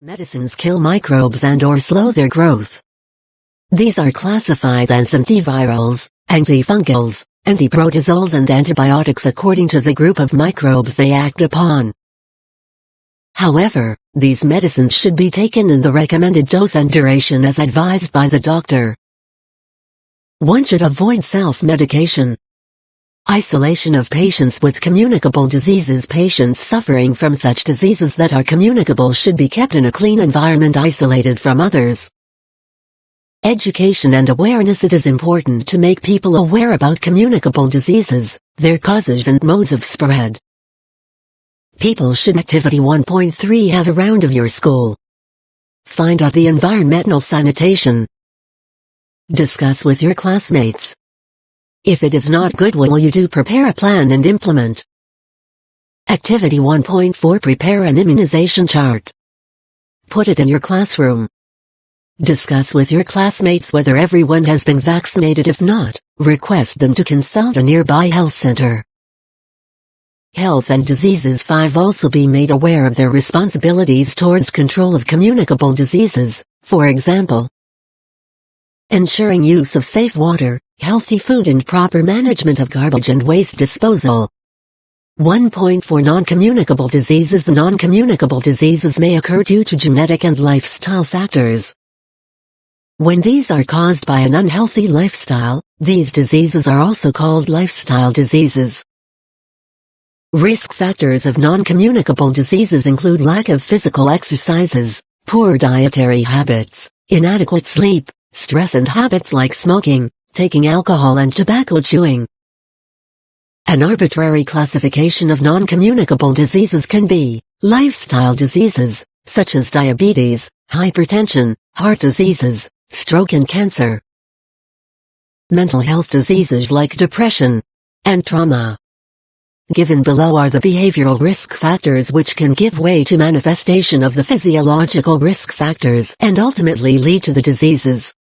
Medicines kill microbes and/or slow their growth. These are classified as antivirals, antifungals, antiprotozoals and antibiotics according to the group of microbes they act upon. However, these medicines should be taken in the recommended dose and duration as advised by the doctor. One should avoid self-medication. Isolation of patients with communicable diseases. Patients suffering from such diseases that are communicable should be kept in a clean environment isolated from others. Education and awareness. It is important to make people aware about communicable diseases, their causes and modes of spread. People should Activity 1.3 have a round of your school. Find out the environmental sanitation. Discuss with your classmates. If it is not good, what will you do? Prepare a plan and implement. Activity 1.4 Prepare an immunization chart. Put it in your classroom. Discuss with your classmates whether everyone has been vaccinated. If not, request them to consult a nearby health center. Health and diseases. 5 Also be made aware of their responsibilities towards control of communicable diseases, for example, ensuring use of safe water, healthy food and proper management of garbage and waste disposal. 1.4 Non-communicable diseases. The non-communicable diseases may occur due to genetic and lifestyle factors. When these are caused by an unhealthy lifestyle, these diseases are also called lifestyle diseases. Risk factors of non-communicable diseases include lack of physical exercises, poor dietary habits, inadequate sleep, stress and habits like smoking, taking alcohol and tobacco chewing. An arbitrary classification of non-communicable diseases can be lifestyle diseases, such as diabetes, hypertension, heart diseases, stroke and cancer. Mental health diseases like depression and trauma. Given below are the behavioral risk factors which can give way to manifestation of the physiological risk factors and ultimately lead to the diseases.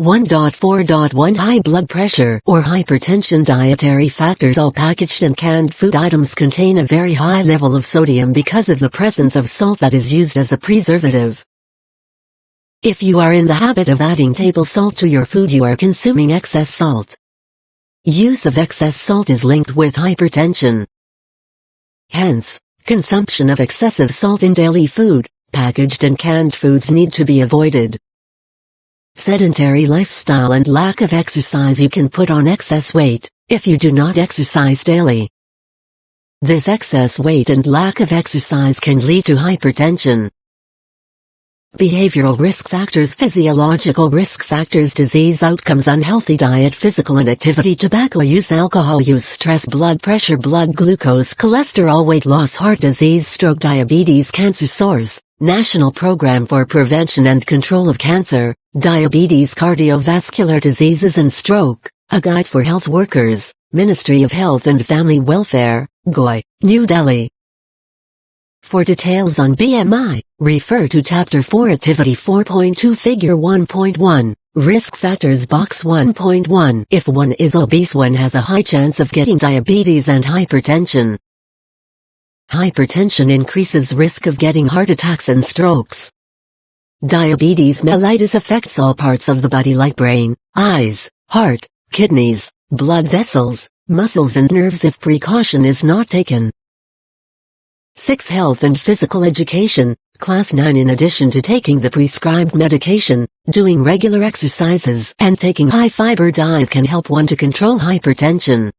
1.4.1 High blood pressure or hypertension. Dietary factors. All packaged and canned food items contain a very high level of sodium because of the presence of salt that is used as a preservative. If you are in the habit of adding table salt to your food, you are consuming excess salt. Use of excess salt is linked with hypertension. Hence, consumption of excessive salt in daily food, packaged and canned foods need to be avoided. Sedentary lifestyle and lack of exercise. You can put on excess weight if you do not exercise daily. This excess weight and lack of exercise can lead to hypertension. Behavioral risk factors. Physiological risk factors. Disease outcomes. Unhealthy diet, physical inactivity, tobacco use, alcohol use, stress, blood pressure, blood glucose, cholesterol, weight loss, heart disease, stroke, diabetes, cancer. Source: National Program for Prevention and Control of Cancer, Diabetes, Cardiovascular Diseases and Stroke, a Guide for Health Workers, Ministry of Health and Family Welfare, Goy, New Delhi. For details on BMI, refer to Chapter 4 Activity 4.2 Figure 1.1, Risk Factors Box 1.1. If one is obese, one has a high chance of getting diabetes and hypertension. Hypertension increases risk of getting heart attacks and strokes. Diabetes mellitus affects all parts of the body like brain, eyes, heart, kidneys, blood vessels, muscles and nerves if precaution is not taken. 6. Health and physical education, Class 9. In addition to taking the prescribed medication, doing regular exercises and taking high-fiber diet can help one to control hypertension.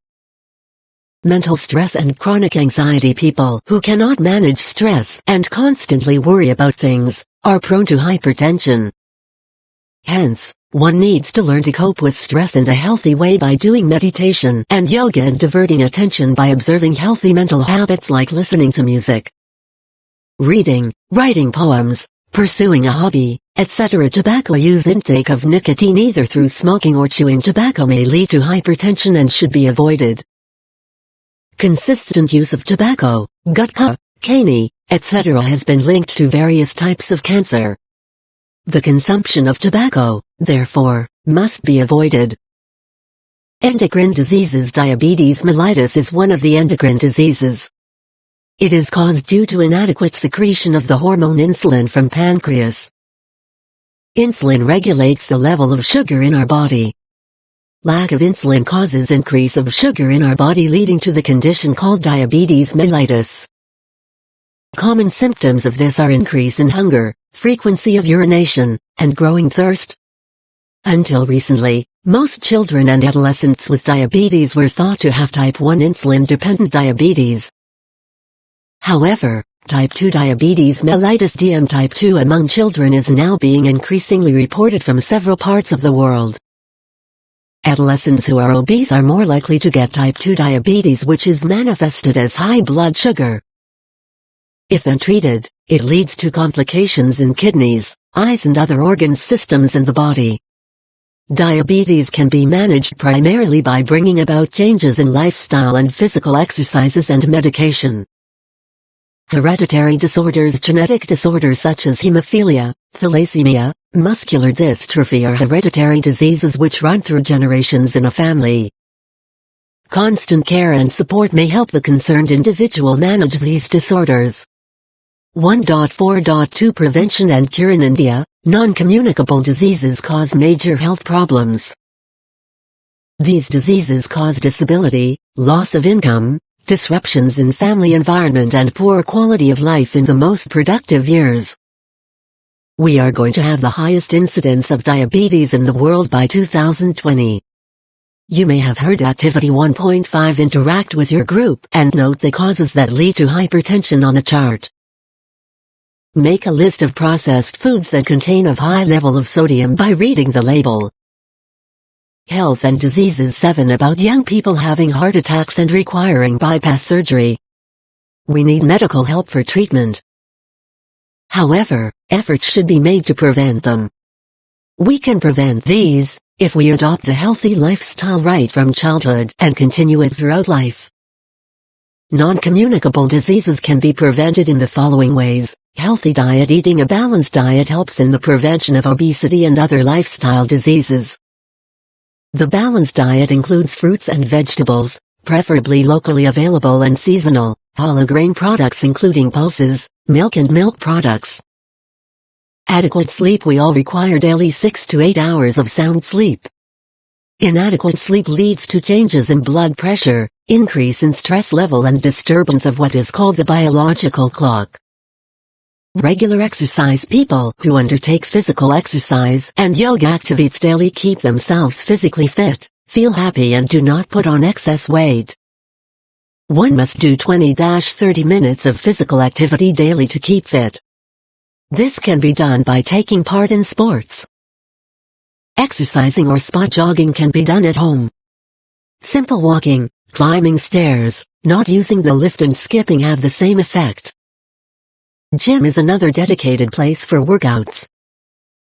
Mental stress and chronic anxiety. People who cannot manage stress and constantly worry about things are prone to hypertension. Hence, one needs to learn to cope with stress in a healthy way by doing meditation and yoga and diverting attention by observing healthy mental habits like listening to music, reading, writing poems, pursuing a hobby, etc. Tobacco use. Intake of nicotine either through smoking or chewing tobacco may lead to hypertension and should be avoided. Consistent use of tobacco, gutkha, caney, etc. has been linked to various types of cancer. The consumption of tobacco, therefore, must be avoided. Endocrine diseases. Diabetes mellitus is one of the endocrine diseases. It is caused due to inadequate secretion of the hormone insulin from pancreas. Insulin regulates the level of sugar in our body. Lack of insulin causes increase of sugar in our body, leading to the condition called diabetes mellitus. Common symptoms of this are increase in hunger, frequency of urination, and growing thirst. Until recently, most children and adolescents with diabetes were thought to have type 1 insulin-dependent diabetes. However, type 2 diabetes mellitus DM type 2 among children is now being increasingly reported from several parts of the world. Adolescents who are obese are more likely to get type 2 diabetes, which is manifested as high blood sugar. If untreated, it leads to complications in kidneys, eyes and other organ systems in the body. Diabetes can be managed primarily by bringing about changes in lifestyle and physical exercises and medication. Hereditary disorders. Genetic disorders such as hemophilia, thalassemia, muscular dystrophy are hereditary diseases which run through generations in a family. Constant care and support may help the concerned individual manage these disorders. 1.4.2 Prevention and cure. In India, non-communicable diseases cause major health problems. These diseases cause disability, loss of income, disruptions in family environment and poor quality of life in the most productive years. We are going to have the highest incidence of diabetes in the world by 2020. You may have heard Activity 1.5 interact with your group and note the causes that lead to hypertension on a chart. Make a list of processed foods that contain a high level of sodium by reading the label. Health and diseases. 7 About young people having heart attacks and requiring bypass surgery. We need medical help for treatment. However, efforts should be made to prevent them. We can prevent these if we adopt a healthy lifestyle right from childhood and continue it throughout life. Non-communicable diseases can be prevented in the following ways. Healthy diet. Eating a balanced diet helps in the prevention of obesity and other lifestyle diseases. The balanced diet includes fruits and vegetables, preferably locally available and seasonal, whole grain products including pulses, milk and milk products. Adequate sleep. We all require daily 6 to 8 hours of sound sleep. Inadequate sleep leads to changes in blood pressure, increase in stress level and disturbance of what is called the biological clock. Regular exercise. People who undertake physical exercise and yoga activities daily keep themselves physically fit, feel happy and do not put on excess weight. One must do 20-30 minutes of physical activity daily to keep fit. This can be done by taking part in sports. Exercising or spot jogging can be done at home. Simple walking, climbing stairs, not using the lift and skipping have the same effect. Gym is another dedicated place for workouts.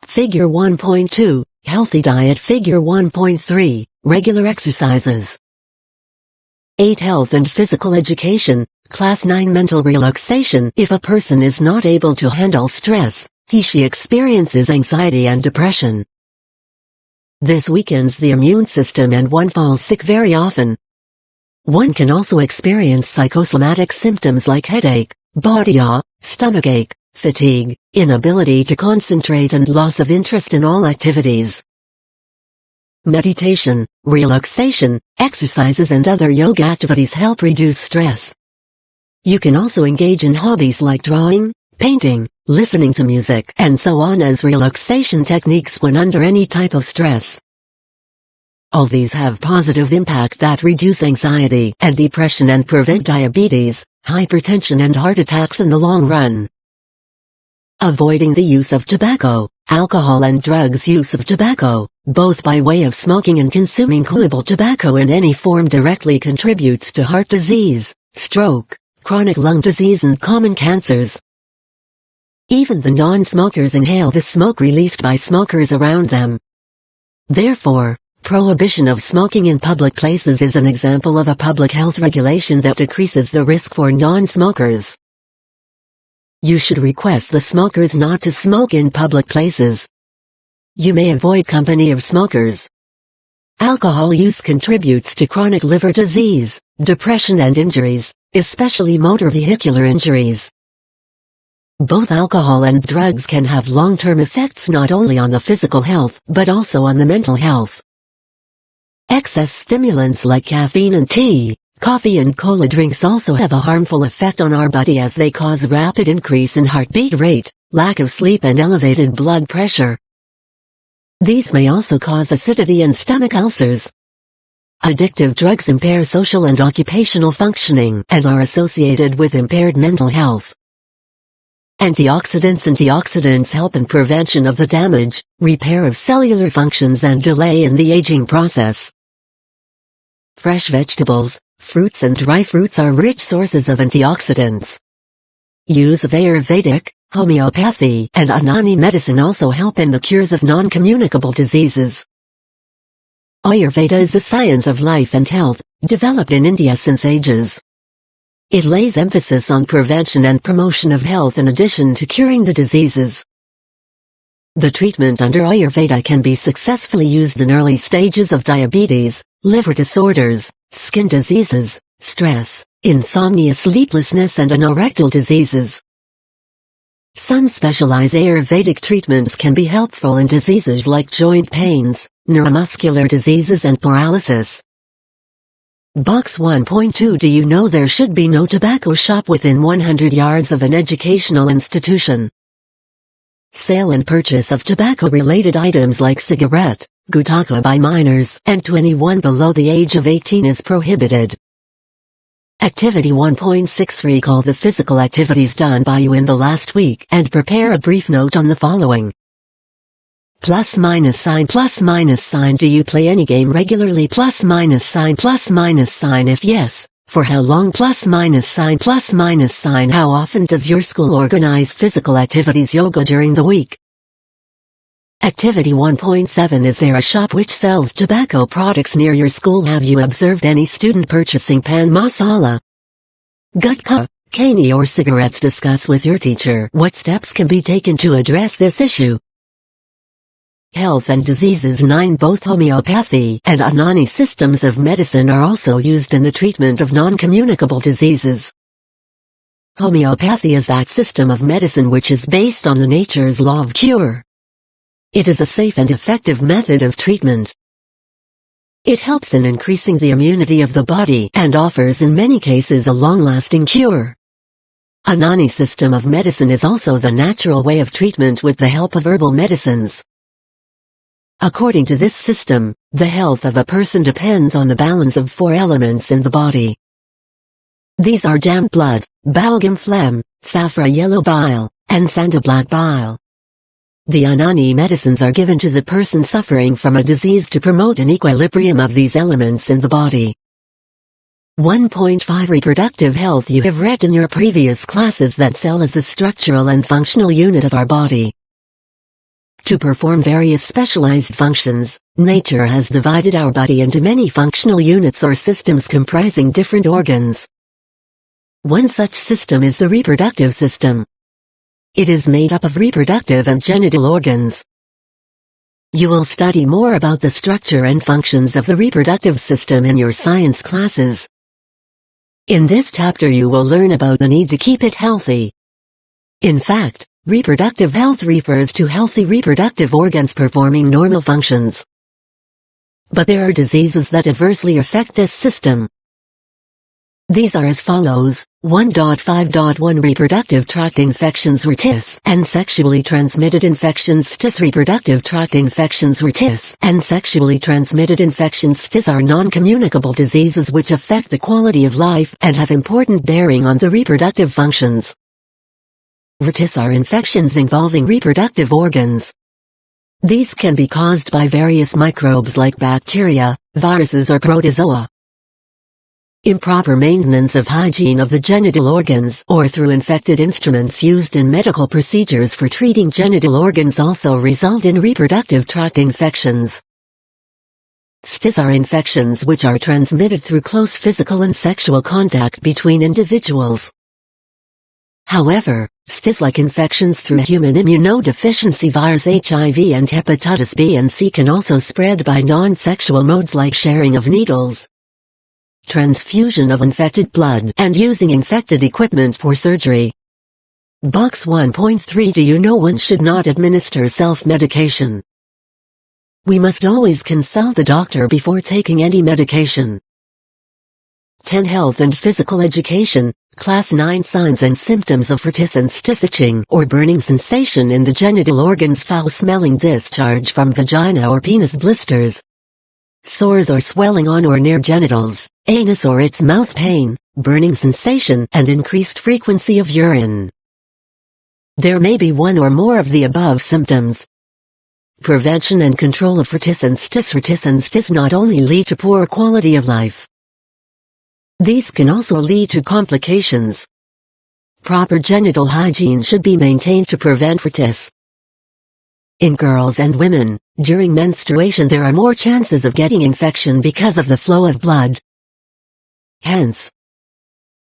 Figure 1.2, Healthy diet. Figure 1.3, Regular exercises. 8. Health and physical education. Class 9. Mental relaxation. If a person is not able to handle stress, he/she experiences anxiety and depression. This weakens the immune system and one falls sick very often. One can also experience psychosomatic symptoms like headache, body ache, stomachache, fatigue, inability to concentrate and loss of interest in all activities. Meditation, relaxation, exercises and other yoga activities help reduce stress. You can also engage in hobbies like drawing, painting, listening to music and so on as relaxation techniques when under any type of stress. All these have positive impact that reduce anxiety and depression and prevent diabetes, hypertension and heart attacks in the long run. Avoiding the use of tobacco, alcohol and drugs. Use of tobacco, both by way of smoking and consuming chewable tobacco in any form, directly contributes to heart disease, stroke, chronic lung disease and common cancers. Even the non-smokers inhale the smoke released by smokers around them. Therefore, prohibition of smoking in public places is an example of a public health regulation that decreases the risk for non-smokers. You should request the smokers not to smoke in public places. You may avoid company of smokers. Alcohol use contributes to chronic liver disease, depression and injuries, especially motor vehicular injuries. Both alcohol and drugs can have long-term effects not only on the physical health but also on the mental health. Excess stimulants like caffeine and tea, coffee and cola drinks also have a harmful effect on our body as they cause rapid increase in heartbeat rate, lack of sleep and elevated blood pressure. These may also cause acidity and stomach ulcers. Addictive drugs impair social and occupational functioning and are associated with impaired mental health. Antioxidants help in prevention of the damage, repair of cellular functions and delay in the aging process. Fresh vegetables, fruits and dry fruits are rich sources of antioxidants. Use of Ayurvedic, homeopathy and Unani medicine also help in the cures of non-communicable diseases. Ayurveda is the science of life and health, developed in India since ages. It lays emphasis on prevention and promotion of health in addition to curing the diseases. The treatment under Ayurveda can be successfully used in early stages of diabetes, liver disorders, skin diseases, stress, insomnia, sleeplessness and anorectal diseases. Some specialized Ayurvedic treatments can be helpful in diseases like joint pains, neuromuscular diseases and paralysis. Box 1.2 Do you know there should be no tobacco shop within 100 yards of an educational institution? Sale and purchase of tobacco-related items like cigarette, guttaka by minors and to anyone below the age of 18 is prohibited. Activity 1.6 Recall the physical activities done by you in the last week and prepare a brief note on the following. Plus minus sign. Do you play any game regularly? Plus minus sign. If yes, for how long? Plus minus sign. How often does your school organize physical activities yoga during the week? Activity 1.7 Is there a shop which sells tobacco products near your school? Have you observed any student purchasing pan masala, gutka, kani or cigarettes? Discuss with your teacher what steps can be taken to address this issue. Health and diseases 9 Both homeopathy and Unani systems of medicine are also used in the treatment of non-communicable diseases. Homeopathy is that system of medicine which is based on the nature's law of cure. It is a safe and effective method of treatment. It helps in increasing the immunity of the body and offers in many cases a long-lasting cure. Unani system of medicine is also the natural way of treatment with the help of herbal medicines. According to this system, the health of a person depends on the balance of 4 elements in the body. These are damp blood, balgam phlegm, saffra yellow bile, and sanda black bile. The Unani medicines are given to the person suffering from a disease to promote an equilibrium of these elements in the body. 1.5 Reproductive health. You have read in your previous classes that cell is the structural and functional unit of our body. To perform various specialized functions, nature has divided our body into many functional units or systems comprising different organs. One such system is the reproductive system. It is made up of reproductive and genital organs. You will study more about the structure and functions of the reproductive system in your science classes. In this chapter you will learn about the need to keep it healthy. In fact, reproductive health refers to healthy reproductive organs performing normal functions. But there are diseases that adversely affect this system. These are as follows: 1.5.1 Reproductive tract infections (RTIS) and sexually transmitted infections (STIS). Reproductive tract infections (RTIS) and sexually transmitted infections (STIS) are non-communicable diseases which affect the quality of life and have important bearing on the reproductive functions. RTIS are infections involving reproductive organs. These can be caused by various microbes like bacteria, viruses or protozoa. Improper maintenance of hygiene of the genital organs or through infected instruments used in medical procedures for treating genital organs also result in reproductive tract infections. STIs are infections which are transmitted through close physical and sexual contact between individuals. However, STIS-like infections through human immunodeficiency virus HIV and hepatitis B and C can also spread by non-sexual modes like sharing of needles, transfusion of infected blood, and using infected equipment for surgery. Box 1.3 Do you know one should not administer self-medication? We must always consult the doctor before taking any medication. 10 Health and Physical Education, Class 9 Signs and Symptoms of Fruitis and Stis Itching or burning sensation in the genital organs, foul-smelling discharge from vagina or penis, blisters, sores or swelling on or near genitals, anus or its mouth, pain, burning sensation, and increased frequency of urine. There may be one or more of the above symptoms. Prevention and control of fruitis and stis. Fruitis and stis not only lead to poor quality of life, these can also lead to complications. Proper genital hygiene should be maintained to prevent fruitis. In girls and women, during menstruation there are more chances of getting infection because of the flow of blood. Hence,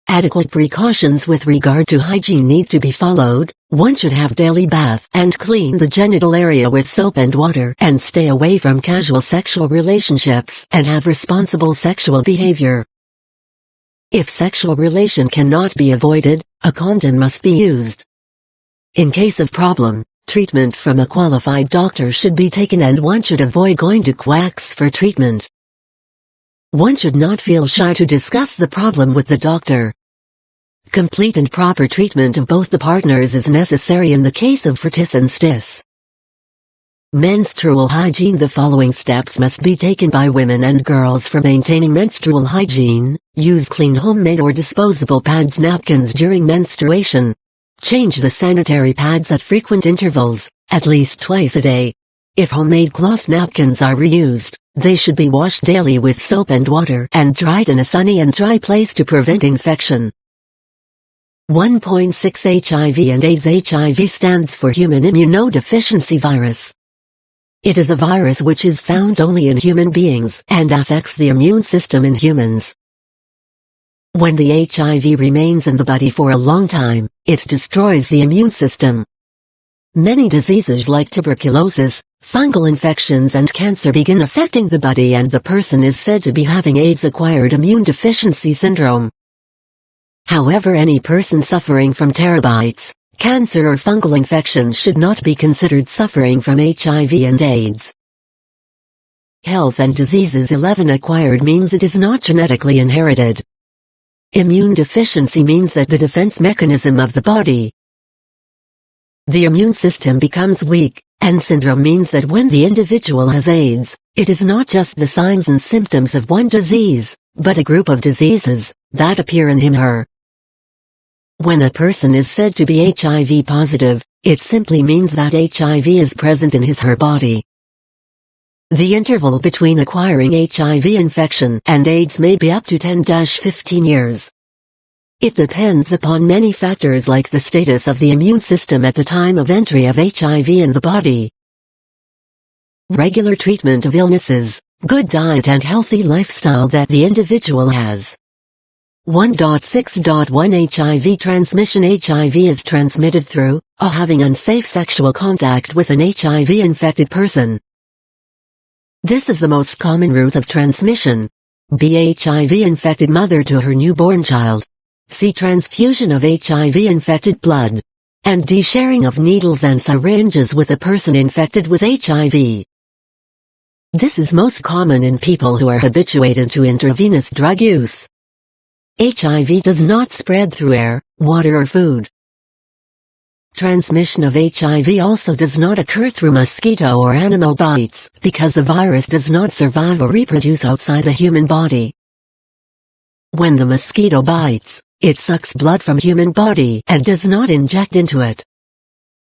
adequate precautions with regard to hygiene need to be followed. One should have daily bath and clean the genital area with soap and water and stay away from casual sexual relationships and have responsible sexual behavior. If sexual relation cannot be avoided, a condom must be used. In case of problem, treatment from a qualified doctor should be taken and one should avoid going to quacks for treatment. One should not feel shy to discuss the problem with the doctor. Complete and proper treatment of both the partners is necessary in the case of fruitis and stis. Menstrual hygiene. The following steps must be taken by women and girls for maintaining menstrual hygiene. Use clean homemade or disposable pads, napkins during menstruation. Change the sanitary pads at frequent intervals, at least twice a day. If homemade cloth napkins are reused, they should be washed daily with soap and water and dried in a sunny and dry place to prevent infection. 1.6 HIV and AIDS. HIV stands for Human Immunodeficiency Virus. It is a virus which is found only in human beings and affects the immune system in humans. When the HIV remains in the body for a long time, it destroys the immune system. Many diseases like tuberculosis, fungal infections and cancer begin affecting the body and the person is said to be having AIDS-acquired immune deficiency syndrome. However, any person suffering from terabytes, cancer or fungal infection should not be considered suffering from HIV and AIDS. Health and diseases. 11 Acquired means it is not genetically inherited. Immune deficiency means that the defense mechanism of the body, the immune system, becomes weak, and syndrome means that when the individual has AIDS, it is not just the signs and symptoms of one disease, but a group of diseases that appear in him/her. When a person is said to be HIV positive, it simply means that HIV is present in his/her body. The interval between acquiring HIV infection and AIDS may be up to 10-15 years. It depends upon many factors like the status of the immune system at the time of entry of HIV in the body, regular treatment of illnesses, good diet and healthy lifestyle that the individual has. 1.6.1 HIV transmission. HIV is transmitted through having unsafe sexual contact with an HIV-infected person. This is the most common route of transmission. B. HIV-infected mother to her newborn child. C. Transfusion of HIV-infected blood. And D. Sharing of needles and syringes with a person infected with HIV. This is most common in people who are habituated to intravenous drug use. HIV does not spread through air, water or food. Transmission of HIV also does not occur through mosquito or animal bites because the virus does not survive or reproduce outside the human body. When the mosquito bites, it sucks blood from human body and does not inject into it.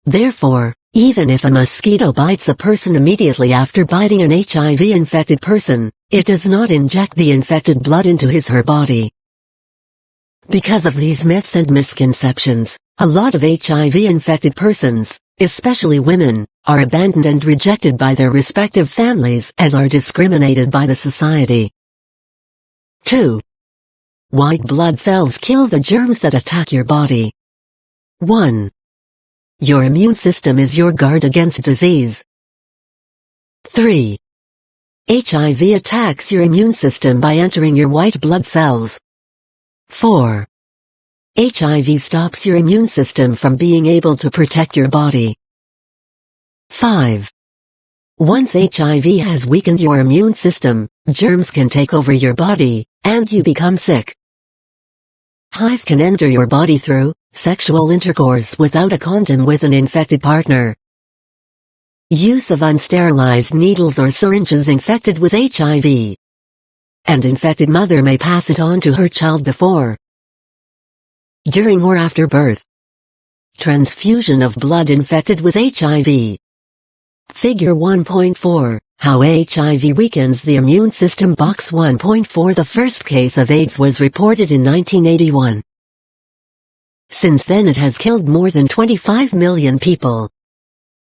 Therefore, even if a mosquito bites a person immediately after biting an HIV-infected person, it does not inject the infected blood into his/her body. Because of these myths and misconceptions, a lot of HIV-infected persons, especially women, are abandoned and rejected by their respective families and are discriminated by the society. 2. White blood cells kill the germs that attack your body. 1. Your immune system is your guard against disease. 3. HIV attacks your immune system by entering your white blood cells. 4. HIV stops your immune system from being able to protect your body. 5. Once HIV has weakened your immune system, germs can take over your body, and you become sick. HIV can enter your body through sexual intercourse without a condom with an infected partner. Use of unsterilized needles or syringes infected with HIV. An infected mother may pass it on to her child before, during or after birth. Transfusion of blood infected with HIV. Figure 1.4, How HIV weakens the immune system. Box 1.4. The first case of AIDS was reported in 1981. Since then it has killed more than 25 million people.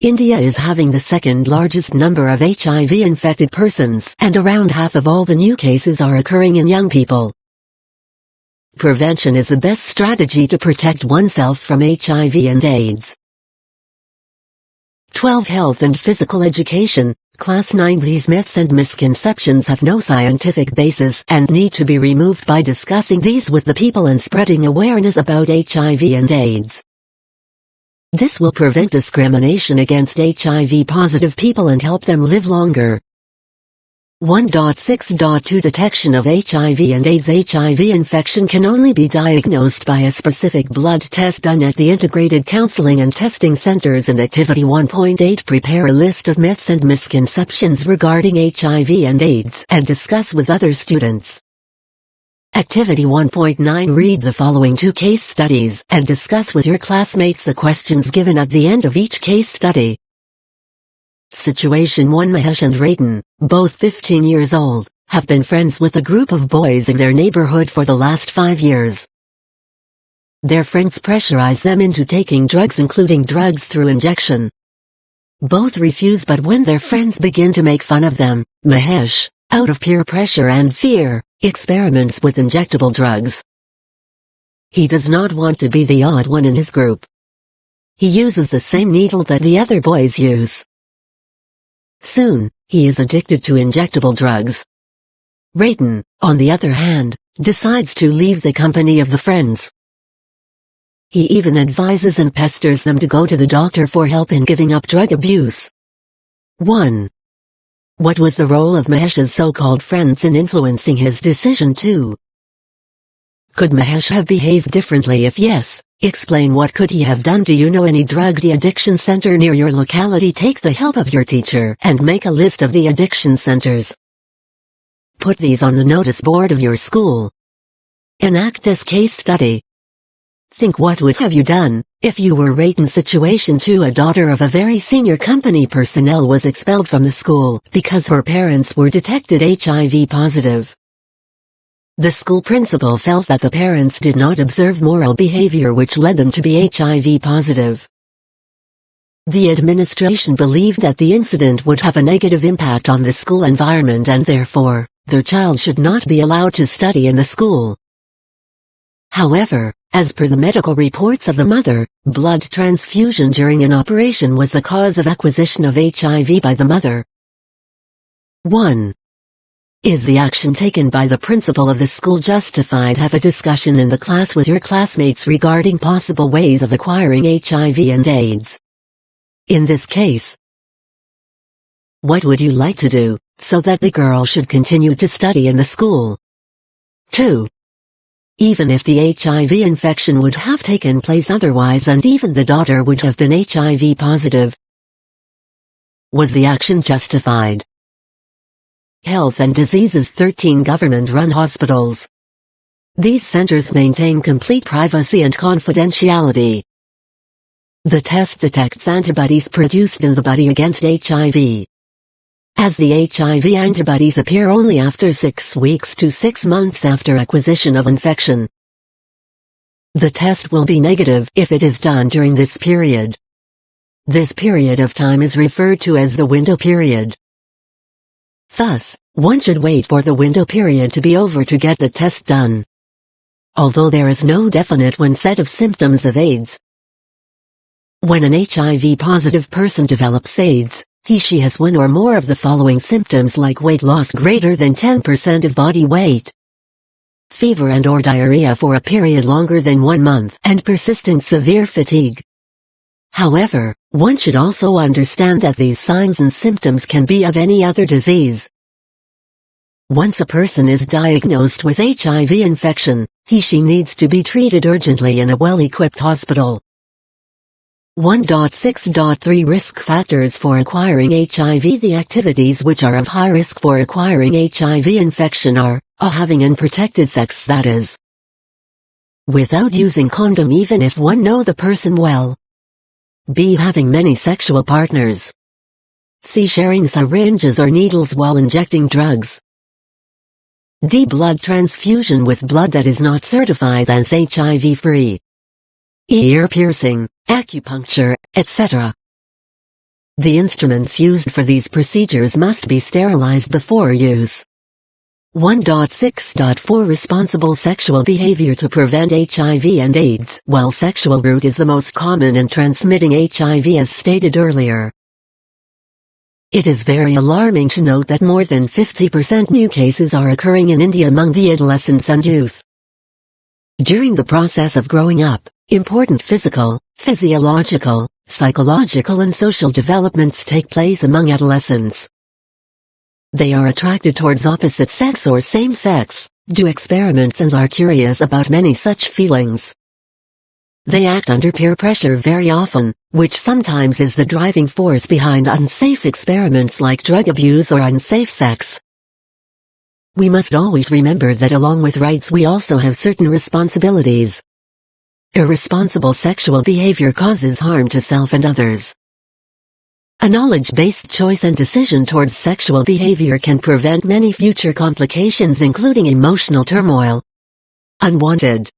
India is having the second largest number of HIV-infected persons, and around half of all the new cases are occurring in young people. Prevention is the best strategy to protect oneself from HIV and AIDS. 12. Health and physical education, Class 9. These myths and misconceptions have no scientific basis and need to be removed by discussing these with the people and spreading awareness about HIV and AIDS. This will prevent discrimination against HIV-positive people and help them live longer. 1.6.2 Detection of HIV and AIDS. HIV infection can only be diagnosed by a specific blood test done at the Integrated Counseling and Testing Centers. And Activity 1.8 Prepare a list of myths and misconceptions regarding HIV and AIDS and discuss with other students. Activity 1.9 Read the following 2 case studies and discuss with your classmates the questions given at the end of each case study. Situation 1. Mahesh and Ratan, both 15 years old, have been friends with a group of boys in their neighborhood for the last 5 years. Their friends pressurize them into taking drugs, including drugs through injection. Both refuse, but when their friends begin to make fun of them, Mahesh, out of peer pressure and fear, experiments with injectable drugs. He does not want to be the odd one in his group. He uses the same needle that the other boys use. Soon, he is addicted to injectable drugs. Ratan, on the other hand, decides to leave the company of the friends. He even advises and pesters them to go to the doctor for help in giving up drug abuse. 1. What was the role of Mahesh's so-called friends in influencing his decision? 2. Could Mahesh have behaved differently? If yes, explain what could he have done. Do you know any drug de-addiction center near your locality? Take the help of your teacher and make a list of the addiction centers. Put these on the notice board of your school. Enact this case study. Think, what would have you done if you were Ratan? Situation 2. A daughter of a very senior company personnel was expelled from the school because her parents were detected HIV positive. The school principal felt that the parents did not observe moral behavior which led them to be HIV positive. The administration believed that the incident would have a negative impact on the school environment and therefore, their child should not be allowed to study in the school. However, as per the medical reports of the mother, blood transfusion during an operation was the cause of acquisition of HIV by the mother. 1. Is the action taken by the principal of the school justified? Have a discussion in the class with your classmates regarding possible ways of acquiring HIV and AIDS. In this case, what would you like to do so that the girl should continue to study in the school? 2. Even if the HIV infection would have taken place otherwise and even the daughter would have been HIV positive, was the action justified? Health and Diseases. 13 government-run hospitals. These centers maintain complete privacy and confidentiality. The test detects antibodies produced in the body against HIV. As the HIV antibodies appear only after 6 weeks to 6 months after acquisition of infection, the test will be negative if it is done during this period. This period of time is referred to as the window period. Thus, one should wait for the window period to be over to get the test done. Although there is no definite onset of symptoms of AIDS, When an HIV-positive person develops AIDS, he/she has one or more of the following symptoms, like weight loss greater than 10% of body weight, fever and/or diarrhea for a period longer than 1 month, and persistent severe fatigue. However, one should also understand that these signs and symptoms can be of any other disease. Once a person is diagnosed with HIV infection, he/she needs to be treated urgently in a well-equipped hospital. 1.6.3 Risk factors for acquiring HIV. The activities which are of high risk for acquiring HIV infection are a. Having unprotected sex, that is, without using condom even if one know the person well. B. Having many sexual partners. C. Sharing syringes or needles while injecting drugs. D. Blood transfusion with blood that is not certified as HIV-free. E. Ear piercing, acupuncture, etc. The instruments used for these procedures must be sterilized before use. 1.6.4 Responsible sexual behavior to prevent HIV and AIDS. While sexual route is the most common in transmitting HIV as stated earlier, it is very alarming to note that more than 50% new cases are occurring in India among the adolescents and youth. During the process of growing up, important physical, physiological, psychological and social developments take place among adolescents. They are attracted towards opposite sex or same sex, do experiments and are curious about many such feelings. They act under peer pressure very often, which sometimes is the driving force behind unsafe experiments like drug abuse or unsafe sex. We must always remember that along with rights we also have certain responsibilities. Irresponsible sexual behavior causes harm to self and others. A knowledge-based choice and decision towards sexual behavior can prevent many future complications including emotional turmoil. Unwanted.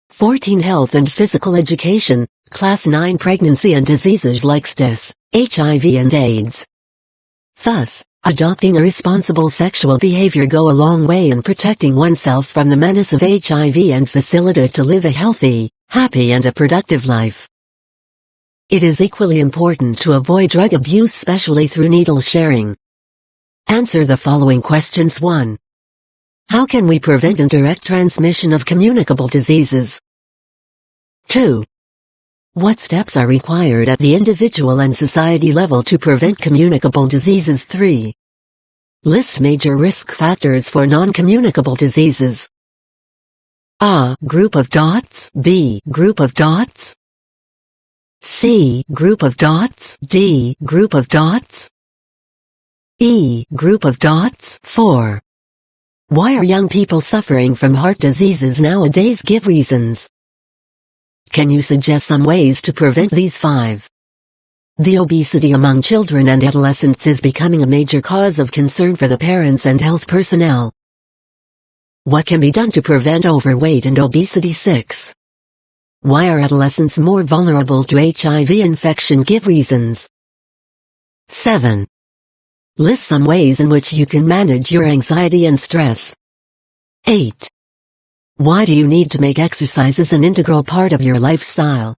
14 Health and physical education, Class 9 Pregnancy and diseases like STIS, HIV and AIDS. Thus, adopting a responsible sexual behavior go a long way in protecting oneself from the menace of HIV and facilitate to live a healthy, happy and a productive life. It is equally important to avoid drug abuse, especially through needle sharing. Answer the following questions. 1. How can we prevent indirect transmission of communicable diseases? 2. What steps are required at the individual and society level to prevent communicable diseases? 3. List major risk factors for non-communicable diseases. A. Group of dots. B. Group of dots. C. Group of dots. D. Group of dots. E. Group of dots. 4. Why are young people suffering from heart diseases nowadays? Give reasons. Can you suggest some ways to prevent these? 5. The obesity among children and adolescents is becoming a major cause of concern for the parents and health personnel. What can be done to prevent overweight and obesity? 6. Why are adolescents more vulnerable to HIV infection? Give reasons. 7. List some ways in which you can manage your anxiety and stress. 8. Why do you need to make exercises an integral part of your lifestyle?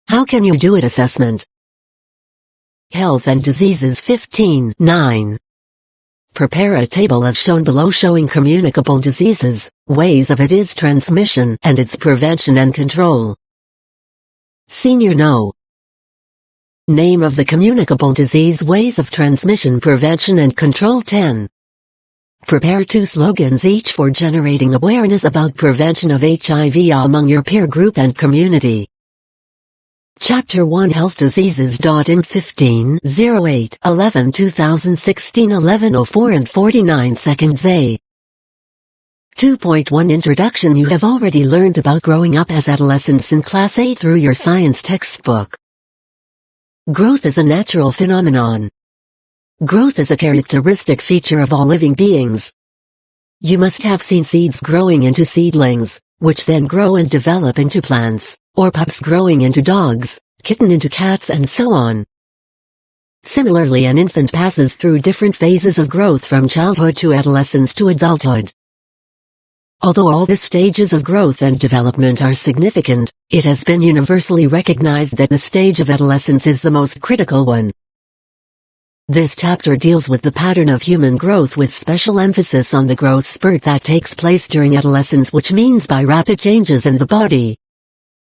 How can you do it? Assessment. Health and diseases. 15. 9. Prepare a table as shown below showing communicable diseases, ways of its transmission, and its prevention and control. Senior No. Name of the communicable disease, ways of transmission, prevention and control. 10. Prepare 2 slogans each for generating awareness about prevention of HIV among your peer group and community. Chapter 1 Health Diseases. In 15/08/11/2016 11:04 and 49 seconds. A. 2.1 Introduction. You have already learned about growing up as adolescents in Class A through your science textbook. Growth is a natural phenomenon. Growth is a characteristic feature of all living beings. You must have seen seeds growing into seedlings, which then grow and develop into plants, or pups growing into dogs, kitten into cats and so on. Similarly, an infant passes through different phases of growth from childhood to adolescence to adulthood. Although all the stages of growth and development are significant, it has been universally recognized that the stage of adolescence is the most critical one. This chapter deals with the pattern of human growth with special emphasis on the growth spurt that takes place during adolescence, which means by rapid changes in the body,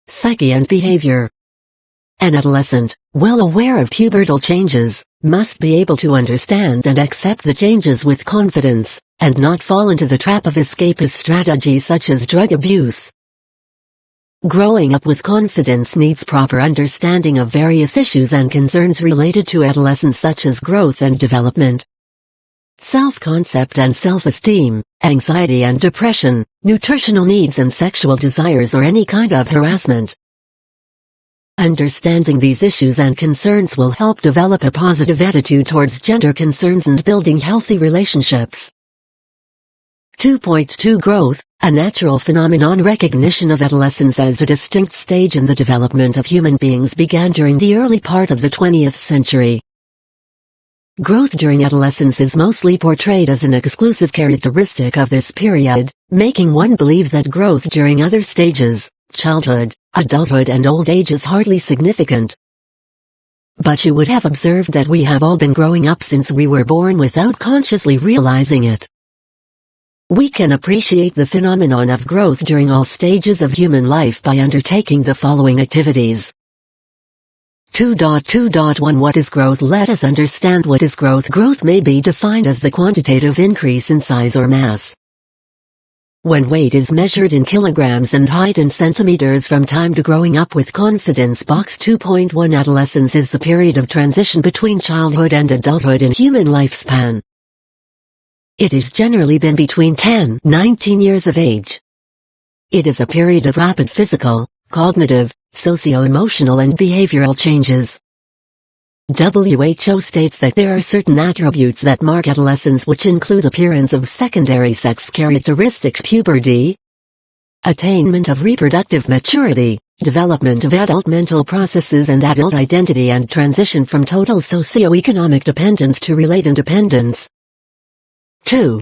psyche and behavior. An adolescent, well aware of pubertal changes, must be able to understand and accept the changes with confidence, and not fall into the trap of escapist strategies such as drug abuse. Growing up with confidence needs proper understanding of various issues and concerns related to adolescence such as growth and development, self-concept and self-esteem, anxiety and depression, nutritional needs and sexual desires or any kind of harassment. Understanding these issues and concerns will help develop a positive attitude towards gender concerns and building healthy relationships. 2.2 Growth, a natural phenomenon. Recognition of adolescence as a distinct stage in the development of human beings began during the early part of the 20th century. Growth during adolescence is mostly portrayed as an exclusive characteristic of this period, making one believe that growth during other stages, childhood, adulthood and old age, is hardly significant. But you would have observed that we have all been growing up since we were born without consciously realizing it. We can appreciate the phenomenon of growth during all stages of human life by undertaking the following activities. 2.2.1 What is growth? Let us understand what is growth. Growth may be defined as the quantitative increase in size or mass. When weight is measured in kilograms and height in centimeters from time to growing up with confidence. Box 2.1 Adolescence is the period of transition between childhood and adulthood in human lifespan. It has generally been between 10 and 19 years of age. It is a period of rapid physical, cognitive, socio-emotional and behavioral changes. WHO states that there are certain attributes that mark adolescence, which include appearance of secondary sex characteristics, puberty, attainment of reproductive maturity, development of adult mental processes and adult identity, and transition from total socio-economic dependence to relate independence. 2.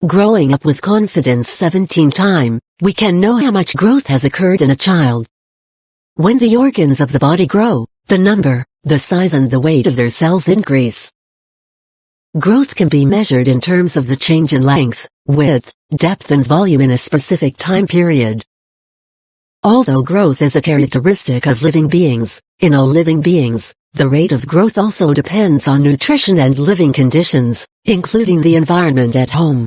Growing up with confidence. 17 Time, we can know how much growth has occurred in a child. When the organs of the body grow, the number, the size and the weight of their cells increase. Growth can be measured in terms of the change in length, width, depth and volume in a specific time period. Although growth is a characteristic of living beings, in all living beings, the rate of growth also depends on nutrition and living conditions, including the environment at home.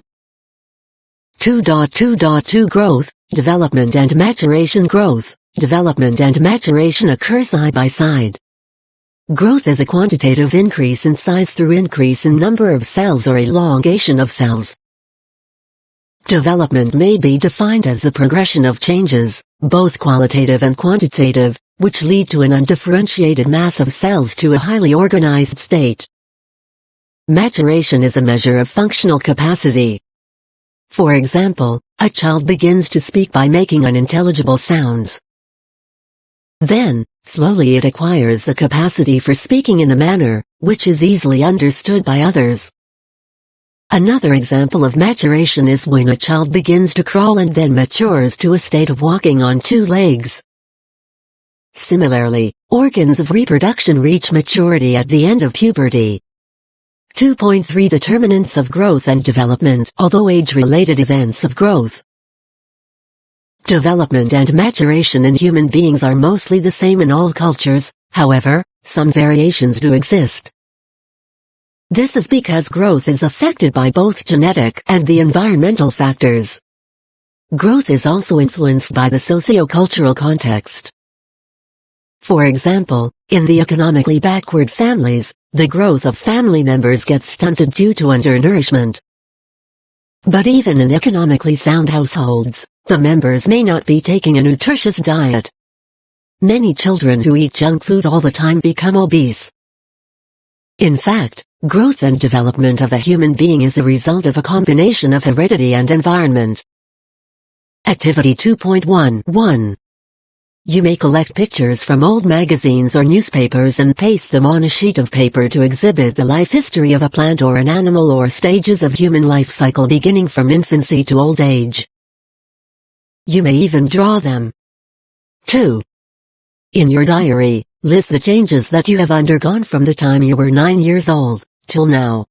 2.2.2 Growth, development and maturation. Growth, development and maturation occur side by side. Growth is a quantitative increase in size through increase in number of cells or elongation of cells. Development may be defined as the progression of changes, both qualitative and quantitative, which lead to an undifferentiated mass of cells to a highly organized state. Maturation is a measure of functional capacity. For example, a child begins to speak by making unintelligible sounds. Then, slowly it acquires the capacity for speaking in a manner which is easily understood by others. Another example of maturation is when a child begins to crawl and then matures to a state of walking on two legs. Similarly, organs of reproduction reach maturity at the end of puberty. 2.3 Determinants of growth and development. Although age-related events of growth, development and maturation in human beings are mostly the same in all cultures, however, some variations do exist. This is because growth is affected by both genetic and the environmental factors. Growth is also influenced by the socio-cultural context. For example, in the economically backward families, the growth of family members gets stunted due to undernourishment. But even in economically sound households, the members may not be taking a nutritious diet. Many children who eat junk food all the time become obese. In fact, growth and development of a human being is a result of a combination of heredity and environment. Activity 2.1 1. You may collect pictures from old magazines or newspapers and paste them on a sheet of paper to exhibit the life history of a plant or an animal or stages of human life cycle beginning from infancy to old age. You may even draw them. 2. In your diary, list the changes that you have undergone from the time you were 9 years old, till now.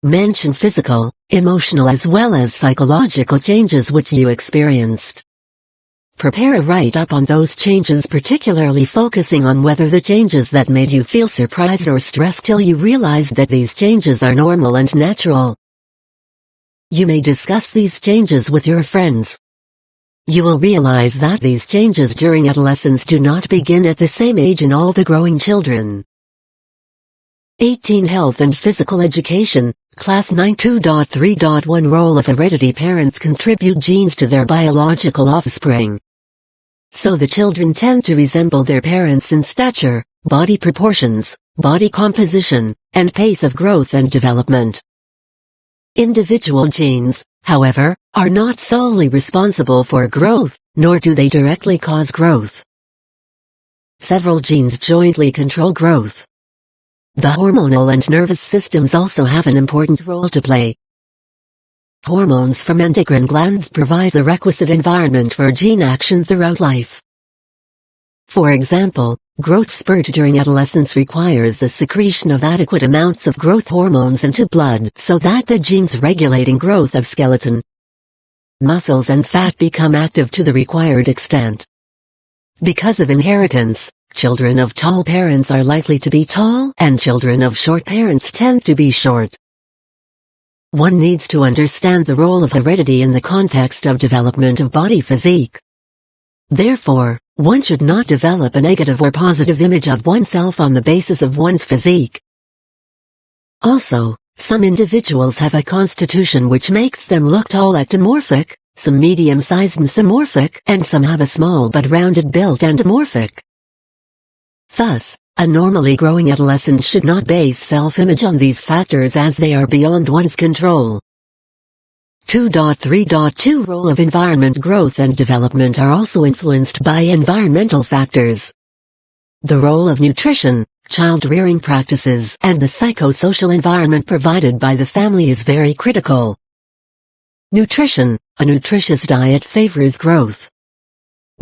Mention physical, emotional as well as psychological changes which you experienced. Prepare a write-up on those changes, particularly focusing on whether the changes that made you feel surprised or stressed till you realized that these changes are normal and natural. You may discuss these changes with your friends. You will realize that these changes during adolescence do not begin at the same age in all the growing children. 18. Health and physical education, Class 9 2.3.1 Role of heredity. Parents contribute genes to their biological offspring. So the children tend to resemble their parents in stature, body proportions, body composition, and pace of growth and development. Individual genes, however, are not solely responsible for growth, nor do they directly cause growth. Several genes jointly control growth. The hormonal and nervous systems also have an important role to play. Hormones from endocrine glands provide the requisite environment for gene action throughout life. For example, growth spurt during adolescence requires the secretion of adequate amounts of growth hormones into blood so that the genes regulating growth of skeleton, muscles and fat become active to the required extent. Because of inheritance, children of tall parents are likely to be tall and children of short parents tend to be short. One needs to understand the role of heredity in the context of development of body physique. Therefore, one should not develop a negative or positive image of oneself on the basis of one's physique. Also, some individuals have a constitution which makes them look tall ectomorphic, some medium-sized mesomorphic, and some have a small but rounded built endomorphic. Thus, a normally growing adolescent should not base self-image on these factors as they are beyond one's control. 2.3.2 Role of environment. Growth and development are also influenced by environmental factors. The role of nutrition, child-rearing practices, and the psychosocial environment provided by the family is very critical. Nutrition. A nutritious diet favors growth.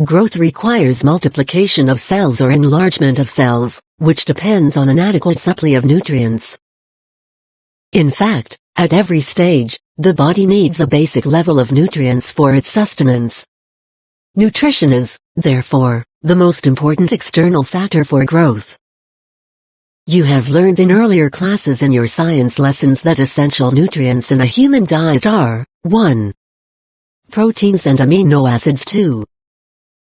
Growth requires multiplication of cells or enlargement of cells, which depends on an adequate supply of nutrients. In fact, at every stage, the body needs a basic level of nutrients for its sustenance. Nutrition is, therefore, the most important external factor for growth. You have learned in earlier classes in your science lessons that essential nutrients in a human diet are 1. Proteins and amino acids 2.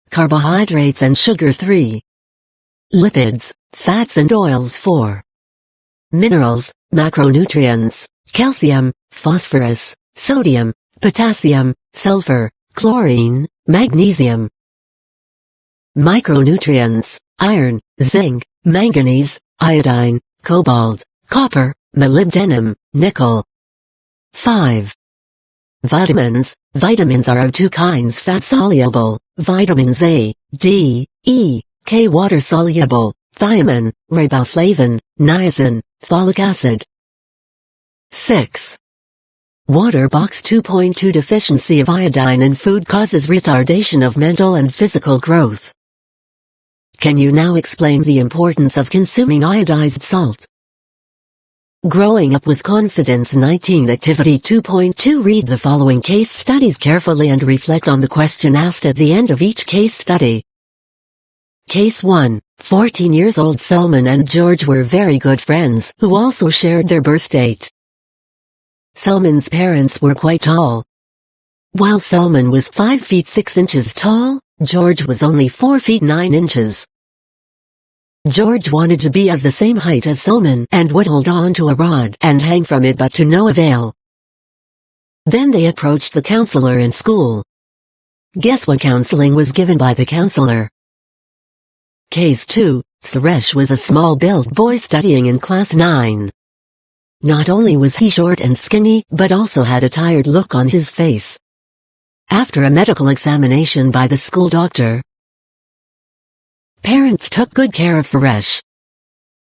Carbohydrates and sugar 3. Lipids, fats and oils 4. Minerals, macronutrients, calcium, phosphorus, sodium, potassium, sulfur, chlorine, magnesium. Micronutrients, iron, zinc, manganese, iodine, cobalt, copper, molybdenum, nickel. 5. Vitamins. Vitamins are of two kinds: fat-soluble, vitamins A, D, E, K; water-soluble, thiamine, riboflavin, niacin, folic acid. 6. Water box 2.2 Deficiency of iodine in food causes retardation of mental and physical growth. Can you now explain the importance of consuming iodized salt? Growing up with confidence. 19 Activity 2.2 Read the following case studies carefully and reflect on the question asked at the end of each case study. Case 1. 14 years old Salman and George were very good friends who also shared their birth date. Salman's parents were quite tall. While Salman was 5 feet 6 inches tall, George was only 4 feet 9 inches. George wanted to be of the same height as Salman and would hold on to a rod and hang from it, but to no avail. Then they approached the counselor in school. Guess what counseling was given by the counselor? Case 2. Suresh was a small-built boy studying in class 9. Not only was he short and skinny, but also had a tired look on his face. After a medical examination by the school doctor, Parents took good care of Suresh.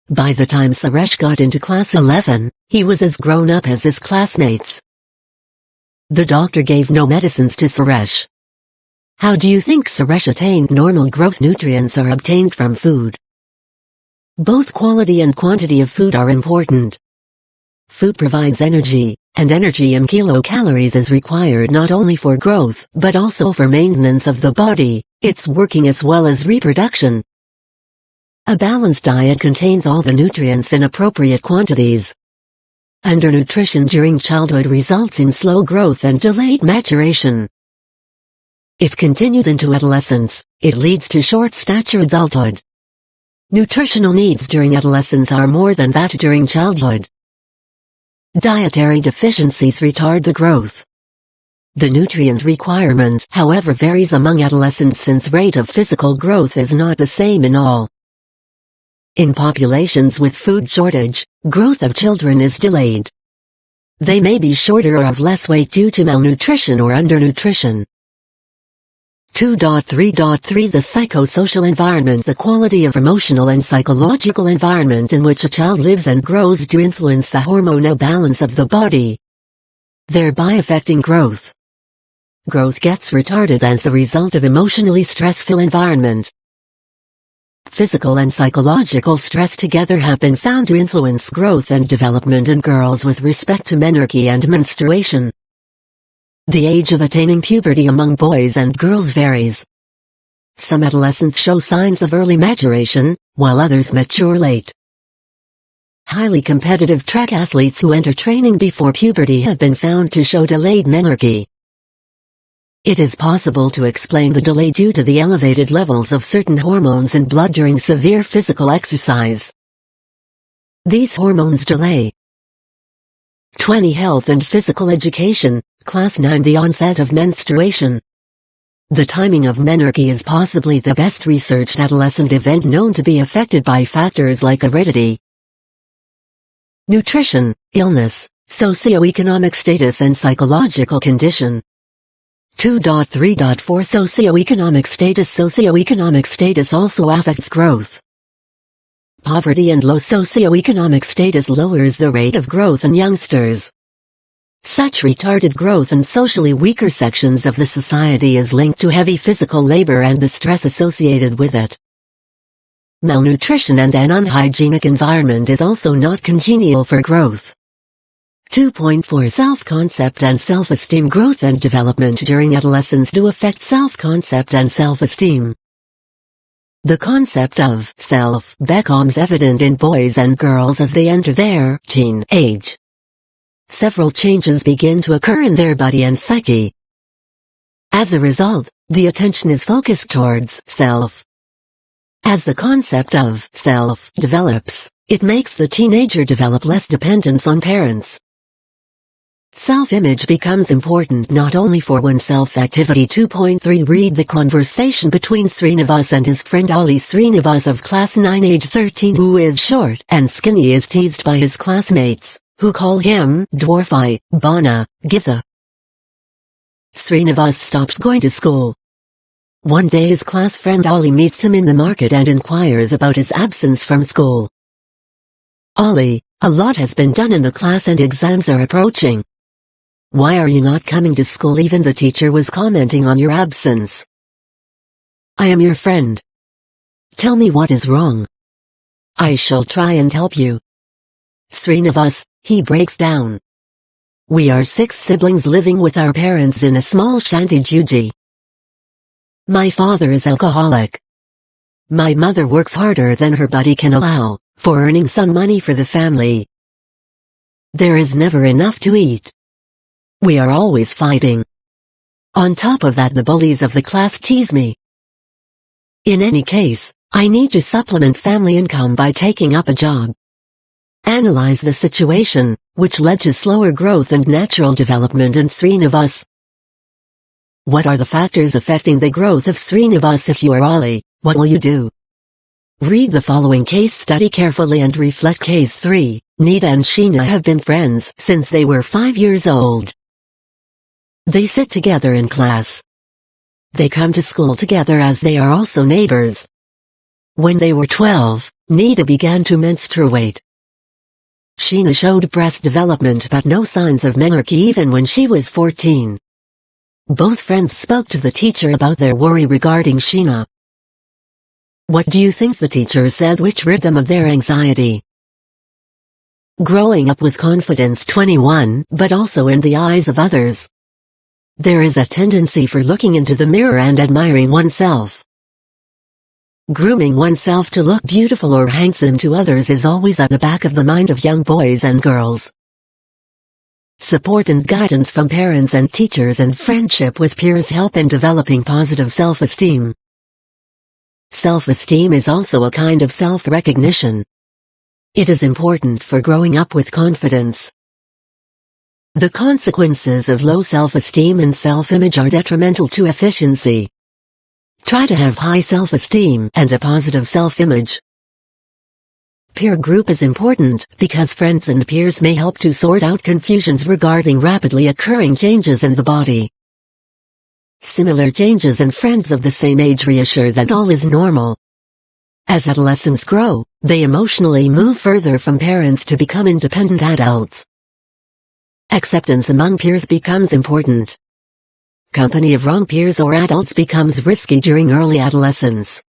By the time Suresh got into class 11, he was as grown up as his classmates. The doctor gave no medicines to Suresh. How do you think Suresh attained normal growth? Nutrients are obtained from food. Both quality and quantity of food are important. Food provides energy, and energy in kilocalories is required not only for growth but also for maintenance of the body, its working as well as reproduction. A balanced diet contains all the nutrients in appropriate quantities. Undernutrition during childhood results in slow growth and delayed maturation. If continued into adolescence, it leads to short stature adulthood. Nutritional needs during adolescence are more than that during childhood. Dietary deficiencies retard the growth. The nutrient requirement, however, varies among adolescents since rate of physical growth is not the same in all. In populations with food shortage, growth of children is delayed. They may be shorter or have less weight due to malnutrition or undernutrition. 2.3.3 The psychosocial environment. The quality of emotional and psychological environment in which a child lives and grows do influence the hormonal balance of the body, thereby affecting growth. Growth gets retarded as a result of emotionally stressful environment. Physical and psychological stress together have been found to influence growth and development in girls with respect to menarche and menstruation. The age of attaining puberty among boys and girls varies. Some adolescents show signs of early maturation, while others mature late. Highly competitive track athletes who enter training before puberty have been found to show delayed menarche. It is possible to explain the delay due to the elevated levels of certain hormones in blood during severe physical exercise. These hormones delay 20 Health and Physical Education, Class 9 The onset of menstruation. The timing of menarche is possibly the best researched adolescent event known to be affected by factors like heredity, nutrition, illness, socioeconomic status and psychological condition. 2.3.4 Socioeconomic status. Socioeconomic status also affects growth. Poverty and low socioeconomic status lowers the rate of growth in youngsters. Such retarded growth in socially weaker sections of the society is linked to heavy physical labor and the stress associated with it. Malnutrition and an unhygienic environment is also not congenial for growth. 2.4 Self-concept and self-esteem. Growth and development during adolescence do affect self-concept and self-esteem. The concept of self becomes evident in boys and girls as they enter their teen age. Several changes begin to occur in their body and psyche. As a result, the attention is focused towards self. As the concept of self develops, it makes the teenager develop less dependence on parents. Self-image becomes important not only for oneself. Activity 2.3 Read the conversation between Srinivas and his friend Ali. Srinivas of class 9 age 13 who is short and skinny is teased by his classmates, who call him Dwarfai, Bana, Githa. Srinivas stops going to school. One day his class friend Ali meets him in the market and inquires about his absence from school. Ali, a lot has been done in the class and exams are approaching. Why are you not coming to school? Even the teacher was commenting on your absence. I am your friend. Tell me what is wrong. I shall try and help you. Srinivas, he breaks down. We are 6 siblings living with our parents in a small shanty juji. My father is alcoholic. My mother works harder than her body can allow, for earning some money for the family. There is never enough to eat. We are always fighting. On top of that, the bullies of the class tease me. In any case, I need to supplement family income by taking up a job. Analyze the situation, which led to slower growth and natural development in Srinivas. What are the factors affecting the growth of Srinivas? If you are Ali, what will you do? Read the following case study carefully and reflect. Case 3, Nita and Sheena have been friends since they were 5 years old. They sit together in class. They come to school together as they are also neighbors. When they were 12, Nita began to menstruate. Sheena showed breast development but no signs of menarche even when she was 14. Both friends spoke to the teacher about their worry regarding Sheena. What do you think the teacher said which rid them of their anxiety? Growing up with confidence 21, but also in the eyes of others. There is a tendency for looking into the mirror and admiring oneself. Grooming oneself to look beautiful or handsome to others is always at the back of the mind of young boys and girls. Support and guidance from parents and teachers and friendship with peers help in developing positive self-esteem. Self-esteem is also a kind of self-recognition. It is important for growing up with confidence. The consequences of low self-esteem and self-image are detrimental to efficiency. Try to have high self-esteem and a positive self-image. Peer group is important because friends and peers may help to sort out confusions regarding rapidly occurring changes in the body. Similar changes in friends of the same age reassure that all is normal. As adolescents grow, they emotionally move further from parents to become independent adults. Acceptance among peers becomes important. Company of wrong peers or adults becomes risky during early adolescence.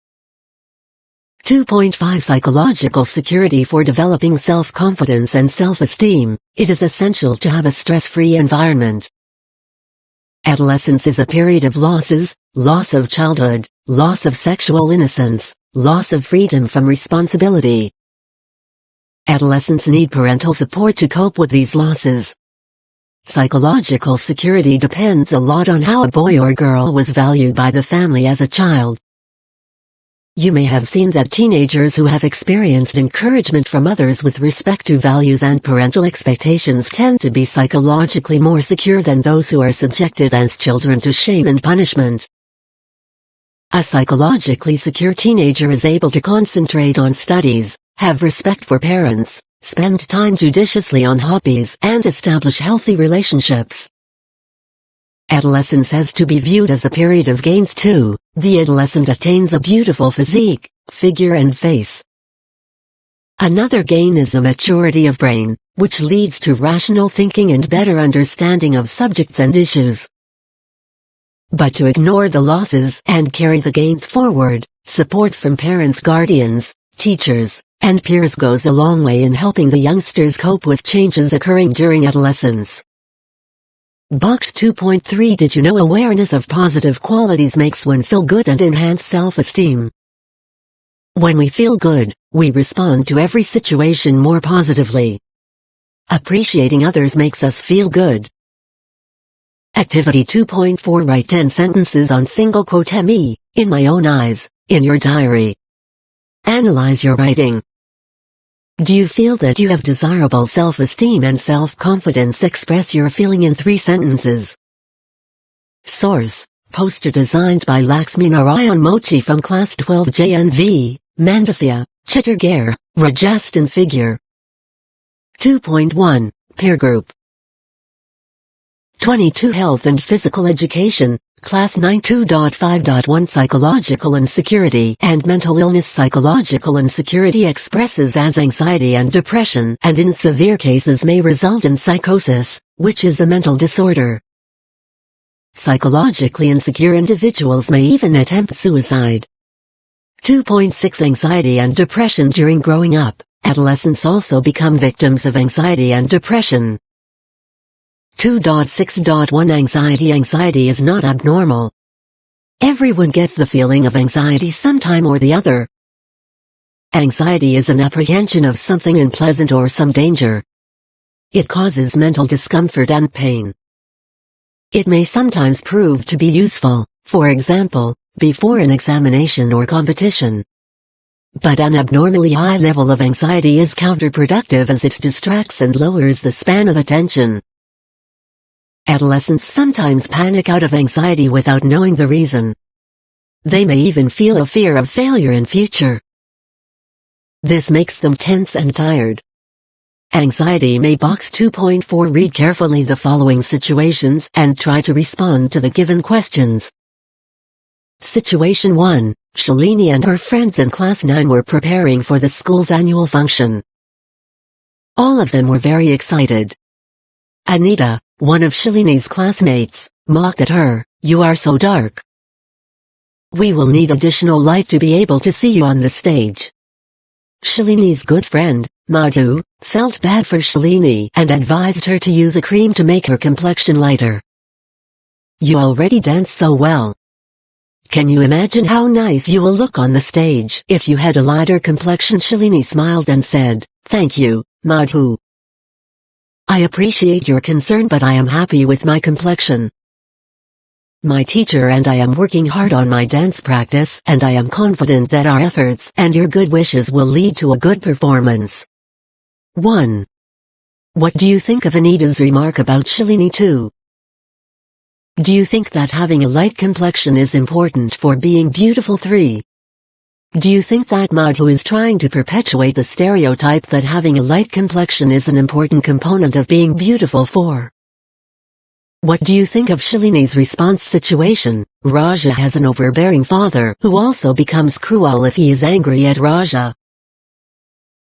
2.5 Psychological security. For developing self-confidence and self-esteem, it is essential to have a stress-free environment. Adolescence is a period of losses: loss of childhood, loss of sexual innocence, loss of freedom from responsibility. Adolescents need parental support to cope with these losses. Psychological security depends a lot on how a boy or girl was valued by the family as a child. You may have seen that teenagers who have experienced encouragement from others with respect to values and parental expectations tend to be psychologically more secure than those who are subjected as children to shame and punishment. A psychologically secure teenager is able to concentrate on studies, have respect for parents, spend time judiciously on hobbies, and establish healthy relationships. Adolescence has to be viewed as a period of gains too. The adolescent attains a beautiful physique, figure and face. Another gain is a maturity of brain, which leads to rational thinking and better understanding of subjects and issues. But to ignore the losses and carry the gains forward, support from parents, guardians, teachers, and peers goes a long way in helping the youngsters cope with changes occurring during adolescence. Box 2.3 Did you know awareness of positive qualities makes one feel good and enhance self-esteem? When we feel good, we respond to every situation more positively. Appreciating others makes us feel good. Activity 2.4 Write 10 sentences on single quote me, in my own eyes, in your diary. Analyze your writing. Do you feel that you have desirable self-esteem and self-confidence? Express your feeling in 3 sentences. Source: poster designed by Laxminarayan Mochi from Class 12 JNV, Mandavia, Chittorgarh, Rajasthan. Figure 2.1 Peer Group 22 Health and Physical Education, Class 9 2.5.1 Psychological insecurity and mental illness. Psychological insecurity expresses as anxiety and depression, and in severe cases may result in psychosis, which is a mental disorder. Psychologically insecure individuals may even attempt suicide. 2.6 Anxiety and depression. During growing up, adolescents also become victims of anxiety and depression. 2.6.1 Anxiety is not abnormal. Everyone gets the feeling of anxiety sometime or the other. Anxiety is an apprehension of something unpleasant or some danger. It causes mental discomfort and pain. It may sometimes prove to be useful, for example, before an examination or competition. But an abnormally high level of anxiety is counterproductive as it distracts and lowers the span of attention. Adolescents sometimes panic out of anxiety without knowing the reason. They may even feel a fear of failure in future. This makes them tense and tired. Anxiety may. Box 2.4 Read carefully the following situations and try to respond to the given questions. Situation 1. Shalini and her friends in Class 9 were preparing for the school's annual function. All of them were very excited. Anita, one of Shalini's classmates, mocked at her, "You are so dark. We will need additional light to be able to see you on the stage." Shalini's good friend, Madhu, felt bad for Shalini and advised her to use a cream to make her complexion lighter. "You already dance so well. Can you imagine how nice you will look on the stage if you had a lighter complexion?" Shalini smiled and said, "Thank you, Madhu. I appreciate your concern, but I am happy with my complexion. My teacher and I am working hard on my dance practice, and I am confident that our efforts and your good wishes will lead to a good performance." 1. What do you think of Anita's remark about Shalini? 2. Do you think that having a light complexion is important for being beautiful? 3. Do you think that Madhu is trying to perpetuate the stereotype that having a light complexion is an important component of being beautiful? 4. What do you think of Shalini's response? Situation: Raja has an overbearing father who also becomes cruel if he is angry at Raja.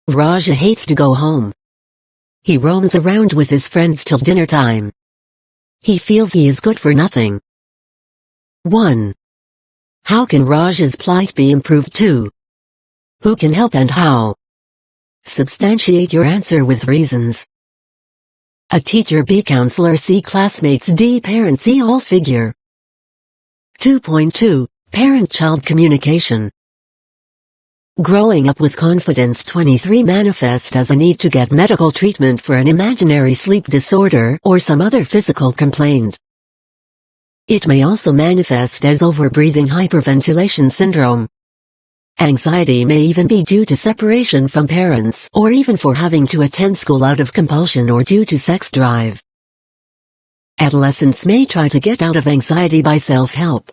Raja hates to go home. He roams around with his friends till dinner time. He feels he is good for nothing. 1. How can Raja's plight be improved? 2. Who can help and how? Substantiate your answer with reasons. A teacher, B counselor, C classmates, D parents, E all figure. 2.2 Parent-child communication. Growing up with confidence. 23 Manifest as a need to get medical treatment for an imaginary sleep disorder or some other physical complaint. It may also manifest as overbreathing hyperventilation syndrome. Anxiety may even be due to separation from parents or even for having to attend school out of compulsion or due to sex drive. Adolescents may try to get out of anxiety by self-help.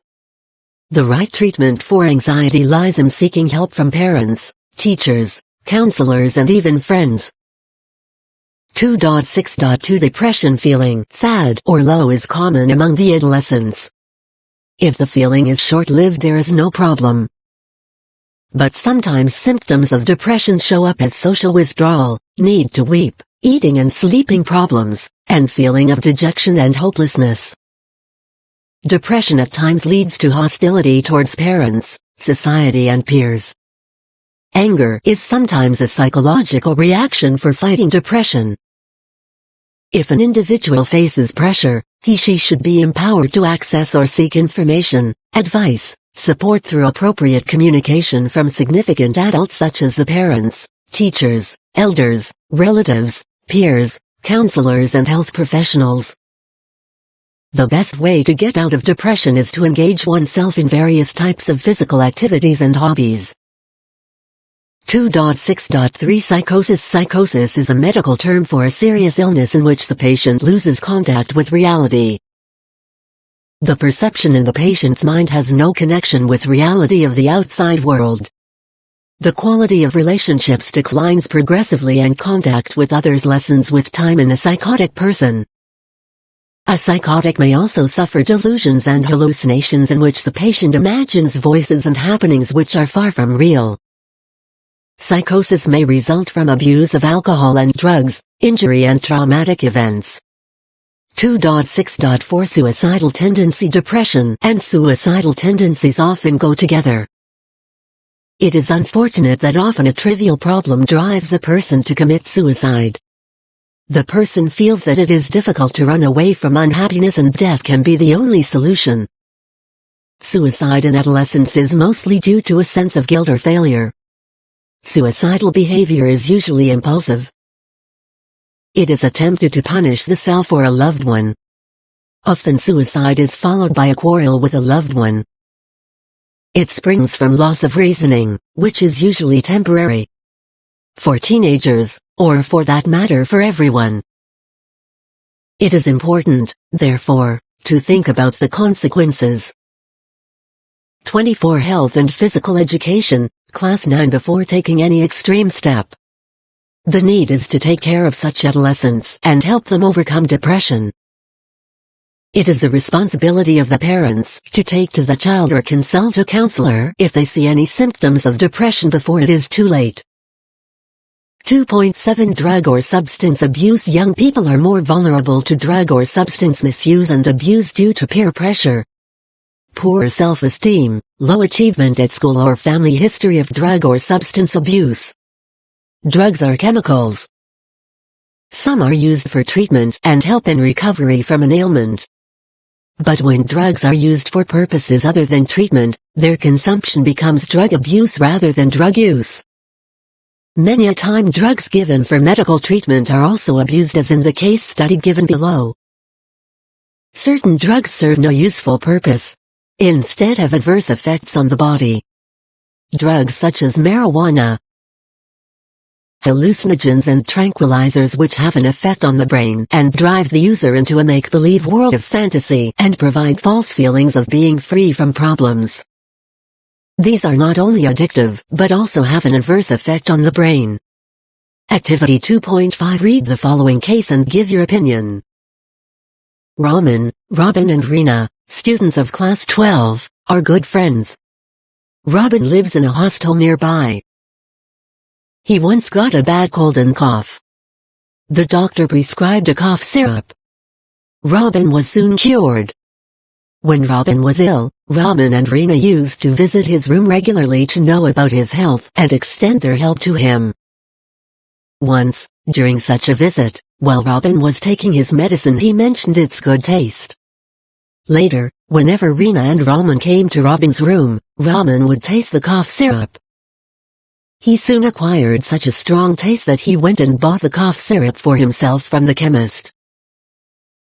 The right treatment for anxiety lies in seeking help from parents, teachers, counselors and even friends. 2.6.2 Depression. Feeling sad or low is common among the adolescents. If the feeling is short-lived, there is no problem. But sometimes symptoms of depression show up as social withdrawal, need to weep, eating and sleeping problems, and feeling of dejection and hopelessness. Depression at times leads to hostility towards parents, society and peers. Anger is sometimes a psychological reaction for fighting depression. If an individual faces pressure, he/she should be empowered to access or seek information, advice, support through appropriate communication from significant adults such as the parents, teachers, elders, relatives, peers, counselors and health professionals. The best way to get out of depression is to engage oneself in various types of physical activities and hobbies. 2.6.3 Psychosis. Psychosis is a medical term for a serious illness in which the patient loses contact with reality. The perception in the patient's mind has no connection with reality of the outside world. The quality of relationships declines progressively and contact with others lessens with time in a psychotic person. A psychotic may also suffer delusions and hallucinations in which the patient imagines voices and happenings which are far from real. Psychosis may result from abuse of alcohol and drugs, injury and traumatic events. 2.6.4 Suicidal tendency. Depression and suicidal tendencies often go together. It is unfortunate that often a trivial problem drives a person to commit suicide. The person feels that it is difficult to run away from unhappiness and death can be the only solution. Suicide in adolescence is mostly due to a sense of guilt or failure. Suicidal behavior is usually impulsive. It is attempted to punish the self or a loved one. Often suicide is followed by a quarrel with a loved one. It springs from loss of reasoning, which is usually temporary. For teenagers, or for that matter for everyone. It is important, therefore, to think about the consequences. 24 Health and physical education, Class 9. Before taking any extreme step, the need is to take care of such adolescents and help them overcome depression. It is the responsibility of the parents to take to the child or consult a counselor if they see any symptoms of depression before it is too late. 2.7 Drug or substance abuse. Young people are more vulnerable to drug or substance misuse and abuse due to peer pressure, poor self-esteem, low achievement at school, or family history of drug or substance abuse. Drugs are chemicals. Some are used for treatment and help in recovery from an ailment. But when drugs are used for purposes other than treatment, their consumption becomes drug abuse rather than drug use. Many a time drugs given for medical treatment are also abused, as in the case study given below. Certain drugs serve no useful purpose. Instead have adverse effects on the body. Drugs such as marijuana, hallucinogens and tranquilizers, which have an effect on the brain and drive the user into a make-believe world of fantasy and provide false feelings of being free from problems. These are not only addictive, but also have an adverse effect on the brain. Activity 2.5. Read the following case and give your opinion. Robin and Rena, students of class 12, are good friends. Robin lives in a hostel nearby. He once got a bad cold and cough. The doctor prescribed a cough syrup. Robin was soon cured. When Robin was ill, Robin and Rena used to visit his room regularly to know about his health and extend their help to him. Once, during such a visit, while Robin was taking his medicine, he mentioned its good taste. Later, whenever Rena and Robin came to Robin's room, Robin would taste the cough syrup. He soon acquired such a strong taste that he went and bought the cough syrup for himself from the chemist.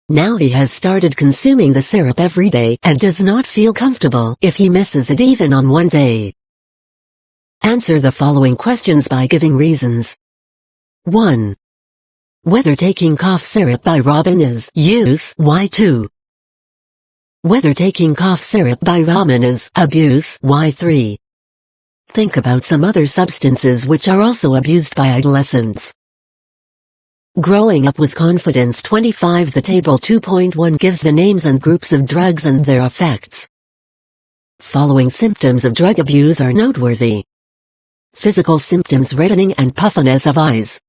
Now he has started consuming the syrup every day and does not feel comfortable if he misses it even on one day. Answer the following questions by giving reasons. 1. Whether taking cough syrup by Robin is use. Why? 2. Whether taking cough syrup by Robin is abuse. Why? 3. Think about some other substances which are also abused by adolescents. Growing up with confidence. 25. The table 2.1 gives the names and groups of drugs and their effects. Following symptoms of drug abuse are noteworthy. Physical symptoms: reddening and puffiness of eyes,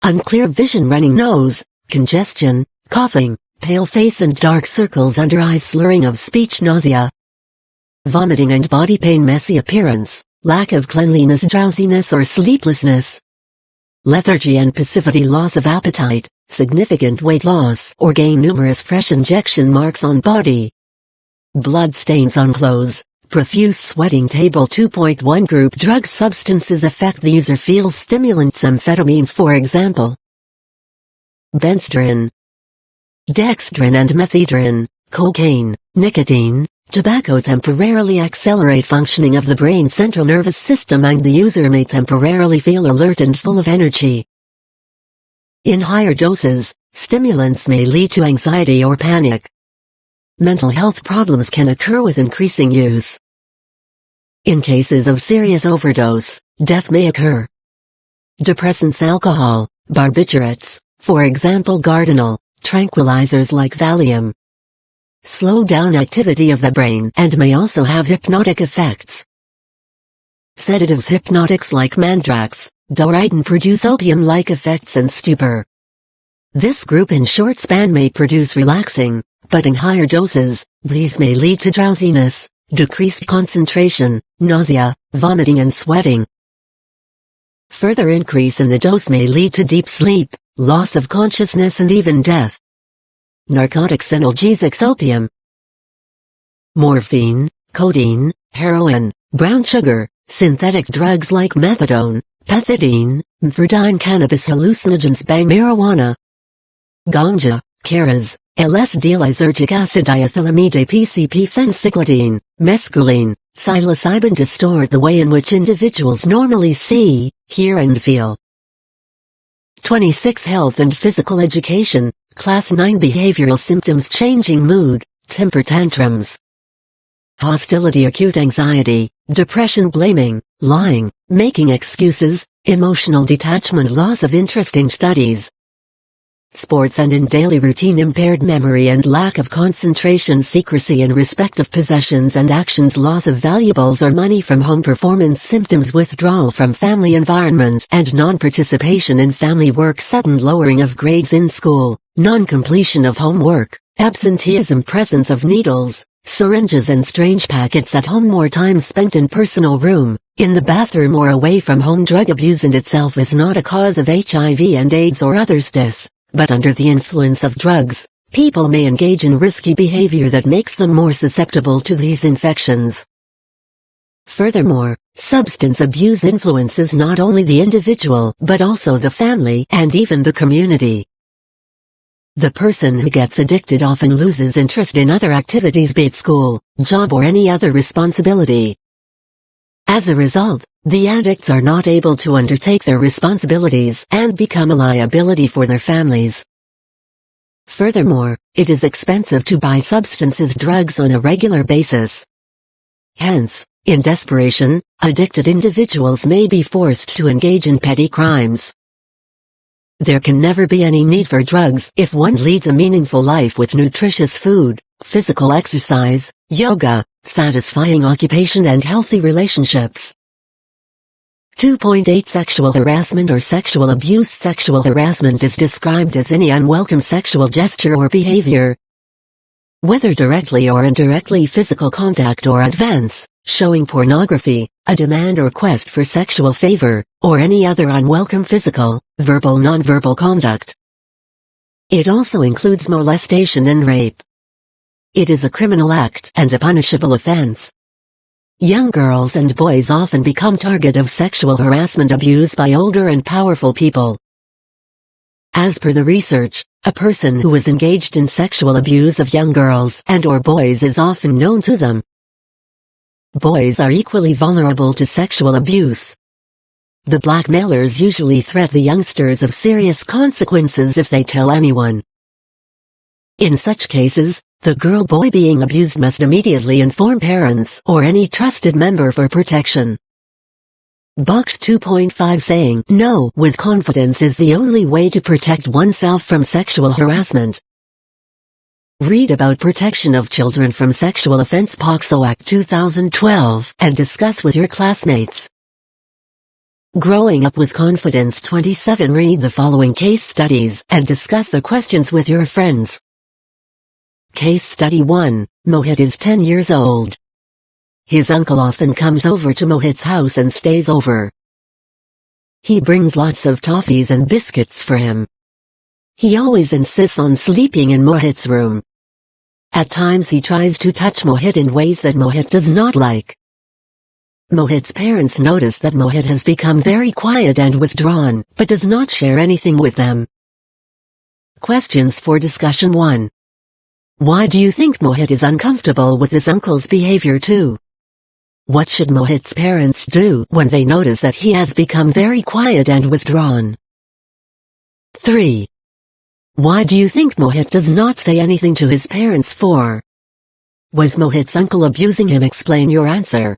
unclear vision, running nose, congestion, coughing, pale face and dark circles under eyes, slurring of speech, nausea, vomiting and body pain, messy appearance, lack of cleanliness, drowsiness or sleeplessness, lethargy and passivity, loss of appetite, significant weight loss or gain, numerous fresh injection marks on body, blood stains on clothes, profuse sweating. Table 2.1 Group drug substances affect the user. Feels stimulants: amphetamines, for example, Benzedrine, dexedrine and methedrine, cocaine, nicotine, tobacco temporarily accelerate functioning of the brain central nervous system, and the user may temporarily feel alert and full of energy. In higher doses, stimulants may lead to anxiety or panic. Mental health problems can occur with increasing use. In cases of serious overdose, death may occur. Depressants: alcohol, barbiturates, for example Gardinal, tranquilizers like Valium, slow down activity of the brain and may also have hypnotic effects. Sedatives: hypnotics like Mandrax, Doriden produce opium-like effects and stupor. This group in short span may produce relaxing, but in higher doses, these may lead to drowsiness, decreased concentration, nausea, vomiting and sweating. Further increase in the dose may lead to deep sleep, loss of consciousness and even death. Narcotics: analgesics, opium, morphine, codeine, heroin, brown sugar, synthetic drugs like methadone, pethidine, methadone, cannabis, hallucinogens, bang, marijuana, ganja, caras, LSD, lysergic acid, diethylamide, PCP, phencyclidine, mescaline, psilocybin distort the way in which individuals normally see, hear and feel. 26 Health and physical education, Class 9 behavioral symptoms: changing mood, temper tantrums, hostility, acute anxiety, depression, blaming, lying, making excuses, emotional detachment, loss of interest in studies, sports and in daily routine, impaired memory and lack of concentration, secrecy in respect of possessions and actions, loss of valuables or money from home, performance symptoms, withdrawal from family environment and non-participation in family work, sudden lowering of grades in school, non-completion of homework, absenteeism, presence of needles, syringes and strange packets at home, more time spent in personal room, in the bathroom or away from home. Drug abuse in itself is not a cause of HIV and AIDS or other STIs, but under the influence of drugs, people may engage in risky behavior that makes them more susceptible to these infections. Furthermore, substance abuse influences not only the individual but also the family and even the community. The person who gets addicted often loses interest in other activities, be it school, job or any other responsibility. As a result, the addicts are not able to undertake their responsibilities and become a liability for their families. Furthermore, it is expensive to buy substances, drugs on a regular basis. Hence, in desperation, addicted individuals may be forced to engage in petty crimes. There can never be any need for drugs if one leads a meaningful life with nutritious food, physical exercise, yoga, satisfying occupation and healthy relationships. 2.8 Sexual harassment or sexual abuse. Sexual harassment is described as any unwelcome sexual gesture or behavior, whether directly or indirectly, physical contact or advance, showing pornography, a demand or request for sexual favor, or any other unwelcome physical, verbal, nonverbal conduct. It also includes molestation and rape. It is a criminal act and a punishable offense. Young girls and boys often become target of sexual harassment abuse by older and powerful people. As per the research, a person who is engaged in sexual abuse of young girls and/or boys is often known to them. Boys are equally vulnerable to sexual abuse. The blackmailers usually threaten the youngsters of serious consequences if they tell anyone. In such cases, the girl-boy being abused must immediately inform parents or any trusted member for protection. Box 2.5 Saying no with confidence is the only way to protect oneself from sexual harassment. Read about protection of children from sexual offense POCSO Act 2012 and discuss with your classmates. Growing up with confidence 27. Read the following case studies and discuss the questions with your friends. Case Study 1. Mohit is 10 years old. His uncle often comes over to Mohit's house and stays over. He brings lots of toffees and biscuits for him. He always insists on sleeping in Mohit's room. At times he tries to touch Mohit in ways that Mohit does not like. Mohit's parents notice that Mohit has become very quiet and withdrawn, but does not share anything with them. Questions for discussion 1. Why do you think Mohit is uncomfortable with his uncle's behavior? 2. What should Mohit's parents do when they notice that he has become very quiet and withdrawn? 3. Why do you think Mohit does not say anything to his parents? 4. Was Mohit's uncle abusing him? Explain your answer.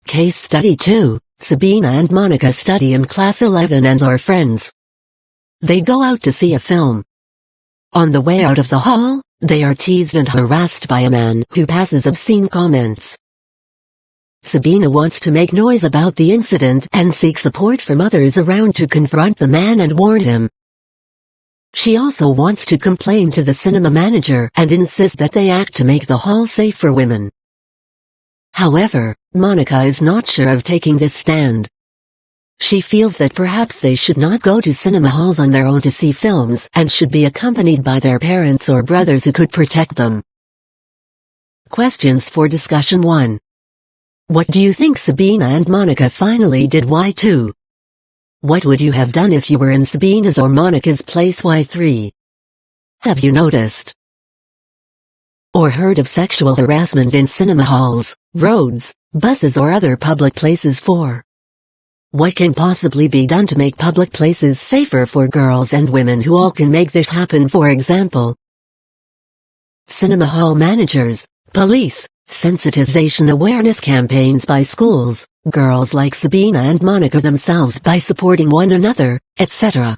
Case Study 2. Sabina and Monica study in Class 11 and are friends. They go out to see a film. On the way out of the hall, they are teased and harassed by a man who passes obscene comments. Sabina wants to make noise about the incident and seek support from others around to confront the man and warn him. She also wants to complain to the cinema manager and insist that they act to make the hall safe for women. However, Monica is not sure of taking this stand. She feels that perhaps they should not go to cinema halls on their own to see films and should be accompanied by their parents or brothers who could protect them. Questions for discussion 1. What do you think Sabina and Monica finally did? Why? 2. What would you have done if you were in Sabina's or Monica's place? Why? 3. Have you noticed or heard of sexual harassment in cinema halls, roads, buses or other public places? 4. What can possibly be done to make public places safer for girls and women who all can make this happen? For example, cinema hall managers, police, sensitization awareness campaigns by schools, girls like Sabina and Monica themselves by supporting one another, etc.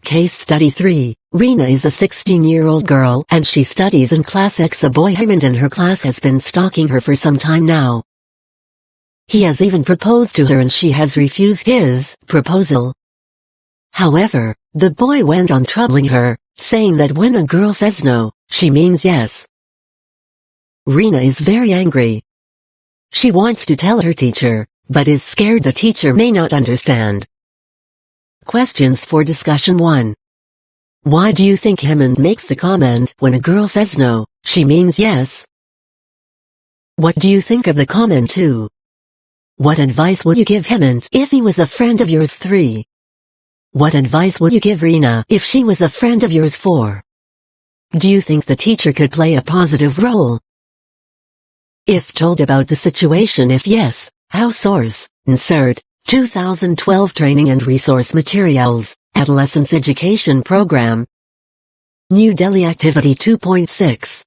Case Study 3. Rena is a 16-year-old girl and she studies in Class X. A boy Hammond in her class has been stalking her for some time now. He has even proposed to her and she has refused his proposal. However, the boy went on troubling her, saying that when a girl says no, she means yes. Rena is very angry. She wants to tell her teacher, but is scared the teacher may not understand. Questions for discussion 1. Why do you think Hammond makes the comment, when a girl says no, she means yes? What do you think of the comment 2? What advice would you give Hammond if he was a friend of yours? 3. What advice would you give Rena if she was a friend of yours? 4. Do you think the teacher could play a positive role? If told about the situation, if yes, how? Source: NCERT, 2012 Training and Resource Materials, Adolescence Education Program. New Delhi Activity 2.6.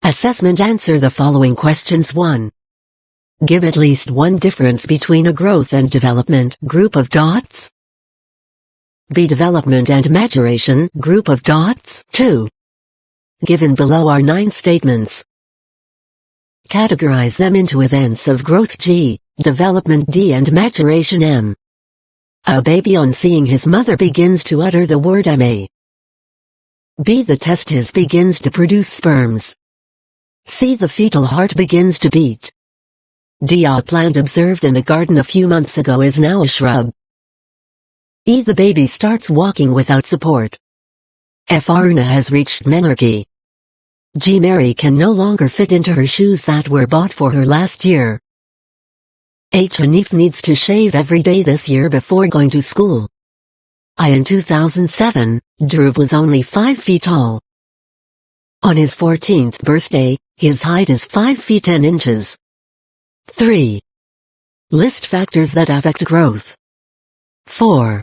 Assessment. Answer the following questions. 1. Give at least one difference between a growth and development group of dots. B. Development and maturation group of dots. 2. Given below are 9 statements. Categorize them into events of growth G, development D and maturation M. A baby on seeing his mother begins to utter the word MA. B. The testis begins to produce sperms. C. The fetal heart begins to beat. D. A plant observed in the garden a few months ago is now a shrub. E. The baby starts walking without support. F. Aruna has reached menarche. G. Mary can no longer fit into her shoes that were bought for her last year. H. Hanif needs to shave every day this year before going to school. I. In 2007, Dhruv was only 5 feet tall. On his 14th birthday, his height is 5 feet 10 inches. 3. List factors that affect growth. 4.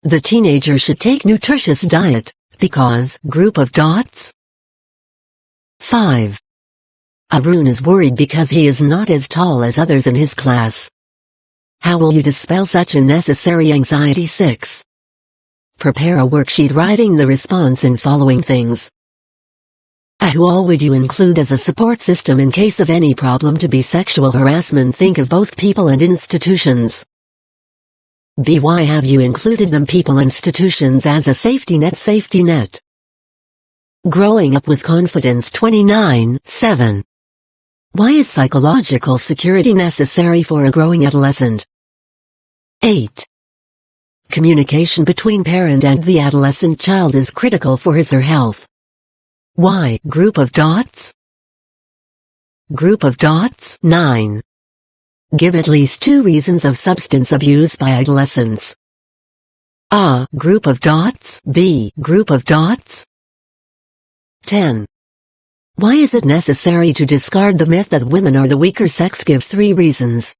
The teenager should take nutritious diet, because group of dots. 5. Arun is worried because he is not as tall as others in his class. How will you dispel such unnecessary anxiety? 6. Prepare a worksheet writing the response in following things. A. Who all would you include as a support system in case of any problem? To be sexual harassment, think of both people and institutions. B. Why have you included them, people, institutions, as a safety net? Safety net. Growing up with confidence. 29. 7. Why is psychological security necessary for a growing adolescent? 8. Communication between parent and the adolescent child is critical for his or her health. Why? Group of dots. Group of dots. 9. Give at least 2 reasons of substance abuse by adolescents. A. Group of dots. B. Group of dots. 10. Why is it necessary to discard the myth that women are the weaker sex? Give 3 reasons.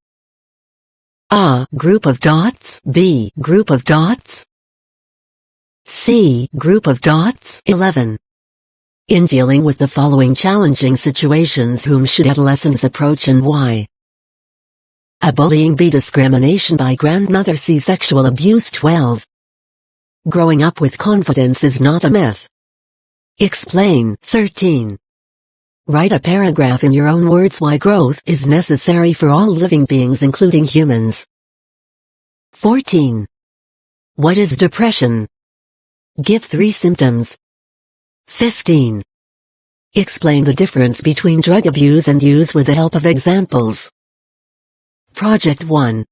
A. Group of dots. B. Group of dots. C. Group of dots. 11. In dealing with the following challenging situations, whom should adolescents approach and why? A. Bullying. B. Discrimination by grandmother. C. Sexual abuse. 12. Growing up with confidence is not a myth. Explain. 13. Write a paragraph in your own words why growth is necessary for all living beings including humans. 14. What is depression? Give 3 symptoms. 15. Explain the difference between drug abuse and use with the help of examples. Project 1.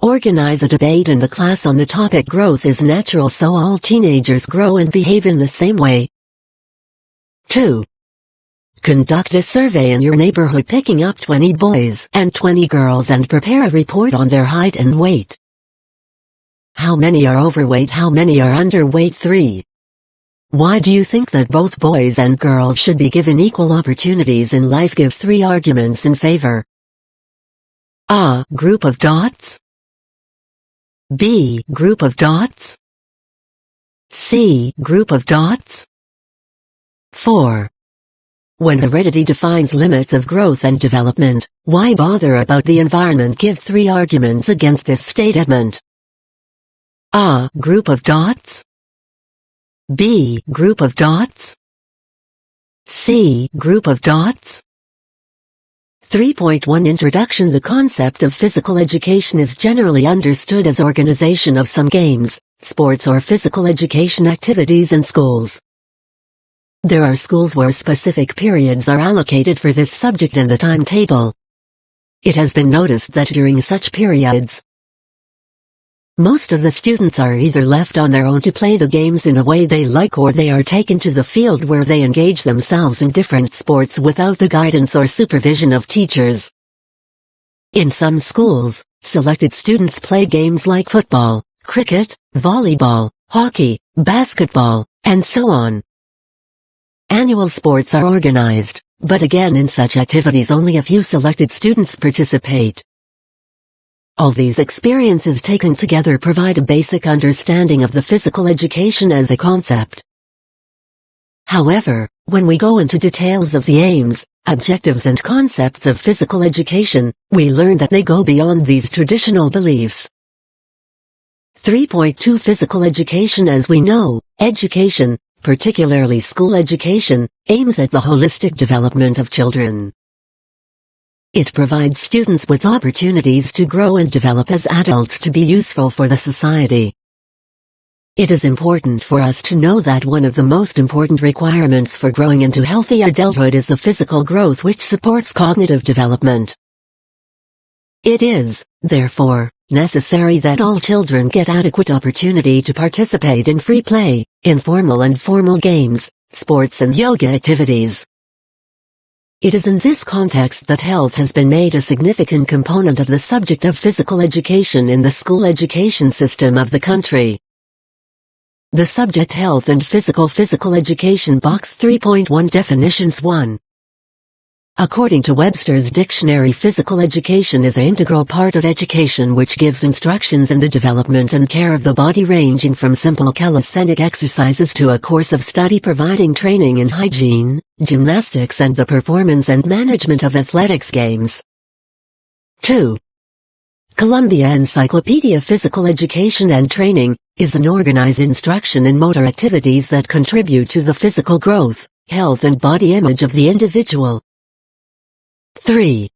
Organize a debate in the class on the topic growth is natural, so all teenagers grow and behave in the same way. 2. Conduct a survey in your neighborhood picking up 20 boys and 20 girls and prepare a report on their height and weight. How many are overweight? How many are underweight? 3. Why do you think that both boys and girls should be given equal opportunities in life? Give 3 arguments in favor. A. Group of dots. B. Group of dots. C. Group of dots. 4. When heredity defines limits of growth and development, why bother about the environment? Give 3 arguments against this statement. A group of dots. B group of dots. C group of dots. 3.1 Introduction. The concept of physical education is generally understood as organization of some games, sports or physical education activities in schools. There are schools where specific periods are allocated for this subject in the timetable. It has been noticed that during such periods, most of the students are either left on their own to play the games in a way they like, or they are taken to the field where they engage themselves in different sports without the guidance or supervision of teachers. In some schools, selected students play games like football, cricket, volleyball, hockey, basketball, and so on. Annual sports are organized, but again in such activities only a few selected students participate. All these experiences taken together provide a basic understanding of the physical education as a concept. However, when we go into details of the aims, objectives and concepts of physical education, we learn that they go beyond these traditional beliefs. 3.2 Physical education. As we know, education, particularly school education, aims at the holistic development of children. It provides students with opportunities to grow and develop as adults to be useful for the society. It is important for us to know that one of the most important requirements for growing into healthy adulthood is the physical growth which supports cognitive development. It is, therefore, necessary that all children get adequate opportunity to participate in free play, informal and formal games, sports and yoga activities. It is in this context that health has been made a significant component of the subject of physical education in the school education system of the country. The subject Health and Physical Education. Box 3.1 Definitions. 1. According to Webster's Dictionary, physical education is an integral part of education which gives instructions in the development and care of the body, ranging from simple calisthenic exercises to a course of study providing training in hygiene, gymnastics and the performance and management of athletics games. 2. Columbia Encyclopedia. Physical education and training is an organized instruction in motor activities that contribute to the physical growth, health and body image of the individual. 3.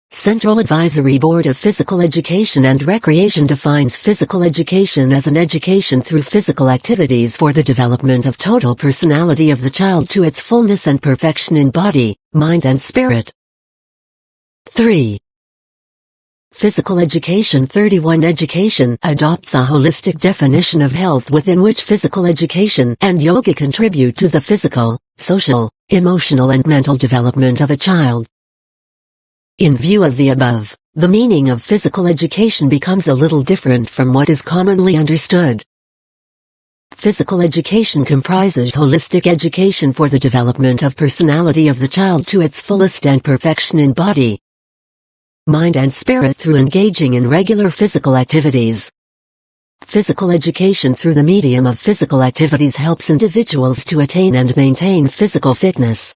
Central Advisory Board of Physical Education and Recreation defines physical education as an education through physical activities for the development of total personality of the child to its fullness and perfection in body, mind and spirit. 3. Physical education. 31. Education adopts a holistic definition of health within which physical education and yoga contribute to the physical, social, emotional and mental development of a child. In view of the above, the meaning of physical education becomes a little different from what is commonly understood. Physical education comprises holistic education for the development of personality of the child to its fullest and perfection in body, mind and spirit through engaging in regular physical activities. Physical education through the medium of physical activities helps individuals to attain and maintain physical fitness.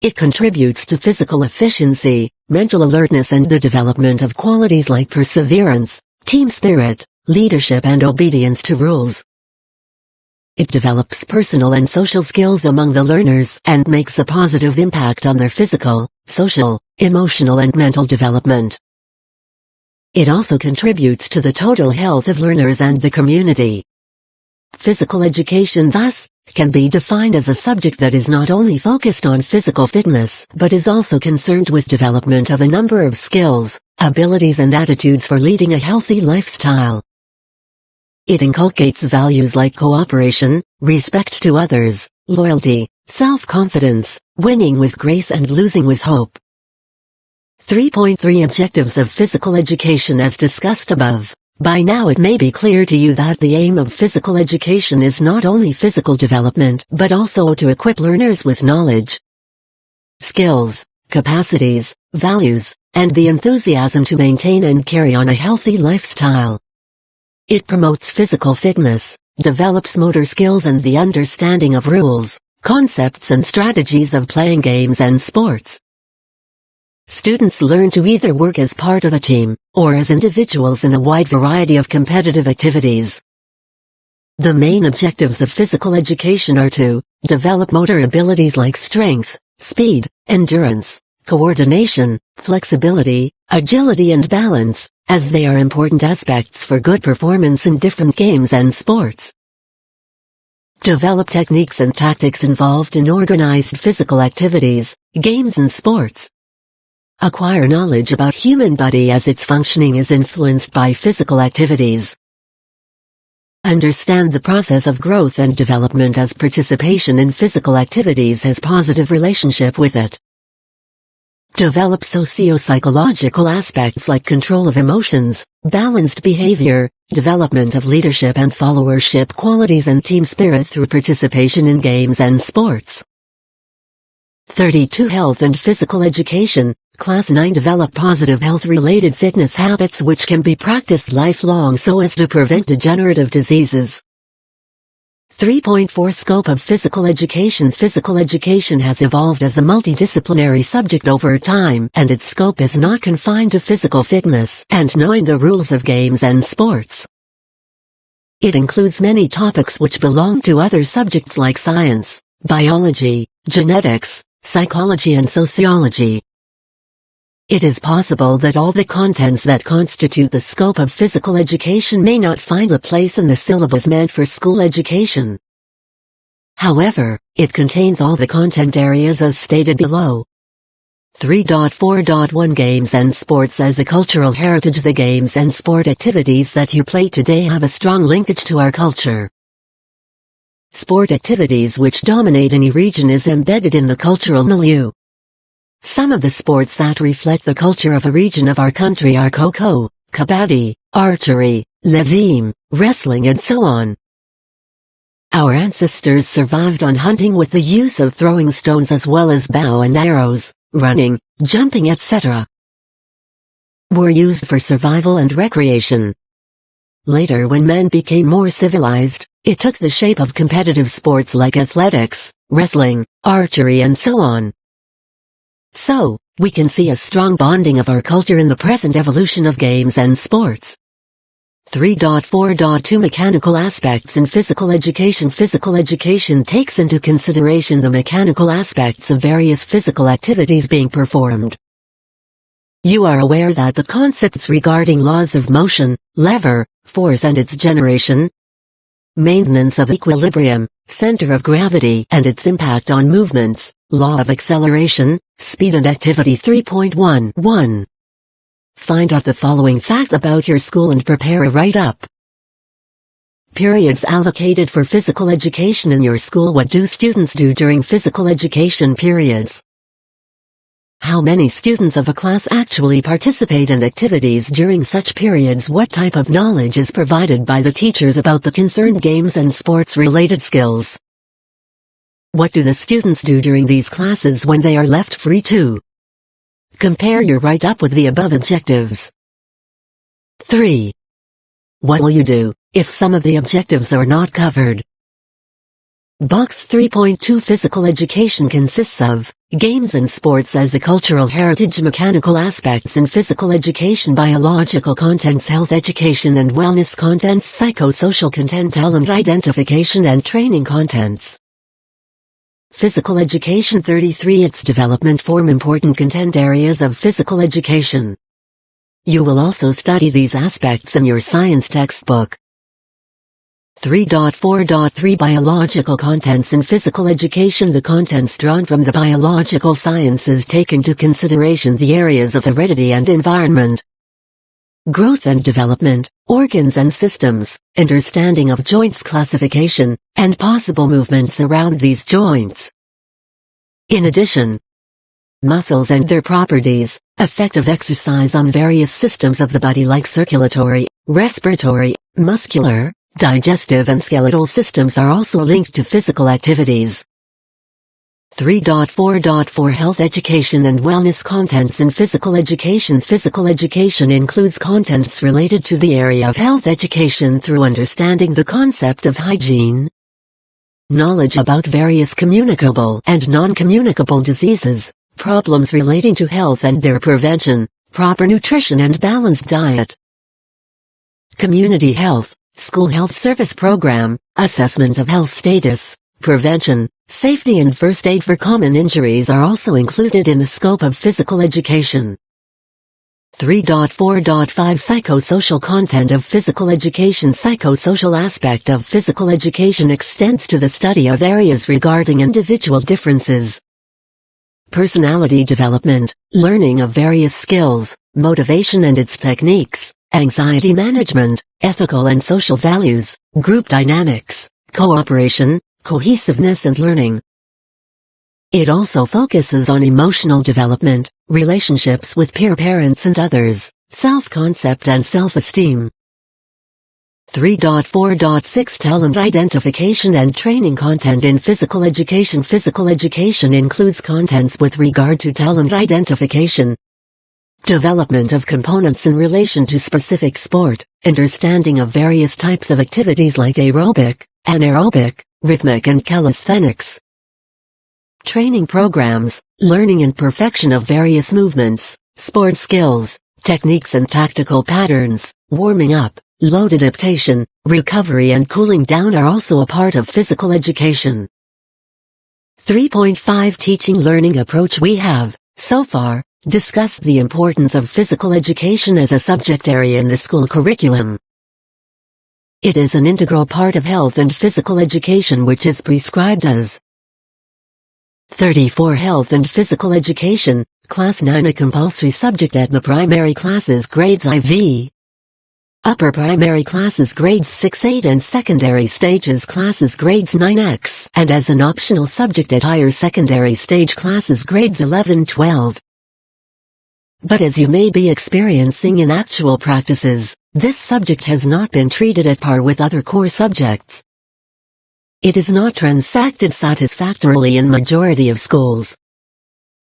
It contributes to physical efficiency, mental alertness and the development of qualities like perseverance, team spirit, leadership and obedience to rules. It develops personal and social skills among the learners and makes a positive impact on their physical, social, emotional and mental development. It also contributes to the total health of learners and the community. Physical education, thus, can be defined as a subject that is not only focused on physical fitness but is also concerned with development of a number of skills, abilities and attitudes for leading a healthy lifestyle. It inculcates values like cooperation, respect to others, loyalty, self-confidence, winning with grace and losing with hope. 3.3 Objectives of physical education. As discussed above, by now it may be clear to you that the aim of physical education is not only physical development but also to equip learners with knowledge, skills, capacities, values, and the enthusiasm to maintain and carry on a healthy lifestyle. It promotes physical fitness, develops motor skills and the understanding of rules, concepts and strategies of playing games and sports. Students learn to either work as part of a team, or as individuals in a wide variety of competitive activities. The main objectives of physical education are to develop motor abilities like strength, speed, endurance, coordination, flexibility, agility and balance, as they are important aspects for good performance in different games and sports. Develop techniques and tactics involved in organized physical activities, games and sports. Acquire knowledge about human body as its functioning is influenced by physical activities. Understand the process of growth and development as participation in physical activities has positive relationship with it. Develop socio-psychological aspects like control of emotions, balanced behavior, development of leadership and followership qualities and team spirit through participation in games and sports. 32 Health and Physical Education, Class 9. Develop positive health-related fitness habits which can be practiced lifelong so as to prevent degenerative diseases. 3.4 Scope of Physical Education. Physical education has evolved as a multidisciplinary subject over time, and its scope is not confined to physical fitness and knowing the rules of games and sports. It includes many topics which belong to other subjects like science, biology, genetics, psychology and sociology. It is possible that all the contents that constitute the scope of physical education may not find a place in the syllabus meant for school education. However, it contains all the content areas as stated below. 3.4.1 Games and Sports as a cultural heritage. The games and sport activities that you play today have a strong linkage to our culture. Sport activities which dominate any region is embedded in the cultural milieu. Some of the sports that reflect the culture of a region of our country are kho-kho, kabaddi, archery, lazim, wrestling and so on. Our ancestors survived on hunting with the use of throwing stones as well as bow and arrows, running, jumping etc. were used for survival and recreation. Later when men became more civilized, it took the shape of competitive sports like athletics, wrestling, archery and so on. So, we can see a strong bonding of our culture in the present evolution of games and sports. 3.4.2 Mechanical aspects in physical education. Physical education takes into consideration the mechanical aspects of various physical activities being performed. You are aware that the concepts regarding laws of motion, lever, force and its generation, maintenance of equilibrium, center of gravity and its impact on movements, law of acceleration, speed and activity. 3.1.1 Find out the following facts about your school and prepare a write-up. Periods allocated for physical education in your school. What do students do during physical education periods? How many students of a class actually participate in activities during such periods? What type of knowledge is provided by the teachers about the concerned games and sports-related skills? What do the students do during these classes when they are left free to? Compare your write-up with the above objectives. 3. What will you do if some of the objectives are not covered? Box 3.2 Physical education consists of games and sports as a cultural heritage, mechanical aspects in physical education, biological contents, health education and wellness contents, psychosocial content, talent identification and training contents. Physical education. 33 Its development form important content areas of physical education. You will also study these aspects in your science textbook. 3.4.3 Biological contents in physical education. The contents drawn from the biological sciences take into consideration the areas of heredity and environment, growth and development, organs and systems, understanding of joints, classification, and possible movements around these joints. In addition, muscles and their properties, effect of exercise on various systems of the body like circulatory, respiratory, muscular, digestive and skeletal systems are also linked to physical activities. 3.4.4 Health education and wellness contents in physical education. Physical education includes contents related to the area of health education through understanding the concept of hygiene, knowledge about various communicable and non-communicable diseases, problems relating to health and their prevention, proper nutrition and balanced diet. Community health, school health service program, assessment of health status, prevention, safety and first aid for common injuries are also included in the scope of physical education. 3.4.5 Psychosocial content of physical education. Psychosocial aspect of physical education extends to the study of areas regarding individual differences. Personality development, learning of various skills, motivation and its techniques, anxiety management, ethical and social values, group dynamics, cooperation, cohesiveness and learning. It also focuses on emotional development, relationships with peer parents and others, self-concept and self-esteem. 3.4.6 Talent identification and training content in physical education. Physical education includes contents with regard to talent identification, development of components in relation to specific sport, understanding of various types of activities like aerobic, anaerobic, rhythmic and calisthenics. Training programs, learning and perfection of various movements, sport skills, techniques and tactical patterns, warming up, load adaptation, recovery and cooling down are also a part of physical education. 3.5 Teaching learning approach. We have, so far, discussed the importance of physical education as a subject area in the school curriculum. It is an integral part of health and physical education which is prescribed as 34 Health and Physical Education, Class 9 a compulsory subject at the primary classes grades IV. Upper primary classes grades 6-8 and secondary stages classes grades 9X and as an optional subject at higher secondary stage classes grades 11-12. But as you may be experiencing in actual practices, this subject has not been treated at par with other core subjects. It is not transacted satisfactorily in majority of schools.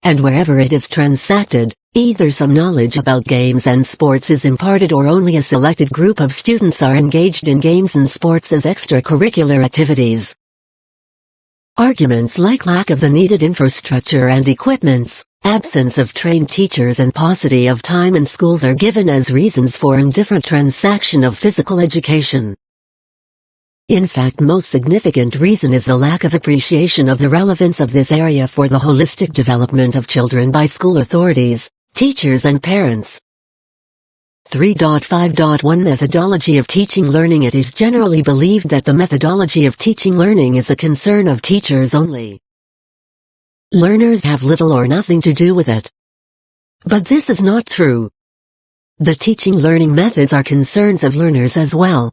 And wherever it is transacted, either some knowledge about games and sports is imparted or only a selected group of students are engaged in games and sports as extracurricular activities. Arguments like lack of the needed infrastructure and equipments, absence of trained teachers and paucity of time in schools are given as reasons for indifferent transaction of physical education. In fact, most significant reason is the lack of appreciation of the relevance of this area for the holistic development of children by school authorities, teachers and parents. 3.5.1 Methodology of teaching learning. It is generally believed that the methodology of teaching learning is a concern of teachers only. Learners have little or nothing to do with it. But this is not true. The teaching learning methods are concerns of learners as well.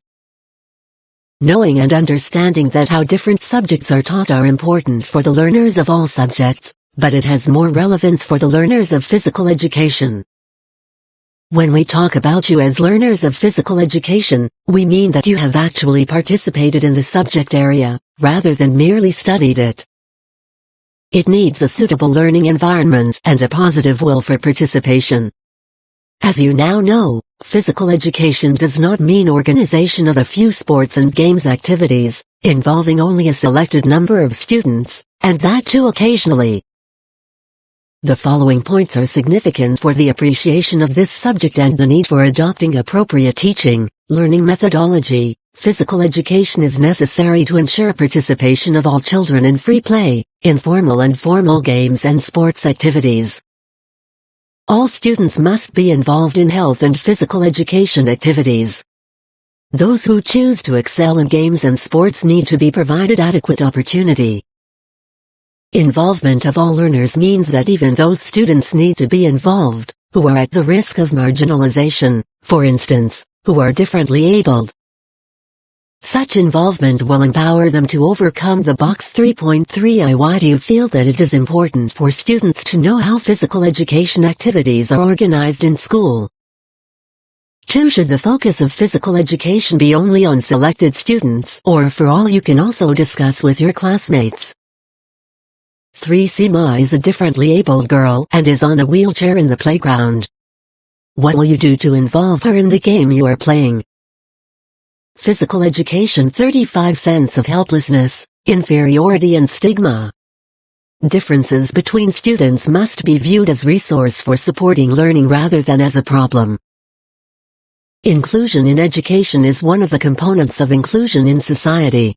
Knowing and understanding that how different subjects are taught are important for the learners of all subjects, but it has more relevance for the learners of physical education. When we talk about you as learners of physical education, we mean that you have actually participated in the subject area, rather than merely studied it. It needs a suitable learning environment and a positive will for participation. As you now know, physical education does not mean organization of a few sports and games activities, involving only a selected number of students, and that too occasionally. The following points are significant for the appreciation of this subject and the need for adopting appropriate teaching, learning methodology. Physical education is necessary to ensure participation of all children in free play, informal and formal games and sports activities. All students must be involved in health and physical education activities. Those who choose to excel in games and sports need to be provided adequate opportunity. Involvement of all learners means that even those students need to be involved, who are at the risk of marginalization, for instance, who are differently abled. Such involvement will empower them to overcome the box. 3.3 Why do you feel that it is important for students to know how physical education activities are organized in school? 2. Should the focus of physical education be only on selected students or for all? You can also discuss with your classmates. 3. Seema is a differently abled girl and is on a wheelchair in the playground. What will you do to involve her in the game you are playing? Physical education. 35 Sense of helplessness, inferiority and stigma. Differences between students must be viewed as resource for supporting learning rather than as a problem. Inclusion in education is one of the components of inclusion in society.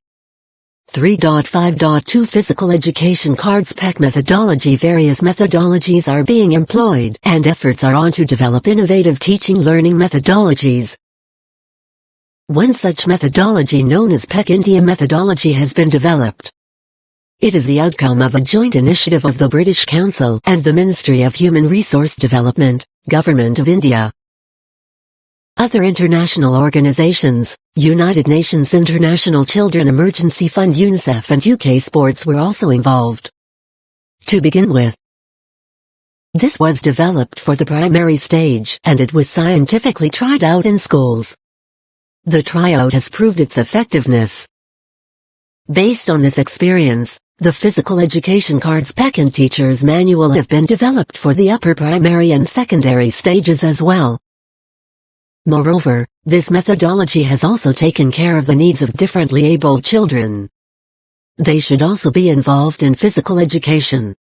3.5.2 Physical Education Cards PEC Methodology. Various methodologies are being employed, and efforts are on to develop innovative teaching learning methodologies. One such methodology, known as PEC India methodology, has been developed. It is the outcome of a joint initiative of the British Council and the Ministry of Human Resource Development, Government of India. Other international organizations, United Nations International Children Emergency Fund UNICEF and UK Sports were also involved. To begin with, this was developed for the primary stage and it was scientifically tried out in schools. The tryout has proved its effectiveness. Based on this experience, the Physical Education Cards PEC and Teacher's Manual have been developed for the upper primary and secondary stages as well. Moreover, this methodology has also taken care of the needs of differently abled children. They should also be involved in physical education.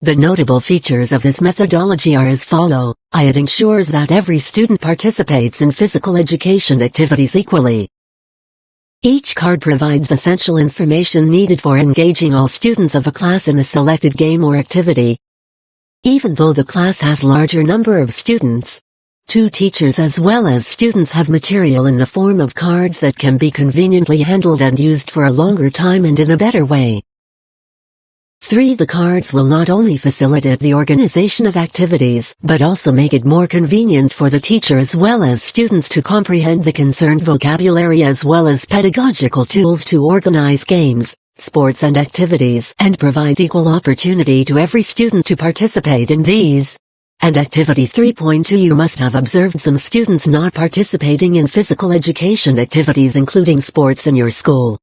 The notable features of this methodology are as follows. It ensures that every student participates in physical education activities equally. Each card provides essential information needed for engaging all students of a class in a selected game or activity. Even though the class has larger number of students, 2 teachers as well as students have material in the form of cards that can be conveniently handled and used for a longer time and in a better way. 3. The cards will not only facilitate the organization of activities, but also make it more convenient for the teacher as well as students to comprehend the concerned vocabulary as well as pedagogical tools to organize games, sports and activities and provide equal opportunity to every student to participate in these. And Activity 3.2 You must have observed some students not participating in physical education activities including sports in your school.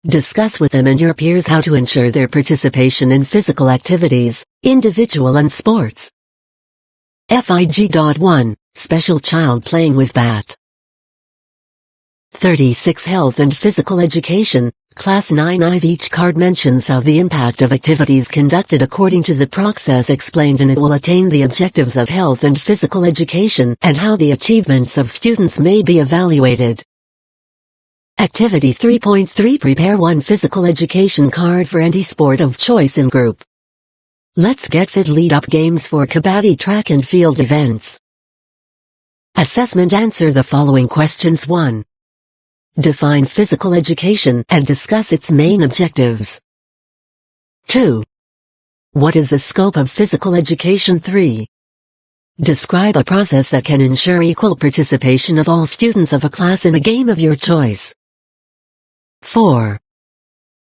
Discuss with them and your peers how to ensure their participation in physical activities, individual and sports. FIG.1 Special Child Playing with Bat. 36 Health and Physical Education, Class 9 Each card mentions how the impact of activities conducted according to the process explained and it will attain the objectives of health and physical education and how the achievements of students may be evaluated. Activity 3.3 Prepare one physical education card for any sport of choice in group. Let's get fit lead-up games for kabaddi track and field events. Assessment Answer the following questions. 1. Define physical education and discuss its main objectives. 2. What is the scope of physical education? 3. Describe a process that can ensure equal participation of all students of a class in a game of your choice. 4.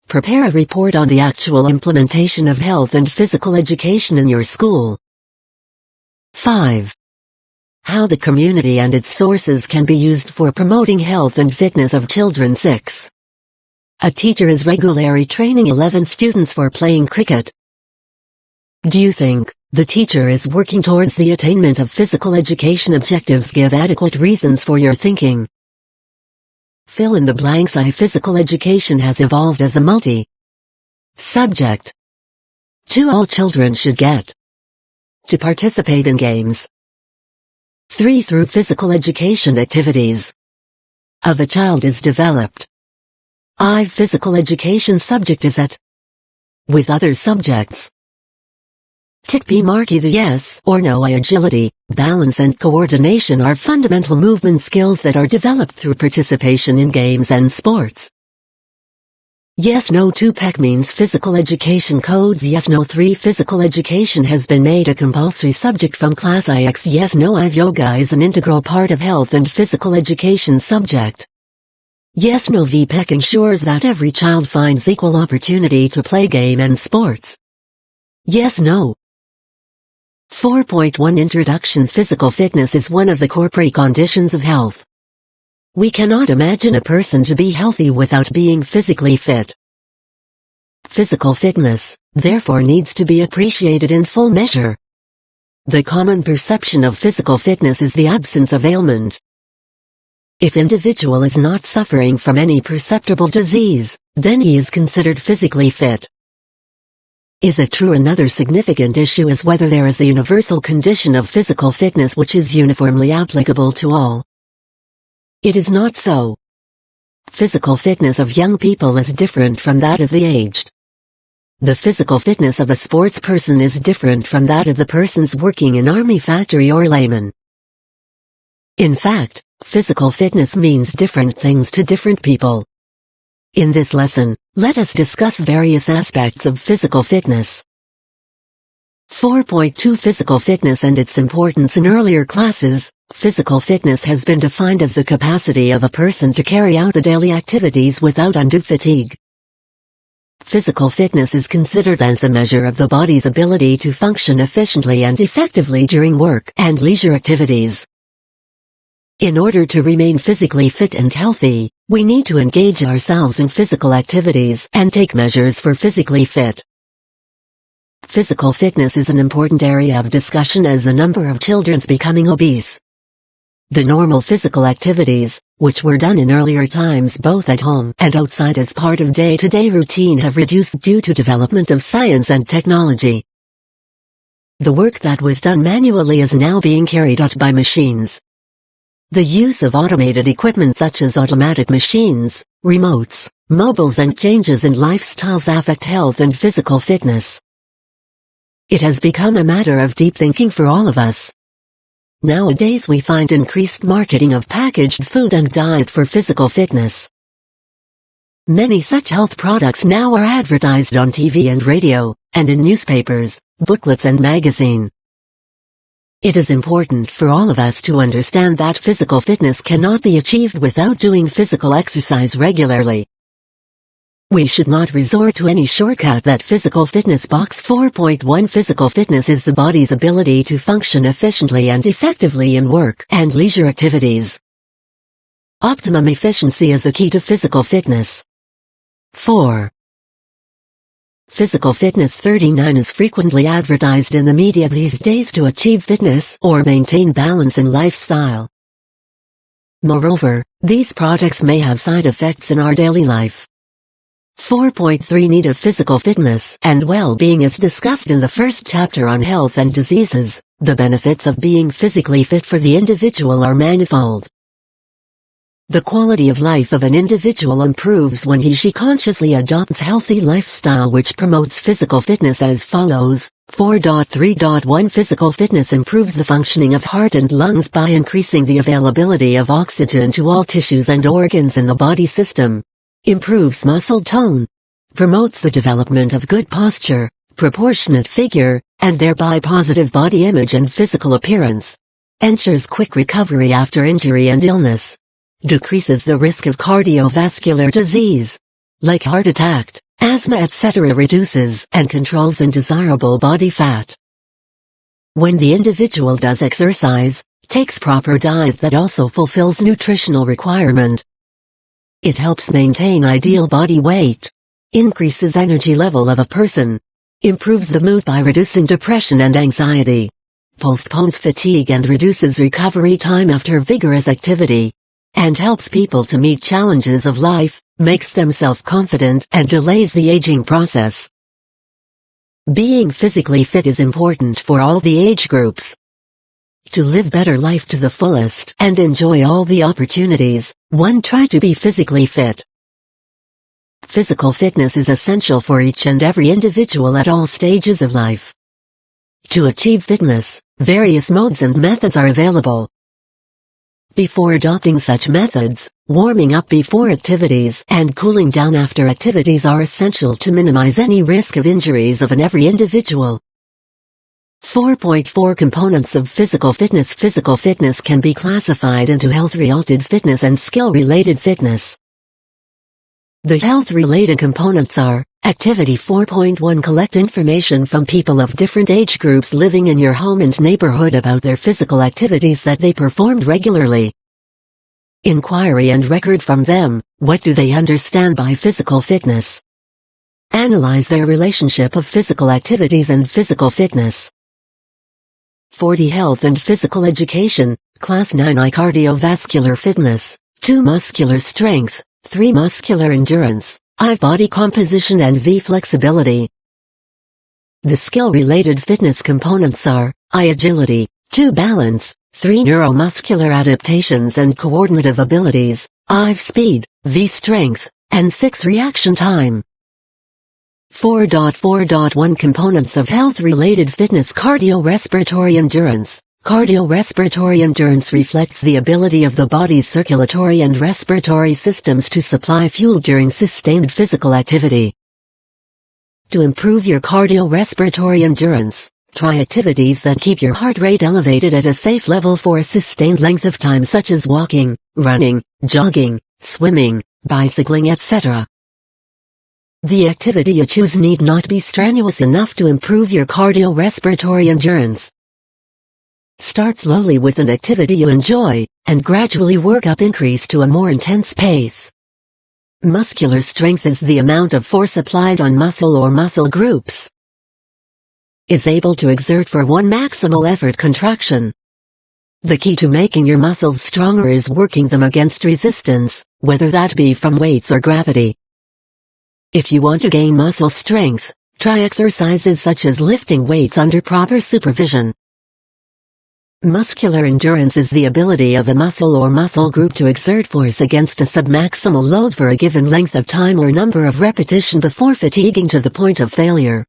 Prepare a report on the actual implementation of health and physical education in your school. 5. How the community and its sources can be used for promoting health and fitness of children. 6. A teacher is regularly training 11 students for playing cricket. Do you think the teacher is working towards the attainment of physical education objectives? Give adequate reasons for your thinking. Fill in the blanks. Physical education has evolved as a multi-subject. 2. All children should get to participate in games. 3. Through physical education activities of a child is developed. Physical education subject is at with other subjects. Tick B. Mark either yes or no. Agility, balance and coordination are fundamental movement skills that are developed through participation in games and sports. Yes no. 2. PEC means physical education codes. Yes no. 3. Physical education has been made a compulsory subject from class IX. Yes no. Yoga is an integral part of health and physical education subject. Yes no. PEC ensures that every child finds equal opportunity to play game and sports. Yes no. 4.1 Introduction. Physical fitness is one of the core preconditions of health. We cannot imagine a person to be healthy without being physically fit. Physical fitness, therefore, needs to be appreciated in full measure. The common perception of physical fitness is the absence of ailment. If individual is not suffering from any perceptible disease, then he is considered physically fit. Is it true? Another significant issue is whether there is a universal condition of physical fitness which is uniformly applicable to all. It is not so. Physical fitness of young people is different from that of the aged. The physical fitness of a sports person is different from that of the persons working in army, factory or layman. In fact, physical fitness means different things to different people. In this lesson, let us discuss various aspects of physical fitness. 4.2 Physical fitness and its importance. In earlier classes, physical fitness has been defined as the capacity of a person to carry out the daily activities without undue fatigue. Physical fitness is considered as a measure of the body's ability to function efficiently and effectively during work and leisure activities. In order to remain physically fit and healthy, we need to engage ourselves in physical activities and take measures for physically fit. Physical fitness is an important area of discussion as the number of children is becoming obese. The normal physical activities, which were done in earlier times both at home and outside as part of day-to-day routine, have reduced due to development of science and technology. The work that was done manually is now being carried out by machines. The use of automated equipment such as automatic machines, remotes, mobiles and changes in lifestyles affect health and physical fitness. It has become a matter of deep thinking for all of us. Nowadays we find increased marketing of packaged food and diet for physical fitness. Many such health products now are advertised on TV and radio, and in newspapers, booklets and magazines. It is important for all of us to understand that physical fitness cannot be achieved without doing physical exercise regularly. We should not resort to any shortcut. That physical fitness. Box 4.1 Physical fitness is the body's ability to function efficiently and effectively in work and leisure activities. Optimum efficiency is the key to physical fitness. 4. Physical fitness. 39 is frequently advertised in the media these days to achieve fitness or maintain balance in lifestyle. Moreover, these products may have side effects in our daily life. 4.3 Need of physical fitness and well-being is discussed in the first chapter on health and diseases. The benefits of being physically fit for the individual are manifold. The quality of life of an individual improves when he/she consciously adopts healthy lifestyle which promotes physical fitness as follows. 4.3.1 Physical fitness improves the functioning of heart and lungs by increasing the availability of oxygen to all tissues and organs in the body system. Improves muscle tone. Promotes the development of good posture, proportionate figure, and thereby positive body image and physical appearance. Ensures quick recovery after injury and illness. Decreases the risk of cardiovascular disease, like heart attack, asthma etc. Reduces and controls undesirable body fat. When the individual does exercise, takes proper diet that also fulfills nutritional requirement, it helps maintain ideal body weight, increases energy level of a person, improves the mood by reducing depression and anxiety, postpones fatigue and reduces recovery time after vigorous activity, and helps people to meet challenges of life, makes them self-confident and delays the aging process. Being physically fit is important for all the age groups. To live better life to the fullest and enjoy all the opportunities, one try to be physically fit. Physical fitness is essential for each and every individual at all stages of life. To achieve fitness, various modes and methods are available. Before adopting such methods, warming up before activities and cooling down after activities are essential to minimize any risk of injuries of every individual. 4.4 Components of physical fitness. Physical fitness can be classified into health-related fitness and skill-related fitness. The health-related components are: Activity 4.1 Collect information from people of different age groups living in your home and neighborhood about their physical activities that they performed regularly. Inquiry and record from them, what do they understand by physical fitness? Analyze their relationship of physical activities and physical fitness. 40 Health and Physical Education, Class 9 I Cardiovascular Fitness, 2 Muscular Strength, 3 Muscular Endurance, I Body Composition and V Flexibility. The skill-related fitness components are I. Agility, 2. Balance, 3. Neuromuscular adaptations and coordinative abilities, I. Speed, V. Strength, and 6. Reaction time. 4.4.1 Components of health-related fitness. Cardiorespiratory endurance. Cardiorespiratory endurance reflects the ability of the body's circulatory and respiratory systems to supply fuel during sustained physical activity. To improve your cardiorespiratory endurance, try activities that keep your heart rate elevated at a safe level for a sustained length of time, such as walking, running, jogging, swimming, bicycling, etc. The activity you choose need not be strenuous enough to improve your cardiorespiratory endurance. Start slowly with an activity you enjoy, and gradually work up increase to a more intense pace. Muscular strength is the amount of force applied on muscle or muscle groups. Is able to exert for one maximal effort contraction. The key to making your muscles stronger is working them against resistance, whether that be from weights or gravity. If you want to gain muscle strength, try exercises such as lifting weights under proper supervision. Muscular endurance is the ability of a muscle or muscle group to exert force against a submaximal load for a given length of time or number of repetition before fatiguing to the point of failure.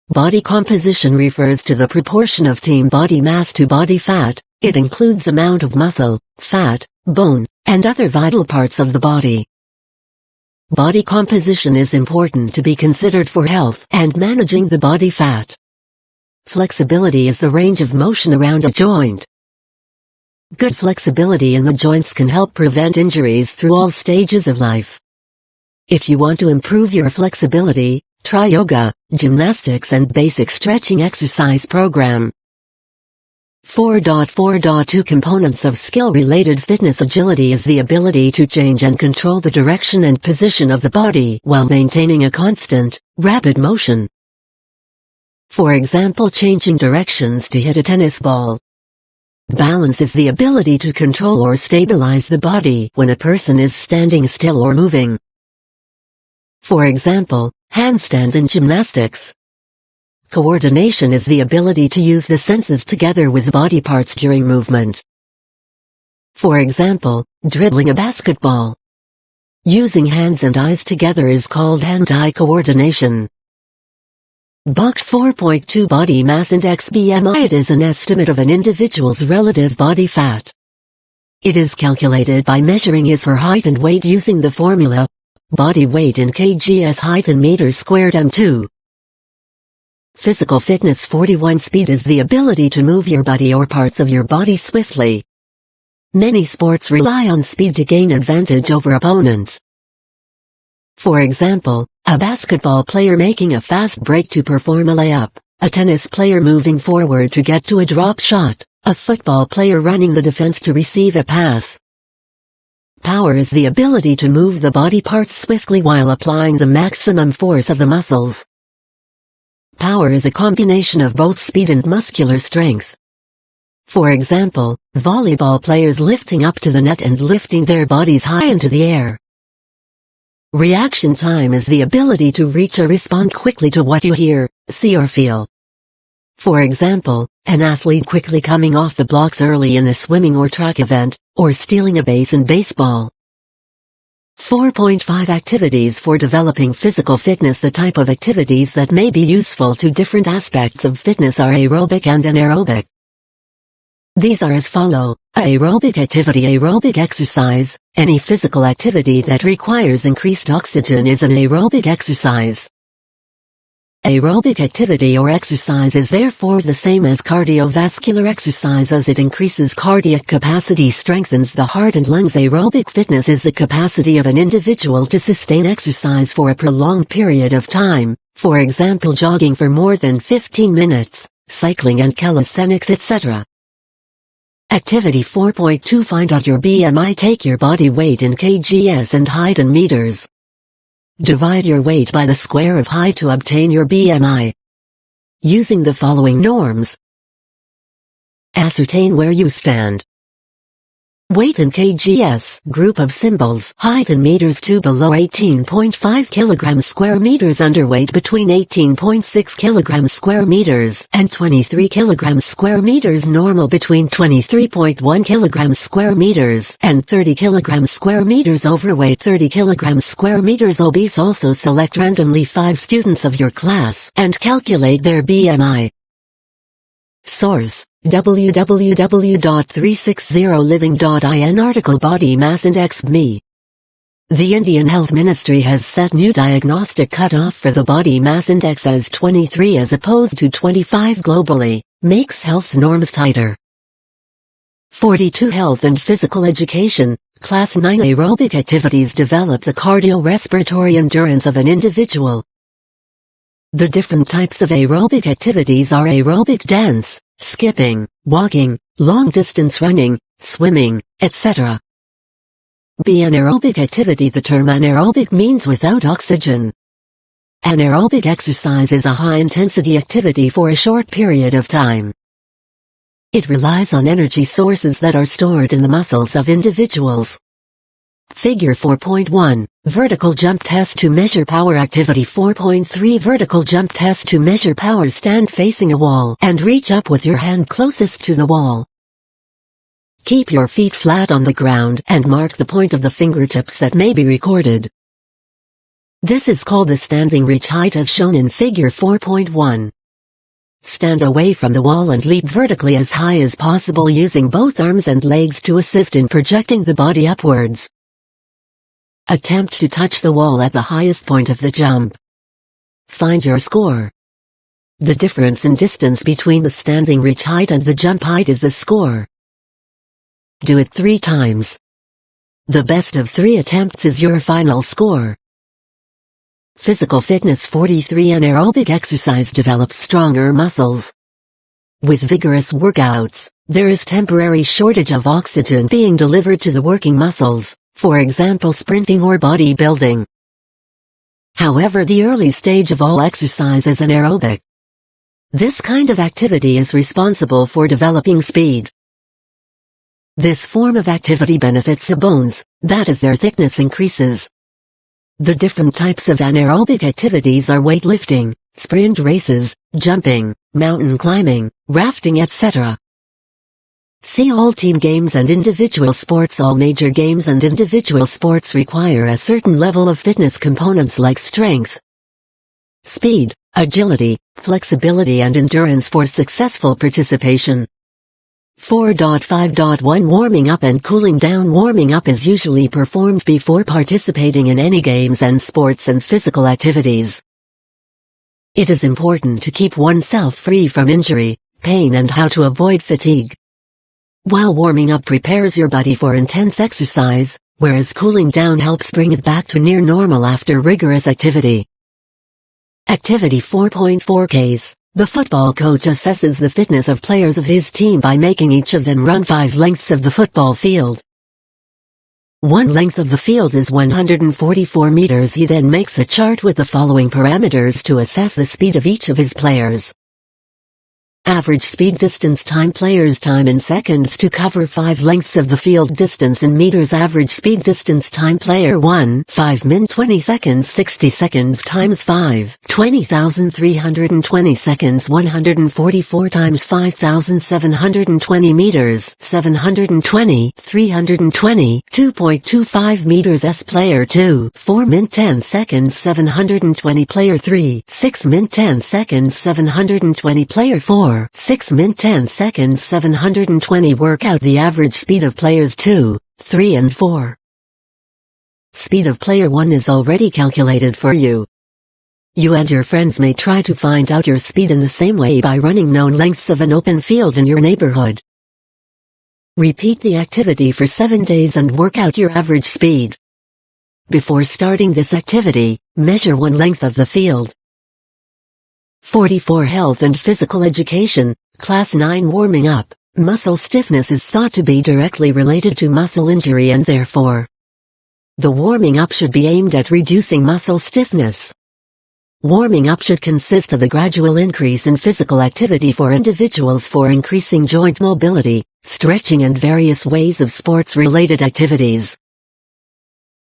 Body composition refers to the proportion of team body mass to body fat. It includes amount of muscle, fat, bone, and other vital parts of the body. Body composition is important to be considered for health and managing the body fat. Flexibility is the range of motion around a joint. Good flexibility in the joints can help prevent injuries through all stages of life. If you want to improve your flexibility, try yoga, gymnastics and basic stretching exercise program. 4.4.2 Components of skill-related fitness. Agility is the ability to change and control the direction and position of the body while maintaining a constant, rapid motion. For example, changing directions to hit a tennis ball. Balance is the ability to control or stabilize the body when a person is standing still or moving. For example, handstands in gymnastics. Coordination is the ability to use the senses together with body parts during movement. For example, dribbling a basketball. Using hands and eyes together is called hand-eye coordination. Box 4.2 Body Mass Index (BMI). It is an estimate of an individual's relative body fat. It is calculated by measuring his or her height and weight using the formula body weight in kgs, height in meters squared m2. Physical fitness. 41 Speed is the ability to move your body or parts of your body swiftly. Many sports rely on speed to gain advantage over opponents. For example, a basketball player making a fast break to perform a layup, a tennis player moving forward to get to a drop shot, a football player running the defense to receive a pass. Power is the ability to move the body parts swiftly while applying the maximum force of the muscles. Power is a combination of both speed and muscular strength. For example, volleyball players lifting up to the net and lifting their bodies high into the air. Reaction time is the ability to reach or respond quickly to what you hear, see or feel. For example, an athlete quickly coming off the blocks early in a swimming or track event, or stealing a base in baseball. 4.5 Activities for developing physical fitness. The type of activities that may be useful to different aspects of fitness are aerobic and anaerobic. These are as follow. Aerobic activity. Aerobic exercise. Any physical activity that requires increased oxygen is an aerobic exercise. Aerobic activity or exercise is therefore the same as cardiovascular exercise, as it increases cardiac capacity, strengthens the heart and lungs. Aerobic fitness is the capacity of an individual to sustain exercise for a prolonged period of time, for example jogging for more than 15 minutes, cycling and calisthenics, etc. Activity 4.2 Find out your BMI. Take your body weight in kgs and height in meters. Divide your weight by the square of height to obtain your BMI. Using the following norms. Ascertain where you stand. Weight in kgs, group of symbols. Height in meters to below 18.5 kilograms square meters. Underweight between 18.6 kilograms square meters and 23 kilograms square meters. Normal between 23.1 kilograms square meters and 30 kilograms square meters. Overweight 30 kilograms square meters. Obese. Also select randomly 5 students of your class and calculate their BMI. Source: www.360living.in. Article: Body Mass Index (BMI). The Indian Health Ministry has set new diagnostic cutoff for the body mass index as 23 as opposed to 25 globally, makes health norms tighter. 42. Health and Physical Education, Class 9. Aerobic activities develop the cardiorespiratory endurance of an individual. The different types of aerobic activities are aerobic dance, skipping, walking, long-distance running, swimming, etc. B. Anaerobic activity. The term anaerobic means without oxygen. Anaerobic exercise is a high-intensity activity for a short period of time. It relies on energy sources that are stored in the muscles of individuals. Figure 4.1, Vertical Jump Test to Measure Power. Activity 4.3, Vertical Jump Test to Measure Power. Stand facing a wall and reach up with your hand closest to the wall. Keep your feet flat on the ground and mark the point of the fingertips that may be recorded. This is called the standing reach height as shown in Figure 4.1. Stand away from the wall and leap vertically as high as possible using both arms and legs to assist in projecting the body upwards. Attempt to touch the wall at the highest point of the jump. Find your score. The difference in distance between the standing reach height and the jump height is the score. Do it 3 times. The best of 3 attempts is your final score. Physical fitness. 43. Anaerobic exercise develops stronger muscles. With vigorous workouts, there is temporary shortage of oxygen being delivered to the working muscles, for example sprinting or bodybuilding. However, the early stage of all exercise is anaerobic. This kind of activity is responsible for developing speed. This form of activity benefits the bones, that is, their thickness increases. The different types of anaerobic activities are weightlifting, sprint races, jumping, mountain climbing, rafting, etc. See all team games and individual sports. All major games and individual sports require a certain level of fitness components like strength, speed, agility, flexibility and endurance for successful participation. 4.5.1 Warming up and cooling down. Warming up is usually performed before participating in any games and sports and physical activities. It is important to keep oneself free from injury, pain and how to avoid fatigue. While warming up prepares your body for intense exercise, whereas cooling down helps bring it back to near normal after rigorous activity. Activity 4.4 Case. The football coach assesses the fitness of players of his team by making each of them run 5 lengths of the football field. One length of the field is 144 meters. He then makes a chart with the following parameters to assess the speed of each of his players. Average speed. Distance. Time. Players' time in seconds to cover 5 lengths of the field. Distance in meters. Average speed. Distance. Time. Player 1 5 min 20 seconds 60 seconds times 5 20,320 seconds 144 times 5,720 meters 720 320 2.25 meters. S. Player 2 4 min 10 seconds 720 Player 3 6 min 10 seconds 720 Player 4 6 min 10 seconds 720. Work out the average speed of players 2, 3 and 4. Speed of player 1 is already calculated for you. You and your friends may try to find out your speed in the same way by running known lengths of an open field in your neighborhood. Repeat the activity for 7 days and work out your average speed. Before starting this activity, measure one length of the field. 44. Health and Physical Education, Class 9 Warming up. Muscle stiffness is thought to be directly related to muscle injury and therefore, the warming up should be aimed at reducing muscle stiffness. Warming up should consist of a gradual increase in physical activity for individuals for increasing joint mobility, stretching and various ways of sports-related activities.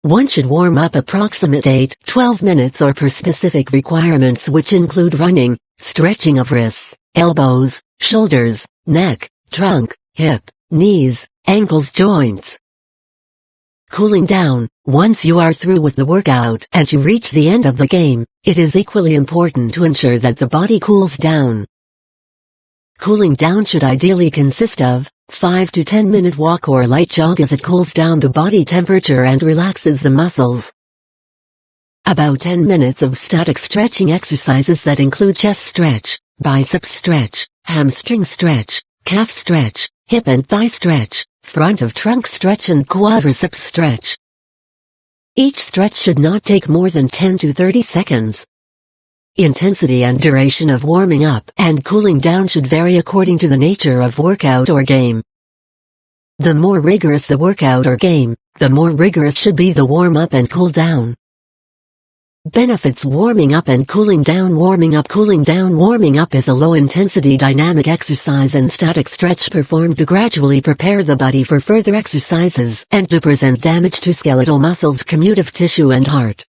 One should warm up approximate 8-12 minutes or per specific requirements which include running, stretching of wrists, elbows, shoulders, neck, trunk, hip, knees, ankles, joints. Cooling down. Once you are through with the workout and you reach the end of the game, it is equally important to ensure that the body cools down. Cooling down should ideally consist of 5 to 10 minute walk or light jog as it cools down the body temperature and relaxes the muscles. About 10 minutes of static stretching exercises that include chest stretch, bicep stretch, hamstring stretch, calf stretch, hip and thigh stretch, front of trunk stretch and quadriceps stretch. Each stretch should not take more than 10 to 30 seconds. Intensity and duration of warming up and cooling down should vary according to the nature of workout or game. The more rigorous the workout or game, the more rigorous should be the warm-up and cool down. Benefits: warming up and cooling down. Warming up. Warming up is a low-intensity dynamic exercise and static stretch performed to gradually prepare the body for further exercises and to prevent damage to skeletal muscles, connective tissue and heart.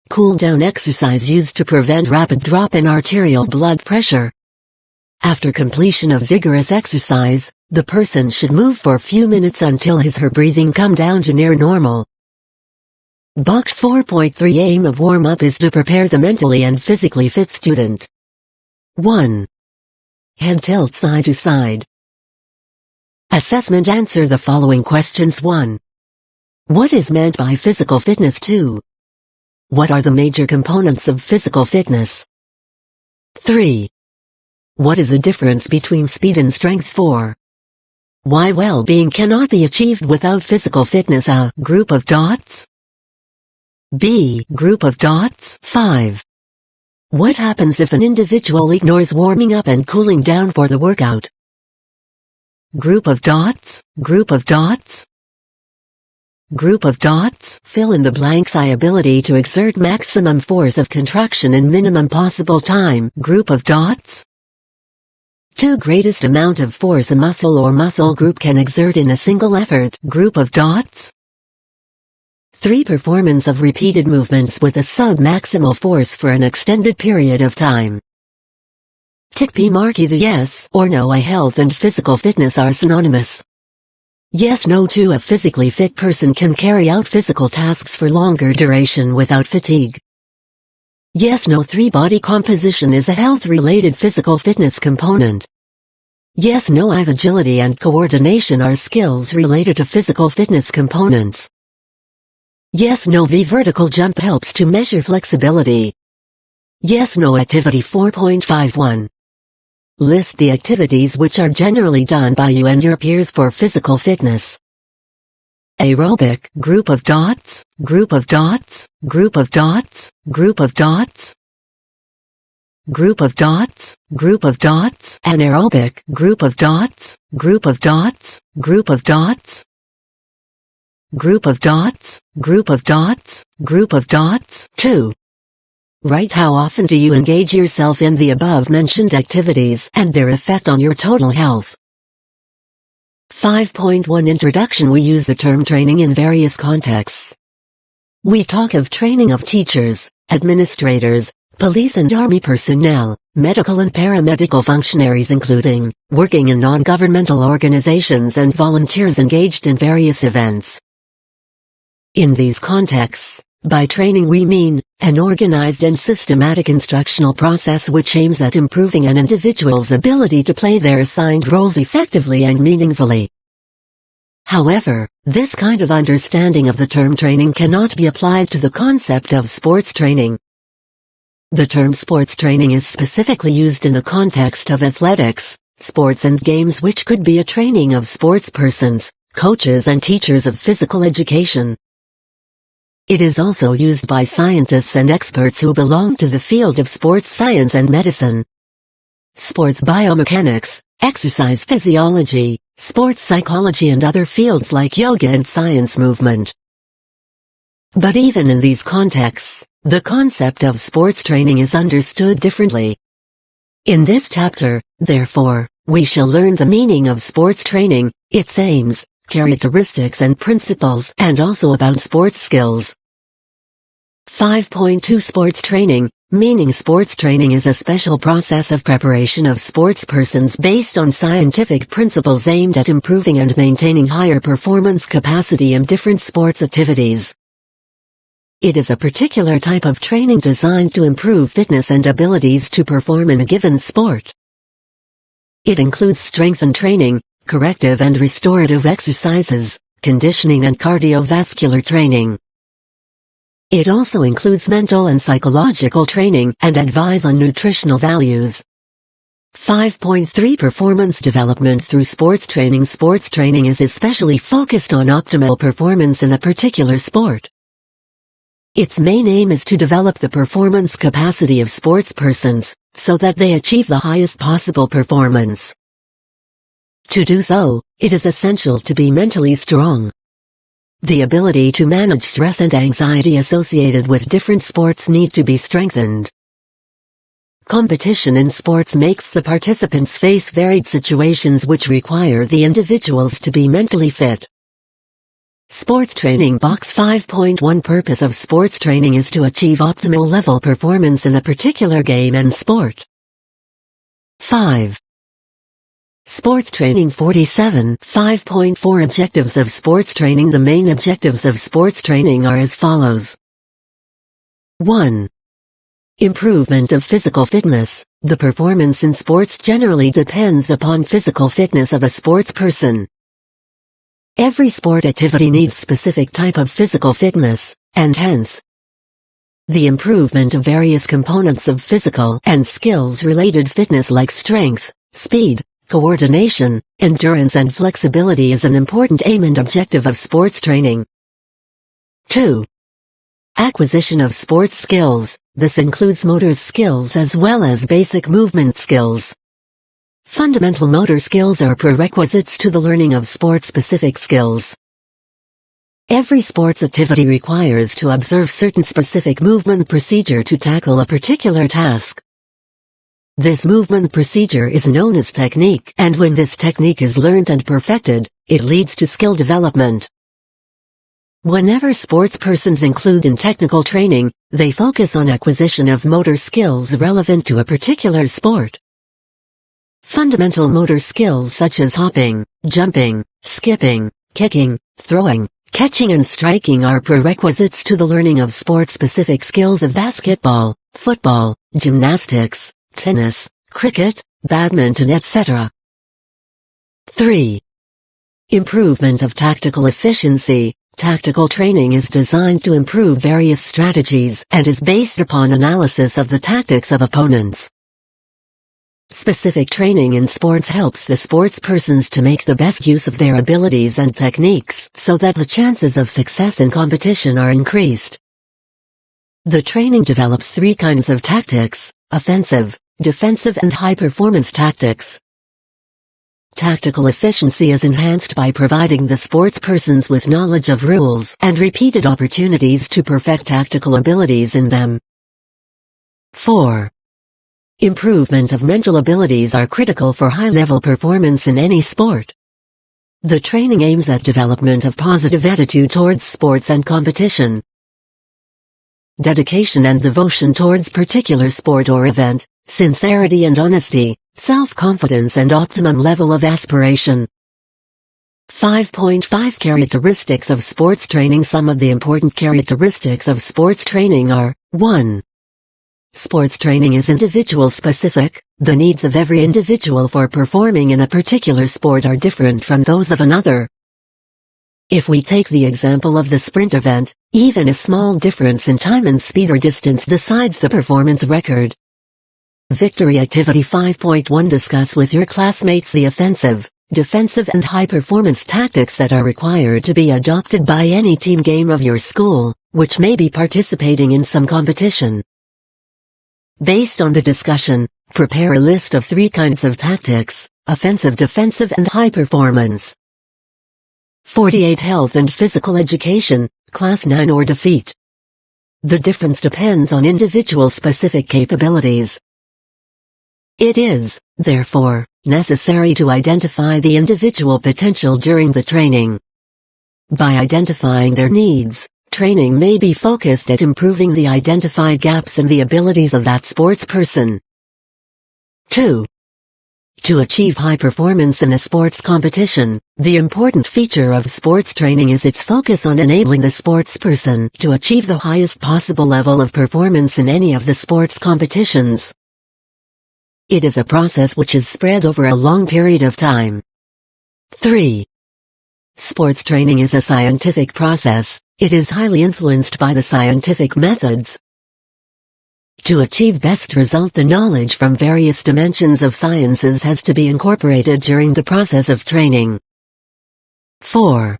Cool down exercise used to prevent rapid drop in arterial blood pressure. After completion of vigorous exercise, the person should move for a few minutes until his/her breathing come down to near normal. Box 4.3 Aim of warm-up is to prepare the mentally and physically fit student. 1. Head tilt side to side. Assessment: answer the following questions. 1. What is meant by physical fitness? 2. What are the major components of physical fitness? 3. What is the difference between speed and strength? 4. Why well-being cannot be achieved without physical fitness? A. Group of dots. B. Group of dots. 5. What happens if an individual ignores warming up and cooling down for the workout? Group of dots. Group of dots. Group of dots. Fill in the blanks. I ability to exert maximum force of contraction in minimum possible time. Group of dots. 2. Greatest amount of force a muscle or muscle group can exert in a single effort. Group of dots. 3. Performance of repeated movements with a sub-maximal force for an extended period of time. Tick P. Mark either yes or no. I health and physical fitness are synonymous. Yes, no. 2. A physically fit person can carry out physical tasks for longer duration without fatigue. Yes, no. 3. Body composition is a health-related physical fitness component. Yes, no. I. Agility and coordination are skills related to physical fitness components. Yes, no. V. Vertical jump helps to measure flexibility. Yes, no. Activity 4.51. List the activities which are generally done by you and your peers for physical fitness. Aerobic. Group of dots. Group of dots. Group of dots. Group of dots. Group of dots. Group of dots. Anaerobic. Group of dots. Group of dots. Group of dots. Group of dots. Group of dots. Group of dots. 2. Write how often do you engage yourself in the above-mentioned activities and their effect on your total health. 5.1 Introduction. We use the term training in various contexts. We talk of training of teachers, administrators, police and army personnel, medical and paramedical functionaries including working in non-governmental organizations and volunteers engaged in various events. In these contexts, by training we mean an organized and systematic instructional process which aims at improving an individual's ability to play their assigned roles effectively and meaningfully. However, this kind of understanding of the term training cannot be applied to the concept of sports training. The term sports training is specifically used in the context of athletics, sports and games, which could be a training of sports persons, coaches and teachers of physical education. It is also used by scientists and experts who belong to the field of sports science and medicine, sports biomechanics, exercise physiology, sports psychology and other fields like yoga and science movement. But even in these contexts, the concept of sports training is understood differently. In this chapter, therefore, we shall learn the meaning of sports training, its aims, characteristics and principles, and also about sports skills. 5.2 Sports training, meaning sports training is a special process of preparation of sportspersons based on scientific principles aimed at improving and maintaining higher performance capacity in different sports activities. It is a particular type of training designed to improve fitness and abilities to perform in a given sport. It includes strength and training, corrective and restorative exercises, conditioning and cardiovascular training. It also includes mental and psychological training and advice on nutritional values. 5.3 Performance development through sports training. Sports training is especially focused on optimal performance in a particular sport. Its main aim is to develop the performance capacity of sportspersons, so that they achieve the highest possible performance. To do so, it is essential to be mentally strong. The ability to manage stress and anxiety associated with different sports need to be strengthened. Competition in sports makes the participants face varied situations which require the individuals to be mentally fit. Sports training. Box 5.1 Purpose of sports training is to achieve optimal level performance in a particular game and sport. 5. Sports training. 47. 5.4 Objectives of sports training. The main objectives of sports training are as follows. 1. Improvement of physical fitness. The performance in sports generally depends upon physical fitness of a sportsperson. Every sport activity needs specific type of physical fitness, and hence, the improvement of various components of physical and skills-related fitness like strength, speed, coordination, endurance and flexibility is an important aim and objective of sports training. 2. Acquisition of sports skills. This includes motor skills as well as basic movement skills. Fundamental motor skills are prerequisites to the learning of sport-specific skills. Every sports activity requires to observe certain specific movement procedure to tackle a particular task. This movement procedure is known as technique, and when this technique is learned and perfected, it leads to skill development. Whenever sportspersons include in technical training, they focus on acquisition of motor skills relevant to a particular sport. Fundamental motor skills such as hopping, jumping, skipping, kicking, throwing, catching and striking are prerequisites to the learning of sport-specific skills of basketball, football, gymnastics, tennis, cricket, badminton, etc. 3. Improvement of tactical efficiency. Tactical training is designed to improve various strategies and is based upon analysis of the tactics of opponents. Specific training in sports helps the sportspersons to make the best use of their abilities and techniques so that the chances of success in competition are increased. The training develops three kinds of tactics: offensive, defensive and high-performance tactics. Tactical efficiency is enhanced by providing the sportspersons with knowledge of rules and repeated opportunities to perfect tactical abilities in them. 4. Improvement of mental abilities are critical for high-level performance in any sport. The training aims at development of positive attitude towards sports and competition, dedication and devotion towards particular sport or event, sincerity and honesty, self-confidence and optimum level of aspiration. 5.5 Characteristics of sports training. Some of the important characteristics of sports training are: 1. Sports training is individual-specific. The needs of every individual for performing in a particular sport are different from those of another. If we take the example of the sprint event, even a small difference in time and speed or distance decides the performance record. Victory Activity 5.1 Discuss with your classmates the offensive, defensive and high-performance tactics that are required to be adopted by any team game of your school, which may be participating in some competition. Based on the discussion, prepare a list of 3 kinds of tactics: offensive, defensive and high performance. 48 Health and Physical Education, Class 9 or Defeat. The difference depends on individual specific capabilities. It is, therefore, necessary to identify the individual potential during the training. By identifying their needs, training may be focused at improving the identified gaps in the abilities of that sportsperson. 2. To achieve high performance in a sports competition, the important feature of sports training is its focus on enabling the sportsperson to achieve the highest possible level of performance in any of the sports competitions. It is a process which is spread over a long period of time. 3. Sports training is a scientific process. It is highly influenced by the scientific methods. To achieve best result, the knowledge from various dimensions of sciences has to be incorporated during the process of training. 4.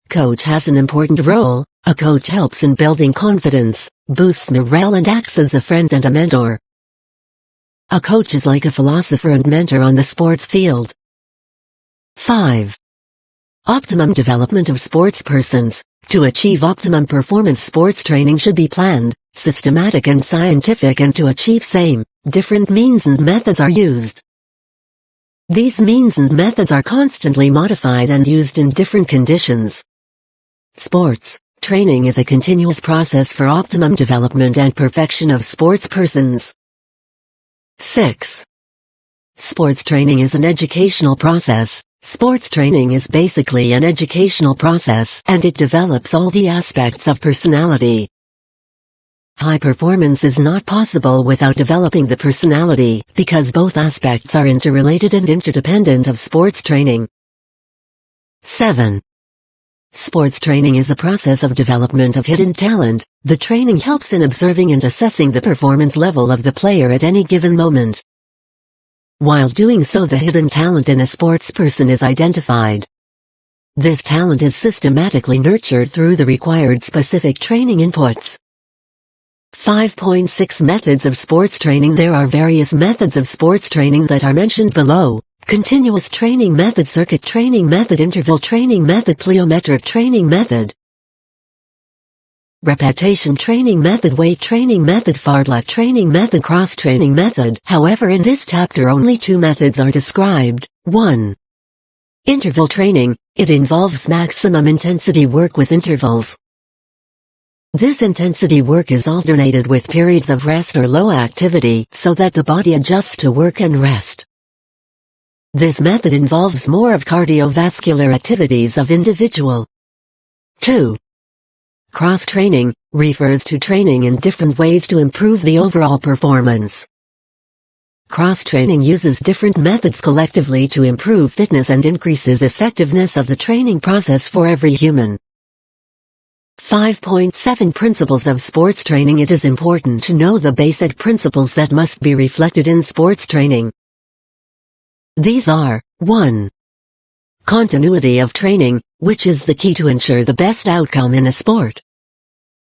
Coach has an important role. A coach helps in building confidence, boosts morale and acts as a friend and a mentor. A coach is like a philosopher and mentor on the sports field. 5. Optimum development of sportspersons. To achieve optimum performance, sports training should be planned, systematic and scientific, and to achieve same, different means and methods are used. These means and methods are constantly modified and used in different conditions. Sports training is a continuous process for optimum development and perfection of sportspersons. 6. Sports training is an educational process. Sports training is basically an educational process, and it develops all the aspects of personality. High performance is not possible without developing the personality, because both aspects are interrelated and interdependent of sports training. 7. Sports training is a process of development of hidden talent. The training helps in observing and assessing the performance level of the player at any given moment. While doing so, the hidden talent in a sportsperson is identified. This talent is systematically nurtured through the required specific training inputs. 5.6 Methods of sports training. There are various methods of sports training that are mentioned below. Continuous training method, circuit training method, interval training method, plyometric training method, repetition training method, weight training method, fartlek training method, cross training method. However, in this chapter only 2 methods are described. 1. Interval training. It involves maximum intensity work with intervals. This intensity work is alternated with periods of rest or low activity so that the body adjusts to work and rest. This method involves more of cardiovascular activities of individual. 2. Cross-training refers to training in different ways to improve the overall performance. Cross-training uses different methods collectively to improve fitness and increases effectiveness of the training process for every human. 5.7 Principles of sports training. It is important to know the basic principles that must be reflected in sports training. These are: 1. Continuity of training, which is the key to ensure the best outcome in a sport.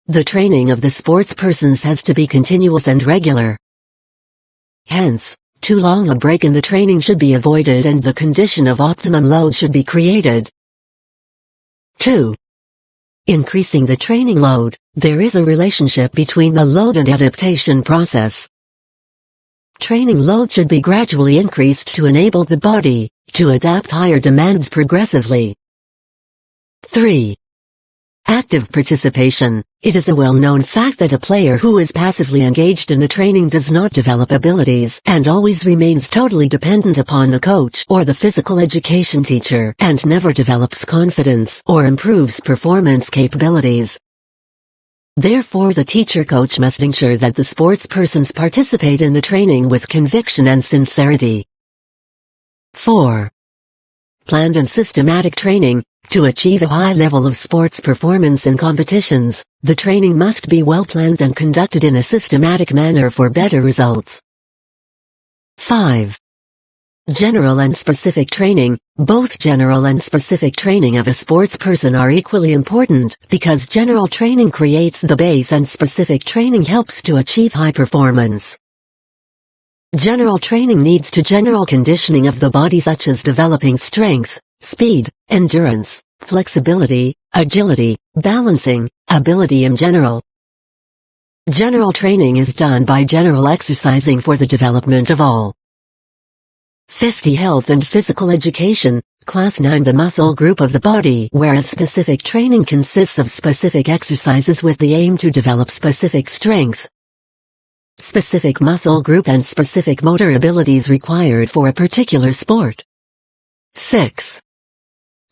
The training of the sportspersons has to be continuous and regular. Hence, too long a break in the training should be avoided and the condition of optimum load should be created. 2. Increasing the training load. There is a relationship between the load and adaptation process. Training load should be gradually increased to enable the body to adapt higher demands progressively. 3. Active participation. It is a well-known fact that a player who is passively engaged in the training does not develop abilities and always remains totally dependent upon the coach or the physical education teacher and never develops confidence or improves performance capabilities. Therefore, the teacher-coach must ensure that the sportspersons participate in the training with conviction and sincerity. 4. Planned and systematic training. To achieve a high level of sports performance in competitions, the training must be well planned and conducted in a systematic manner for better results. 5. General and specific training. Both general and specific training of a sportsperson are equally important, because general training creates the base and specific training helps to achieve high performance. General training leads to general conditioning of the body, such as developing strength, speed, endurance, flexibility, agility, balancing, ability in general. General training is done by general exercising for the development of all. 50. Health and physical education, Class 9. The muscle group of the body, whereas specific training consists of specific exercises with the aim to develop specific strength, specific muscle group and specific motor abilities required for a particular sport. 6.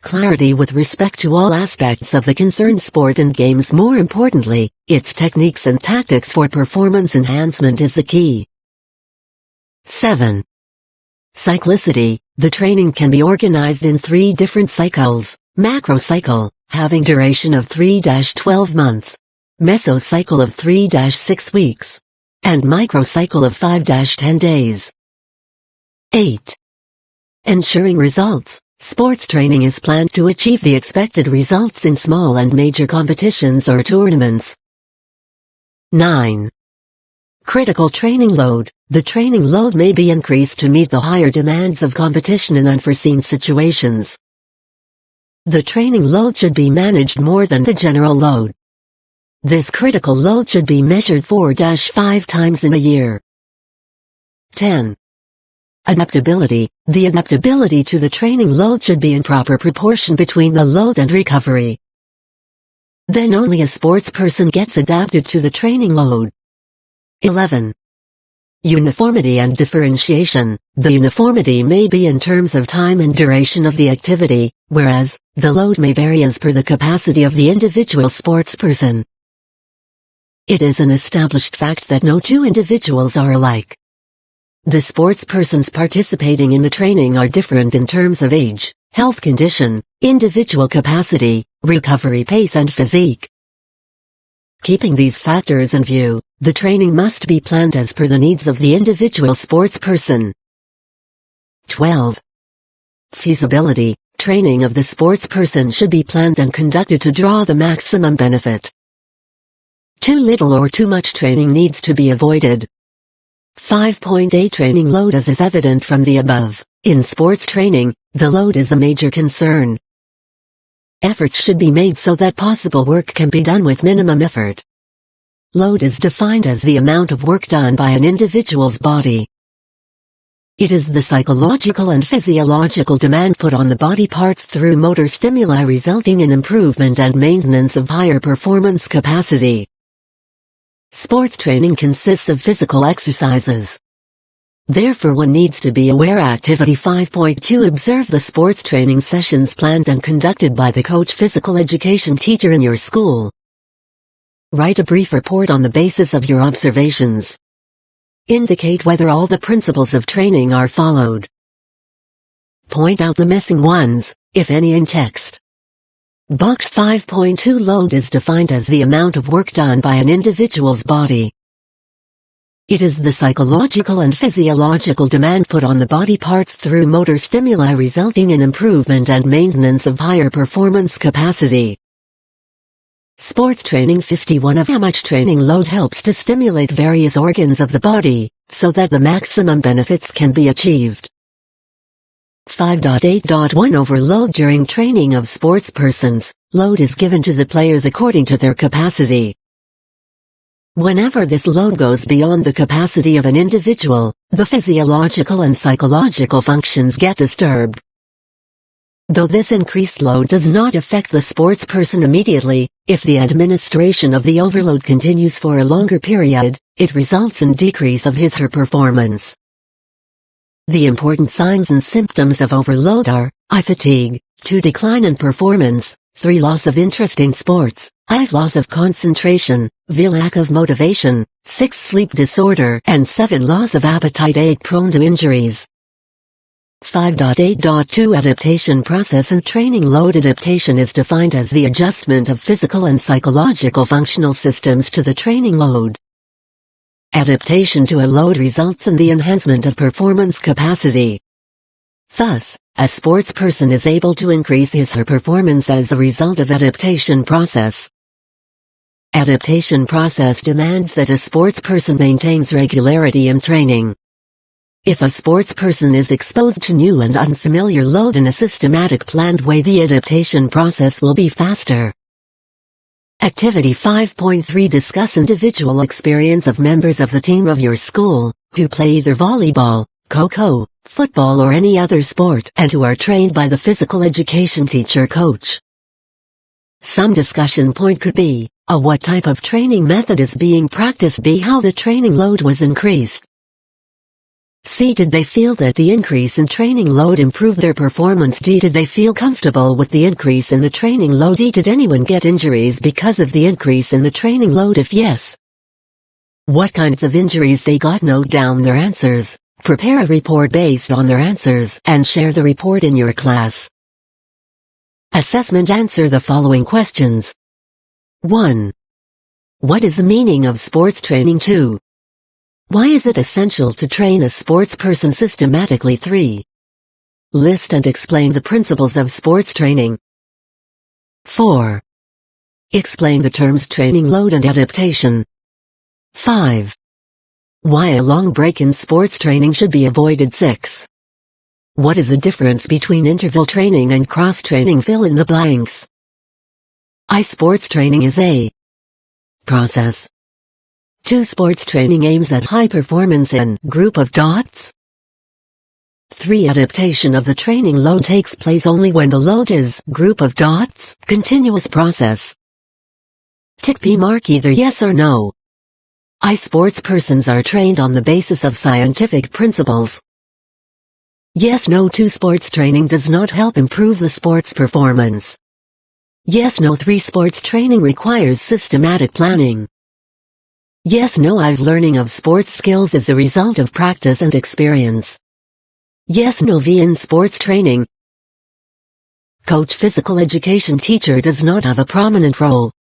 Clarity with respect to all aspects of the concerned sport and games. More importantly, its techniques and tactics for performance enhancement is the key. 7. Cyclicity. The training can be organized in 3 different cycles: macrocycle, having duration of 3-12 months, mesocycle of 3-6 weeks, and microcycle of 5-10 days. 8. Ensuring results. Sports training is planned to achieve the expected results in small and major competitions or tournaments. 9. Critical training load. The training load may be increased to meet the higher demands of competition in unforeseen situations. The training load should be managed more than the general load. This critical load should be measured 4-5 times in a year. 10. Adaptability. The adaptability to the training load should be in proper proportion between the load and recovery. Then only a sports person gets adapted to the training load. 11. Uniformity and differentiation. The uniformity may be in terms of time and duration of the activity, whereas the load may vary as per the capacity of the individual sportsperson. It is an established fact that no 2 individuals are alike. The sportspersons participating in the training are different in terms of age, health condition, individual capacity, recovery pace and physique. Keeping these factors in view, the training must be planned as per the needs of the individual sportsperson. 12. Feasibility. Training of the sportsperson should be planned and conducted to draw the maximum benefit. Too little or too much training needs to be avoided. 5.8 Training load. As is evident from the above, in sports training, the load is a major concern. Efforts should be made so that possible work can be done with minimum effort. Load is defined as the amount of work done by an individual's body. It is the psychological and physiological demand put on the body parts through motor stimuli resulting in improvement and maintenance of higher performance capacity. Sports training consists of physical exercises. Therefore one needs to be aware. Activity 5.2 Observe the sports training sessions planned and conducted by the coach physical education teacher in your school. Write a brief report on the basis of your observations. Indicate whether all the principles of training are followed. Point out the missing ones, if any, in text. Box 5.2 Load is defined as the amount of work done by an individual's body. It is the psychological and physiological demand put on the body parts through motor stimuli resulting in improvement and maintenance of higher performance capacity. Sports training 51 How much training load helps to stimulate various organs of the body, so that the maximum benefits can be achieved. 5.8.1 Overload. During training of sportspersons, load is given to the players according to their capacity. Whenever this load goes beyond the capacity of an individual, the physiological and psychological functions get disturbed. Though this increased load does not affect the sportsperson immediately, if the administration of the overload continues for a longer period, it results in decrease of his/her performance. The important signs and symptoms of overload are: I. Fatigue, 2. Decline in performance, 3. Loss of interest in sports, 5. Loss of concentration, v. Lack of motivation, 6. Sleep disorder, and 7. Loss of appetite. 8. Prone to injuries. 5.8.2 Adaptation process and training load. Adaptation is defined as the adjustment of physical and psychological functional systems to the training load. Adaptation to a load results in the enhancement of performance capacity. Thus, a sportsperson is able to increase his/her performance as a result of adaptation process. Adaptation process demands that a sportsperson maintains regularity in training. If a sportsperson is exposed to new and unfamiliar load in a systematic planned way, the adaptation process will be faster. Activity 5.3 Discuss individual experience of members of the team of your school, who play either volleyball, kho-kho, football or any other sport and who are trained by the physical education teacher coach. Some discussion point could be, A. What type of training method is being practiced? B. How the training load was increased. C. Did they feel that the increase in training load improved their performance? D. Did they feel comfortable with the increase in the training load? E. Did anyone get injuries because of the increase in the training load? If yes, what kinds of injuries they got? Note down their answers, prepare a report based on their answers, and share the report in your class. Assessment. Answer the following questions. 1. What is the meaning of sports training? 2. Why is it essential to train a sports person systematically? 3. List and explain the principles of sports training. 4. Explain the terms training load and adaptation. 5. Why a long break in sports training should be avoided. 6. What is the difference between interval training and cross-training? Fill in the blanks. Sports training is a process. 2. Sports training aims at high performance in group of dots. 3. Adaptation of the training load takes place only when the load is group of dots, continuous process. Tick P. Mark either yes or no. Sports persons are trained on the basis of scientific principles. Yes, no. 2. Sports training does not help improve the sports performance. Yes, no. 3. Sports training requires systematic planning. Yes, no. Learning of sports skills is the result of practice and experience. Yes, no. V. In sports training, coach physical education teacher does not have a prominent role.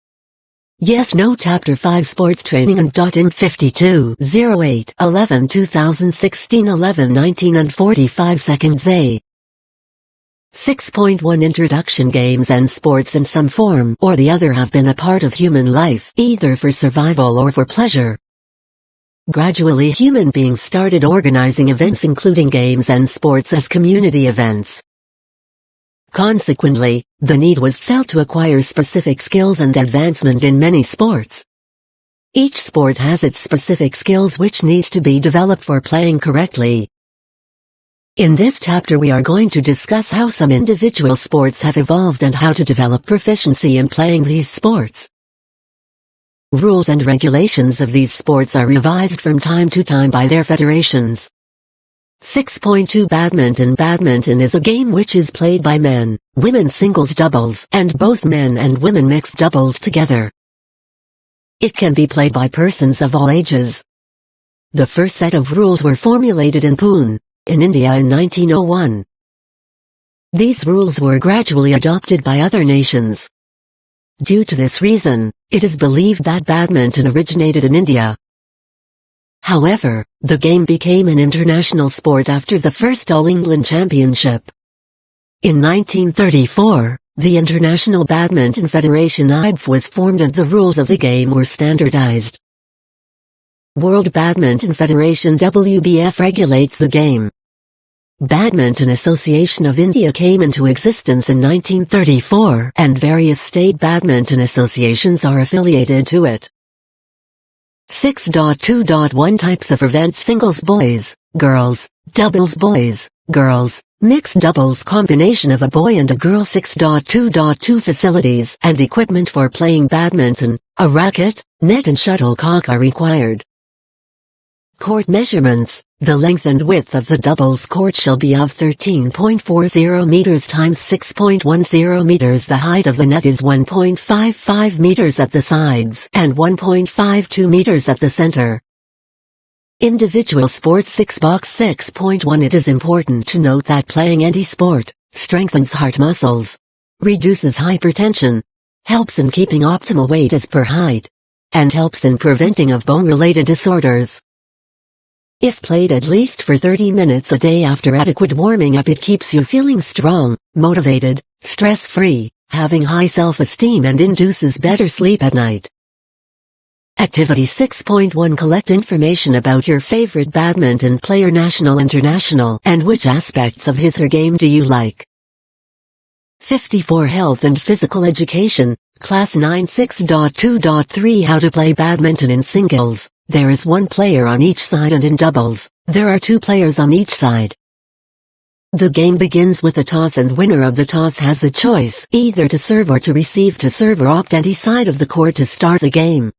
Yes, no. Chapter 5 Sports Training and in 52 08 11 2016 11 19 and 45 seconds. A. 6.1 Introduction. Games and sports in some form or the other have been a part of human life, either for survival or for pleasure. Gradually human beings started organizing events including games and sports as community events. Consequently, the need was felt to acquire specific skills and advancement in many sports. Each sport has its specific skills which need to be developed for playing correctly. In this chapter we are going to discuss how some individual sports have evolved and how to develop proficiency in playing these sports. Rules and regulations of these sports are revised from time to time by their federations. 6.2 Badminton. Badminton is a game which is played by men, women singles doubles, and both men and women mixed doubles together. It can be played by persons of all ages. The first set of rules were formulated in Pune, in India in 1901. These rules were gradually adopted by other nations. Due to this reason, it is believed that badminton originated in India. However, the game became an international sport after the first All England Championship. In 1934, the International Badminton Federation (IBF) was formed and the rules of the game were standardized. World Badminton Federation (WBF) regulates the game. Badminton Association of India came into existence in 1934 and various state badminton associations are affiliated to it. 6.2.1 Types of events: singles boys, girls, doubles boys, girls, mixed doubles combination of a boy and a girl. 6.2.2 Facilities and equipment for playing badminton: a racket, net and shuttlecock are required. Court measurements: the length and width of the doubles court shall be of 13.40 meters times 6.10 meters. The height of the net is 1.55 meters at the sides and 1.52 meters at the center. Individual sports. 6.1 It is important to note that playing any sport strengthens heart muscles, reduces hypertension, helps in keeping optimal weight as per height, and helps in preventing of bone-related disorders. If played at least for 30 minutes a day after adequate warming up, it keeps you feeling strong, motivated, stress-free, having high self-esteem and induces better sleep at night. Activity 6.1 Collect information about your favorite badminton player, national, international, and which aspects of his/her game do you like. 54 Health and physical education. Class 9 6.2.3 How to play badminton in singles. There is one player on each side, and in doubles, there are two players on each side. The game begins with a toss, and winner of the toss has the choice either to serve or to receive. To serve or opt any side of the court to start the game.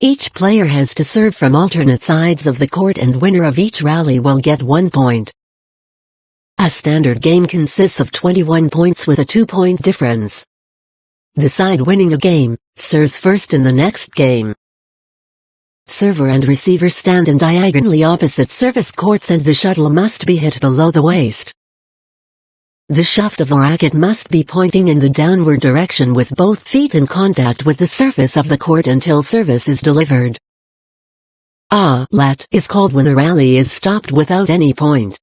Each player has to serve from alternate sides of the court, and winner of each rally will get 1 point. A standard game consists of 21 points with a 2-point difference. The side winning a game serves first in the next game. Server and receiver stand in diagonally opposite service courts, and the shuttle must be hit below the waist. The shaft of the racket must be pointing in the downward direction with both feet in contact with the surface of the court until service is delivered. A let is called when a rally is stopped without any point.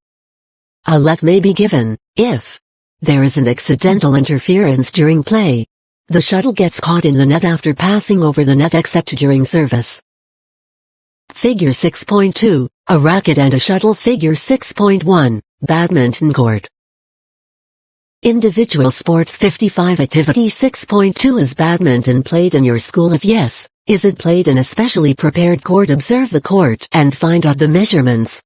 A let may be given if there is an accidental interference during play. The shuttle gets caught in the net after passing over the net except during service. Figure 6.2, a racket and a shuttle. Figure 6.1, badminton court. Individual sports 55. Activity 6.2 Is badminton played in your school? If yes, is it played in a specially prepared court? Observe the court and find out the measurements.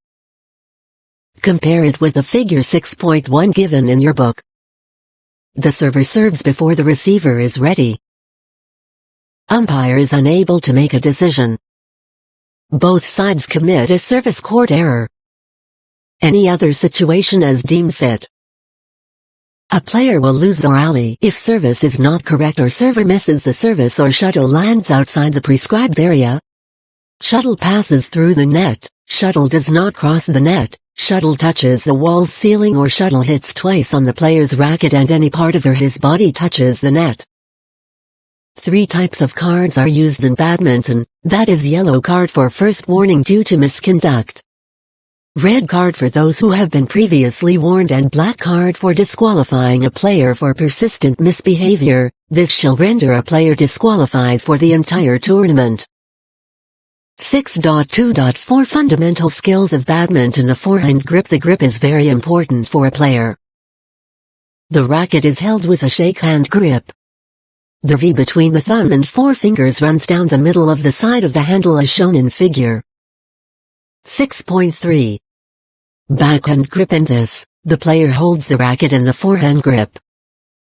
Compare it with the figure 6.1 given in your book. The server serves before the receiver is ready. Umpire is unable to make a decision. Both sides commit a service court error. Any other situation as deemed fit. A player will lose the rally if service is not correct or server misses the service or shuttle lands outside the prescribed area. Shuttle passes through the net, shuttle does not cross the net, shuttle touches the wall's ceiling, or shuttle hits twice on the player's racket and any part of his body touches the net. 3 types of cards are used in badminton, that is yellow card for first warning due to misconduct, red card for those who have been previously warned, and black card for disqualifying a player for persistent misbehavior. This shall render a player disqualified for the entire tournament. 6.2.4 Fundamental skills of badminton. The forehand grip. The grip is very important for a player. The racket is held with a shake hand grip. The V between the thumb and forefingers runs down the middle of the side of the handle as shown in figure 6.3. Backhand grip. In this, the player holds the racket in the forehand grip.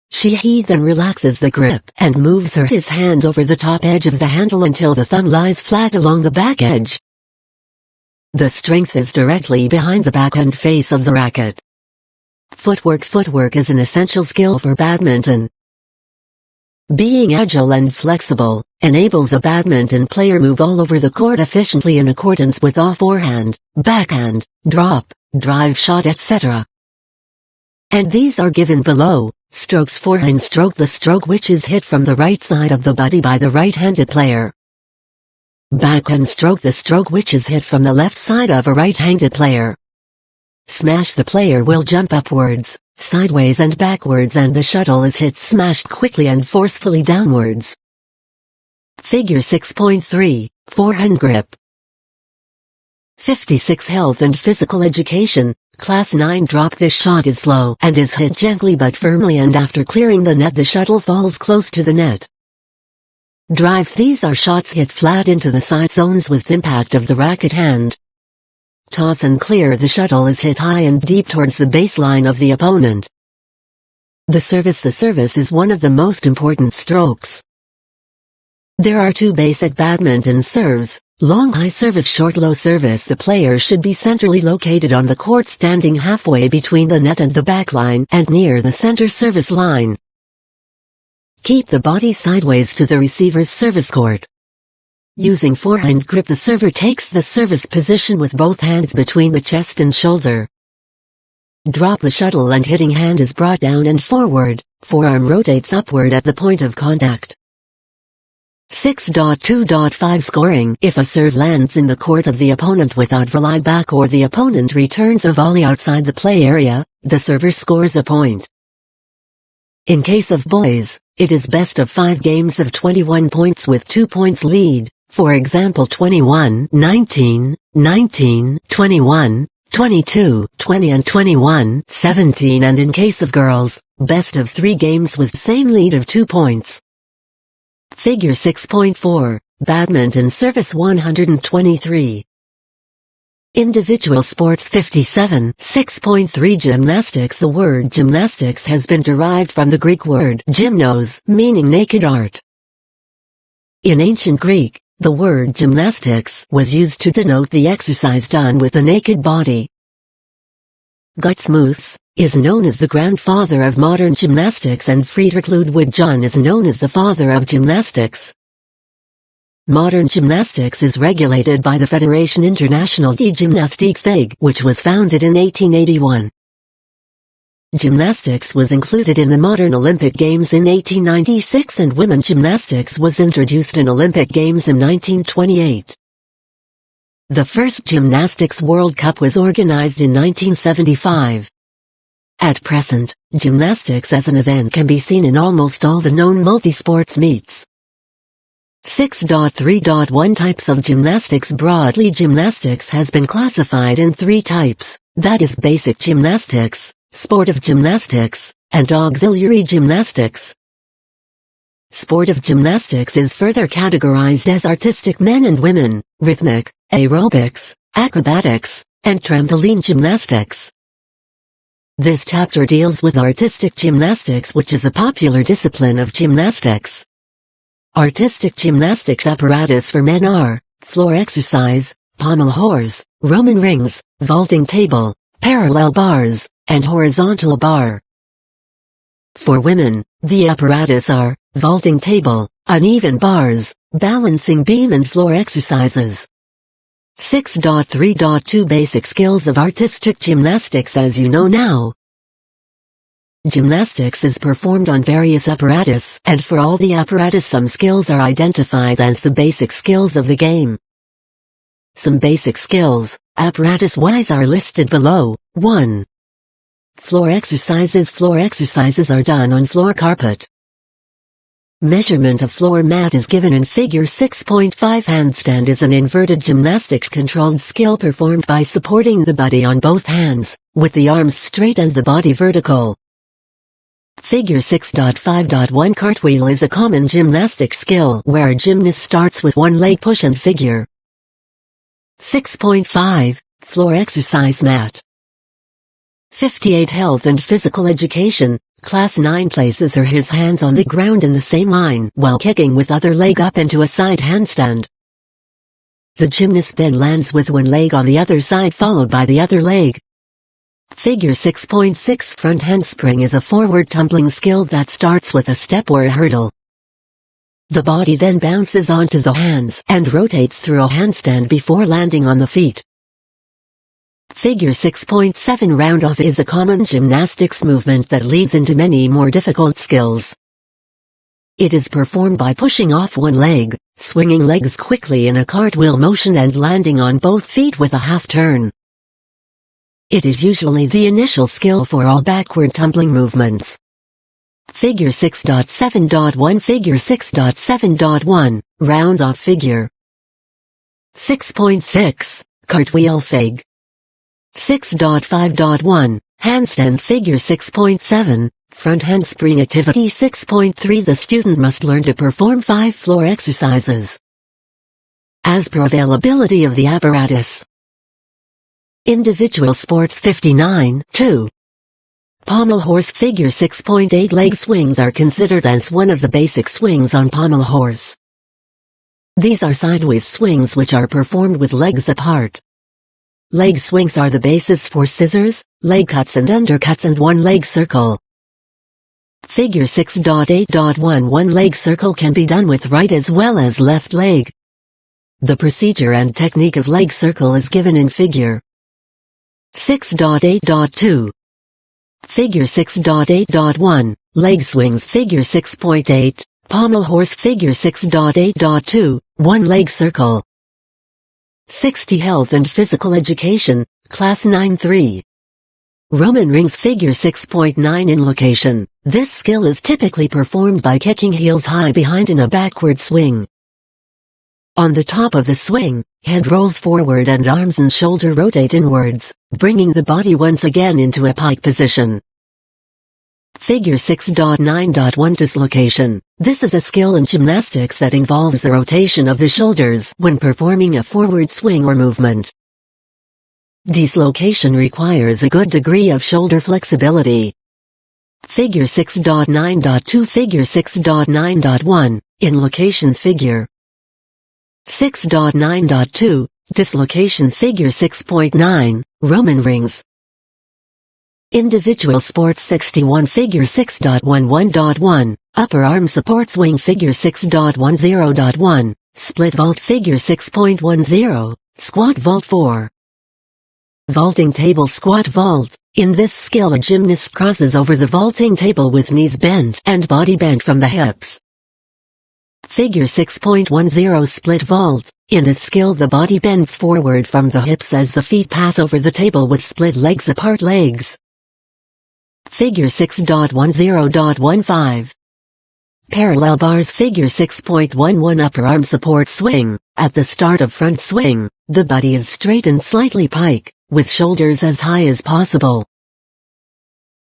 He then relaxes the grip and moves his hand over the top edge of the handle until the thumb lies flat along the back edge. The strength is directly behind the backhand face of the racket. Footwork. Footwork is an essential skill for badminton. Being agile and flexible enables a badminton player move all over the court efficiently in accordance with forehand, backhand, drop, drive shot, etc. And these are given below. Strokes. Forehand stroke. The stroke which is hit from the right side of the body by the right-handed player. Backhand stroke. The stroke which is hit from the left side of a right-handed player. Smash. The player will jump upwards, sideways and backwards, and the shuttle is hit smashed quickly and forcefully downwards. Figure 6.3, forehand grip. 56. Health and physical education. Class 9 drop. This shot is slow and is hit gently but firmly, and after clearing the net the shuttle falls close to the net. Drives. These are shots hit flat into the side zones with impact of the racket hand. Toss and clear. The shuttle is hit high and deep towards the baseline of the opponent. The service. The service is one of the most important strokes. There are 2 basic badminton serves. Long high service, short low service. The player should be centrally located on the court, standing halfway between the net and the back line and near the center service line. Keep the body sideways to the receiver's service court. Using forehand grip, the server takes the service position with both hands between the chest and shoulder. Drop the shuttle and hitting hand is brought down and forward, forearm rotates upward at the point of contact. 6.2.5 Scoring. If a serve lands in the court of the opponent without volley back, or the opponent returns a volley outside the play area, the server scores a point. In case of boys, it is best of 5 games of 21 points with 2 points lead, for example 21, 19, 19, 21, 22, 20 and 21, 17, and in case of girls, best of 3 games with same lead of 2 points. Figure 6.4, Badminton Service 123. Individual Sports 57. 6.3 Gymnastics. The word gymnastics has been derived from the Greek word gymnos, meaning naked art. In ancient Greek, the word gymnastics was used to denote the exercise done with the naked body. Gutsmuths is known as the grandfather of modern gymnastics, and Friedrich Ludwig Jahn is known as the father of gymnastics. Modern gymnastics is regulated by the Fédération Internationale de Gymnastique FIG, which was founded in 1881. Gymnastics was included in the modern Olympic Games in 1896, and women gymnastics was introduced in Olympic Games in 1928. The first Gymnastics World Cup was organized in 1975. At present, gymnastics as an event can be seen in almost all the known multi-sports meets. 6.3.1 Types of gymnastics. Broadly, gymnastics has been classified in 3 types, that is basic gymnastics, sportive gymnastics, and auxiliary gymnastics. Sportive gymnastics is further categorized as artistic men and women, rhythmic, aerobics, acrobatics, and trampoline gymnastics. This chapter deals with artistic gymnastics, which is a popular discipline of gymnastics. Artistic gymnastics apparatus for men are floor exercise, pommel horse, Roman rings, vaulting table, parallel bars, and horizontal bar. For women, the apparatus are vaulting table, uneven bars, balancing beam, and floor exercises. 6.3.2 Basic skills of artistic gymnastics. As you know now, gymnastics is performed on various apparatus, and for all the apparatus some skills are identified as the basic skills of the game. Some basic skills, apparatus-wise, are listed below. 1. Floor exercises. Floor exercises are done on floor carpet. Measurement of floor mat is given in figure 6.5. Handstand is an inverted gymnastics controlled skill performed by supporting the body on both hands, with the arms straight and the body vertical. Figure 6.5.1 Cartwheel is a common gymnastic skill where a gymnast starts with one leg push and figure. 6.5 Floor exercise mat. 58 Health and physical education. Class 9 places her his hands on the ground in the same line while kicking with other leg up into a side handstand. The gymnast then lands with one leg on the other side followed by the other leg. Figure 6.6 Front handspring is a forward tumbling skill that starts with a step or a hurdle. The body then bounces onto the hands and rotates through a handstand before landing on the feet. Figure 6.7 Round-off is a common gymnastics movement that leads into many more difficult skills. It is performed by pushing off one leg, swinging legs quickly in a cartwheel motion, and landing on both feet with a half turn. It is usually the initial skill for all backward tumbling movements. Figure 6.7.1 Figure 6.7.1 Round-off figure. 6.6 Cartwheel fig. 6.5.1 Handstand figure. 6.7 Front handspring activity. 6.3 The student must learn to perform 5 floor exercises as per availability of the apparatus. Individual sports 59. 2. Pommel horse figure. 6.8 Leg swings are considered as one of the basic swings on pommel horse. These are sideways swings which are performed with legs apart. Leg swings are the basis for scissors, leg cuts and undercuts, and one leg circle. Figure 6.8.1 One leg circle can be done with right as well as left leg. The procedure and technique of leg circle is given in figure 6.8.2. Figure 6.8.1 Leg swings figure 6.8 Pommel horse figure 6.8.2 One leg circle. 60 Health and physical education, class 9-3. Roman rings figure 6.9 In location, this skill is typically performed by kicking heels high behind in a backward swing. On the top of the swing, head rolls forward and arms and shoulder rotate inwards, bringing the body once again into a pike position. Figure 6.9.1 Dislocation. This is a skill in gymnastics that involves the rotation of the shoulders when performing a forward swing or movement. Dislocation requires a good degree of shoulder flexibility. Figure 6.9.2 Figure 6.9.1, in location figure 6.9.2, dislocation figure 6.9, Roman rings. Individual sports 61 Figure 6.11.1, upper arm support swing figure 6.10.1, split vault figure 6.10, squat vault 4. Vaulting table squat vault. In this skill a gymnast crosses over the vaulting table with knees bent and body bent from the hips. Figure 6.10 Split vault. In this skill the body bends forward from the hips as the feet pass over the table with split legs apart legs. Figure 6.10.15. Parallel bars Figure 6.11 Upper arm support swing. At the start of front swing, the body is straight and slightly pike, with shoulders as high as possible.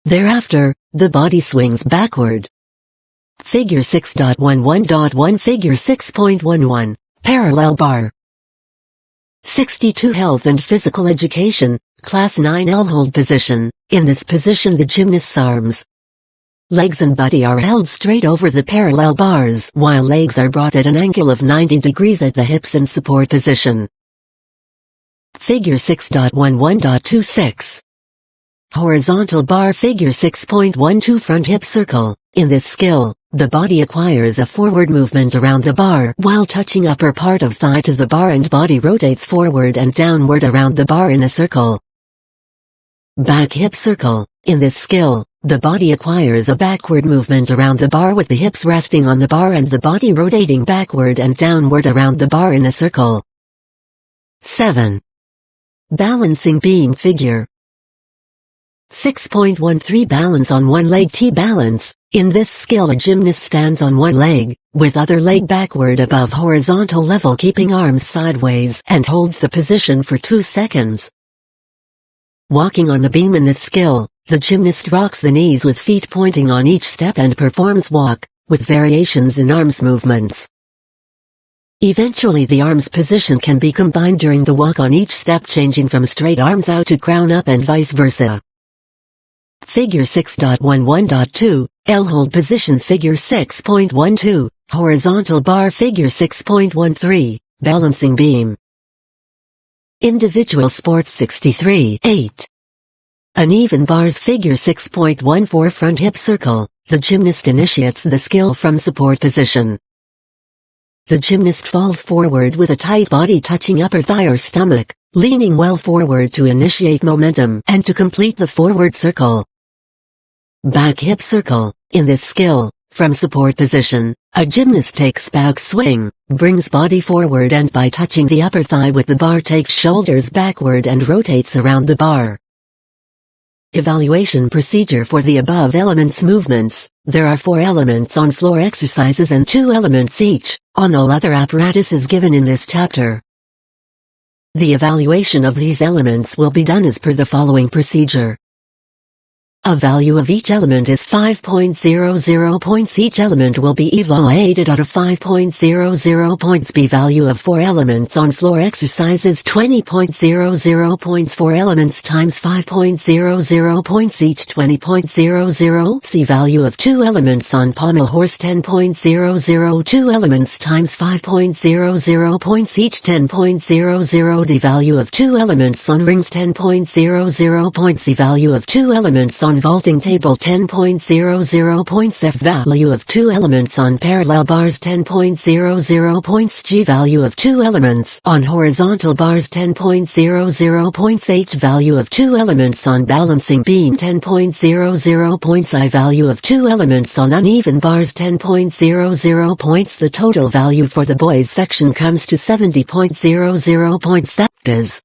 Thereafter, the body swings backward. Figure 6.11.1 Figure 6.11, Parallel bar. 62 Health and Physical Education, Class 9 L Hold position. In this position the gymnast's arms, legs and body are held straight over the parallel bars while legs are brought at an angle of 90 degrees at the hips in support position. Figure 6.11.26. Horizontal bar Figure 6.12 Front hip circle. In this skill, the body acquires a forward movement around the bar while touching upper part of thigh to the bar and body rotates forward and downward around the bar in a circle. Back hip circle. In this skill, the body acquires a backward movement around the bar with the hips resting on the bar and the body rotating backward and downward around the bar in a circle. 7. Balancing beam figure 6.13 Balance on one leg T-balance. In this skill a gymnast stands on one leg, with other leg backward above horizontal level keeping arms sideways and holds the position for 2 seconds. Walking on the beam in this skill, the gymnast rocks the knees with feet pointing on each step and performs walk, with variations in arms movements. Eventually the arms position can be combined during the walk on each step changing from straight arms out to crown up and vice versa. Figure 6.11.2, L hold position Figure 6.12, horizontal bar Figure 6.13, balancing beam. Individual sports 63 8. Uneven bars Figure 6.14 Front hip circle. The gymnast initiates the skill from support position. The gymnast falls forward with a tight body touching upper thigh or stomach, leaning well forward to initiate momentum and to complete the forward circle. Back hip circle. In this skill, from support position, a gymnast takes back swing, brings body forward and by touching the upper thigh with the bar takes shoulders backward and rotates around the bar. Evaluation procedure for the above elements movements. There are 4 elements on floor exercises and 2 elements each, on all other apparatuses given in this chapter. The evaluation of these elements will be done as per the following procedure. A value of each element is 5.00 points. Each element will be evaluated out of 5.00 points. B value of 4 elements on floor exercise is 20.00 points. 4 elements times 5.00 points each 20.00. C value of 2 elements on pommel horse 10.00. 2 elements times 5.00 points each 10.00. D value of 2 elements on rings 10.00 points. C value of 2 elements on vaulting table 10.00 points. F value of 2 elements on parallel bars 10.00 points. G value of 2 elements on horizontal bars 10.00 points. H value of 2 elements on balancing beam 10.00 points. I value of 2 elements on uneven bars 10.00 points. The total value for the boys section comes to 70.00 points. That is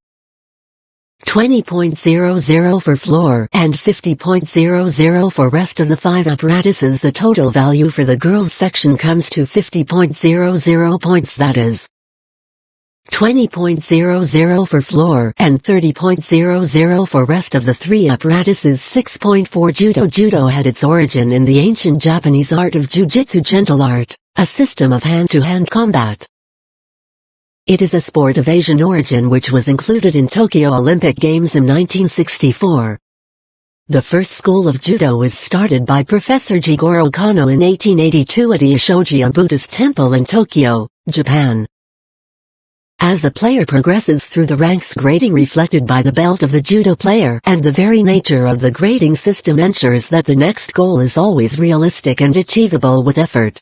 20.00 for floor and 50.00 for rest of the 5 apparatuses. The total value for the girls section comes to 50.00 points. That is 20.00 for floor, and 30.00 for rest of the three apparatuses. 6.4 Judo. Judo had its origin in the ancient Japanese art of jujitsu, gentle art, a system of hand-to-hand combat. It is a sport of Asian origin which was included in Tokyo Olympic Games in 1964. The first school of judo was started by Professor Jigoro Kano in 1882 at Iyoshoji Buddhist Temple in Tokyo, Japan. As a player progresses through the ranks, grading reflected by the belt of the judo player and the very nature of the grading system ensures that the next goal is always realistic and achievable with effort.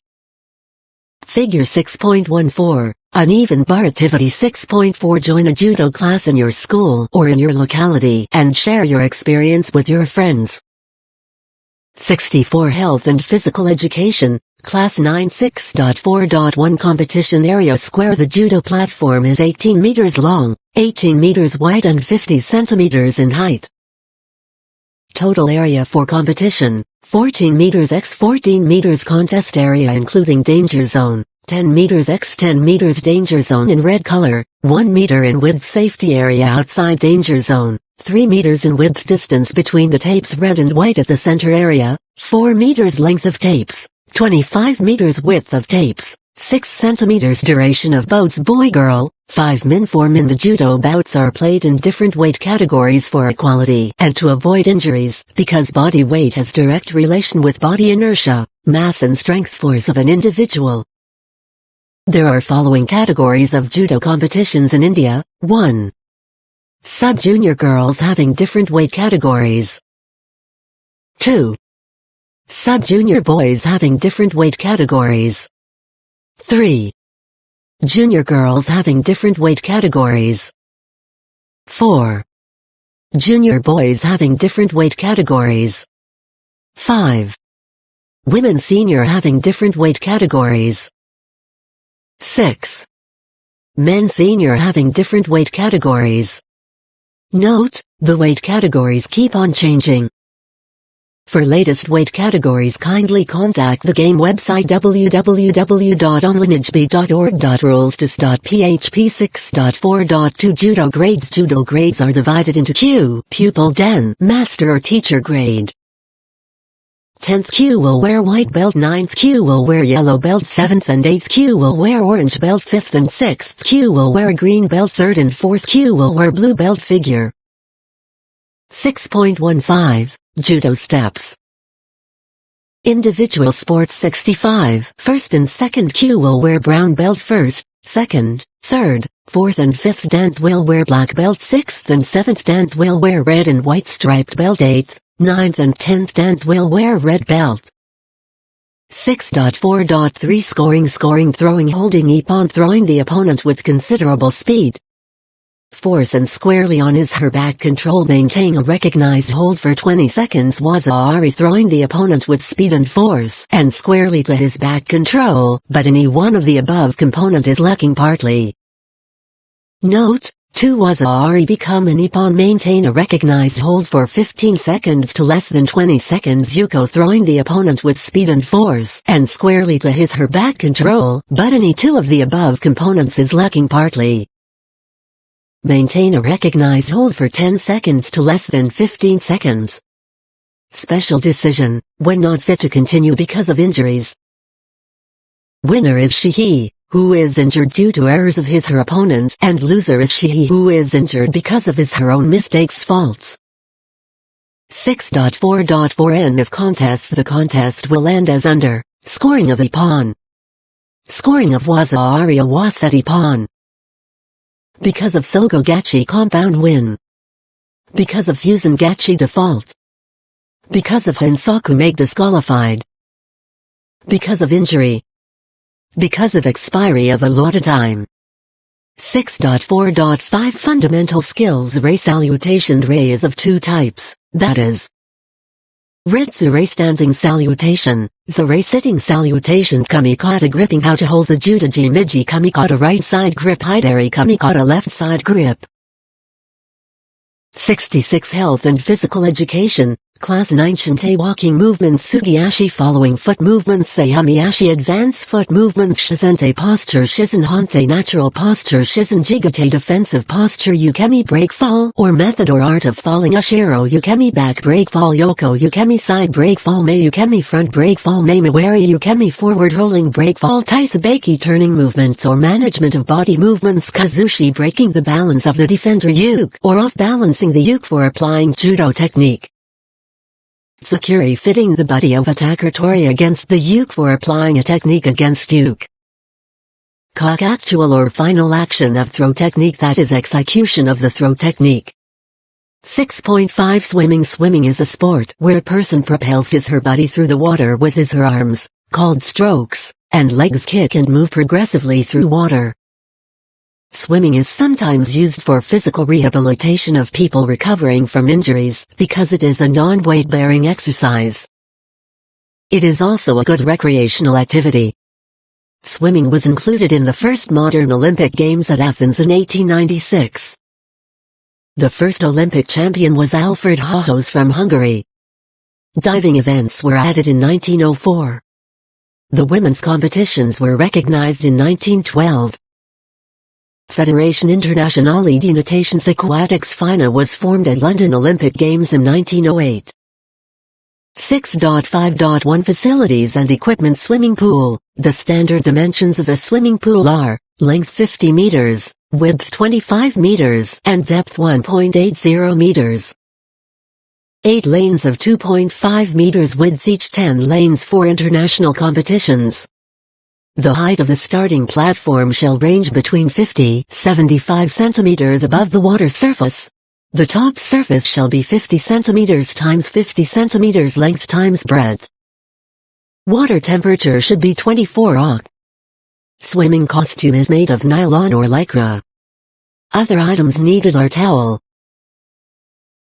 Figure 6.14, Uneven bar activity. 6.4 Join a judo class in your school or in your locality and share your experience with your friends. 64 Health and physical education, Class 9. 6.4.1 Competition area square. The judo platform is 18 meters long, 18 meters wide and 50 centimeters in height. Total area for competition, 14 meters x 14 meters. Contest area including danger zone, 10 meters x 10 meters. Danger zone in red color, 1 meter in width. Safety area outside danger zone, 3 meters in width. Distance between the tapes red and white at the center area, 4 meters. Length of tapes, 25 meters. Width of tapes, 6 centimeters. Duration of bouts. Boy-girl, 5 min. 4 min. The judo bouts are played in different weight categories for equality and to avoid injuries, because body weight has direct relation with body inertia, mass and strength force of an individual. There are following categories of judo competitions in India. 1. Sub-junior girls having different weight categories. 2. Sub-junior boys having different weight categories. 3. Junior girls having different weight categories. 4. Junior boys having different weight categories. 5. Women senior having different weight categories. 6. Men senior having different weight categories. Note, the weight categories keep on changing. For latest weight categories kindly contact the game website www.onlineagb.org. Rules.php 6.4.2 Judo grades. Judo grades are divided into Q, pupil den, master or teacher grade. 10th Q will wear white belt, 9th Q will wear yellow belt, 7th and 8th Q will wear orange belt, 5th and 6th Q will wear green belt, 3rd and 4th Q will wear blue belt. Figure 6.15 Judo steps. Individual sports. 65 1st and 2nd Q will wear brown belt, 1st, 2nd, 3rd, 4th and 5th dans will wear black belt, 6th and 7th dans will wear red and white striped belt, 8th, 9th and 10th dans will wear red belt. 6.4.3 Scoring. Scoring. Throwing. Holding ippon, throwing the opponent with considerable speed, force and squarely on his her back. Control. Maintain a recognized hold for 20 seconds. Waza-ari, throwing the opponent with speed and force and squarely to his back. Control, but any one of the above component is lacking partly. Note, 2 Waza-ari become an ippon. Maintain a recognized hold for 15 seconds to less than 20 seconds. Yuko, throwing the opponent with speed and force and squarely to his her back. Control, but any two of the above components is lacking partly. Maintain a recognized hold for 10 seconds to less than 15 seconds. Special decision, when not fit to continue because of injuries. Winner is he who is injured due to errors of his her opponent, and loser is she who is injured because of his her own mistakes, faults. 6.4.4 End of contests. The contest will end as under. Scoring of ippon. Scoring of Waza-ari a waset ippon. Because of Sogo-gachi compound win. Because of Fusen-gachi default. Because of Hansaku make disqualified. Because of injury. Because of expiry of allotted time. 6.4.5 Fundamental skills. Ray salutation. Ray is of two types, that is, Ritsu-ray standing salutation, Za-ray sitting salutation. Kamikata gripping. How to hold the Judaji Miji Kamikata right side grip. Hidari Kamikata left side grip. 66 Health and physical education, Class 9 Shinte walking movements Sugiashi following foot movements Sayamiashi advance foot movements Shizente posture Shizen Hante natural posture Shizen Jigate defensive posture Ukemi break fall or method or art of falling Ashiro Ukemi back break fall Yoko Ukemi side break fall Mei Ukemi front break fall Mei Miwari Ukemi forward rolling break fall Taisabeki turning movements or management of body movements Kazushi breaking the balance of the defender uke or off balancing the uke for applying judo technique. Tsukuri fitting the body of attacker Tori against the uke for applying a technique against uke. Cock actual or final action of throw technique that is execution of the throw technique. 6.5 Swimming Swimming is a sport where a person propels his/her body through the water with his/her arms, called strokes, and legs kick and move progressively through water. Swimming is sometimes used for physical rehabilitation of people recovering from injuries because it is a non-weight-bearing exercise. It is also a good recreational activity. Swimming was included in the first modern Olympic Games at Athens in 1896. The first Olympic champion was Alfred Hohos from Hungary. Diving events were added in 1904. The women's competitions were recognized in 1912. Fédération Internationale de Natation Aquatiques FINA was formed at London Olympic Games in 1908. 6.5.1 Facilities and equipment Swimming pool. The standard dimensions of a swimming pool are length 50 meters, width 25 meters, and depth 1.80 meters. 8 lanes of 2.5 meters width, each 10 lanes for international competitions. The height of the starting platform shall range between 50-75 centimeters above the water surface. The top surface shall be 50 centimeters times 50 centimeters length times breadth. Water temperature should be 24 oc. Swimming costume is made of nylon or lycra. Other items needed are towel,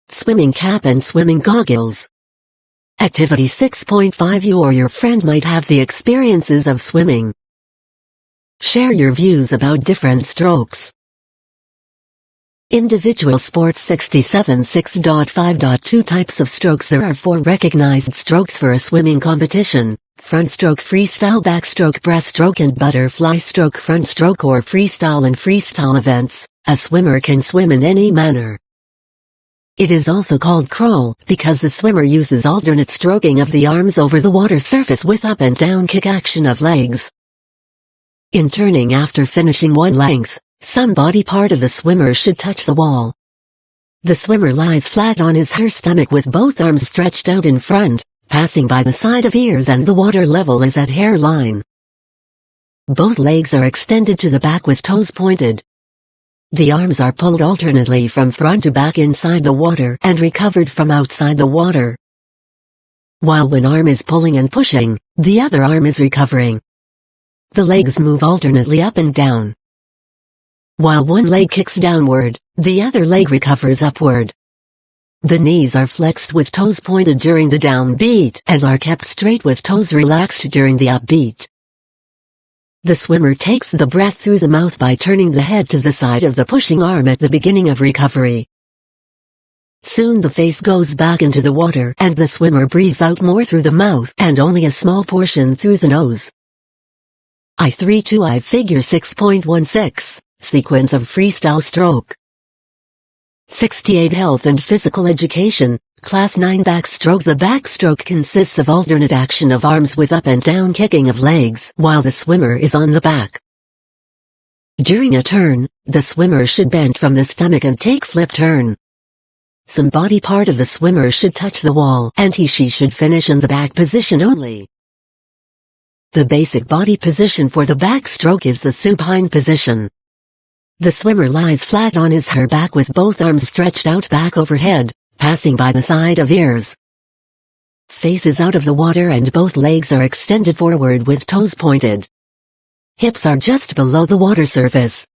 swimming cap and swimming goggles. Activity 6.5 You or your friend might have the experiences of swimming. Share your views about different strokes. Individual sports 67 6.5.2 Types of strokes. There are 4 recognized strokes for a swimming competition: front stroke, freestyle, backstroke, breaststroke, and butterfly stroke. Front stroke or freestyle. In freestyle events, a swimmer can swim in any manner. It is also called crawl because the swimmer uses alternate stroking of the arms over the water surface with up and down kick action of legs. In turning after finishing one length, some body part of the swimmer should touch the wall. The swimmer lies flat on his/her stomach with both arms stretched out in front, passing by the side of ears, and the water level is at hairline. Both legs are extended to the back with toes pointed. The arms are pulled alternately from front to back inside the water and recovered from outside the water. While one arm is pulling and pushing, the other arm is recovering. The legs move alternately up and down. While one leg kicks downward, the other leg recovers upward. The knees are flexed with toes pointed during the downbeat and are kept straight with toes relaxed during the upbeat. The swimmer takes the breath through the mouth by turning the head to the side of the pushing arm at the beginning of recovery. Soon the face goes back into the water and the swimmer breathes out more through the mouth and only a small portion through the nose. I Figure 6.16, Sequence of Freestyle Stroke. 68 Health and Physical Education, Class 9 Backstroke. The backstroke consists of alternate action of arms with up and down kicking of legs while the swimmer is on the back. During a turn, the swimmer should bend from the stomach and take flip turn. Some body part of the swimmer should touch the wall and he/she should finish in the back position only. The basic body position for the backstroke is the supine position. The swimmer lies flat on his/her back with both arms stretched out back overhead, passing by the side of ears. Face is out of the water and both legs are extended forward with toes pointed. Hips are just below the water surface.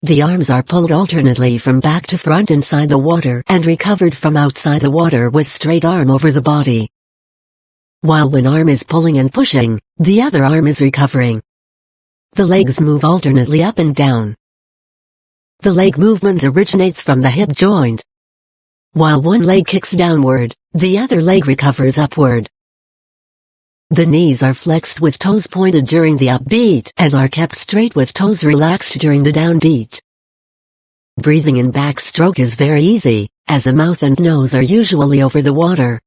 The arms are pulled alternately from back to front inside the water and recovered from outside the water with straight arm over the body. While one arm is pulling and pushing, the other arm is recovering. The legs move alternately up and down. The leg movement originates from the hip joint. While one leg kicks downward, the other leg recovers upward. The knees are flexed with toes pointed during the upbeat and are kept straight with toes relaxed during the downbeat. Breathing in backstroke is very easy, as the mouth and nose are usually over the water.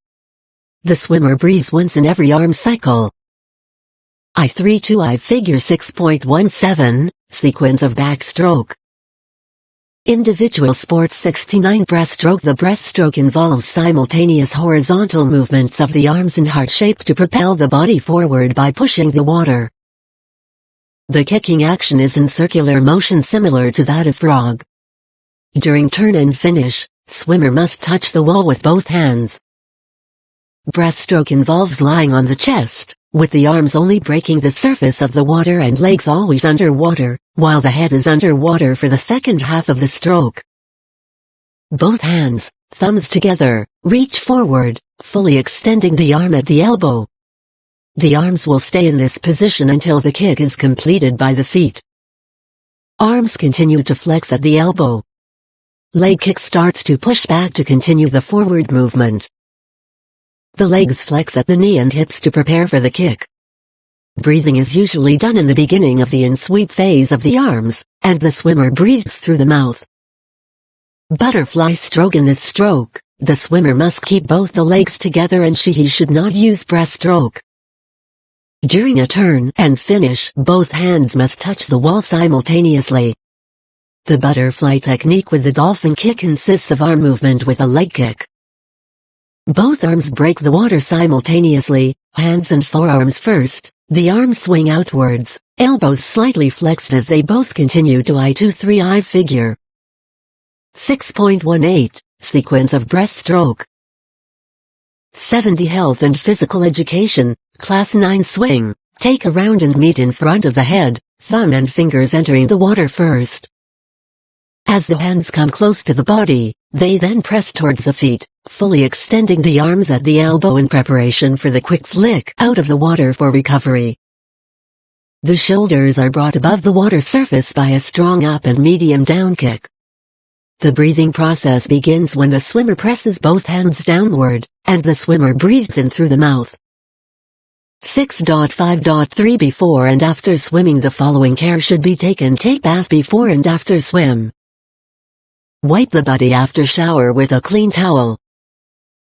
The swimmer breathes once in every arm cycle. I figure 6.17, sequence of backstroke. Individual sports 69 breaststroke. The breaststroke involves simultaneous horizontal movements of the arms in heart shape to propel the body forward by pushing the water. The kicking action is in circular motion similar to that of frog. During turn and finish, swimmer must touch the wall with both hands. Breaststroke involves lying on the chest, with the arms only breaking the surface of the water and legs always underwater, while the head is underwater for the second half of the stroke. Both hands, thumbs together, reach forward, fully extending the arm at the elbow. The arms will stay in this position until the kick is completed by the feet. Arms continue to flex at the elbow. Leg kick starts to push back to continue the forward movement. The legs flex at the knee and hips to prepare for the kick. Breathing is usually done in the beginning of the in-sweep phase of the arms, and the swimmer breathes through the mouth. Butterfly stroke. In this stroke, the swimmer must keep both the legs together and he should not use breaststroke. During a turn and finish, both hands must touch the wall simultaneously. The butterfly technique with the dolphin kick consists of arm movement with a leg kick. Both arms break the water simultaneously, hands and forearms first, the arms swing outwards, elbows slightly flexed as they both continue to I figure. 6.18, sequence of breaststroke. 70 Health and Physical Education, Class 9 swing, take a round and meet in front of the head, thumb and fingers entering the water first. As the hands come close to the body, they then press towards the feet, fully extending the arms at the elbow in preparation for the quick flick out of the water for recovery. The shoulders are brought above the water surface by a strong up and medium down kick. The breathing process begins when the swimmer presses both hands downward, and the swimmer breathes in through the mouth. 6.5.3 Before and after swimming. The following care should be taken. Take bath before and after swim. Wipe the body after shower with a clean towel.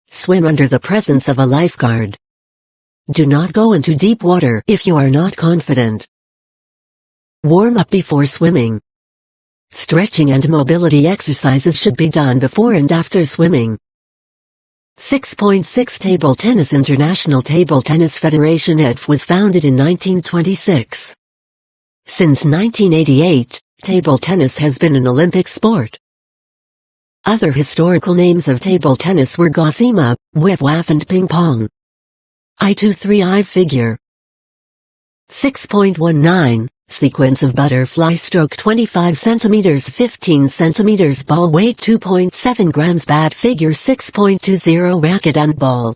Swim under the presence of a lifeguard. Do not go into deep water if you are not confident. Warm up before swimming. Stretching and mobility exercises should be done before and after swimming. 6.6 Table Tennis. International Table Tennis Federation (ITF) was founded in 1926. Since 1988, table tennis has been an Olympic sport. Other historical names of table tennis were Gosima, Wiff-Waff and Ping Pong. I figure. 6.19, sequence of butterfly stroke. 25 cm 15 cm ball weight 2.7 grams bat figure 6.20 racket and ball.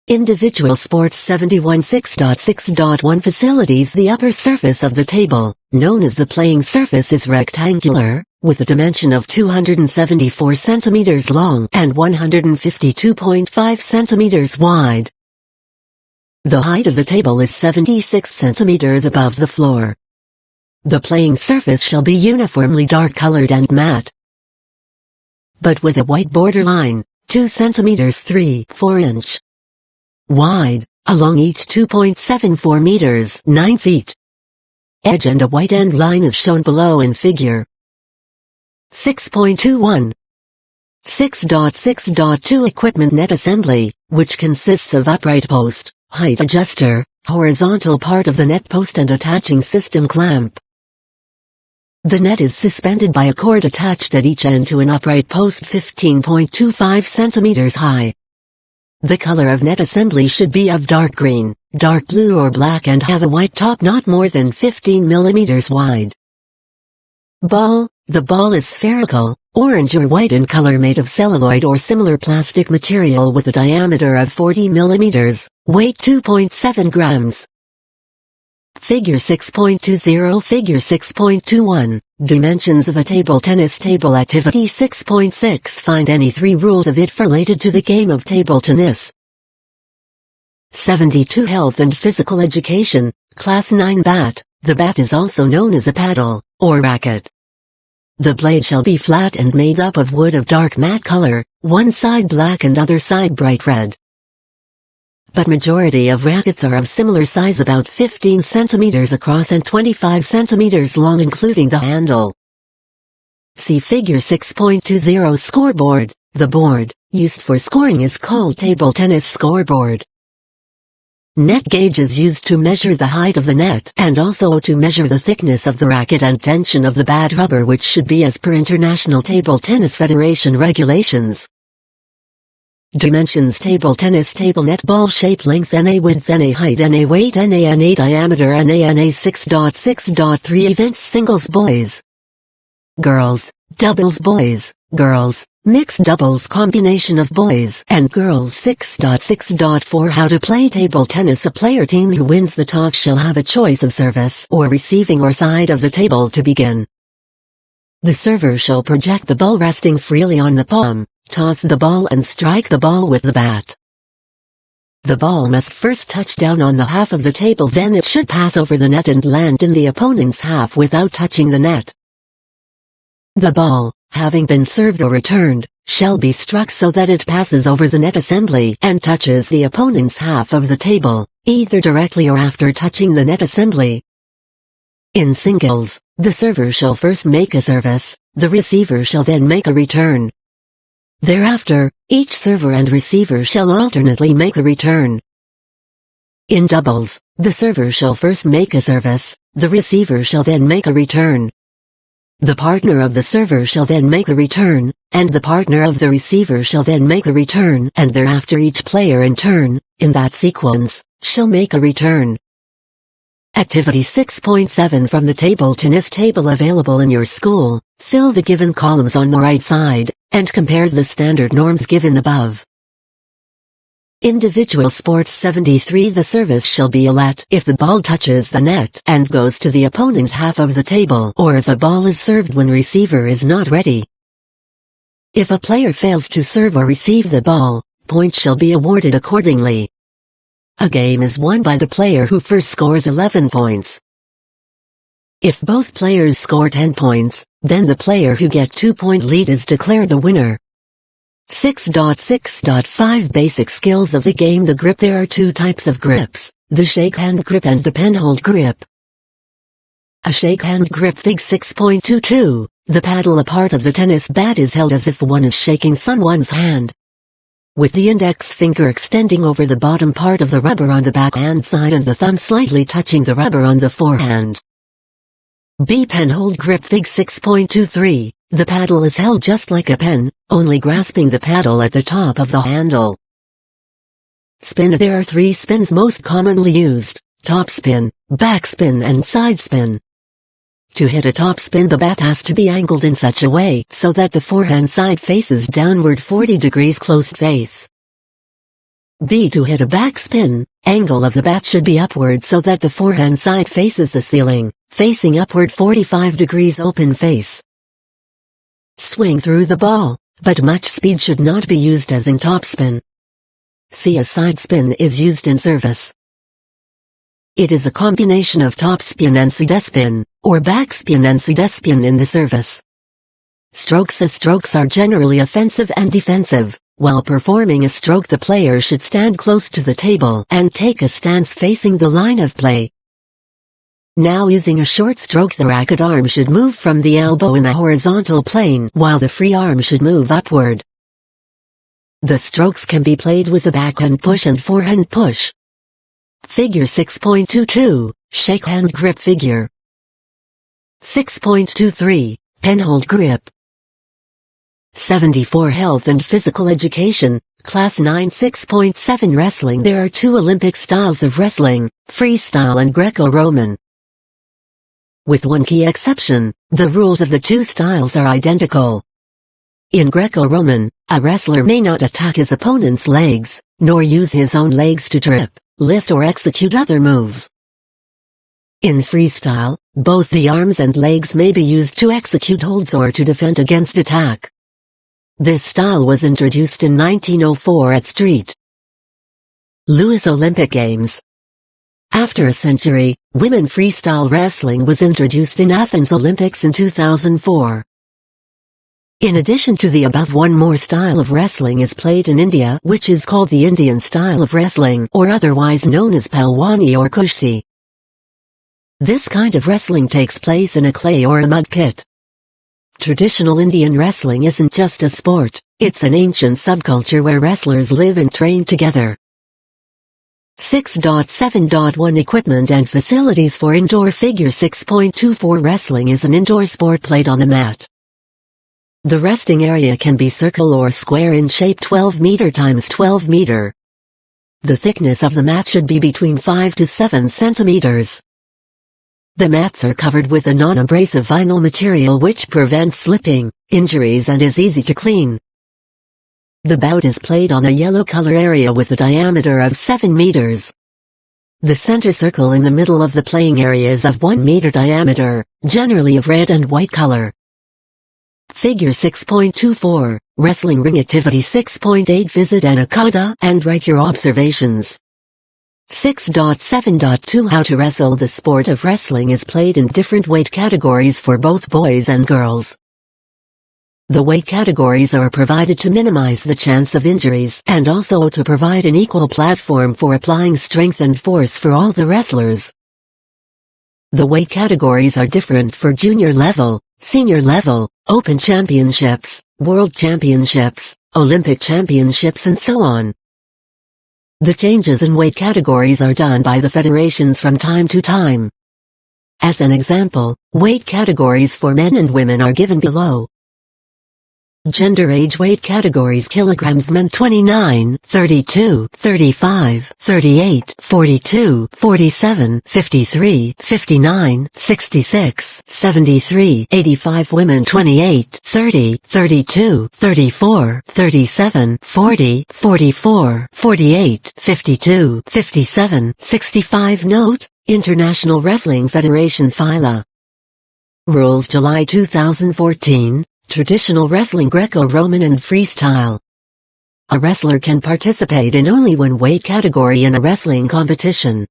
Individual sports 71 6.6.1 facilities. The upper surface of the table, known as the playing surface, is rectangular, with a dimension of 274 cm long and 152.5 cm wide. The height of the table is 76 cm above the floor. The playing surface shall be uniformly dark-colored and matte, but with a white borderline, 2 cm 3/4 inch wide, along each 2.74 meters 9 feet. Edge and a white end line is shown below in figure. 6.21. 6.6.2 Equipment net assembly, which consists of upright post, height adjuster, horizontal part of the net post and attaching system clamp. The net is suspended by a cord attached at each end to an upright post 15.25 centimeters high. The color of net assembly should be of dark green, dark blue or black and have a white top not more than 15 millimeters wide. Ball. The ball is spherical, orange or white in color, made of celluloid or similar plastic material with a diameter of 40 millimeters, weight 2.7 grams. Figure 6.20 Figure 6.21, Dimensions of a table tennis table activity 6.6. Find any 3 rules of it related to the game of table tennis. 72 Health and Physical Education, Class 9 Bat. The bat is also known as a paddle, or racket. The blade shall be flat and made up of wood of dark matte color, one side black and other side bright red. But majority of rackets are of similar size, about 15 centimeters across and 25 centimeters long, including the handle. See Figure 6.20. Scoreboard. The board, used for scoring, is called table tennis scoreboard. Net gauge is used to measure the height of the net and also to measure the thickness of the racket and tension of the bat rubber, which should be as per International Table Tennis Federation regulations. Dimensions: table tennis table net, ball shape, length NA, width NA, height NA, weight NA, diameter NA 6.6.3. Events: singles boys, girls, doubles boys, girls, mixed doubles, combination of boys and girls. 6.6.4 How to play table tennis. A player team who wins the toss shall have a choice of service or receiving or side of the table to begin. The server shall project the ball resting freely on the palm, toss the ball and strike the ball with the bat. The ball must first touch down on the half of the table, then it should pass over the net and land in the opponent's half without touching the net. The ball, having been served or returned, shall be struck so that it passes over the net assembly and touches the opponent's half of the table, either directly or after touching the net assembly. In singles, the server shall first make a service, the receiver shall then make a return. Thereafter, each server and receiver shall alternately make a return. In doubles, the server shall first make a service, the receiver shall then make a return. The partner of the server shall then make a return, and the partner of the receiver shall then make a return, and thereafter each player in turn, in that sequence, shall make a return. Activity 6.7 from the table tennis table available in your school. Fill the given columns on the right side, and compare the standard norms given above. Individual sports 73. The service shall be a let if the ball touches the net and goes to the opponent half of the table, or if a ball is served when receiver is not ready. If a player fails to serve or receive the ball, points shall be awarded accordingly. A game is won by the player who first scores 11 points. If both players score 10 points, then the player who gets 2-point lead is declared the winner. 6.6.5 Basic skills of the game. The grip. There are 2 types of grips, the shake hand grip and the penhold grip. A shake hand grip. Fig 6.22. The paddle, a part of the tennis bat, is held as if one is shaking someone's hand, with the index finger extending over the bottom part of the rubber on the backhand side and the thumb slightly touching the rubber on the forehand. B. Penhold grip. Fig 6.23. The paddle is held just like a pen, only grasping the paddle at the top of the handle. Spin. There are 3 spins most commonly used: top spin, back spin and side spin. To hit a top spin, the bat has to be angled in such a way so that the forehand side faces downward 40 degrees closed face. B. To hit a back spin, angle of the bat should be upward so that the forehand side faces the ceiling, facing upward 45 degrees open face. Swing through the ball, but much speed should not be used as in topspin. See, a side spin is used in service. It is a combination of topspin and sidespin, or backspin and sidespin in the service. Strokes. As strokes are generally offensive and defensive. While performing a stroke, the player should stand close to the table and take a stance facing the line of play. Now, using a short stroke, the racket arm should move from the elbow in a horizontal plane while the free arm should move upward. The strokes can be played with a backhand push and forehand push. Figure 6.22, shake hand grip figure. 6.23, penhold grip. 74 Health and Physical Education, Class 9. 6.7 Wrestling. There are 2 Olympic styles of wrestling, freestyle and Greco-Roman. With one key exception, the rules of the 2 styles are identical. In Greco-Roman, a wrestler may not attack his opponent's legs, nor use his own legs to trip, lift or execute other moves. In freestyle, Both the arms and legs may be used to execute holds or to defend against attack. This style was introduced in 1904 at St. Louis Olympic Games. After a century, women freestyle wrestling was introduced in Athens Olympics in 2004. In addition to the above, one more style of wrestling is played in India, which is called the Indian style of wrestling, or otherwise known as Palwani or Kushti. This kind of wrestling takes place in a clay or a mud pit. Traditional Indian wrestling isn't just a sport, it's an ancient subculture where wrestlers live and train together. 6.7.1 Equipment and facilities for indoor figure 6.24 Wrestling is an indoor sport played on a mat. The resting area can be circle or square in shape 12 meter x 12 meter. The thickness of the mat should be between 5 to 7 centimeters. The mats are covered with a non-abrasive vinyl material which prevents slipping, injuries and is easy to clean. The bout is played on a yellow color area with a diameter of 7 meters. The center circle in the middle of the playing area is of 1 meter diameter, generally of red and white color. Figure 6.24, Wrestling Ring Activity 6.8 Visit Anaconda and write your observations. 6.7.2 How to wrestle. The sport of wrestling is played in different weight categories for both boys and girls. The weight categories are provided to minimize the chance of injuries and also to provide an equal platform for applying strength and force for all the wrestlers. The weight categories are different for junior level, senior level, Open Championships, World Championships, Olympic Championships and so on. The changes in weight categories are done by the federations from time to time. As an example, weight categories for men and women are given below. Gender age weight categories: kilograms men 29, 32, 35, 38, 42, 47, 53, 59, 66, 73, 85 women 28, 30, 32, 34, 37, 40, 44, 48, 52, 57, 65 Note: International Wrestling Federation FILA. Rules July 2014. Traditional wrestling Greco-Roman and freestyle. A wrestler can participate in only one weight category in a wrestling competition.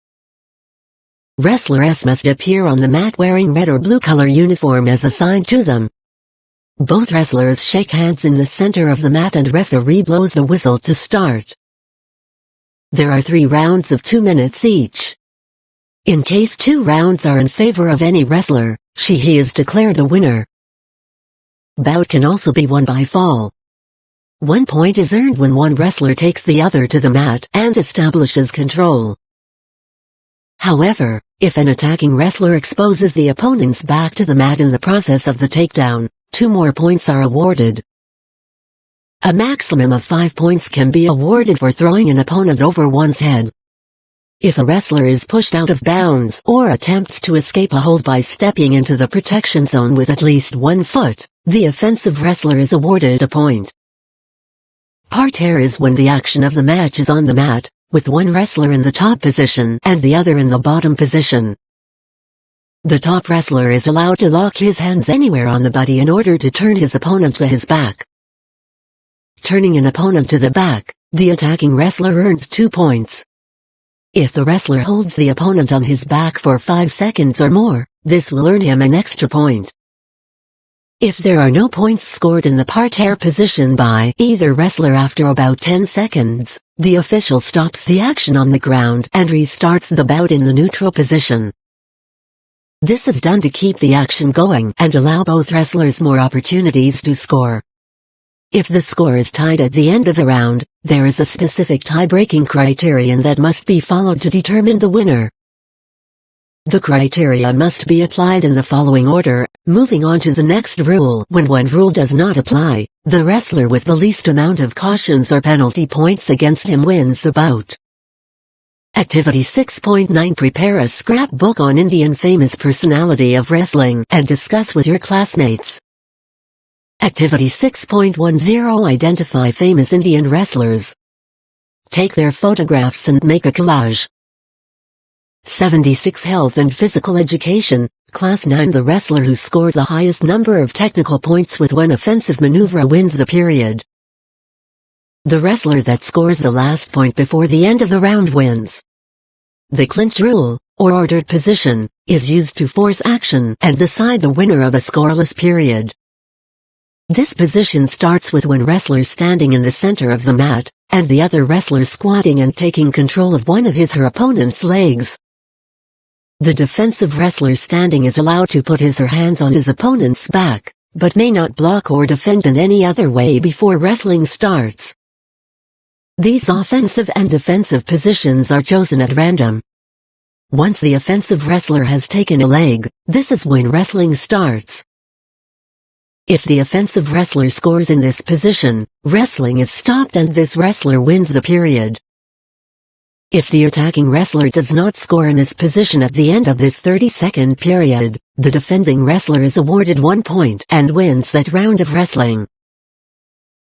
Wrestler S must appear on the mat wearing red or blue color uniform as assigned to them. Both wrestlers shake hands in the center of the mat and referee blows the whistle to start. There are 3 rounds of 2 minutes each. In case 2 rounds are in favor of any wrestler, he is declared the winner. Bout can also be won by fall. 1 point is earned when one wrestler takes the other to the mat and establishes control. However, if an attacking wrestler exposes the opponent's back to the mat in the process of the takedown, 2 more points are awarded. A maximum of 5 points can be awarded for throwing an opponent over one's head. If a wrestler is pushed out of bounds or attempts to escape a hold by stepping into the protection zone with at least 1 foot, the offensive wrestler is awarded a point. Parterre is when the action of the match is on the mat, with one wrestler in the top position and the other in the bottom position. The top wrestler is allowed to lock his hands anywhere on the body in order to turn his opponent to his back. Turning an opponent to the back, the attacking wrestler earns 2 points. If the wrestler holds the opponent on his back for 5 seconds or more, this will earn him an extra point. If there are no points scored in the parterre position by either wrestler after about 10 seconds, the official stops the action on the ground and restarts the bout in the neutral position. This is done to keep the action going and allow both wrestlers more opportunities to score. If the score is tied at the end of a round, there is a specific tie-breaking criterion that must be followed to determine the winner. The criteria must be applied in the following order, moving on to the next rule. When one rule does not apply, the wrestler with the least amount of cautions or penalty points against him wins the bout. Activity 6.9 Prepare a scrapbook on Indian famous personality of wrestling and discuss with your classmates. Activity 6.10 Identify famous Indian wrestlers. Take their photographs and make a collage. 76 Health and Physical Education, Class 9. The wrestler who scored the highest number of technical points with one offensive maneuver wins the period. The wrestler that scores the last point before the end of the round wins. The clinch rule, or ordered position, is used to force action and decide the winner of a scoreless period. This position starts with one wrestler standing in the center of the mat, and the other wrestler squatting and taking control of one of his/her opponent's legs. The defensive wrestler standing is allowed to put his/her hands on his opponent's back, but may not block or defend in any other way before wrestling starts. These offensive and defensive positions are chosen at random. Once the offensive wrestler has taken a leg, this is when wrestling starts. If the offensive wrestler scores in this position, wrestling is stopped and this wrestler wins the period. If the attacking wrestler does not score in this position at the end of this 30-second period, the defending wrestler is awarded 1 point and wins that round of wrestling.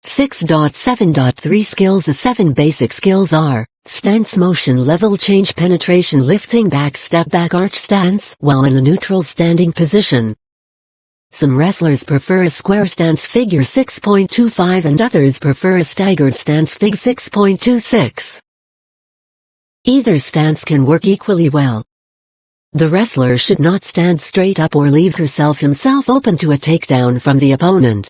6.7.3 Skills. The 7 basic skills are: stance, motion, level change, penetration, lifting, back step, back arch, stance while in the neutral standing position. Some wrestlers prefer a square stance, figure 6.25, and others prefer a staggered stance, fig 6.26. Either stance can work equally well. The wrestler should not stand straight up or leave himself open to a takedown from the opponent.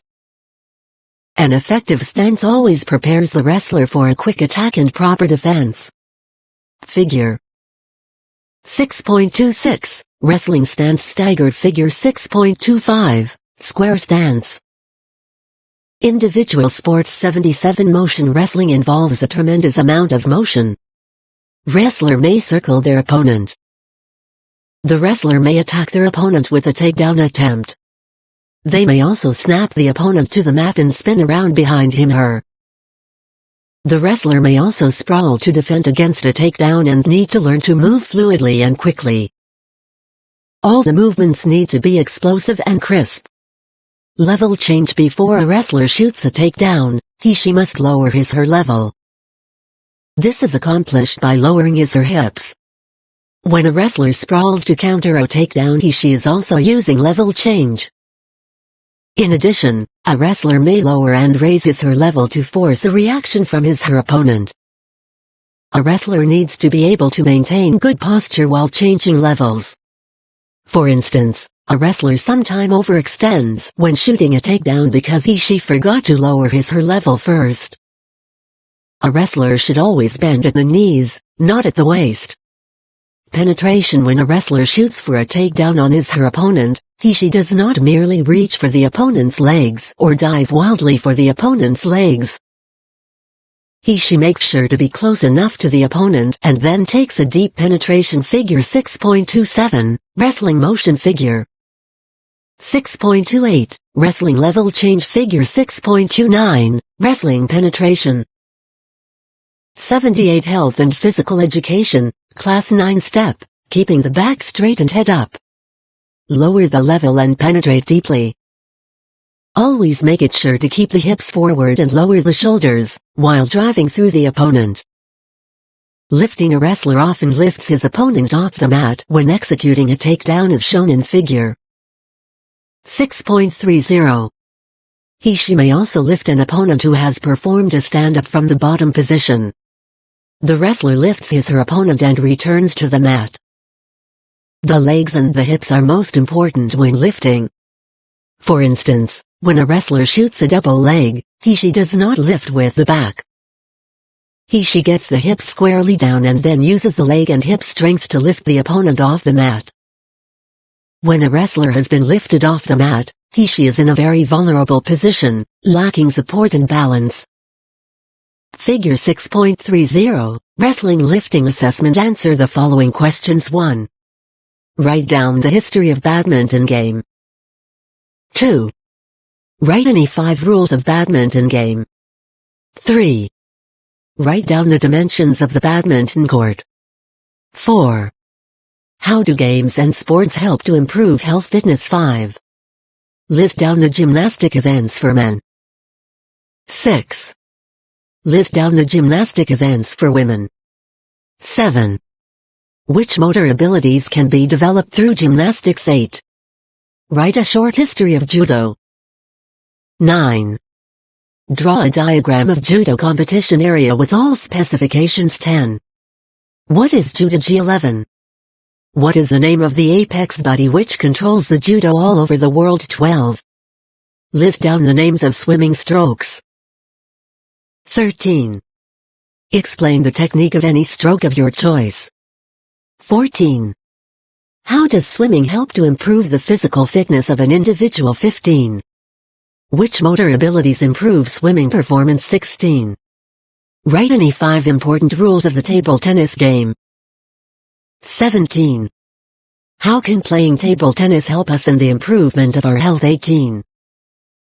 An effective stance always prepares the wrestler for a quick attack and proper defense. Figure 6.26, wrestling stance, staggered, figure 6.25, square stance. Individual sports. 77 Motion. Wrestling involves a tremendous amount of motion. Wrestler may circle their opponent. The wrestler may attack their opponent with a takedown attempt. They may also snap the opponent to the mat and spin around behind him/her. The wrestler may also sprawl to defend against a takedown and need to learn to move fluidly and quickly. All the movements need to be explosive and crisp. Level change. Before a wrestler shoots a takedown, he/she must lower his/her level. This is accomplished by lowering his/her hips. When a wrestler sprawls to counter a takedown, he/she is also using level change. In addition, a wrestler may lower and raise his/her level to force a reaction from his/her opponent. A wrestler needs to be able to maintain good posture while changing levels. For instance, a wrestler sometimes overextends when shooting a takedown because he/she forgot to lower his/her level first. A wrestler should always bend at the knees, not at the waist. Penetration. When a wrestler shoots for a takedown on his/her opponent, he/she does not merely reach for the opponent's legs or dive wildly for the opponent's legs. He/she makes sure to be close enough to the opponent and then takes a deep penetration. Figure 6.27, wrestling motion. Figure 6.28, wrestling level change. Figure 6.29, wrestling penetration. 78 Health and Physical Education, Class 9. Step, keeping the back straight and head up. Lower the level and penetrate deeply. Always make it sure to keep the hips forward and lower the shoulders, while driving through the opponent. Lifting. A wrestler often lifts his opponent off the mat when executing a takedown as shown in Figure 6.30. He/she may also lift an opponent who has performed a stand-up from the bottom position. The wrestler lifts his/her opponent and returns to the mat. The legs and the hips are most important when lifting. For instance, when a wrestler shoots a double leg, he/she does not lift with the back. He/she gets the hips squarely down and then uses the leg and hip strength to lift the opponent off the mat. When a wrestler has been lifted off the mat, he/she is in a very vulnerable position, lacking support and balance. Figure 6.30, Wrestling Lifting Assessment. Answer the following questions. 1. Write down the history of badminton game. 2. Write any 5 rules of badminton game. 3. Write down the dimensions of the badminton court. 4. How do games and sports help to improve health fitness? 5. List down the gymnastic events for men. 6. List down the gymnastic events for women. 7. Which motor abilities can be developed through gymnastics? 8. Write a short history of judo. 9. Draw a diagram of judo competition area with all specifications. 10. What is judogi? 11. What is the name of the apex body which controls the judo all over the world? 12. List down the names of swimming strokes. 13. Explain the technique of any stroke of your choice. 14. How does swimming help to improve the physical fitness of an individual? 15. Which motor abilities improve swimming performance? 16. Write any 5 important rules of the table tennis game. 17. How can playing table tennis help us in the improvement of our health? 18.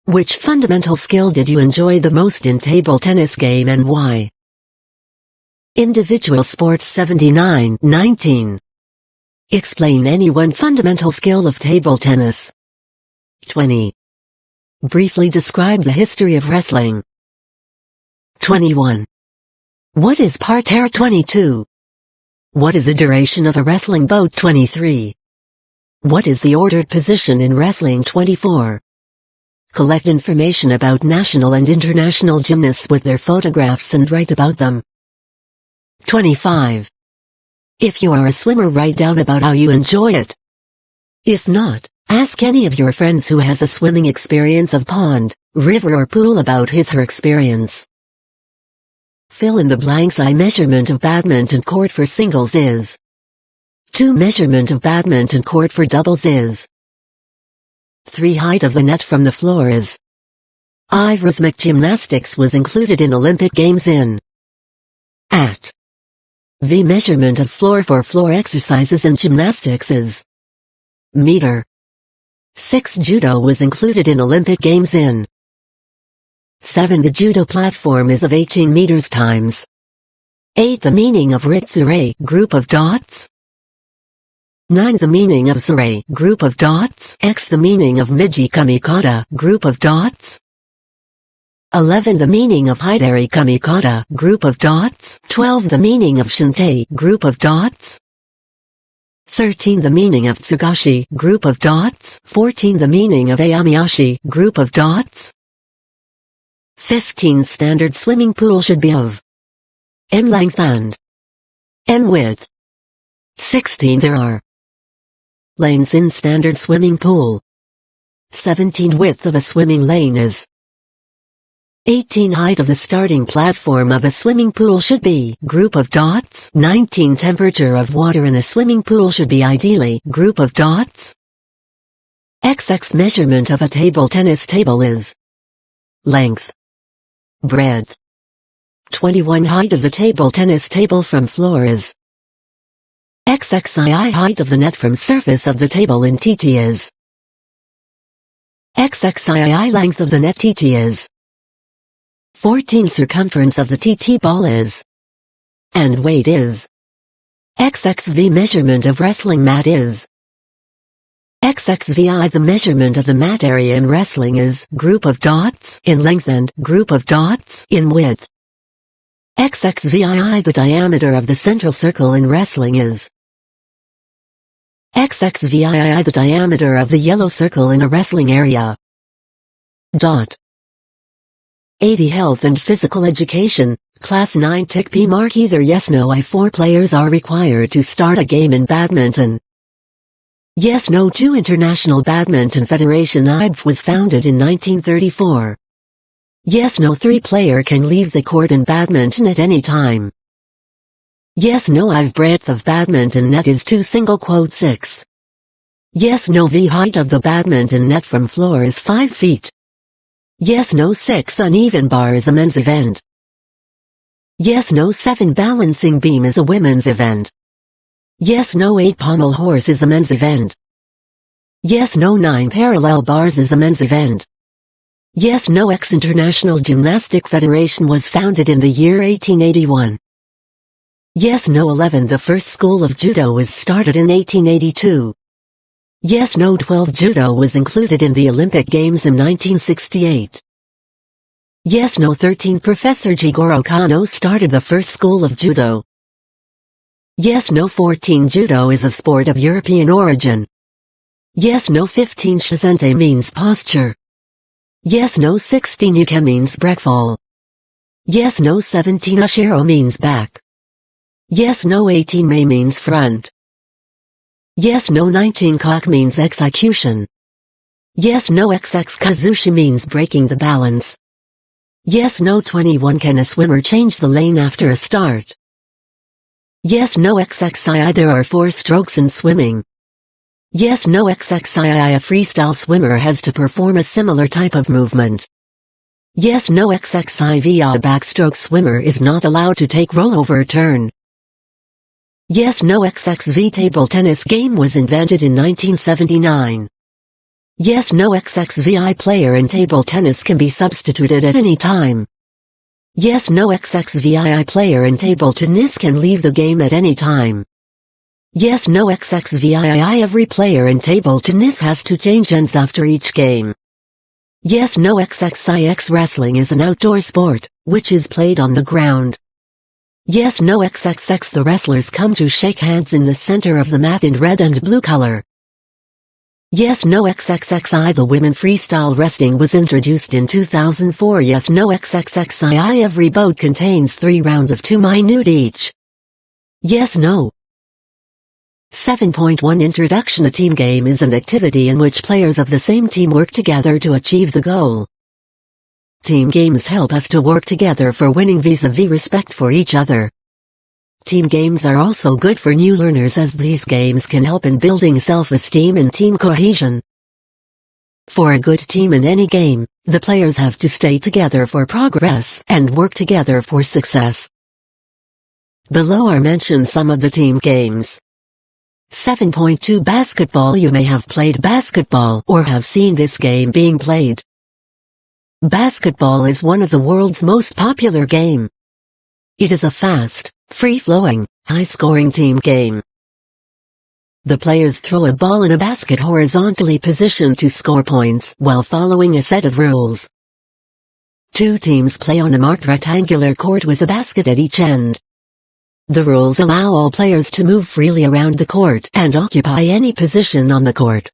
Which fundamental skill did you enjoy the most in table tennis game and why? Individual sports. 79. 19. Explain any one fundamental skill of table tennis. 20. Briefly describe the history of wrestling. 21. What is parterre? 22. What is the duration of a wrestling bout? 23. What is the ordered position in wrestling? 24. Collect information about national and international gymnasts with their photographs and write about them. 25. If you are a swimmer, write down about how you enjoy it. If not, ask any of your friends who has a swimming experience of pond, river or pool about his/her experience. Fill in the blanks. I measurement of badminton court for singles is 2. Measurement of badminton court for doubles is 3. Height of the net from the floor is I. Rhythmic gymnastics was included in Olympic Games in at V. Measurement of floor for floor exercises and gymnastics is meter. 6. Judo was included in Olympic Games in 7. The judo platform is of 18 meters times 8. The meaning of ritsure, group of dots. 9. The meaning of sure, group of dots. X. The meaning of miji kamikata, group of dots. 11. The meaning of hidari kamikata, group of dots. 12. The meaning of shinte, group of dots. 13. The meaning of tsugashi, group of dots. 14. The meaning of ayamiashi, group of dots. 15. Standard swimming pool should be of n length and n width. 16. There are lanes in standard swimming pool. 17. Width of a swimming lane is 18. Height of the starting platform of a swimming pool should be group of dots. 19. Temperature of water in a swimming pool should be ideally group of dots. XX. Measurement of a table tennis table is length, breadth. 21. Height of the table tennis table from floor is XXII. Height of the net from surface of the table in TT is XXII. Length of the net TT is 14. Circumference of the TT ball is and weight is XXV. Measurement of wrestling mat is XXVI. The measurement of the mat area in wrestling is group of dots in length and group of dots in width. XXVII. The diameter of the central circle in wrestling is XXVII. The diameter of the yellow circle in a wrestling area. 80. Health and physical education, Class 9. Tick P. Mark either yes no. I. 4 players are required to start a game in badminton. Yes no. 2. International Badminton Federation IBF was founded in 1934. Yes no. 3 player can leave the court in badminton at any time. Yes no. IV. Breadth of badminton net is 2 6. Yes no. V. Height of the badminton net from floor is 5 feet. Yes no. 6. Uneven bar is a men's event. Yes no. 7. Balancing beam is a women's event. Yes no. 8. Pommel horse is a men's event. Yes no. 9. Parallel bars is a men's event. Yes no. X. International Gymnastic Federation was founded in the year 1881. Yes no. 11. The first school of judo was started in 1882. Yes no. 12. Judo was included in the Olympic Games in 1968. Yes no. 13. Professor Jigoro Kano started the first school of judo. Yes, no. 14. Judo is a sport of European origin. Yes, no. 15. Shizente means posture. Yes, no. 16. Yuka means breakfall. Yes, no. 17. Ashiro means back. Yes, no. 18. Mei means front. Yes, no. 19. Kok means execution. Yes, no. XX Kazushi means breaking the balance. Yes, no. 21. Can a swimmer change the lane after a start? Yes, no. XXII. There are 4 strokes in swimming. Yes, no. XXII. A freestyle swimmer has to perform a similar type of movement. Yes, no. XXIV. A backstroke swimmer is not allowed to take rollover turn. Yes, no. XXV. Table tennis game was invented in 1979. Yes, no. XXVI. Player in table tennis can be substituted at any time. Yes, no. XXVII. Player in table tennis can leave the game at any time. Yes, no. XXVII. Every player in table tennis has to change ends after each game. Yes, no. XXIX. Wrestling is an outdoor sport, which is played on the ground. Yes, no. XXX. The wrestlers come to shake hands in the center of the mat in red and blue color. Yes, no. XXXI. The women freestyle wrestling was introduced in 2004. Yes, no. XXXII. Every bout contains 3 rounds of 2 minute each. Yes, no. 7.1 Introduction. A team game is an activity in which players of the same team work together to achieve the goal. Team games help us to work together for winning vis-a-vis respect for each other. Team games are also good for new learners as these games can help in building self-esteem and team cohesion. For a good team in any game, the players have to stay together for progress and work together for success. Below are mentioned some of the team games. 7.2 Basketball. You may have played basketball or have seen this game being played. Basketball is one of the world's most popular game. It is a fast, free-flowing, high-scoring team game. The players throw a ball in a basket horizontally positioned to score points while following a set of rules. 2 teams play on a marked rectangular court with a basket at each end. The rules allow all players to move freely around the court and occupy any position on the court.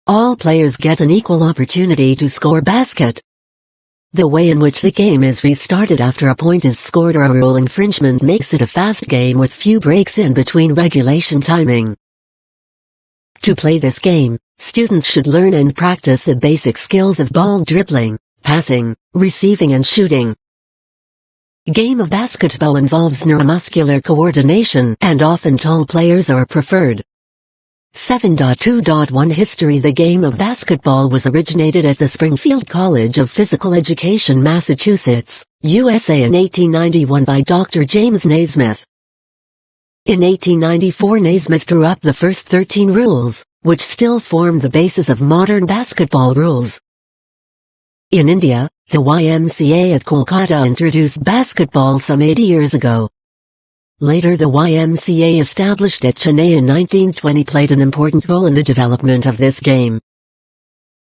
All players get an equal opportunity to score basket. The way in which the game is restarted after a point is scored or a rule infringement makes it a fast game with few breaks in between regulation timing. To play this game, students should learn and practice the basic skills of ball dribbling, passing, receiving and shooting. Game of basketball involves neuromuscular coordination and often tall players are preferred. 7.2.1 History. The game of basketball was originated at the Springfield College of Physical Education, Massachusetts, USA in 1891 by Dr. James Naismith. In 1894 Naismith drew up the first 13 rules, which still form the basis of modern basketball rules. In India, the YMCA at Kolkata introduced basketball some 80 years ago. Later the YMCA established at Chennai in 1920 played an important role in the development of this game.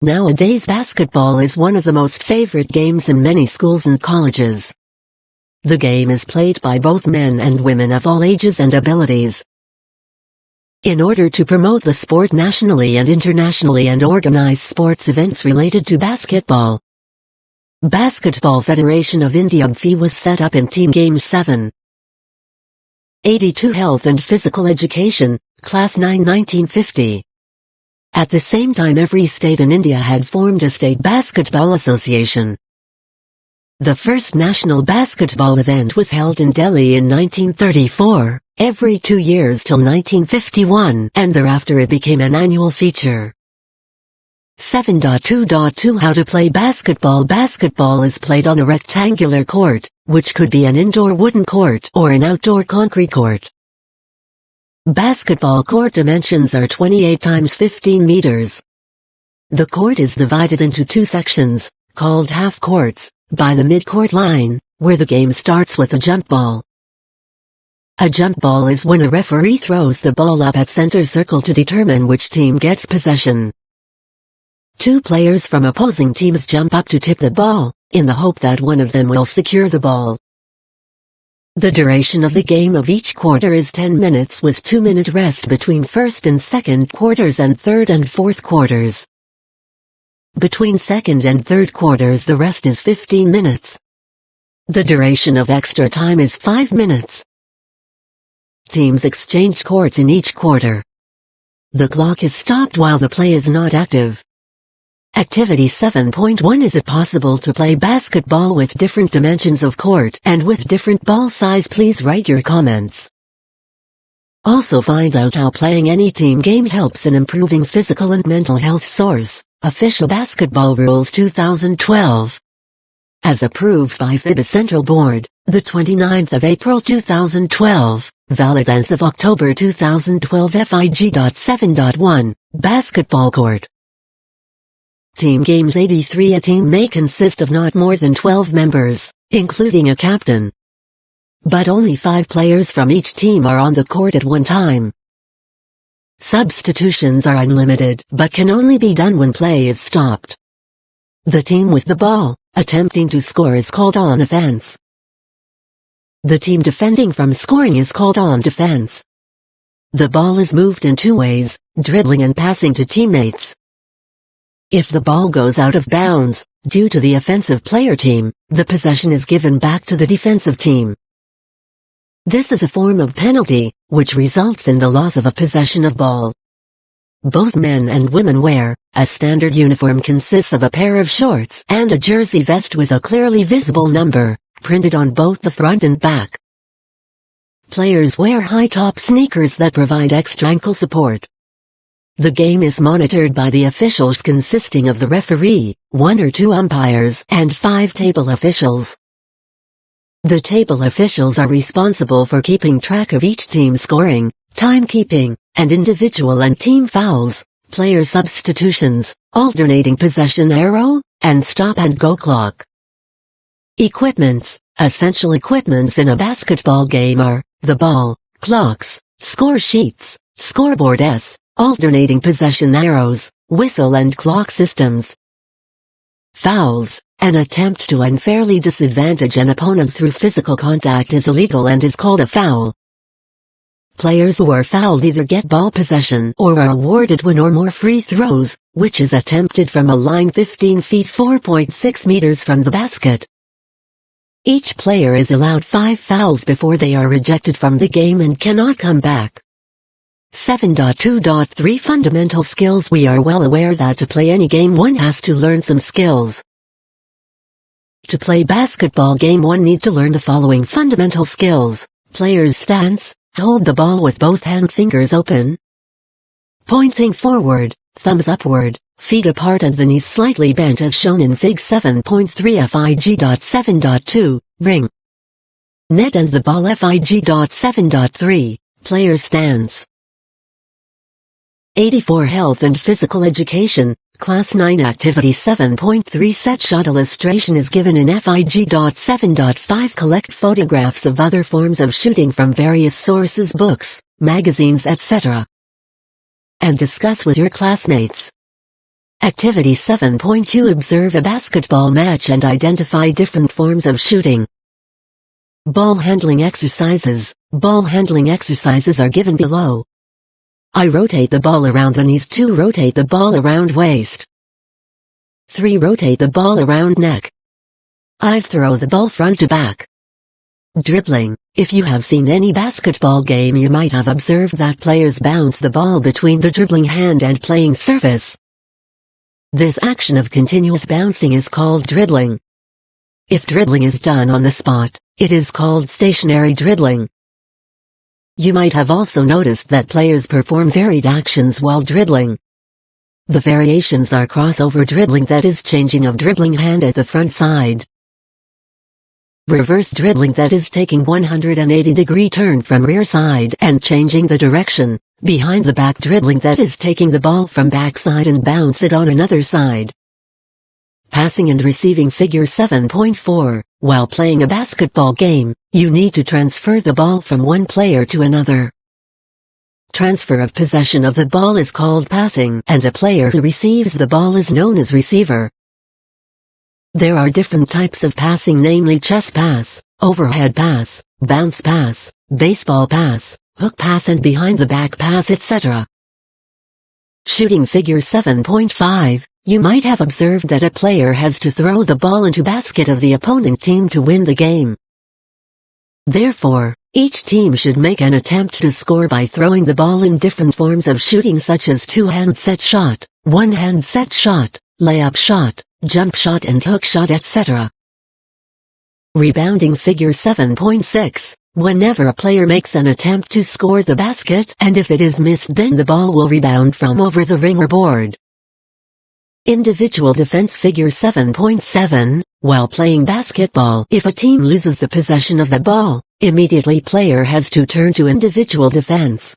Nowadays basketball is one of the most favorite games in many schools and colleges. The game is played by both men and women of all ages and abilities. In order to promote the sport nationally and internationally and organize sports events related to basketball, Basketball Federation of India (BFI) was set up in Team Game 7. 82 Health and Physical Education, Class 9 1950. At the same time every state in India had formed a state basketball association. The first national basketball event was held in Delhi in 1934, every 2 years till 1951, and thereafter it became an annual feature. 7.2.2 How to play basketball. Basketball is played on a rectangular court, which could be an indoor wooden court or an outdoor concrete court. Basketball court dimensions are 28 times 15 meters. The court is divided into 2 sections, called half courts, by the mid-court line, where the game starts with a jump ball. A jump ball is when a referee throws the ball up at center circle to determine which team gets possession. 2 players from opposing teams jump up to tip the ball, in the hope that one of them will secure the ball. The duration of the game of each quarter is 10 minutes with 2-minute rest between first and second quarters and third and fourth quarters. Between second and third quarters the rest is 15 minutes. The duration of extra time is 5 minutes. Teams exchange courts in each quarter. The clock is stopped while the play is not active. Activity 7.1 Is it possible to play basketball with different dimensions of court and with different ball size? Please write your comments. Also find out how playing any team game helps in improving physical and mental health. Source: Official Basketball Rules 2012. As approved by FIBA Central Board, the 29th of April 2012, valid as of October 2012. FIG.7.1, Basketball Court. Team games 83. A team may consist of not more than 12 members, including a captain. But only 5 players from each team are on the court at one time. Substitutions are unlimited but can only be done when play is stopped. The team with the ball, attempting to score, is called on offense. The team defending from scoring is called on defense. The ball is moved in 2 ways, dribbling and passing to teammates. If the ball goes out of bounds, due to the offensive player team, the possession is given back to the defensive team. This is a form of penalty, which results in the loss of a possession of ball. Both men and women wear a standard uniform consists of a pair of shorts and a jersey vest with a clearly visible number, printed on both the front and back. Players wear high-top sneakers that provide extra ankle support. The game is monitored by the officials consisting of the referee, 1 or 2 umpires, and 5 table officials. The table officials are responsible for keeping track of each team's scoring, timekeeping, and individual and team fouls, player substitutions, alternating possession arrow, and stop-and-go clock. Equipments. Essential equipments in a basketball game are the ball, clocks, score sheets, scoreboards, alternating possession arrows, whistle and clock systems. Fouls. An attempt to unfairly disadvantage an opponent through physical contact is illegal and is called a foul. Players who are fouled either get ball possession or are awarded 1 or more free throws, which is attempted from a line 15 feet 4.6 meters from the basket. Each player is allowed 5 fouls before they are rejected from the game and cannot come back. 7.2.3 Fundamental skills. We are well aware that to play any game one has to learn some skills. To play basketball game one need to learn the following fundamental skills: player's stance, hold the ball with both hand fingers open, pointing forward, thumbs upward, feet apart and the knees slightly bent as shown in Fig 7.3. FIG.7.2, ring, net and the ball. FIG.7.3, player stance. 84 Health and Physical Education, Class 9 Activity 7.3 Set shot illustration is given in FIG.7.5 Collect photographs of other forms of shooting from various sources, books, magazines, etc. and discuss with your classmates. Activity 7.2 Observe a basketball match and identify different forms of shooting. Ball handling exercises. Ball handling exercises are given below. I rotate the ball around the knees. 2 Rotate the ball around waist. 3 Rotate the ball around neck. 5 Throw the ball front to back. Dribbling. If you have seen any basketball game you might have observed that players bounce the ball between the dribbling hand and playing surface. This action of continuous bouncing is called dribbling. If dribbling is done on the spot, it is called stationary dribbling. You might have also noticed that players perform varied actions while dribbling. The variations are crossover dribbling, that is changing of dribbling hand at the front side. Reverse dribbling, that is taking 180-degree turn from rear side and changing the direction. Behind the back dribbling, that is taking the ball from backside and bounce it on another side. Passing and receiving. Figure 7.4. While playing a basketball game, you need to transfer the ball from one player to another. Transfer of possession of the ball is called passing, and a player who receives the ball is known as receiver. There are different types of passing, namely chest pass, overhead pass, bounce pass, baseball pass, hook pass and behind the back pass, etc. Shooting figure 7.5, you might have observed that a player has to throw the ball into basket of the opponent team to win the game. Therefore, each team should make an attempt to score by throwing the ball in different forms of shooting, such as two-hand set shot, one-hand set shot, layup shot, jump shot and hook shot, etc. Rebounding figure 7.6. Whenever a player makes an attempt to score the basket, and if it is missed, then the ball will rebound from over the ring or board. Individual defense figure 7.7. While playing basketball, if a team loses the possession of the ball, immediately player has to turn to individual defense.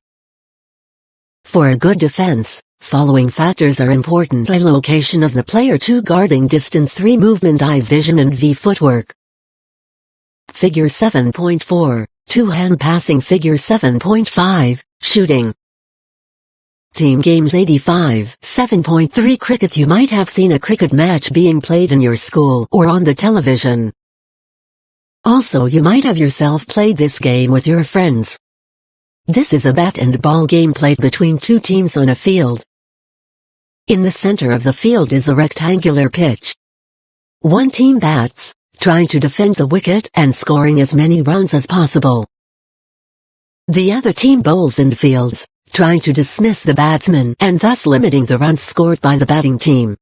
For a good defense, following factors are important: I, location of the player; 2, guarding distance; 3, movement, I, vision and V, footwork. Figure 7.4, two-hand passing figure 7.5, shooting. Team games 85. 7.3 Cricket. You might have seen a cricket match being played in your school or on the television. Also, you might have yourself played this game with your friends. This is a bat and ball game played between two teams on a field. In the center of the field is a rectangular pitch. One team bats, trying to defend the wicket and scoring as many runs as possible. The other team bowls and fields, trying to dismiss the batsman and thus limiting the runs scored by the batting team.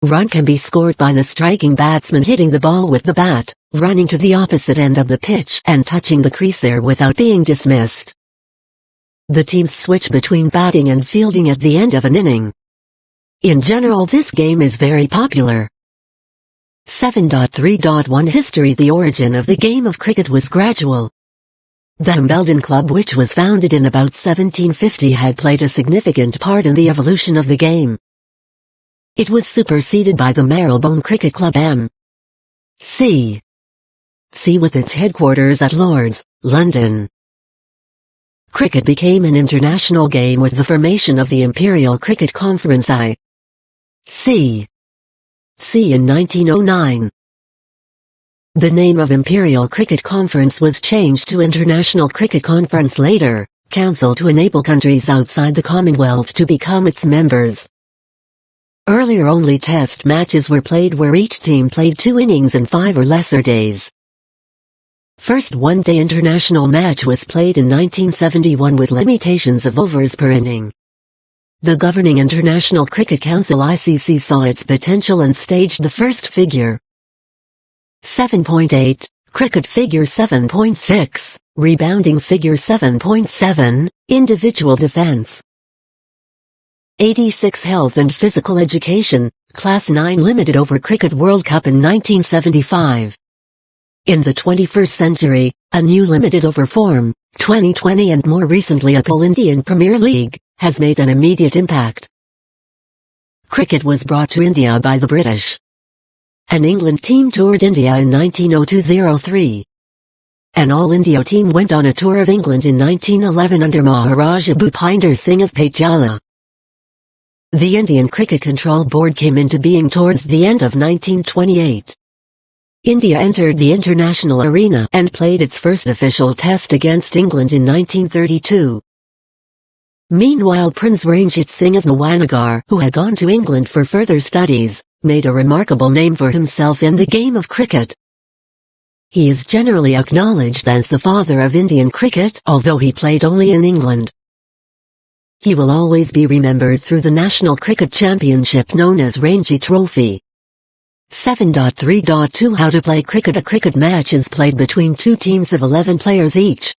Run can be scored by the striking batsman hitting the ball with the bat, running to the opposite end of the pitch and touching the crease there without being dismissed. The teams switch between batting and fielding at the end of an inning. In general, this game is very popular. 7.3.1 History. The origin of the game of cricket was gradual. The Hambledon Club, which was founded in about 1750, had played a significant part in the evolution of the game. It was superseded by the Marylebone Cricket Club M.C. with its headquarters at Lord's, London. Cricket became an international game with the formation of the Imperial Cricket Conference I.C. in 1909. The name of Imperial Cricket Conference was changed to International Cricket Conference later, Council, to enable countries outside the Commonwealth to become its members. Earlier only test matches were played where each team played 2 innings in 5 or lesser days. First one-day international match was played in 1971 with limitations of overs per inning. The governing International Cricket Council (ICC) saw its potential and staged the first figure. 7.8, Cricket figure 7.6, Rebounding figure 7.7, Individual defense. 86 Health and Physical Education, Class 9 Limited over Cricket World Cup in 1975. In the 21st century, a new limited over form, 2020 and more recently a All Indian Premier League, has made an immediate impact. Cricket was brought to India by the British. An England team toured India in 1902-03. An All-India team went on a tour of England in 1911 under Maharaja Bhupinder Singh of Patiala. The Indian Cricket Control Board came into being towards the end of 1928. India entered the international arena and played its first official test against England in 1932. Meanwhile, Prince Ranjit Singh of Nawanagar, who had gone to England for further studies, made a remarkable name for himself in the game of cricket. He is generally acknowledged as the father of Indian cricket, although he played only in England. He will always be remembered through the National Cricket Championship known as Ranji Trophy. 7.3.2 How to play cricket. A cricket match is played between 2 teams of 11 players each.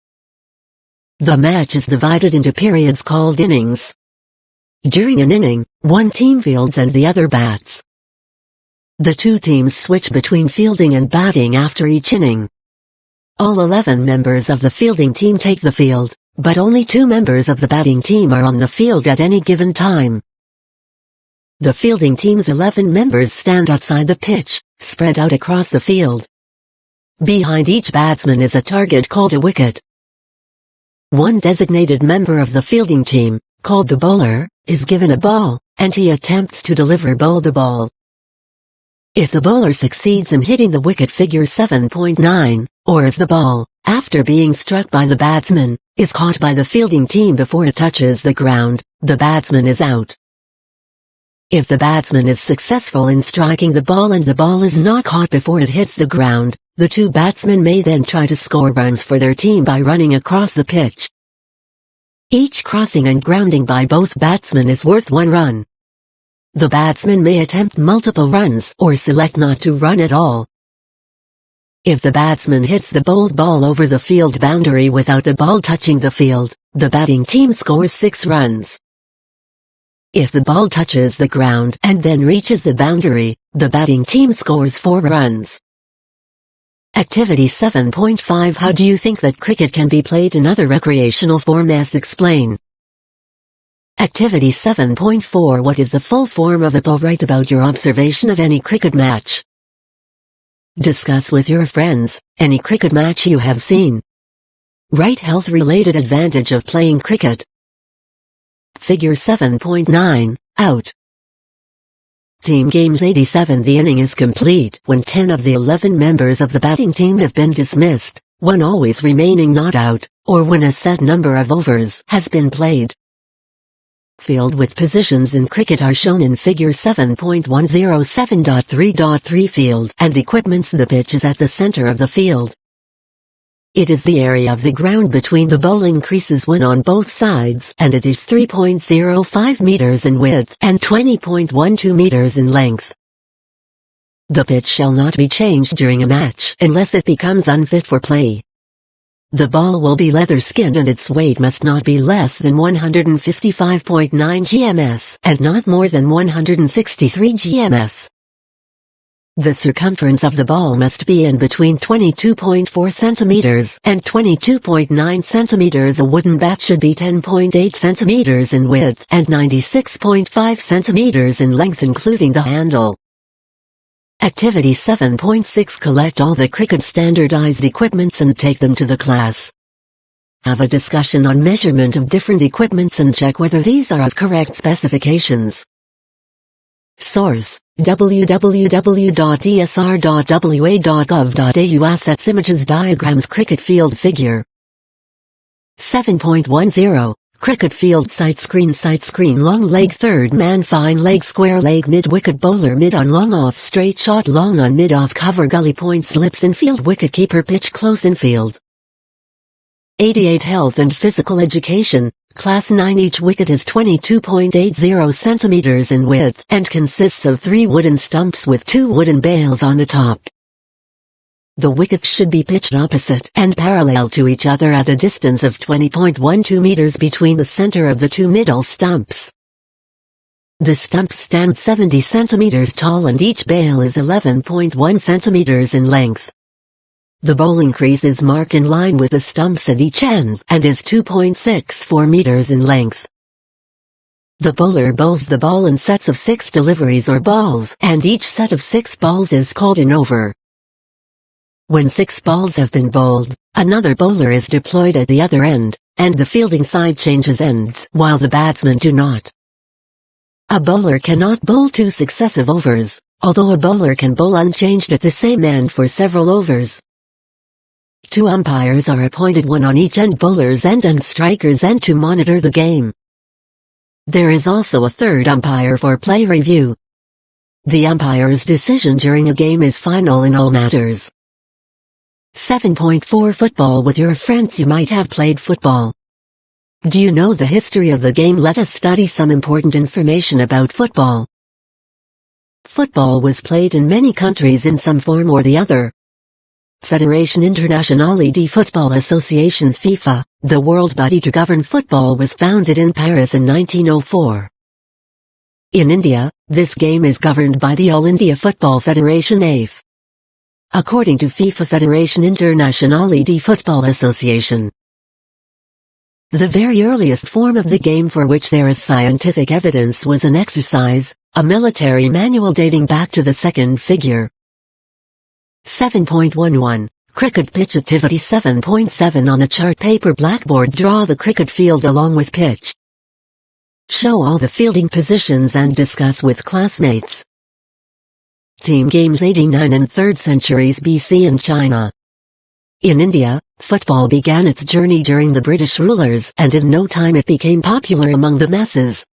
The match is divided into periods called innings. During an inning, one team fields and the other bats. The 2 teams switch between fielding and batting after each inning. All 11 members of the fielding team take the field, but only 2 members of the batting team are on the field at any given time. The fielding team's 11 members stand outside the pitch, spread out across the field. Behind each batsman is a target called a wicket. One designated member of the fielding team, called the bowler, is given a ball, and he attempts to bowl the ball. If the bowler succeeds in hitting the wicket, figure 7.9, or if the ball, after being struck by the batsman, is caught by the fielding team before it touches the ground, the batsman is out. If the batsman is successful in striking the ball and the ball is not caught before it hits the ground, the two batsmen may then try to score runs for their team by running across the pitch. Each crossing and grounding by both batsmen is worth 1 run. The batsman may attempt multiple runs or select not to run at all. If the batsman hits the bowled ball over the field boundary without the ball touching the field, the batting team scores 6 runs. If the ball touches the ground and then reaches the boundary, the batting team scores 4 runs. Activity 7.5 How do you think that cricket can be played in other recreational formats? Explain. Activity 7.4 What is the full form of a ball? Write about your observation of any cricket match. Discuss with your friends any cricket match you have seen. Write health-related advantage of playing cricket. Figure 7.9, out. Team games 87 The inning is complete when 10 of the 11 members of the batting team have been dismissed, one always remaining not out, or when a set number of overs has been played. Field width positions in cricket are shown in figure 7.107.3.3 Field and equipments. The pitch is at the center of the field. It is the area of the ground between the bowling creases when on both sides, and it is 3.05 meters in width and 20.12 meters in length. The pitch shall not be changed during a match unless it becomes unfit for play. The ball will be leather-skinned and its weight must not be less than 155.9 gms and not more than 163 gms. The circumference of the ball must be in between 22.4 centimeters and 22.9 centimeters. A wooden bat should be 10.8 centimeters in width and 96.5 centimeters in length including the handle. Activity 7.6 Collect all the cricket standardized equipments and take them to the class. Have a discussion on measurement of different equipments and check whether these are of correct specifications. Source: www.esr.wa.gov.au Assets Images Diagrams Cricket Field Figure 7.10 Cricket field sight screen long leg third man fine leg square leg mid wicket bowler mid on long off straight shot long on mid off cover gully point slips infield wicket keeper pitch close infield. 88 Health and Physical Education, Class 9 Each wicket is 22.80 centimeters in width and consists of 3 wooden stumps with 2 wooden bails on the top. The wickets should be pitched opposite and parallel to each other at a distance of 20.12 meters between the center of the 2 middle stumps. The stumps stand 70 centimeters tall and each bail is 11.1 centimeters in length. The bowling crease is marked in line with the stumps at each end and is 2.64 meters in length. The bowler bowls the ball in sets of 6 deliveries or balls, and each set of 6 balls is called an over. When 6 balls have been bowled, another bowler is deployed at the other end, and the fielding side changes ends while the batsmen do not. A bowler cannot bowl 2 successive overs, although a bowler can bowl unchanged at the same end for several overs. 2 umpires are appointed, one on each end, bowler's end and striker's end, to monitor the game. There is also a third umpire for play review. The umpire's decision during a game is final in all matters. 7.4 Football with your friends. You might have played football. Do you know the history of the game? Let us study some important information about football. Football was played in many countries in some form or the other. Fédération Internationale de Football Association FIFA, the world body to govern football, was founded in Paris in 1904. In India, this game is governed by the All India Football Federation (AIF). According to FIFA, Fédération Internationale de Football Association, the very earliest form of the game for which there is scientific evidence was an exercise, a military manual dating back to the second figure. 7.11 Cricket pitch activity 7.7 On a chart paper blackboard, draw the cricket field along with pitch. Show all the fielding positions and discuss with classmates. Team games 89 and 3rd centuries BC in China. In India, football began its journey during the British rulers, and in no time it became popular among the masses.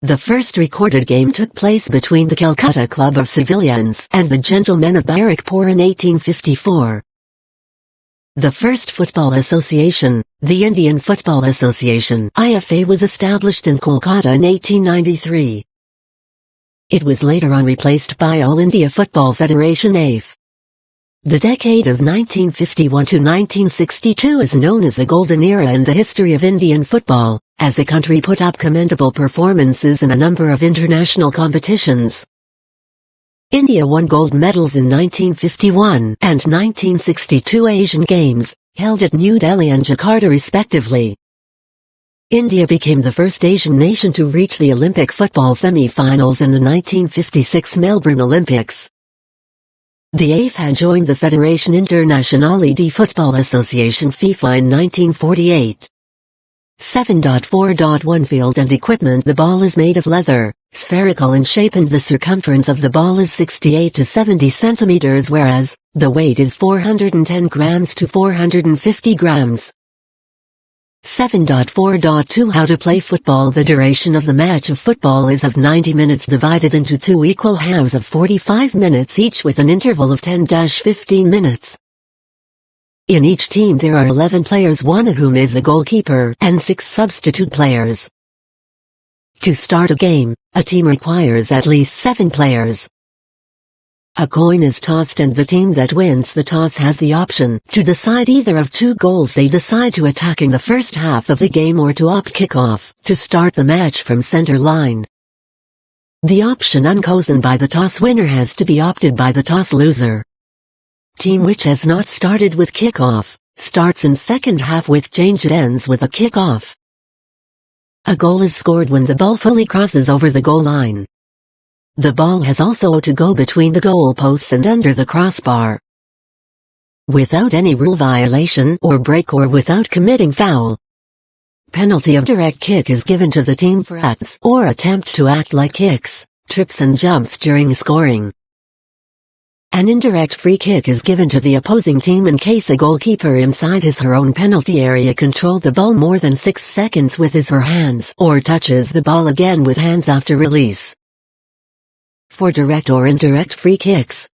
The first recorded game took place between the Calcutta Club of Civilians and the Gentlemen of Barrackpore in 1854. The first football association, the Indian Football Association (IFA), was established in Kolkata in 1893. It was later on replaced by All India Football Federation (AIF). The decade of 1951 to 1962 is known as the golden era in the history of Indian football, as the country put up commendable performances in a number of international competitions. India won gold medals in 1951 and 1962 Asian Games, held at New Delhi and Jakarta respectively. India became the first Asian nation to reach the Olympic football semi-finals in the 1956 Melbourne Olympics. The AIF had joined the Fédération Internationale de Football Association FIFA in 1948. 7.4.1 Field and equipment. The ball is made of leather, spherical in shape, and the circumference of the ball is 68 to 70 centimeters, whereas the weight is 410 grams to 450 grams. 7.4.2 How to play football. The duration of the match of football is of 90 minutes divided into 2 equal halves of 45 minutes each with an interval of 10-15 minutes. In each team there are 11 players, one of whom is the goalkeeper, and 6 substitute players. To start a game, a team requires at least 7 players. A coin is tossed and the team that wins the toss has the option to decide either of 2 goals. They decide to attack in the first half of the game or to opt kickoff to start the match from center line. The option unchosen by the toss winner has to be opted by the toss loser. Team which has not started with kickoff starts in second half with change. It ends with a kickoff. A goal is scored when the ball fully crosses over the goal line. The ball has also to go between the goal posts and under the crossbar. Without any rule violation or break or without committing foul. Penalty of direct kick is given to the team for acts or attempt to act like kicks, trips and jumps during scoring. An indirect free kick is given to the opposing team in case a goalkeeper inside his or her own penalty area controlled the ball more than 6 seconds with his or her hands or touches the ball again with hands after release. For direct or indirect free kicks,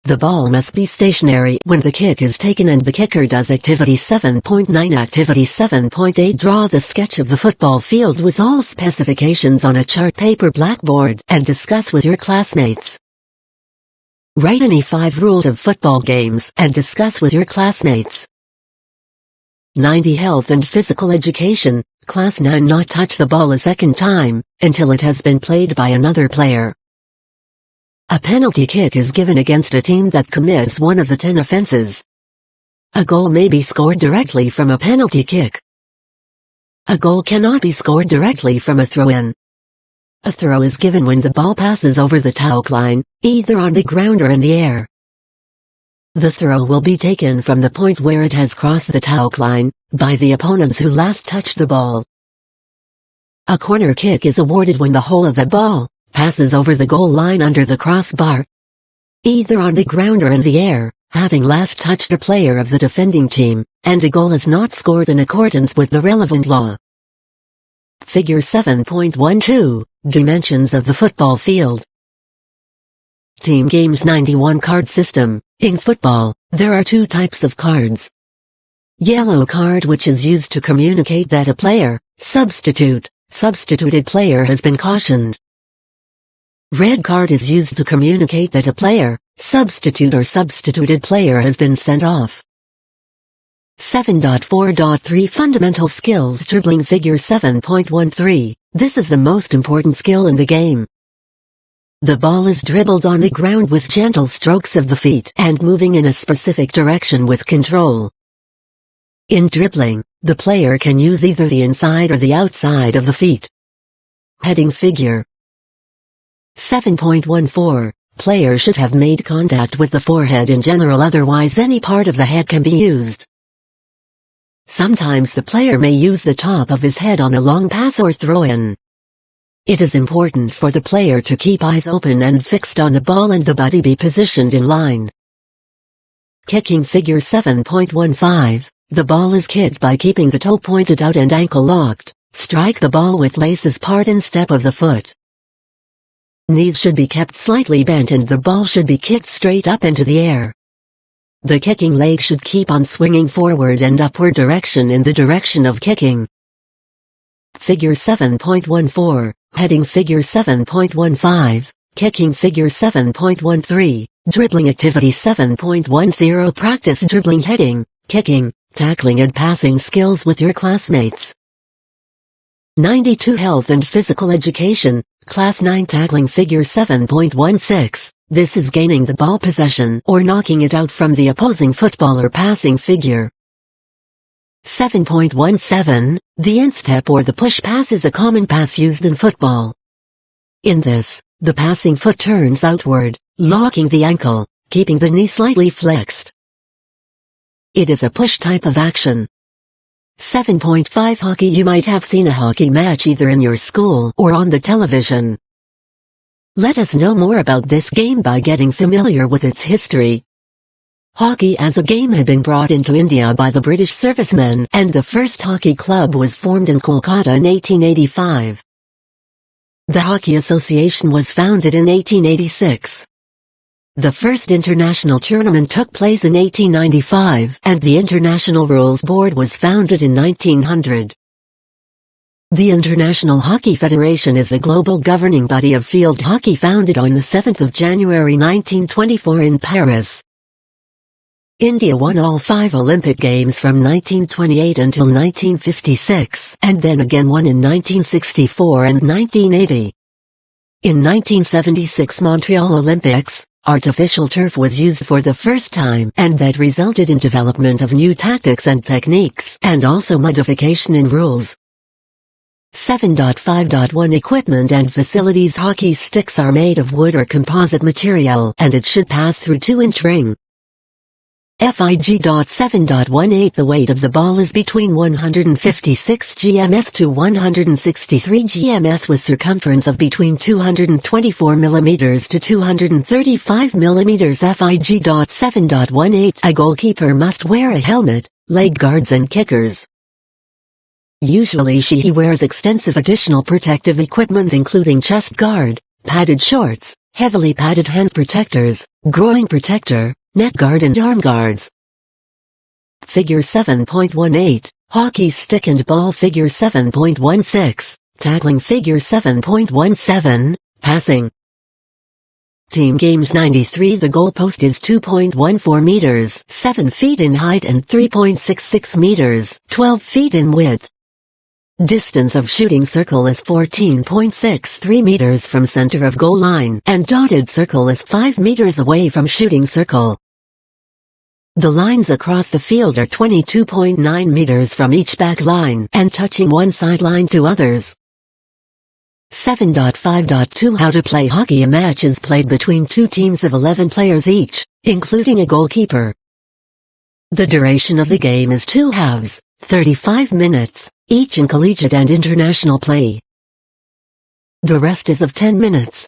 the ball must be stationary when the kick is taken and the kicker does Activity 7.9. Activity 7.8 Draw the sketch of the football field with all specifications on a chart paper blackboard and discuss with your classmates. Write any 5 rules of football games and discuss with your classmates. 90 Health and Physical Education, Class 9 Not touch the ball a second time until it has been played by another player. A penalty kick is given against a team that commits one of the 10 offenses. A goal may be scored directly from a penalty kick. A goal cannot be scored directly from a throw-in. A throw is given when the ball passes over the touch line, either on the ground or in the air. The throw will be taken from the point where it has crossed the touch line, by the opponents who last touched the ball. A corner kick is awarded when the whole of the ball passes over the goal line under the crossbar, either on the ground or in the air, having last touched a player of the defending team, and a goal is not scored in accordance with the relevant law. Figure 7.12, Dimensions of the football field. Team games 91 card system. In football, there are 2 types of cards. Yellow card, which is used to communicate that a player, substituted player has been cautioned. Red card is used to communicate that a player, substitute or substituted player has been sent off. 7.4.3 Fundamental skills. Dribbling. Figure 7.13. This is the most important skill in the game. The ball is dribbled on the ground with gentle strokes of the feet and moving in a specific direction with control. In dribbling, the player can use either the inside or the outside of the feet. Heading. Figure 7.14. Player should have made contact with the forehead in general, otherwise any part of the head can be used. Sometimes the player may use the top of his head on a long pass or throw-in. It is important for the player to keep eyes open and fixed on the ball and the body be positioned in line. Kicking figure 7.15. The ball is kicked by keeping the toe pointed out and ankle locked. Strike the ball with laces part and step of the foot. Knees should be kept slightly bent and the ball should be kicked straight up into the air. The kicking leg should keep on swinging forward and upward direction in the direction of kicking. Figure 7.14, heading figure 7.15, kicking figure 7.13, dribbling activity 7.10 practice dribbling heading, kicking, tackling and passing skills with your classmates. 92 Health and Physical Education, Class 9 tackling figure 7.16, this is gaining the ball possession or knocking it out from the opposing footballer passing figure. 7.17, the instep or the push pass is a common pass used in football. In this, the passing foot turns outward, locking the ankle, keeping the knee slightly flexed. It is a push type of action. 7.5 Hockey. You might have seen a hockey match either in your school or on the television. Let us know more about this game by getting familiar with its history. Hockey as a game had been brought into India by the British servicemen, and the first hockey club was formed in Kolkata in 1885. The Hockey Association was founded in 1886. The first international tournament took place in 1895, and the International Rules Board was founded in 1900. The International Hockey Federation is a global governing body of field hockey founded on the 7th of January 1924 in Paris. India won all 5 Olympic Games from 1928 until 1956, and then again won in 1964 and 1980. In 1976 Montreal Olympics, artificial turf was used for the first time, and that resulted in development of new tactics and techniques, and also modification in rules. 7.5.1 Equipment and facilities. Hockey sticks are made of wood or composite material, and it should pass through 2-inch ring. Fig.7.18 The weight of the ball is between 156 gms to 163 gms with circumference of between 224 mm to 235 mm. Fig.7.18 A goalkeeper must wear a helmet, leg guards and kickers. Usually he wears extensive additional protective equipment including chest guard, padded shorts, heavily padded hand protectors, groin protector, neck guard and arm guards. Figure 7.18, hockey stick and ball. Figure 7.16, tackling. Figure 7.17, passing. Team games 93. The goalpost is 2.14 meters, 7 feet in height and 3.66 meters, 12 feet in width. Distance of shooting circle is 14.63 meters from center of goal line, and dotted circle is 5 meters away from shooting circle. The lines across the field are 22.9 meters from each back line, and touching one sideline to others. 7.5.2 How to play hockey. A match is played between 2 teams of 11 players each, including a goalkeeper. The duration of the game is 2 halves, 35 minutes, each in collegiate and international play. The rest is of 10 minutes.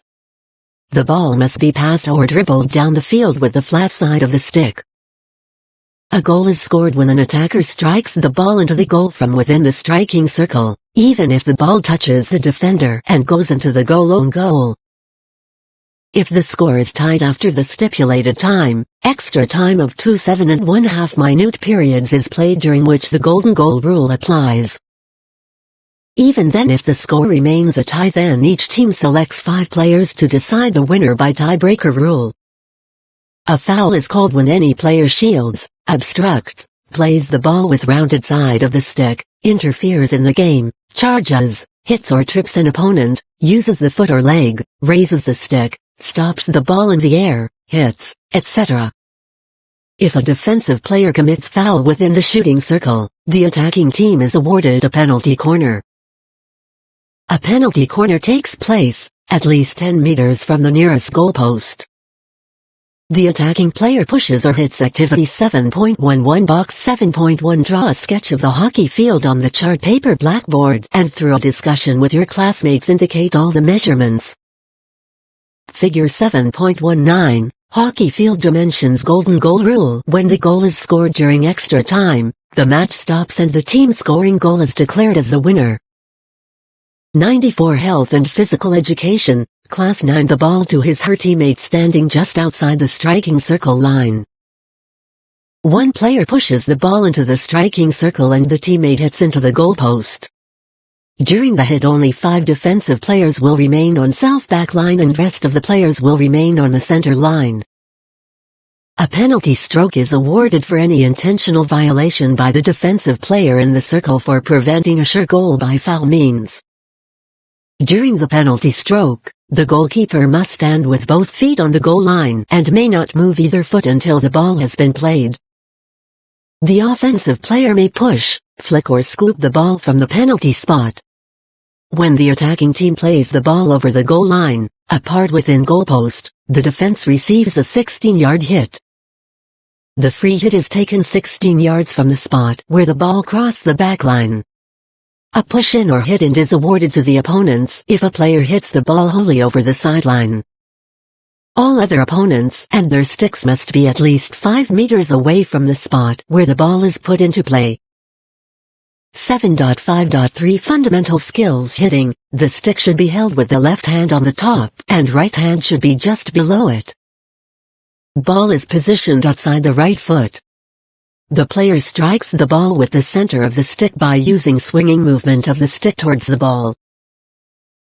The ball must be passed or dribbled down the field with the flat side of the stick. A goal is scored when an attacker strikes the ball into the goal from within the striking circle, even if the ball touches the defender and goes into the own goal. If the score is tied after the stipulated time, extra time of 2 7½ minute periods is played during which the golden goal rule applies. Even then, if the score remains a tie, then each team selects 5 players to decide the winner by tiebreaker rule. A foul is called when any player shields, obstructs, plays the ball with rounded side of the stick, interferes in the game, charges, hits or trips an opponent, uses the foot or leg, raises the stick, stops the ball in the air, hits, etc. If a defensive player commits foul within the shooting circle, the attacking team is awarded a penalty corner. A penalty corner takes place at least 10 meters from the nearest goalpost. The attacking player pushes or hits. Activity 7.11 Box 7.1 Draw a sketch of the hockey field on the chart paper blackboard and through a discussion with your classmates indicate all the measurements. Figure 7.19 Hockey field dimensions. Golden goal rule. When the goal is scored during extra time, the match stops and the team scoring goal is declared as the winner. 94 Health and Physical Education, Class 9. The ball to his/her teammate standing just outside the striking circle line. One player pushes the ball into the striking circle and the teammate hits into the goalpost. During the hit, only 5 defensive players will remain on self-back line and rest of the players will remain on the center line. A penalty stroke is awarded for any intentional violation by the defensive player in the circle for preventing a sure goal by foul means. During the penalty stroke, the goalkeeper must stand with both feet on the goal line and may not move either foot until the ball has been played. The offensive player may push, flick or scoop the ball from the penalty spot. When the attacking team plays the ball over the goal line, a part within goalpost, the defense receives a 16-yard hit. The free hit is taken 16 yards from the spot where the ball crossed the back line. A push-in or hit-in is awarded to the opponents if a player hits the ball wholly over the sideline. All other opponents and their sticks must be at least 5 meters away from the spot where the ball is put into play. 7.5.3 Fundamental skills. Hitting. The stick should be held with the left hand on the top and right hand should be just below it. Ball is positioned outside the right foot. The player strikes the ball with the center of the stick by using swinging movement of the stick towards the ball.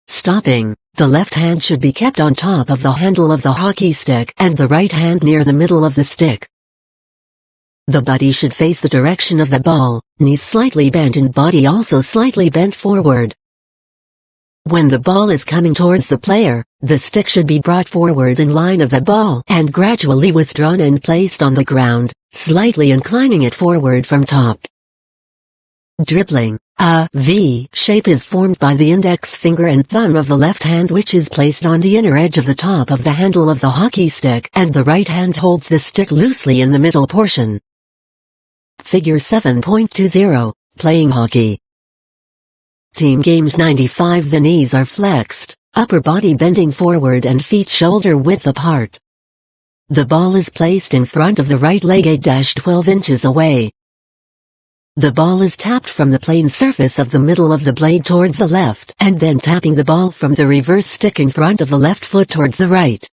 Stopping. The left hand should be kept on top of the handle of the hockey stick and the right hand near the middle of the stick. The body should face the direction of the ball, knees slightly bent and body also slightly bent forward. When the ball is coming towards the player, the stick should be brought forward in line of the ball and gradually withdrawn and placed on the ground, slightly inclining it forward from top. Dribbling. A V shape is formed by the index finger and thumb of the left hand, which is placed on the inner edge of the top of the handle of the hockey stick, and the right hand holds the stick loosely in the middle portion. Figure 7.20 Playing hockey. Team games 95. The knees are flexed, upper body bending forward and feet shoulder width apart. The ball is placed in front of the right leg 8-12 inches away. The ball is tapped from the plane surface of the middle of the blade towards the left and then tapping the ball from the reverse stick in front of the left foot towards the right.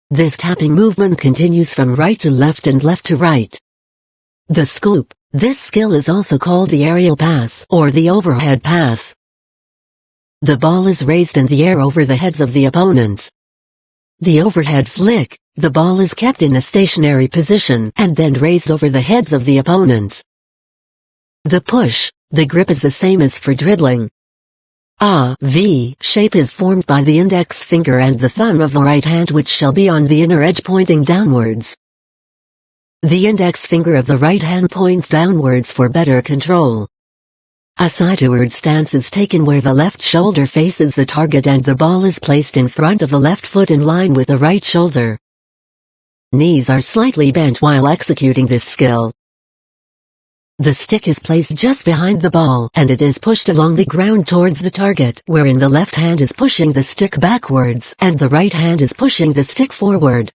This tapping movement continues from right to left and left to right. The scoop. This skill is also called the aerial pass or the overhead pass. The ball is raised in the air over the heads of the opponents. The overhead flick. The ball is kept in a stationary position and then raised over the heads of the opponents. The push. The grip is the same as for dribbling. A V shape is formed by the index finger and the thumb of the right hand, which shall be on the inner edge pointing downwards. The index finger of the right hand points downwards for better control. A sideward stance is taken where the left shoulder faces the target and the ball is placed in front of the left foot in line with the right shoulder. Knees are slightly bent while executing this skill. The stick is placed just behind the ball and it is pushed along the ground towards the target, wherein the left hand is pushing the stick backwards and the right hand is pushing the stick forward.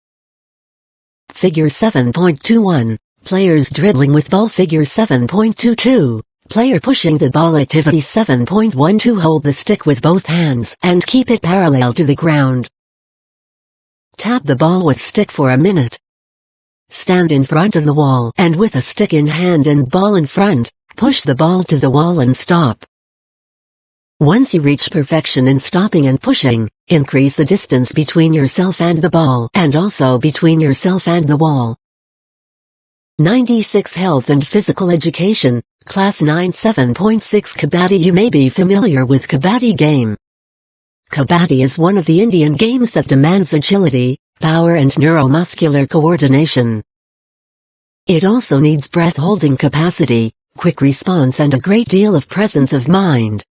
Figure 7.21 Players dribbling with ball. Figure 7.22 Player pushing the ball. Activity 7.12 Hold the stick with both hands and keep it parallel to the ground. Tap the ball with stick for a minute. Stand in front of the wall and with a stick in hand and ball in front, push the ball to the wall and stop. Once you reach perfection in stopping and pushing, increase the distance between yourself and the ball and also between yourself and the wall. 96 Health and Physical Education, Class 9 7.6 Kabaddi. You may be familiar with Kabaddi game. Kabaddi is one of the Indian games that demands agility, power and neuromuscular coordination. It also needs breath-holding capacity, quick response and a great deal of presence of mind.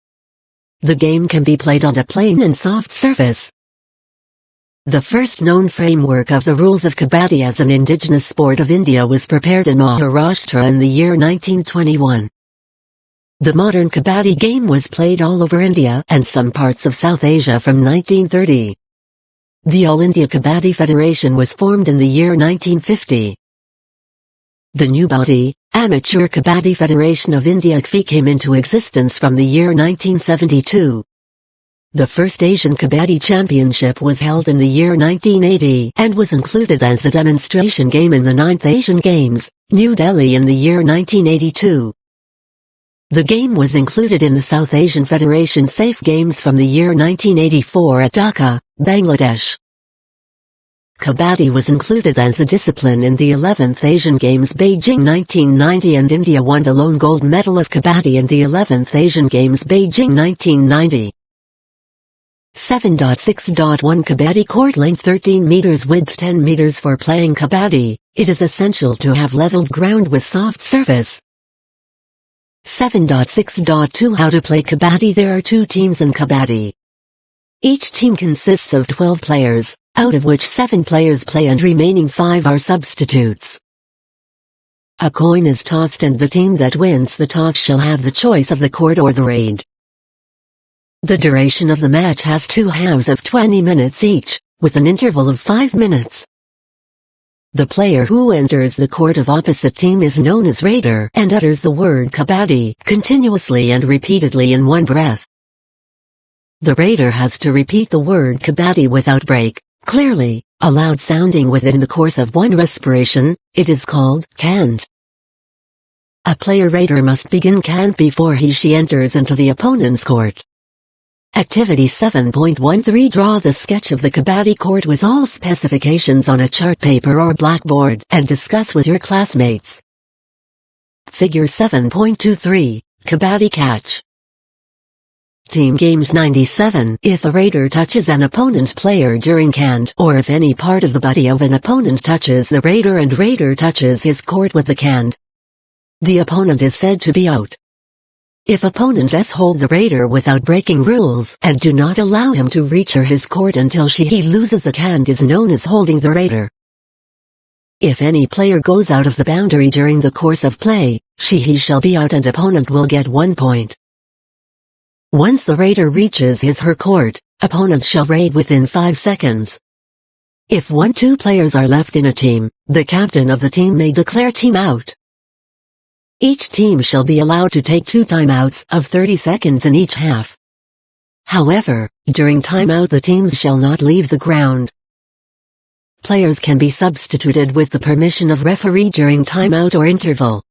The game can be played on a plain and soft surface. The first known framework of the rules of Kabaddi as an indigenous sport of India was prepared in Maharashtra in the year 1921. The modern Kabaddi game was played all over India and some parts of South Asia from 1930. The All India Kabaddi Federation was formed in the year 1950. The new body, Amateur Kabaddi Federation of India (KFI) came into existence from the year 1972. The first Asian Kabaddi Championship was held in the year 1980 and was included as a demonstration game in the 9th Asian Games, New Delhi in the year 1982. The game was included in the South Asian Federation Safe Games from the year 1984 at Dhaka, Bangladesh. Kabaddi was included as a discipline in the 11th Asian Games Beijing 1990 and India won the lone gold medal of Kabaddi in the 11th Asian Games Beijing 1990. 7.6.1 Kabaddi court length 13 meters, width 10 meters. For playing Kabaddi, it is essential to have leveled ground with soft surface. 7.6.2 How to play Kabaddi. There are 2 teams in Kabaddi. Each team consists of 12 players, out of which 7 players play and remaining 5 are substitutes. A coin is tossed and the team that wins the toss shall have the choice of the court or the raid. The duration of the match has 2 halves of 20 minutes each, with an interval of 5 minutes. The player who enters the court of opposite team is known as raider and utters the word Kabaddi continuously and repeatedly in one breath. The raider has to repeat the word Kabaddi without break, clearly, a loud sounding within the course of one respiration. It is called cant. A player raider must begin cant before he/she enters into the opponent's court. Activity 7.13 Draw the sketch of the Kabaddi court with all specifications on a chart paper or blackboard and discuss with your classmates. Figure 7.23, Kabaddi catch. Team Games 97 If a raider touches an opponent player during cant or if any part of the body of an opponent touches the raider and raider touches his court with the cant, the opponent is said to be out. If opponents hold the raider without breaking rules and do not allow him to reach or his court until he loses the cant is known as holding the raider. If any player goes out of the boundary during the course of play, he shall be out and opponent will get 1 point. Once the raider reaches his/her court, opponent shall raid within 5 seconds. If 1-2 players are left in a team, the captain of the team may declare team out. Each team shall be allowed to take 2 timeouts of 30 seconds in each half. However, during timeout the teams shall not leave the ground. Players can be substituted with the permission of referee during timeout or interval.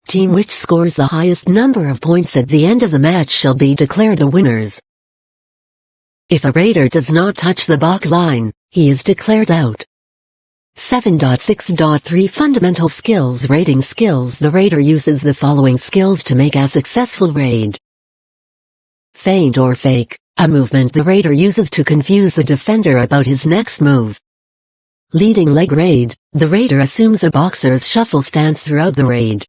Team which scores the highest number of points at the end of the match shall be declared the winners. If a raider does not touch the back line, he is declared out. 7.6.3 Fundamental skills. Raiding skills. The raider uses the following skills to make a successful raid. Feint or fake, a movement the raider uses to confuse the defender about his next move. Leading leg raid, the raider assumes a boxer's shuffle stance throughout the raid.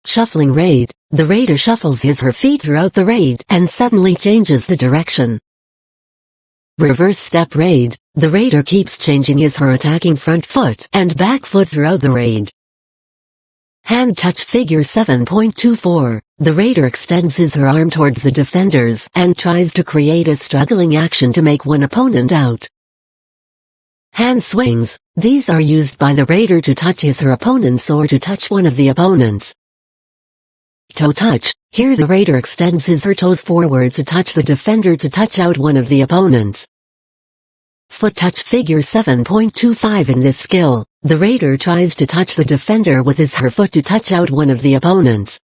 Shuffling raid, the raider shuffles his/her feet throughout the raid and suddenly changes the direction. Reverse step raid, the raider keeps changing his/her attacking front foot and back foot throughout the raid. Hand touch. Figure 7.24, the raider extends his/her arm towards the defenders and tries to create a struggling action to make one opponent out. Hand swings, these are used by the raider to touch his/her opponents or to touch one of the opponents. Toe touch, here the raider extends his/her toes forward to touch the defender to touch out one of the opponents. Foot touch. Figure 7.25 In this skill, the raider tries to touch the defender with his/her foot to touch out one of the opponents.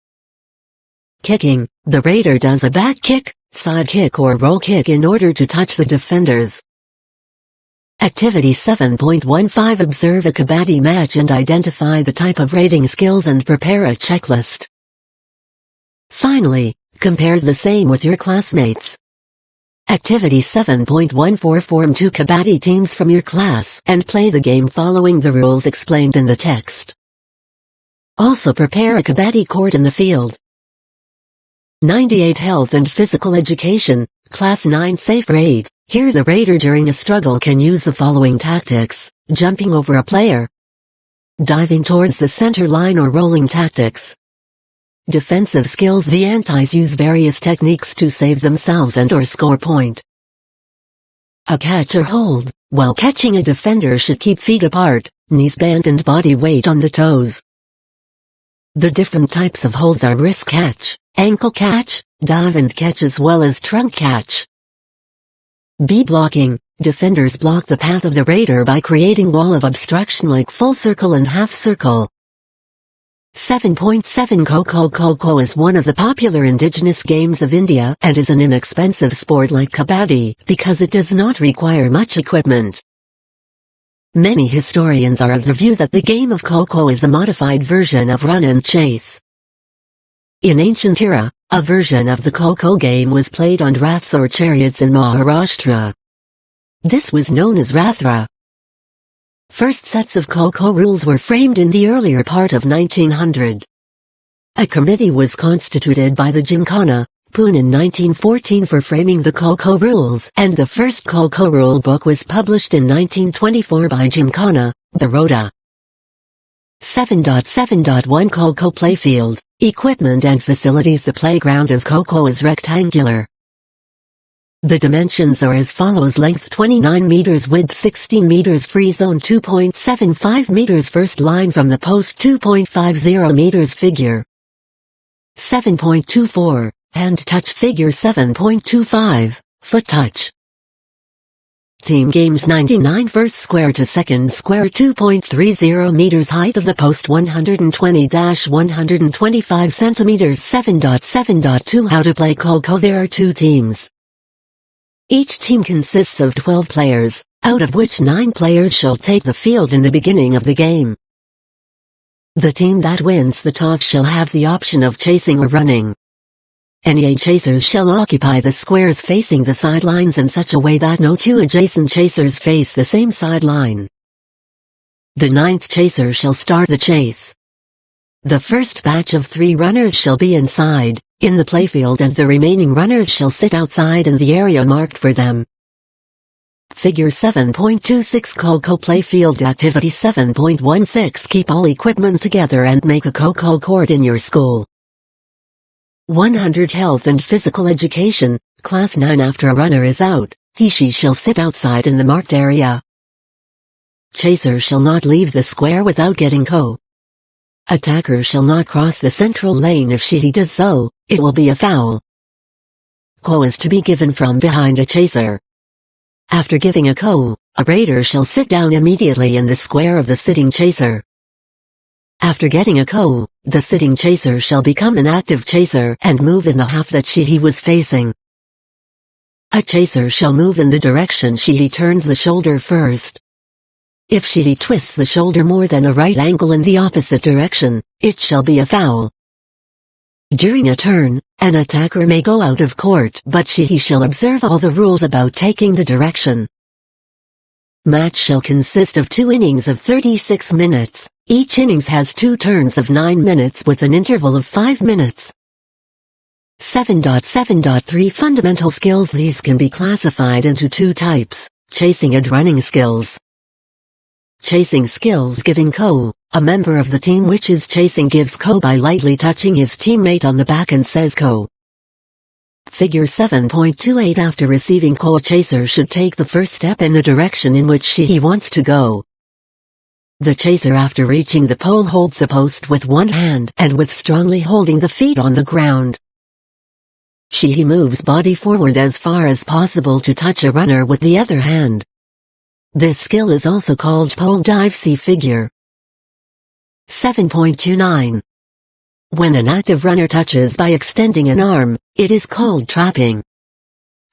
Kicking, the raider does a back kick, side kick or roll kick in order to touch the defenders. Activity 7.15 Observe a Kabaddi match and identify the type of raiding skills and prepare a checklist. Finally, compare the same with your classmates. Activity 7.14 Form 2 Kabaddi teams from your class and play the game following the rules explained in the text. Also prepare a Kabaddi court in the field. 98 Health and Physical Education, Class 9 Safe Raid. Here the raider during a struggle can use the following tactics: jumping over a player, diving towards the center line, or rolling tactics. Defensive skills: the antis use various techniques to save themselves and or score point. A catch or hold: while catching, a defender should keep feet apart, knees bent and body weight on the toes. The different types of holds are wrist catch, ankle catch, dive and catch, as well as trunk catch. B. Blocking: defenders block the path of the raider by creating wall of obstruction like full circle and half circle. 7.7 Kho is one of the popular indigenous games of India and is an inexpensive sport like kabaddi because it does not require much equipment. Many historians are of the view that the game of Kho is a modified version of run and chase. In ancient era, a version of the Kho game was played on raths or chariots in Maharashtra. This was known as Rathra. First sets of Kho rules were framed in the earlier part of 1900. A committee was constituted by the Gymkhana, Pune in 1914 for framing the Kho rules, and the first Kho rule book was published in 1924 by Gymkhana, Baroda. 7.7.1 Kho Playfield, equipment and facilities. The playground of Kho is rectangular. The dimensions are as follows: length 29 meters, width 16 meters, free zone 2.75 meters, first line from the post 2.50 meters. Figure 7.24, hand touch. Figure 7.25, foot touch. Team games: 99 first square to second square, 2.30 meters, height of the post 120-125 centimeters. 7.7.2 How to play Kho. There are 2 teams. Each team consists of 12 players, out of which 9 players shall take the field in the beginning of the game. The team that wins the toss shall have the option of chasing or running. Any chasers shall occupy the squares facing the sidelines in such a way that no 2 adjacent chasers face the same sideline. The 9th chaser shall start the chase. The first batch of 3 runners shall be inside, in the playfield, and the remaining runners shall sit outside in the area marked for them. Figure 7.26 Kho Playfield Activity 7.16 Keep all equipment together and make a Kho court in your school. 100 Health and Physical Education, Class 9 After a runner is out, he/she shall sit outside in the marked area. Chaser shall not leave the square without getting Kho. Attacker shall not cross the central lane. If she/he does so, it will be a foul. Kho is to be given from behind a chaser. After giving a Kho, a raider shall sit down immediately in the square of the sitting chaser. After getting a Kho, the sitting chaser shall become an active chaser and move in the half that she/he was facing. A chaser shall move in the direction she/he turns the shoulder first. If she/he twists the shoulder more than a right angle in the opposite direction, it shall be a foul. During a turn, an attacker may go out of court, but she/he shall observe all the rules about taking the direction. Match shall consist of 2 innings of 36 minutes. Each innings has 2 turns of 9 minutes with an interval of 5 minutes. 7.7.3 Fundamental skills. These can be classified into 2 types, chasing and running skills. Chasing skills. Giving Kho. A member of the team which is chasing gives Kho by lightly touching his teammate on the back and says Kho. Figure 7.28 After receiving Kho, a chaser should take the first step in the direction in which she/he wants to go. The chaser, after reaching the pole, holds the post with one hand and with strongly holding the feet on the ground. She/he moves body forward as far as possible to touch a runner with the other hand. This skill is also called pole dive. See figure 7.29. When an active runner touches by extending an arm, it is called trapping.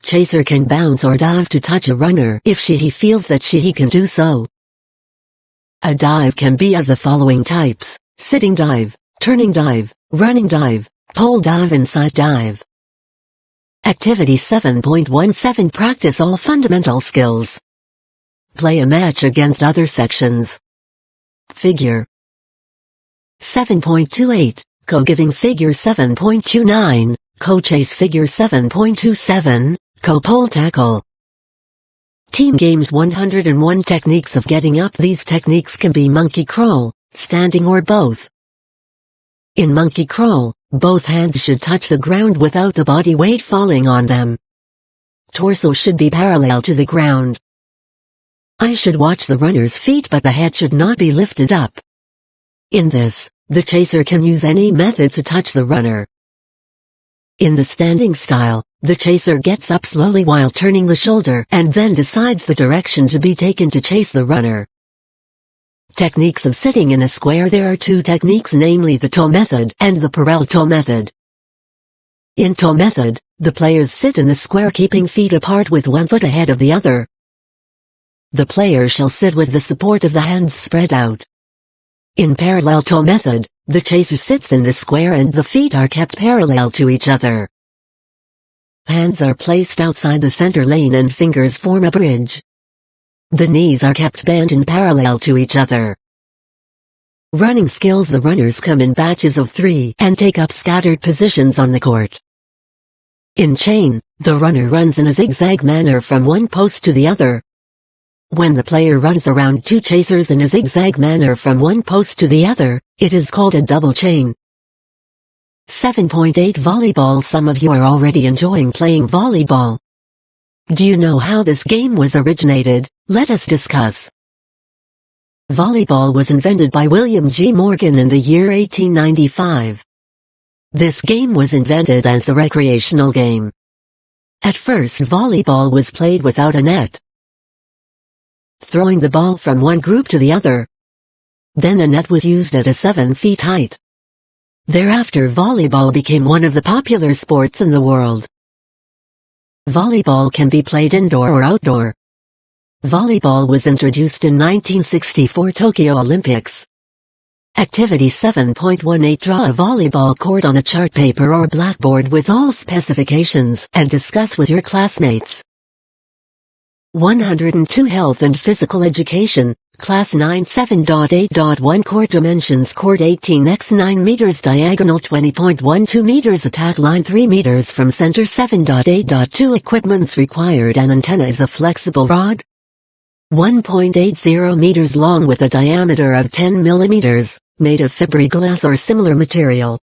Chaser can bounce or dive to touch a runner if she/he feels that she/he can do so. A dive can be of the following types: sitting dive, turning dive, running dive, pole dive and side dive. Activity 7.17 Practice all fundamental skills. Play a match against other sections. Figure 7.28, Kho giving. Figure 7.29, Kho chase. Figure 7.27, Kho pole tackle. Team Games 101 Techniques of getting up. These techniques can be monkey crawl, standing or both. In monkey crawl, both hands should touch the ground without the body weight falling on them. Torso should be parallel to the ground. Eyes should watch the runner's feet, but the head should not be lifted up. In this, the chaser can use any method to touch the runner. In the standing style, the chaser gets up slowly while turning the shoulder and then decides the direction to be taken to chase the runner. Techniques of sitting in a square. There are two techniques, namely the toe method and the parallel toe method. In toe method, the players sit in the square keeping feet apart with one foot ahead of the other. The player shall sit with the support of the hands spread out. In parallel toe method, the chaser sits in the square and the feet are kept parallel to each other. Hands are placed outside the center lane and fingers form a bridge. The knees are kept bent and parallel to each other. Running skills. The runners come in batches of 3 and take up scattered positions on the court. In chain, the runner runs in a zigzag manner from one post to the other. When the player runs around two chasers in a zigzag manner from one post to the other, it is called a double chain. 7.8 Volleyball. Some of you are already enjoying playing volleyball. Do you know how this game was originated? Let us discuss. Volleyball was invented by William G. Morgan in the year 1895. This game was invented as a recreational game. At first, volleyball was played without a net, throwing the ball from one group to the other. Then a net was used at a 7 feet height. Thereafter, volleyball became one of the popular sports in the world. Volleyball can be played indoor or outdoor. Volleyball was introduced in 1964 Tokyo Olympics. Activity 7.18 Draw a volleyball court on a chart paper or blackboard with all specifications and discuss with your classmates. 102 Health and Physical Education, Class 9 7.8.1 Court Dimensions. Court 18 x 9 meters, diagonal 20.12 meters, attack line 3 meters from center. 7.8.2 Equipments required. An antenna is a flexible rod 1.80 meters long with a diameter of 10 millimeters, made of fiberglass or similar material.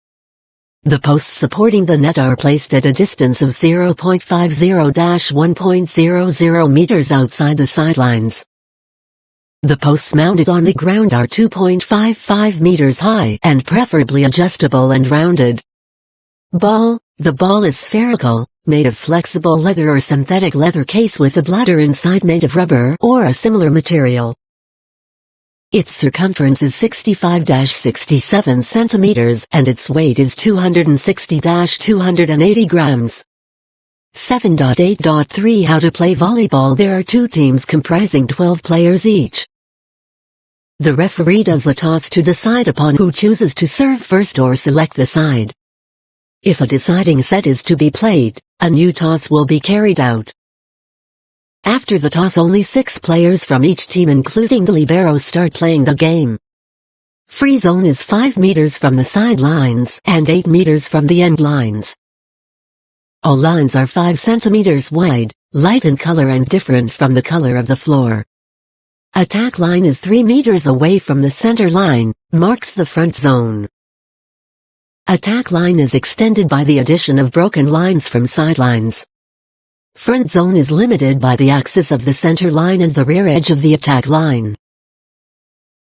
The posts supporting the net are placed at a distance of 0.50-1.00 meters outside the sidelines. The posts mounted on the ground are 2.55 meters high and preferably adjustable and rounded. Ball. The ball is spherical, made of flexible leather or synthetic leather case with a bladder inside made of rubber or a similar material. Its circumference is 65-67 centimeters and its weight is 260-280 grams. 7.8.3 How to play volleyball. There are two teams comprising 12 players each. The referee does a toss to decide upon who chooses to serve first or select the side. If a deciding set is to be played, a new toss will be carried out. After the toss, only 6 players from each team including the libero start playing the game. Free zone is 5 meters from the sidelines and 8 meters from the end lines. All lines are 5 centimeters wide, light in color and different from the color of the floor. Attack line is 3 meters away from the center line, marks the front zone. Attack line is extended by the addition of broken lines from sidelines. Front zone is limited by the axis of the center line and the rear edge of the attack line.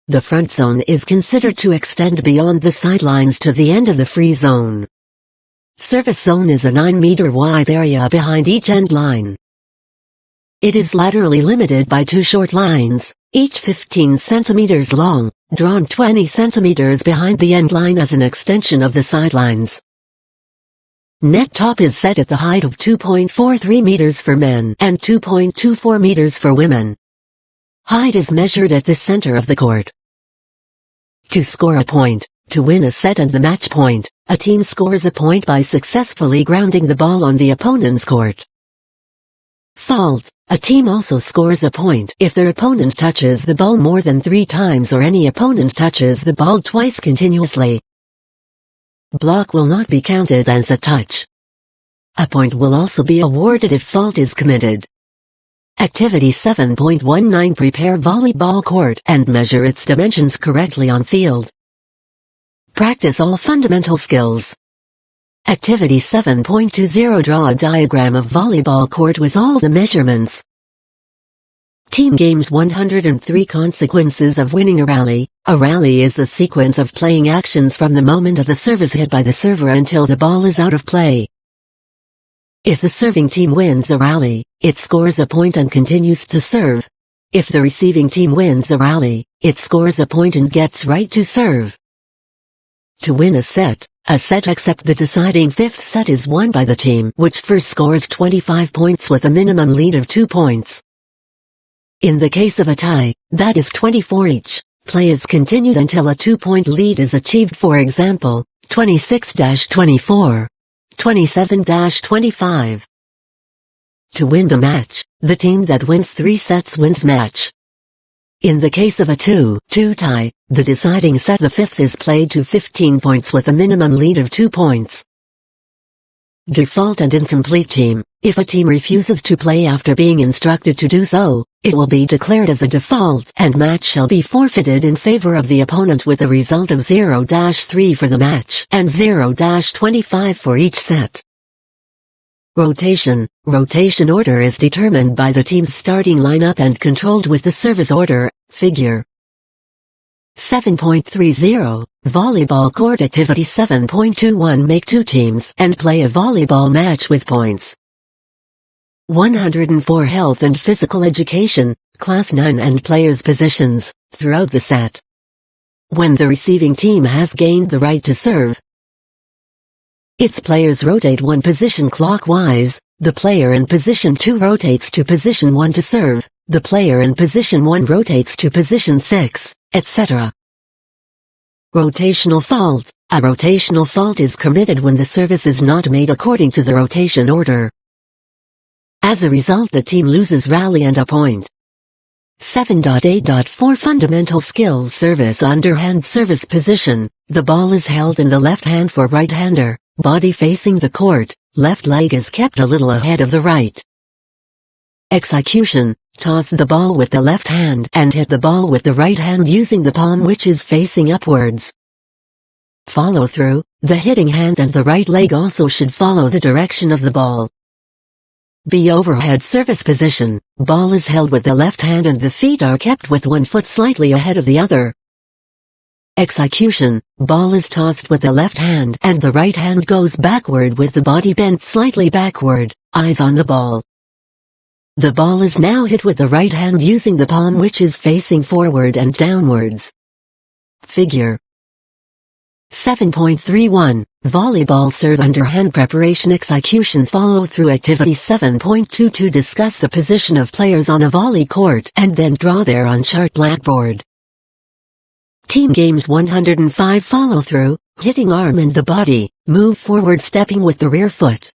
The front zone is considered to extend beyond the sidelines to the end of the free zone. Service zone is a 9-meter wide area behind each end line. It is laterally limited by 2 short lines, each 15 centimeters long, drawn 20 centimeters behind the end line as an extension of the sidelines. Net top is set at the height of 2.43 meters for men and 2.24 meters for women. Height is measured at the center of the court. To score a point, to win a set and the match point, a team scores a point by successfully grounding the ball on the opponent's court. Fault. A team also scores a point if their opponent touches the ball more than 3 times or any opponent touches the ball twice continuously. Block will not be counted as a touch. A point will also be awarded if fault is committed. Activity 7.19 Prepare volleyball court and measure its dimensions correctly on field. Practice all fundamental skills. Activity 7.20 Draw a diagram of volleyball court with all the measurements. Team Games 103 Consequences of winning a rally. A rally is the sequence of playing actions from the moment of the service hit by the server until the ball is out of play. If the serving team wins the rally, it scores a point and continues to serve. If the receiving team wins the rally, it scores a point and gets right to serve. To win a set except the deciding fifth set is won by the team which first scores 25 points with a minimum lead of 2 points. In the case of a tie, that is 24 each, play is continued until a 2-point lead is achieved, for example, 26-24. 27-25. To win the match, the team that wins 3 sets wins match. In the case of a 2-2 tie, the deciding set, the fifth, is played to 15 points with a minimum lead of 2 points. Default and incomplete team. If a team refuses to play after being instructed to do so, it will be declared as a default and match shall be forfeited in favor of the opponent with a result of 0-3 for the match and 0-25 for each set. Rotation. Rotation order is determined by the team's starting lineup and controlled with the service order, figure. 7.30 Volleyball court. Activity 7.21 Make 2 teams and play a volleyball match with points. 104 Health and Physical Education, Class 9 and players' positions, throughout the set. When the receiving team has gained the right to serve, its players rotate 1 position clockwise, the player in position 2 rotates to position 1 to serve, the player in position 1 rotates to position 6, etc. Rotational fault. A rotational fault is committed when the service is not made according to the rotation order. As a result, the team loses rally and a point. 7.8.4 Fundamental skills. Service. Underhand service position. The ball is held in the left hand for right-hander, body facing the court, left leg is kept a little ahead of the right. Execution. Toss the ball with the left hand and hit the ball with the right hand using the palm which is facing upwards. Follow through. The hitting hand and the right leg also should follow the direction of the ball. B. Overhead service position. Ball is held with the left hand and the feet are kept with 1 foot slightly ahead of the other. Execution. Ball is tossed with the left hand and the right hand goes backward with the body bent slightly backward, eyes on the ball. The ball is now hit with the right hand using the palm which is facing forward and downwards. Figure 7.31 Volleyball serve. Underhand preparation. Execution. Follow through. Activity 7.22 Discuss the position of players on a volley court and then draw their on chart blackboard. Team Games 105 Follow through. Hitting arm and the body, move forward stepping with the rear foot.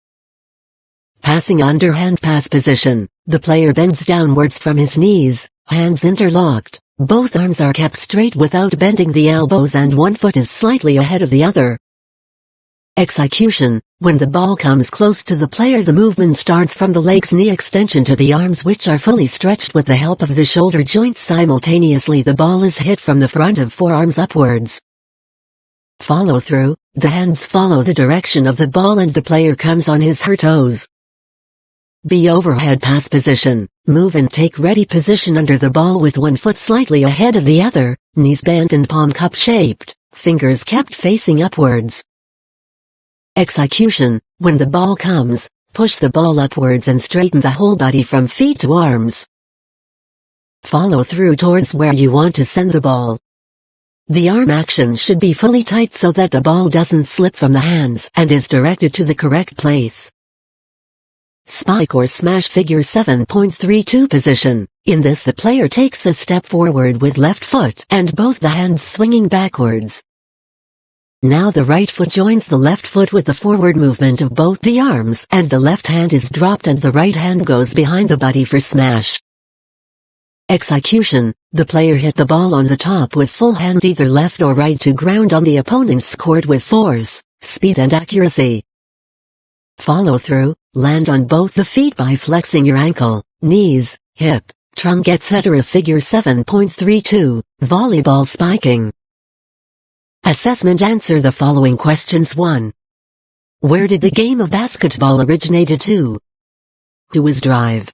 Passing. Underhand pass position. The player bends downwards from his knees, hands interlocked, both arms are kept straight without bending the elbows and 1 foot is slightly ahead of the other. Execution. When the ball comes close to the player, the movement starts from the leg's knee extension to the arms which are fully stretched with the help of the shoulder joints. Simultaneously the ball is hit from the front of forearms upwards. Follow through. The hands follow the direction of the ball and the player comes on his her toes. B. Overhead pass position. Move and take ready position under the ball with 1 foot slightly ahead of the other, knees bent and palm cup shaped, fingers kept facing upwards. Execution. When the ball comes, push the ball upwards and straighten the whole body from feet to arms. Follow through towards where you want to send the ball. The arm action should be fully tight so that the ball doesn't slip from the hands and is directed to the correct place. Spike or smash. Figure 7.32 Position. In this the player takes a step forward with left foot and both the hands swinging backwards. Now the right foot joins the left foot with the forward movement of both the arms and the left hand is dropped and the right hand goes behind the body for smash. Execution. The player hit the ball on the top with full hand either left or right to ground on the opponent's court with force, speed and accuracy. Follow through. Land on both the feet by flexing your ankle, knees, hip, trunk etc. Figure 7.32, volleyball spiking. Assessment. Answer the following questions. 1. Where did the game of basketball originated? 2. Who was Drive?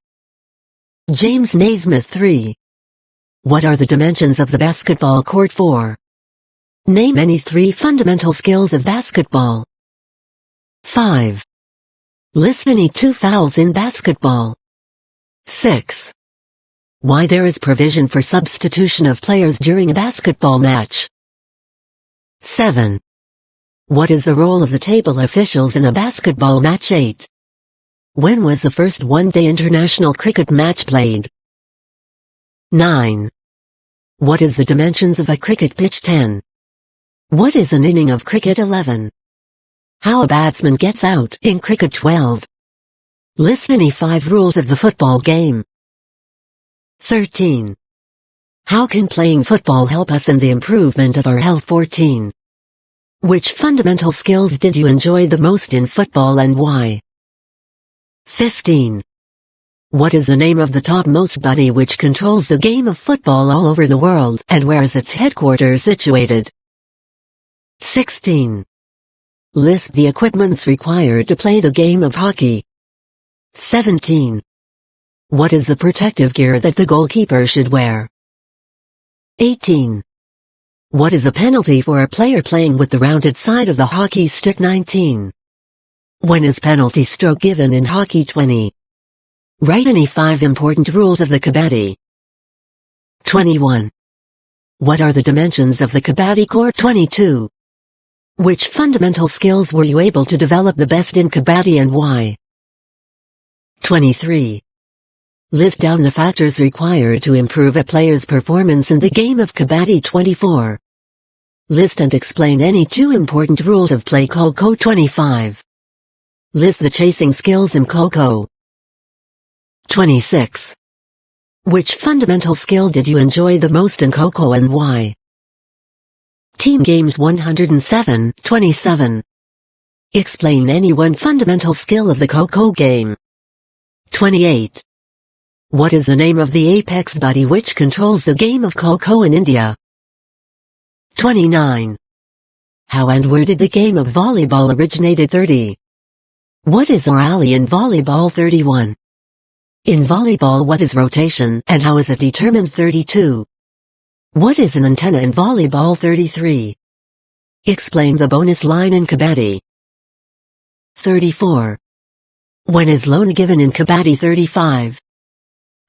James Naismith. 3. What are the dimensions of the basketball court? 4. Name any 3 fundamental skills of basketball. 5. List any 2 fouls in basketball. 6. Why there is provision for substitution of players during a basketball match. 7. What is the role of the table officials in a basketball match? 8. When was the first one-day international cricket match played? 9. What is the dimensions of a cricket pitch? 10. What is an inning of cricket? 11. How a batsman gets out in cricket? 12. List any 5 rules of the football game. 13. How can playing football help us in the improvement of our health? 14. Which fundamental skills did you enjoy the most in football and why? 15. What is the name of the topmost body which controls the game of football all over the world and where is its headquarters situated? 16. List the equipments required to play the game of hockey. 17. What is the protective gear that the goalkeeper should wear? 18. What is a penalty for a player playing with the rounded side of the hockey stick? 19. When is penalty stroke given in hockey? 20. Write any 5 important rules of the kabaddi. 21. What are the dimensions of the kabaddi court? 22. Which fundamental skills were you able to develop the best in kabaddi and why? 23. List down the factors required to improve a player's performance in the game of kabaddi. 24. List and explain any 2 important rules of play. Kho-Kho. 25. List the chasing skills in Kho-Kho. 26. Which fundamental skill did you enjoy the most in Kho-Kho and why? Team Games 107. 27. Explain any 1 fundamental skill of the Kho-Kho game. 28. What is the name of the apex body which controls the game of Kho-Kho in India? 29. How and where did the game of volleyball originated? 30. What is rally in volleyball? 31. In volleyball, what is rotation and how is it determined? 32. What is an antenna in volleyball? 33. Explain the bonus line in kabaddi. 34. When is loan given in kabaddi? 35.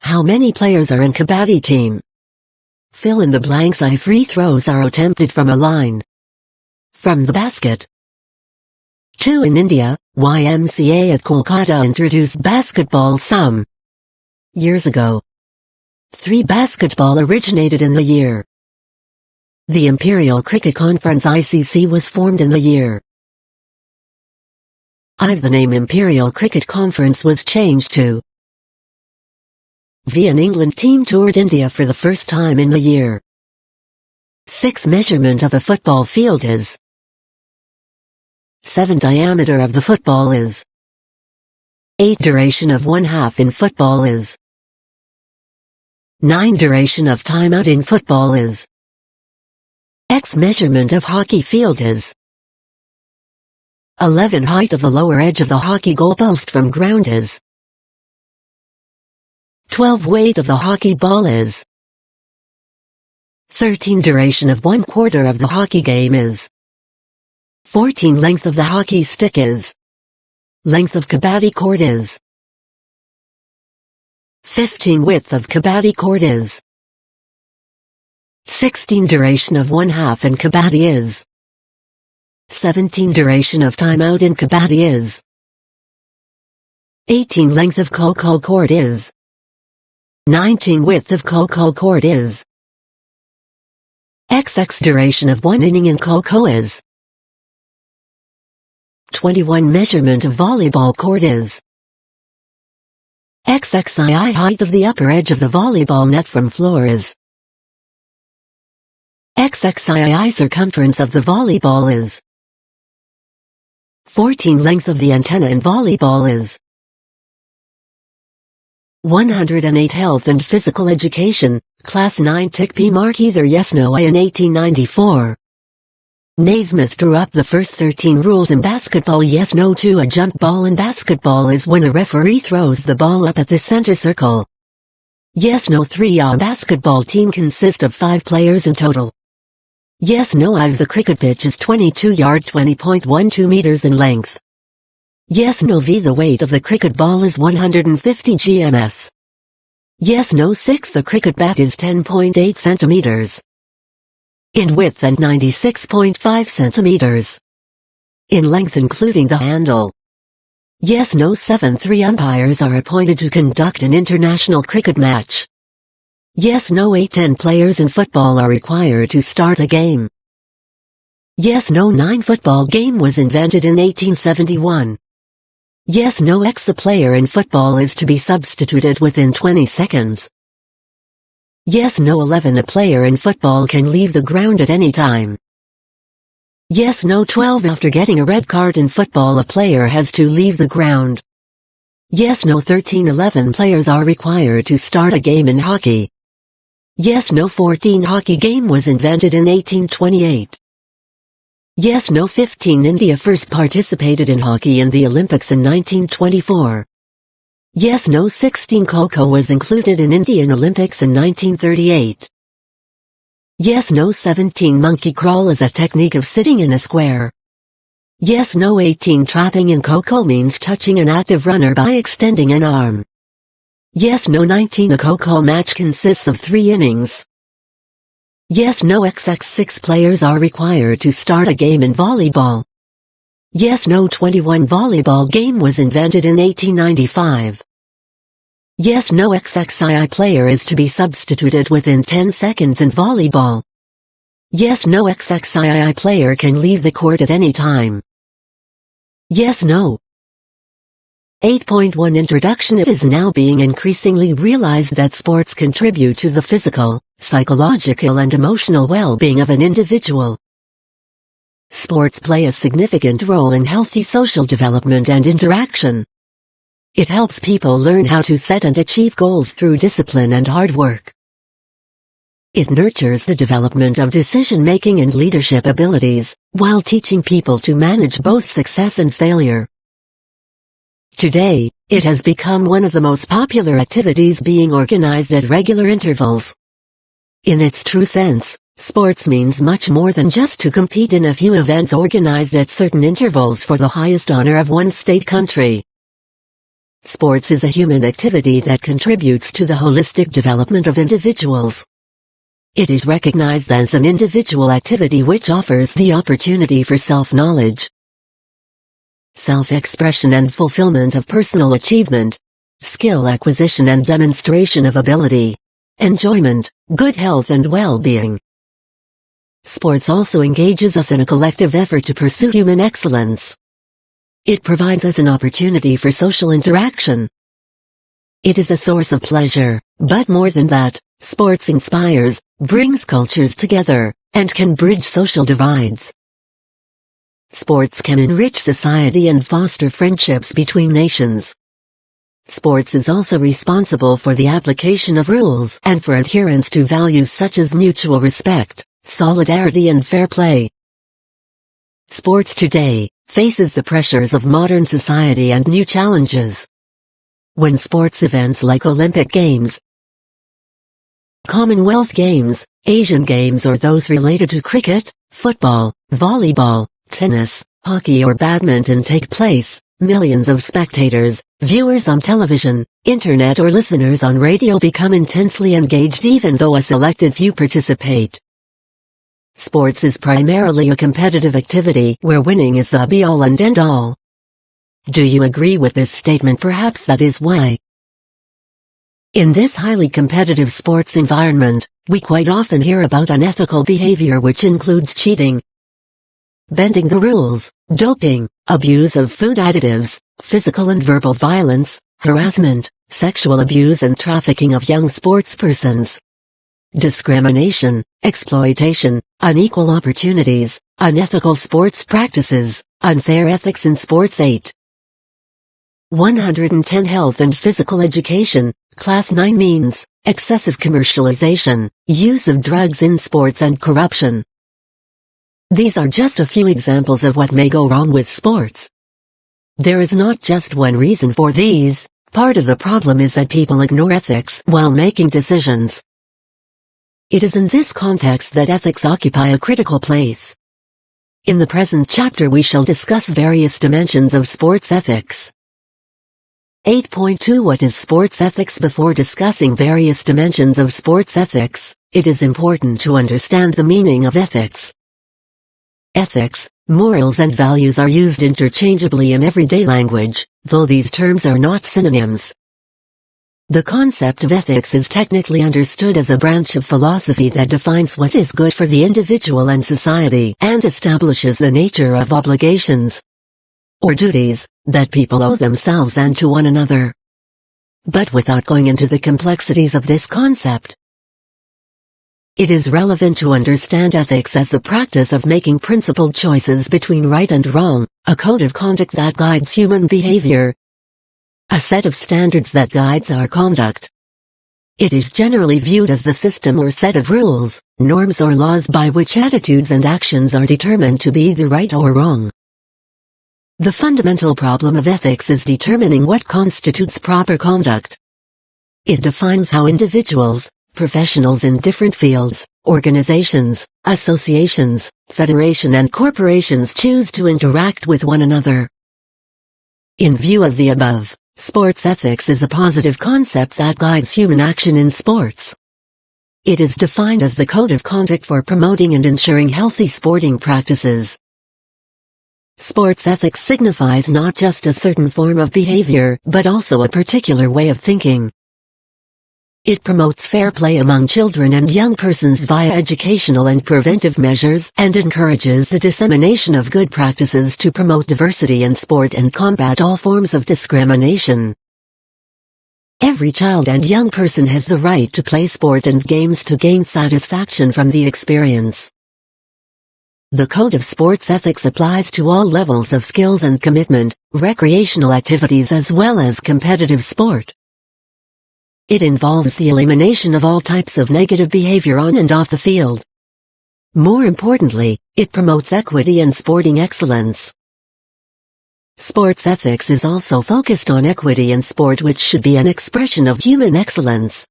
How many players are in kabaddi team? Fill in the blanks. I free throws are attempted from a line. From the basket. 2. In India, YMCA at Kolkata introduced basketball some years ago. 3. Basketball originated in the year. The Imperial Cricket Conference ICC was formed in the year. The name Imperial Cricket Conference was changed to V. An England team toured India for the first time in the year. 6. Measurement of a football field is 7. Diameter of the football is 8. Duration of 1/2 in football is 9. Duration of timeout in football is X. Measurement of hockey field is 11. Height of the lower edge of the hockey goalpost from ground is 12. Weight of the hockey ball is 13. Duration of 1/4 of the hockey game is 14. Length of the hockey stick is Length of kabaddi court is 15. Width of kabaddi court is 16. Duration of 1/2 in kabaddi is 17. Duration of timeout in kabaddi is 18. Length of Kho-Kho court is 19. Width of Kho-Kho court is XX. Duration of 1 inning in Kho-Kho is 21. Measurement of volleyball court is XXII. Height of the upper edge of the volleyball net from floor is XXII. Circumference of the volleyball is 14. Length of the antenna in volleyball is 108 Health and Physical Education, Class 9 Tick P mark either yes no I in 1894. Naismith drew up the first 13 rules in basketball. Yes no 2 A jump ball in basketball is when a referee throws the ball up at the center circle. Yes no 3 A basketball team consists of 5 players in total. Yes no I the cricket pitch is 22 yard 20.12 meters in length. Yes no V the weight of the cricket ball is 150 grams. Yes no 6 The cricket bat is 10.8 centimeters in width and 96.5 centimeters in length including the handle. Yes no 7 3 umpires are appointed to conduct an international cricket match. Yes no 8 10 players in football are required to start a game. Yes no 9 Football game was invented in 1871. Yes no X A player in football is to be substituted within 20 seconds. Yes no 11 A player in football can leave the ground at any time. Yes no 12 After getting a red card in football a player has to leave the ground. Yes no 13 11 players are required to start a game in hockey. Yes no 14 Hockey game was invented in 1828. Yes no 15 India first participated in hockey in the Olympics in 1924. Yes no 16 Kho-Kho was included in Indian Olympics in 1938. Yes no 17 Monkey crawl is a technique of sitting in a square. Yes no 18 Trapping in Kho-Kho means touching an active runner by extending an arm. Yes no 19 A Kho-Kho match consists of 3 innings. Yes no XX 6 players are required to start a game in volleyball. Yes no 21 Volleyball game was invented in 1895. Yes no XXII player is to be substituted within 10 seconds in volleyball. Yes no XXII player can leave the court at any time. Yes no 8.1 Introduction. It is now being increasingly realized that sports contribute to the physical, psychological and emotional well-being of an individual. Sports play a significant role in healthy social development and interaction. It helps people learn how to set and achieve goals through discipline and hard work. It nurtures the development of decision-making and leadership abilities, while teaching people to manage both success and failure. Today, it has become one of the most popular activities being organized at regular intervals. In its true sense, sports means much more than just to compete in a few events organized at certain intervals for the highest honor of one's state country. Sports is a human activity that contributes to the holistic development of individuals. It is recognized as an individual activity which offers the opportunity for self-knowledge, self-expression and fulfillment of personal achievement, skill acquisition and demonstration of ability, enjoyment, good health and well-being. Sports also engages us in a collective effort to pursue human excellence. It provides us an opportunity for social interaction. It is a source of pleasure, but more than that, sports inspires, brings cultures together, and can bridge social divides. Sports can enrich society and foster friendships between nations. Sports is also responsible for the application of rules and for adherence to values such as mutual respect, solidarity and fair play. Sports today faces the pressures of modern society and new challenges. When sports events like Olympic Games, Commonwealth Games, Asian Games or those related to cricket, football, volleyball, tennis, hockey or badminton take place, millions of spectators, viewers on television, internet or listeners on radio become intensely engaged even though a selected few participate. Sports is primarily a competitive activity where winning is the be-all and end-all. Do you agree with this statement? Perhaps that is why. In this highly competitive sports environment, we quite often hear about unethical behavior which includes cheating, bending the rules, doping, abuse of food additives, physical and verbal violence, harassment, sexual abuse and trafficking of young sportspersons, discrimination, exploitation, unequal opportunities, unethical sports practices, unfair ethics in sports. 110 Health and Physical Education, Class 9 means excessive commercialization, use of drugs in sports and corruption. These are just a few examples of what may go wrong with sports. There is not just one reason for these. Part of the problem is that people ignore ethics while making decisions. It is in this context that ethics occupy a critical place. In the present chapter we shall discuss various dimensions of sports ethics. 8.2 What is sports ethics? Before discussing various dimensions of sports ethics, it is important to understand the meaning of ethics. Ethics, morals and values are used interchangeably in everyday language, though these terms are not synonyms. The concept of ethics is technically understood as a branch of philosophy that defines what is good for the individual and society and establishes the nature of obligations or duties that people owe themselves and to one another. But without going into the complexities of this concept, it is relevant to understand ethics as the practice of making principled choices between right and wrong, a code of conduct that guides human behavior, a set of standards that guides our conduct. It is generally viewed as the system or set of rules, norms or laws by which attitudes and actions are determined to be either right or wrong. The fundamental problem of ethics is determining what constitutes proper conduct. It defines how individuals, professionals in different fields, organizations, associations, federations and corporations choose to interact with one another. In view of the above, sports ethics is a positive concept that guides human action in sports. It is defined as the code of conduct for promoting and ensuring healthy sporting practices. Sports ethics signifies not just a certain form of behavior, but also a particular way of thinking. It promotes fair play among children and young persons via educational and preventive measures and encourages the dissemination of good practices to promote diversity in sport and combat all forms of discrimination. Every child and young person has the right to play sport and games to gain satisfaction from the experience. The Code of Sports Ethics applies to all levels of skills and commitment, recreational activities as well as competitive sport. It involves the elimination of all types of negative behavior on and off the field. More importantly, it promotes equity and sporting excellence. Sports ethics is also focused on equity in sport, which should be an expression of human excellence.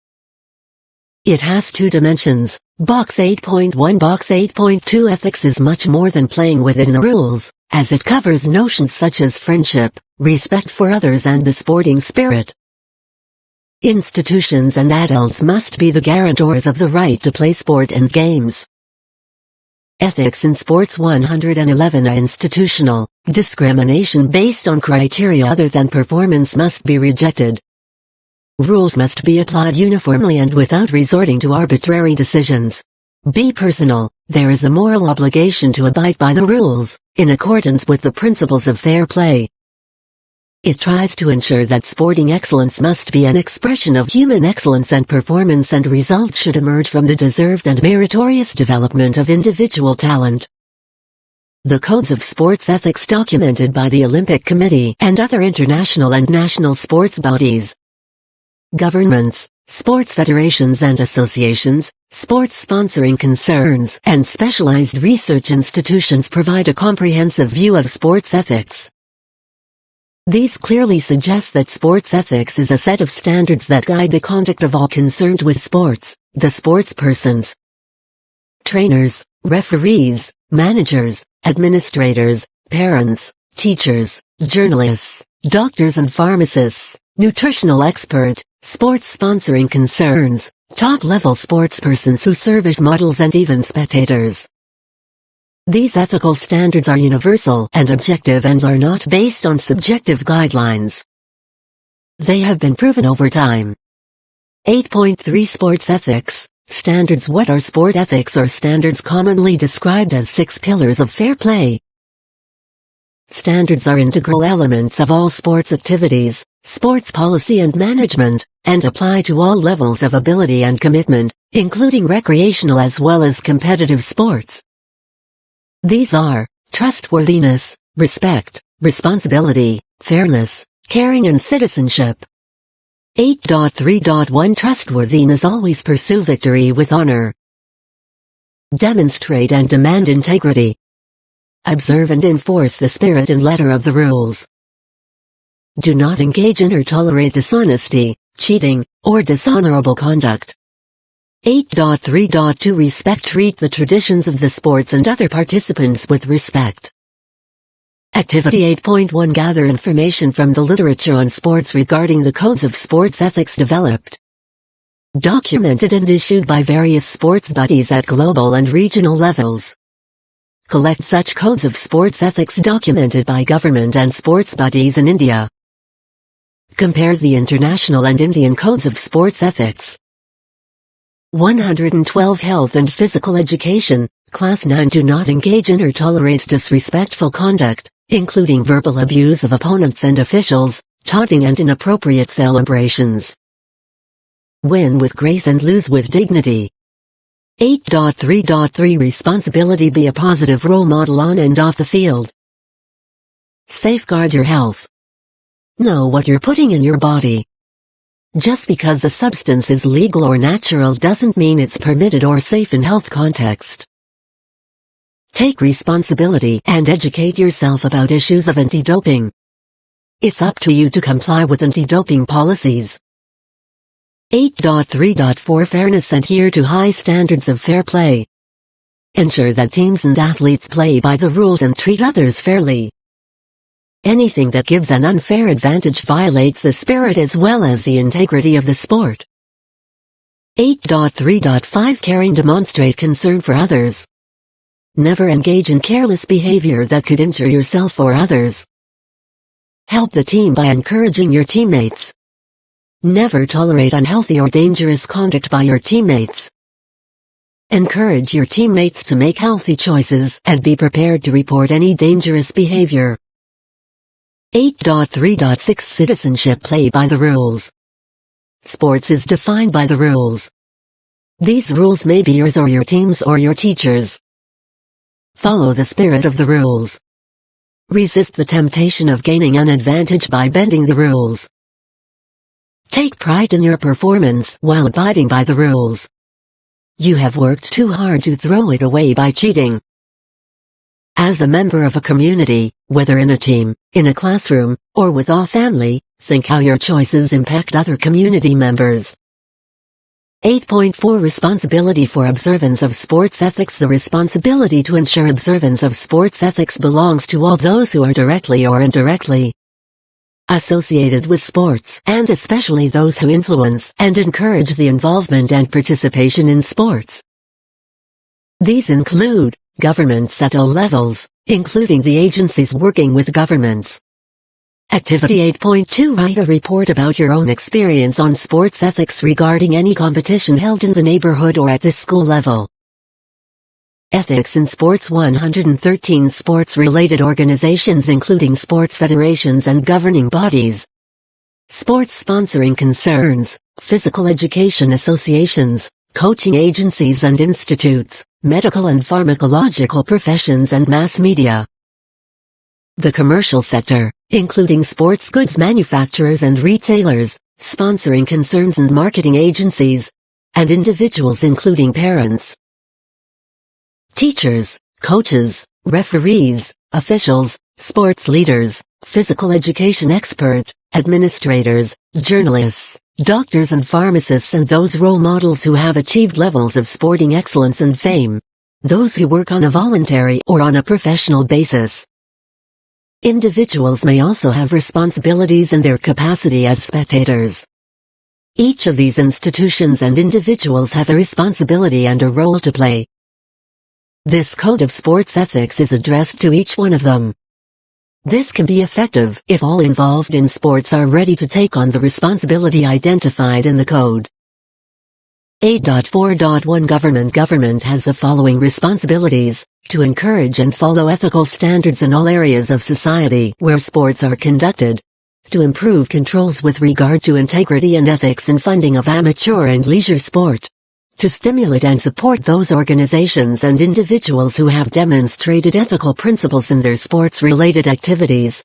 It has two dimensions. Box 8.1 Box 8.2 Ethics is much more than playing within the rules, as it covers notions such as friendship, respect for others and the sporting spirit. Institutions and adults must be the guarantors of the right to play sport and games. Ethics in sports 111 Institutional discrimination based on criteria other than performance must be rejected. Rules must be applied uniformly and without resorting to arbitrary decisions. Be personal. There is a moral obligation to abide by the rules, in accordance with the principles of fair play. It tries to ensure that sporting excellence must be an expression of human excellence and performance, and results should emerge from the deserved and meritorious development of individual talent. The codes of sports ethics documented by the Olympic Committee and other international and national sports bodies, governments, sports federations and associations, sports sponsoring concerns, and specialized research institutions provide a comprehensive view of sports ethics. These clearly suggest that sports ethics is a set of standards that guide the conduct of all concerned with sports: the sportspersons, trainers, referees, managers, administrators, parents, teachers, journalists, doctors and pharmacists, nutritional expert, sports sponsoring concerns, top-level sportspersons who serve as models, and even spectators. These ethical standards are universal and objective and are not based on subjective guidelines. They have been proven over time. 8.3 Sports Ethics Standards. What are sport ethics or standards? Commonly described as 6 pillars of fair play. Standards are integral elements of all sports activities, sports policy and management, and apply to all levels of ability and commitment, including recreational as well as competitive sports. These are trustworthiness, respect, responsibility, fairness, caring and citizenship. 8.3.1 Trustworthiness. Always pursue victory with honor. Demonstrate and demand integrity. Observe and enforce the spirit and letter of the rules. Do not engage in or tolerate dishonesty, cheating, or dishonorable conduct. 8.3.2 Respect. Treat the traditions of the sports and other participants with respect. Activity 8.1 Gather information from the literature on sports regarding the codes of sports ethics developed, documented and issued by various sports bodies at global and regional levels. Collect such codes of sports ethics documented by government and sports bodies in India. Compare the international and Indian codes of sports ethics. 112 Health and Physical Education, Class 9 Do not engage in or tolerate disrespectful conduct, including verbal abuse of opponents and officials, taunting and inappropriate celebrations. Win with grace and lose with dignity. 8.3.3 Responsibility. Be a positive role model on and off the field. Safeguard your health. Know what you're putting in your body. Just because a substance is legal or natural doesn't mean it's permitted or safe in health context. Take responsibility and educate yourself about issues of anti-doping. It's up to you to comply with anti-doping policies. 8.3.4 Fairness. Adhere to high standards of fair play. Ensure that teams and athletes play by the rules and treat others fairly. Anything that gives an unfair advantage violates the spirit as well as the integrity of the sport. 8.3.5 Caring. Demonstrate concern for others. Never engage in careless behavior that could injure yourself or others. Help the team by encouraging your teammates. Never tolerate unhealthy or dangerous conduct by your teammates. Encourage your teammates to make healthy choices and be prepared to report any dangerous behavior. 8.3.6 Citizenship. Play by the rules. Sports is defined by the rules. These rules may be yours or your team's or your teacher's. Follow the spirit of the rules. Resist the temptation of gaining an advantage by bending the rules. Take pride in your performance while abiding by the rules. You have worked too hard to throw it away by cheating. As a member of a community, whether in a team, in a classroom, or with a family, think how your choices impact other community members. 8.4 Responsibility for observance of sports ethics. The responsibility to ensure observance of sports ethics belongs to all those who are directly or indirectly associated with sports, and especially those who influence and encourage the involvement and participation in sports. These include governments at all levels, including the agencies working with governments. Activity 8.2 Write a report about your own experience on sports ethics regarding any competition held in the neighborhood or at the school level. Ethics in sports. 113 sports-related organizations including sports federations and governing bodies, sports sponsoring concerns, physical education associations, coaching agencies and institutes, medical and pharmacological professions and mass media. The commercial sector, including sports goods manufacturers and retailers, sponsoring concerns and marketing agencies, and individuals including parents, teachers, coaches, referees, officials, sports leaders, physical education expert, administrators, journalists, doctors and pharmacists, and those role models who have achieved levels of sporting excellence and fame. Those who work on a voluntary or on a professional basis. Individuals may also have responsibilities in their capacity as spectators. Each of these institutions and individuals have a responsibility and a role to play. This code of sports ethics is addressed to each one of them. This can be effective if all involved in sports are ready to take on the responsibility identified in the code. 8.4.1 Government has the following responsibilities: to encourage and follow ethical standards in all areas of society where sports are conducted, to improve controls with regard to integrity and ethics in funding of amateur and leisure sport, to stimulate and support those organizations and individuals who have demonstrated ethical principles in their sports-related activities,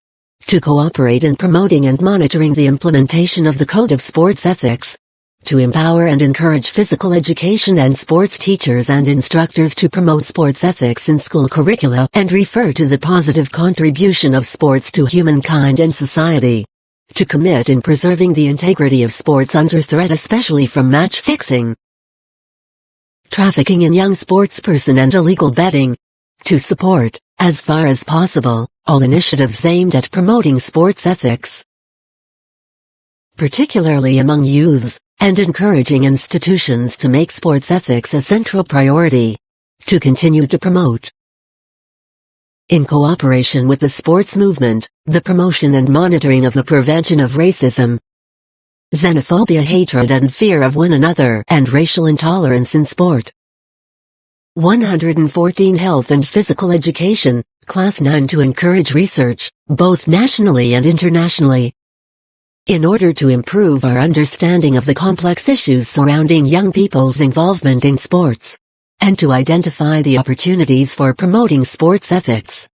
To cooperate in promoting and monitoring the implementation of the Code of Sports Ethics. To empower and encourage physical education and sports teachers and instructors to promote sports ethics in school curricula and refer to the positive contribution of sports to humankind and society. To commit in preserving the integrity of sports under threat, especially from match fixing, trafficking in young sportsperson and illegal betting. To support, as far as possible, all initiatives aimed at promoting sports ethics, particularly among youths, and encouraging institutions to make sports ethics a central priority. To continue to promote, in cooperation with the sports movement, the promotion and monitoring of the prevention of racism, xenophobia, hatred and fear of one another, and racial intolerance in sport. 114 Health and physical education, Class 9, to encourage research, both nationally and internationally, in order to improve our understanding of the complex issues surrounding young people's involvement in sports, and to identify the opportunities for promoting sports ethics.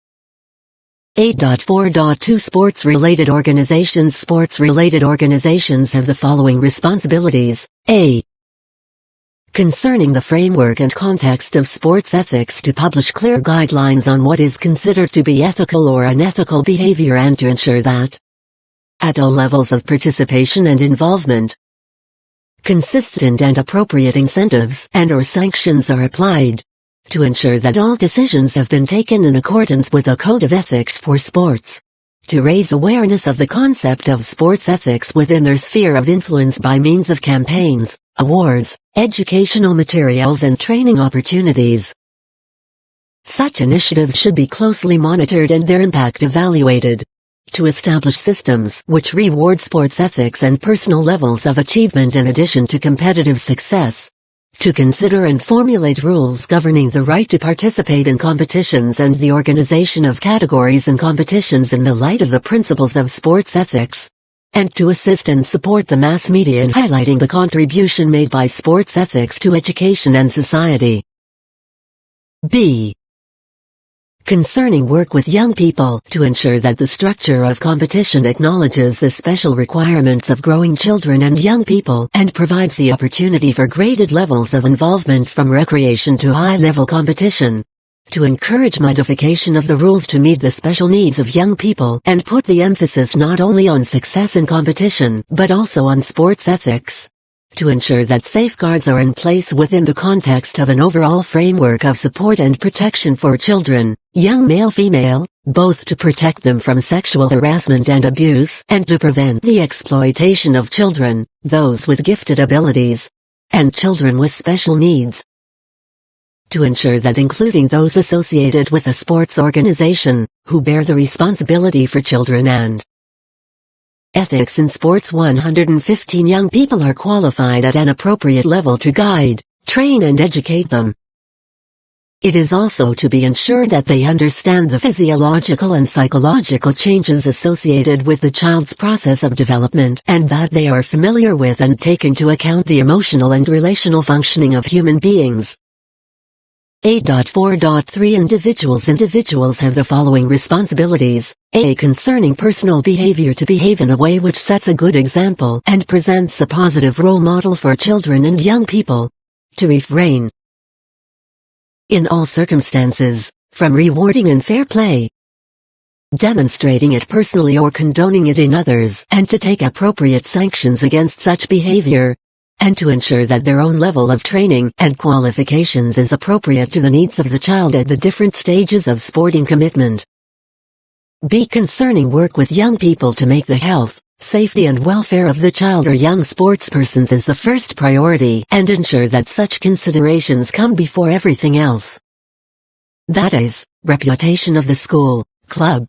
8.4.2 Sports-related organizations. Sports-related organizations have the following responsibilities. A. Concerning the framework and context of sports ethics, to publish clear guidelines on what is considered to be ethical or unethical behavior and to ensure that, at all levels of participation and involvement, consistent and appropriate incentives and/or sanctions are applied, to ensure that all decisions have been taken in accordance with a code of ethics for sports, to raise awareness of the concept of sports ethics within their sphere of influence by means of campaigns, awards, educational materials and training opportunities. Such initiatives should be closely monitored and their impact evaluated, to establish systems which reward sports ethics and personal levels of achievement in addition to competitive success, to consider and formulate rules governing the right to participate in competitions and the organization of categories and competitions in the light of the principles of sports ethics, and to assist and support the mass media in highlighting the contribution made by sports ethics to education and society. B. Concerning work with young people, to ensure that the structure of competition acknowledges the special requirements of growing children and young people and provides the opportunity for graded levels of involvement from recreation to high-level competition. To encourage modification of the rules to meet the special needs of young people and put the emphasis not only on success in competition but also on sports ethics. To ensure that safeguards are in place within the context of an overall framework of support and protection for children, young male-female, both to protect them from sexual harassment and abuse and to prevent the exploitation of children, those with gifted abilities, and children with special needs. To ensure that including those associated with a sports organization, who bear the responsibility for children and ethics in sports. 115 young people are qualified at an appropriate level to guide, train and educate them. It is also to be ensured that they understand the physiological and psychological changes associated with the child's process of development and that they are familiar with and take into account the emotional and relational functioning of human beings. 8.4.3 Individuals have the following responsibilities. A. Concerning personal behavior, to behave in a way which sets a good example and presents a positive role model for children and young people. To refrain, in all circumstances, from rewarding unfair play, demonstrating it personally or condoning it in others, and to take appropriate sanctions against such behavior, and to ensure that their own level of training and qualifications is appropriate to the needs of the child at the different stages of sporting commitment. B. Concerning work with young people, to make the health, safety and welfare of the child or young sportspersons is the first priority and ensure that such considerations come before everything else. That is, reputation of the school, club,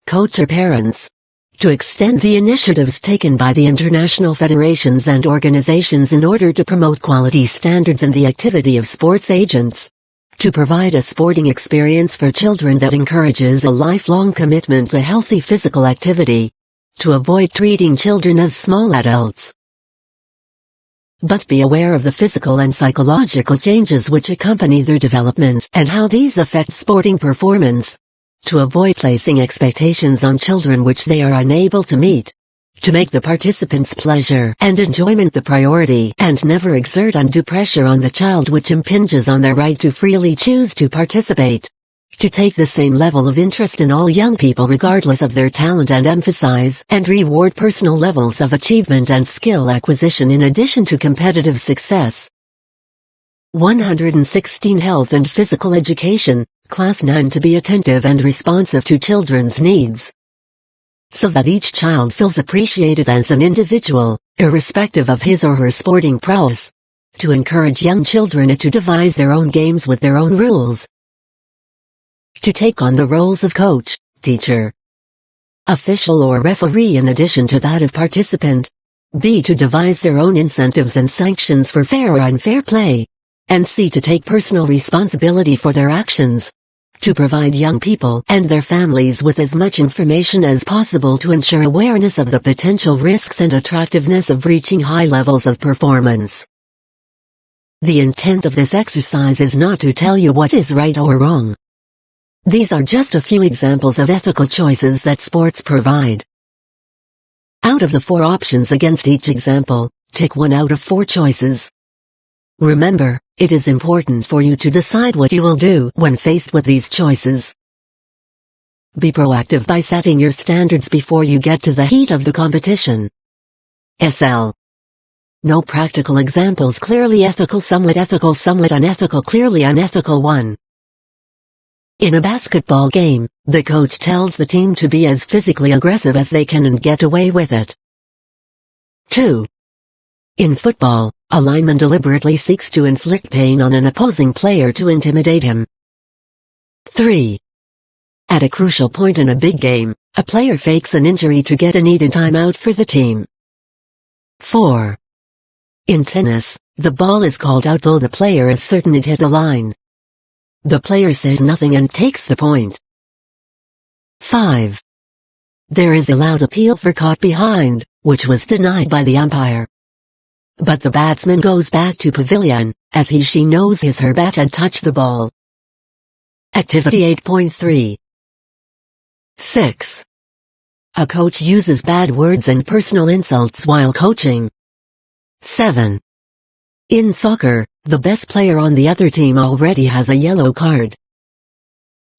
coach or parents. To extend the initiatives taken by the international federations and organizations in order to promote quality standards in the activity of sports agents. To provide a sporting experience for children that encourages a lifelong commitment to healthy physical activity. To avoid treating children as small adults, but be aware of the physical and psychological changes which accompany their development and how these affect sporting performance. To avoid placing expectations on children which they are unable to meet. To make the participants' pleasure and enjoyment the priority and never exert undue pressure on the child which impinges on their right to freely choose to participate. To take the same level of interest in all young people regardless of their talent and emphasize and reward personal levels of achievement and skill acquisition in addition to competitive success. 116 Health and Physical Education, Class 9 to be attentive and responsive to children's needs. So that each child feels appreciated as an individual, irrespective of his or her sporting prowess. To encourage young children to devise their own games with their own rules. To take on the roles of coach, teacher, official or referee in addition to that of participant. B. To devise their own incentives and sanctions for fair or unfair play. And C. To take personal responsibility for their actions. To provide young people and their families with as much information as possible to ensure awareness of the potential risks and attractiveness of reaching high levels of performance. The intent of this exercise is not to tell you what is right or wrong. These are just a few examples of ethical choices that sports provide. Out of the 4 options against each example, tick 1 out of 4 choices. Remember, it is important for you to decide what you will do when faced with these choices. Be proactive by setting your standards before you get to the heat of the competition. SL. No practical examples. Clearly ethical, somewhat unethical, clearly unethical. 1. In a basketball game, the coach tells the team to be as physically aggressive as they can and get away with it. 2. In football, a lineman deliberately seeks to inflict pain on an opposing player to intimidate him. 3. At a crucial point in a big game, a player fakes an injury to get a needed timeout for the team. 4. In tennis, the ball is called out though the player is certain it hit the line. The player says nothing and takes the point. 5. There is allowed appeal for caught behind, which was denied by the umpire. But the batsman goes back to pavilion, as she knows her bat had touched the ball. Activity 8.3. 6. A coach uses bad words and personal insults while coaching. 7. In soccer, the best player on the other team already has a yellow card.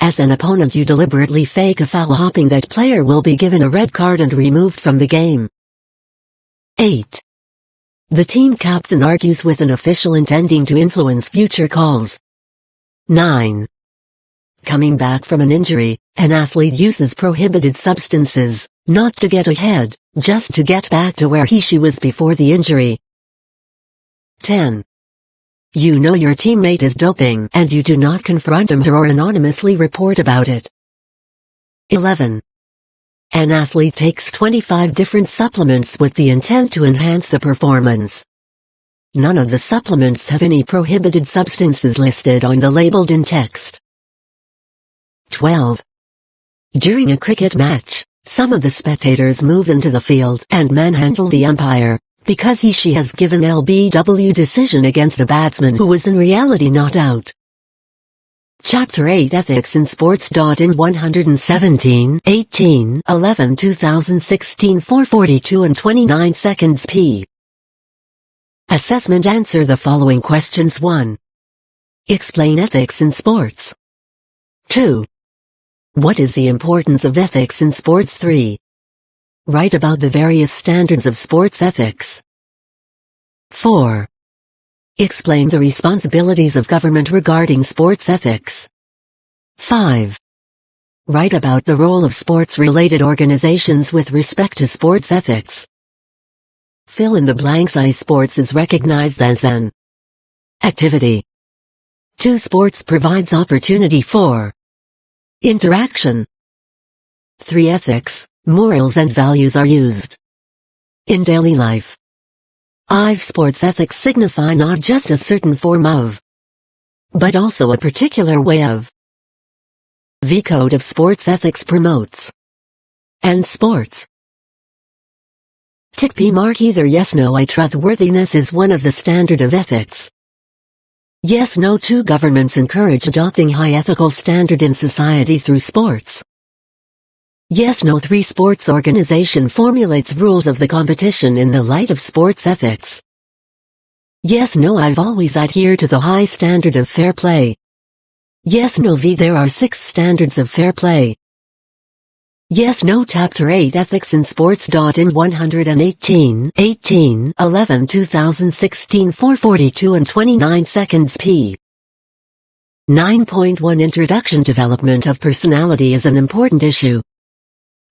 As an opponent you deliberately fake a foul hoping that player will be given a red card and removed from the game. 8. The team captain argues with an official intending to influence future calls. 9. Coming back from an injury, an athlete uses prohibited substances, not to get ahead, just to get back to where she was before the injury. 10. You know your teammate is doping and you do not confront him or anonymously report about it. 11. An athlete takes 25 different supplements with the intent to enhance the performance. None of the supplements have any prohibited substances listed on the labeled in text. 12. During a cricket match, some of the spectators move into the field and manhandle the umpire, because she has given LBW decision against the batsman who was in reality not out. Chapter 8 Ethics in Sports. In 117, 18, 11 2016 4:42 and 29 seconds p. Assessment. Answer the following questions. 1. Explain ethics in sports. 2. What is the importance of ethics in sports? 3. Write about the various standards of sports ethics. 4. Explain the responsibilities of government regarding sports ethics. 5. Write about the role of sports-related organizations with respect to sports ethics. Fill in the blanks. Sports is recognized as an activity. 2. Sports provides opportunity for interaction. 3. Ethics, morals and values are used in daily life. 5. Sports ethics signify not just a certain form of, but also a particular way of. The Code of Sports Ethics promotes and sports. Tick P. Mark either yes no. Trustworthiness is one of the standard of ethics. Yes, no. 2 Governments encourage adopting high ethical standard in society through sports. Yes, no. 3 Sports organization formulates rules of the competition in the light of sports ethics. Yes, no. I've always adhered to the high standard of fair play. Yes, no. There are 6 standards of fair play. Yes, no. Chapter 8 Ethics in Sports. In 118, 18, 11 2016 4:42 and 29 seconds p. 9.1 Introduction. Development of personality is an important issue.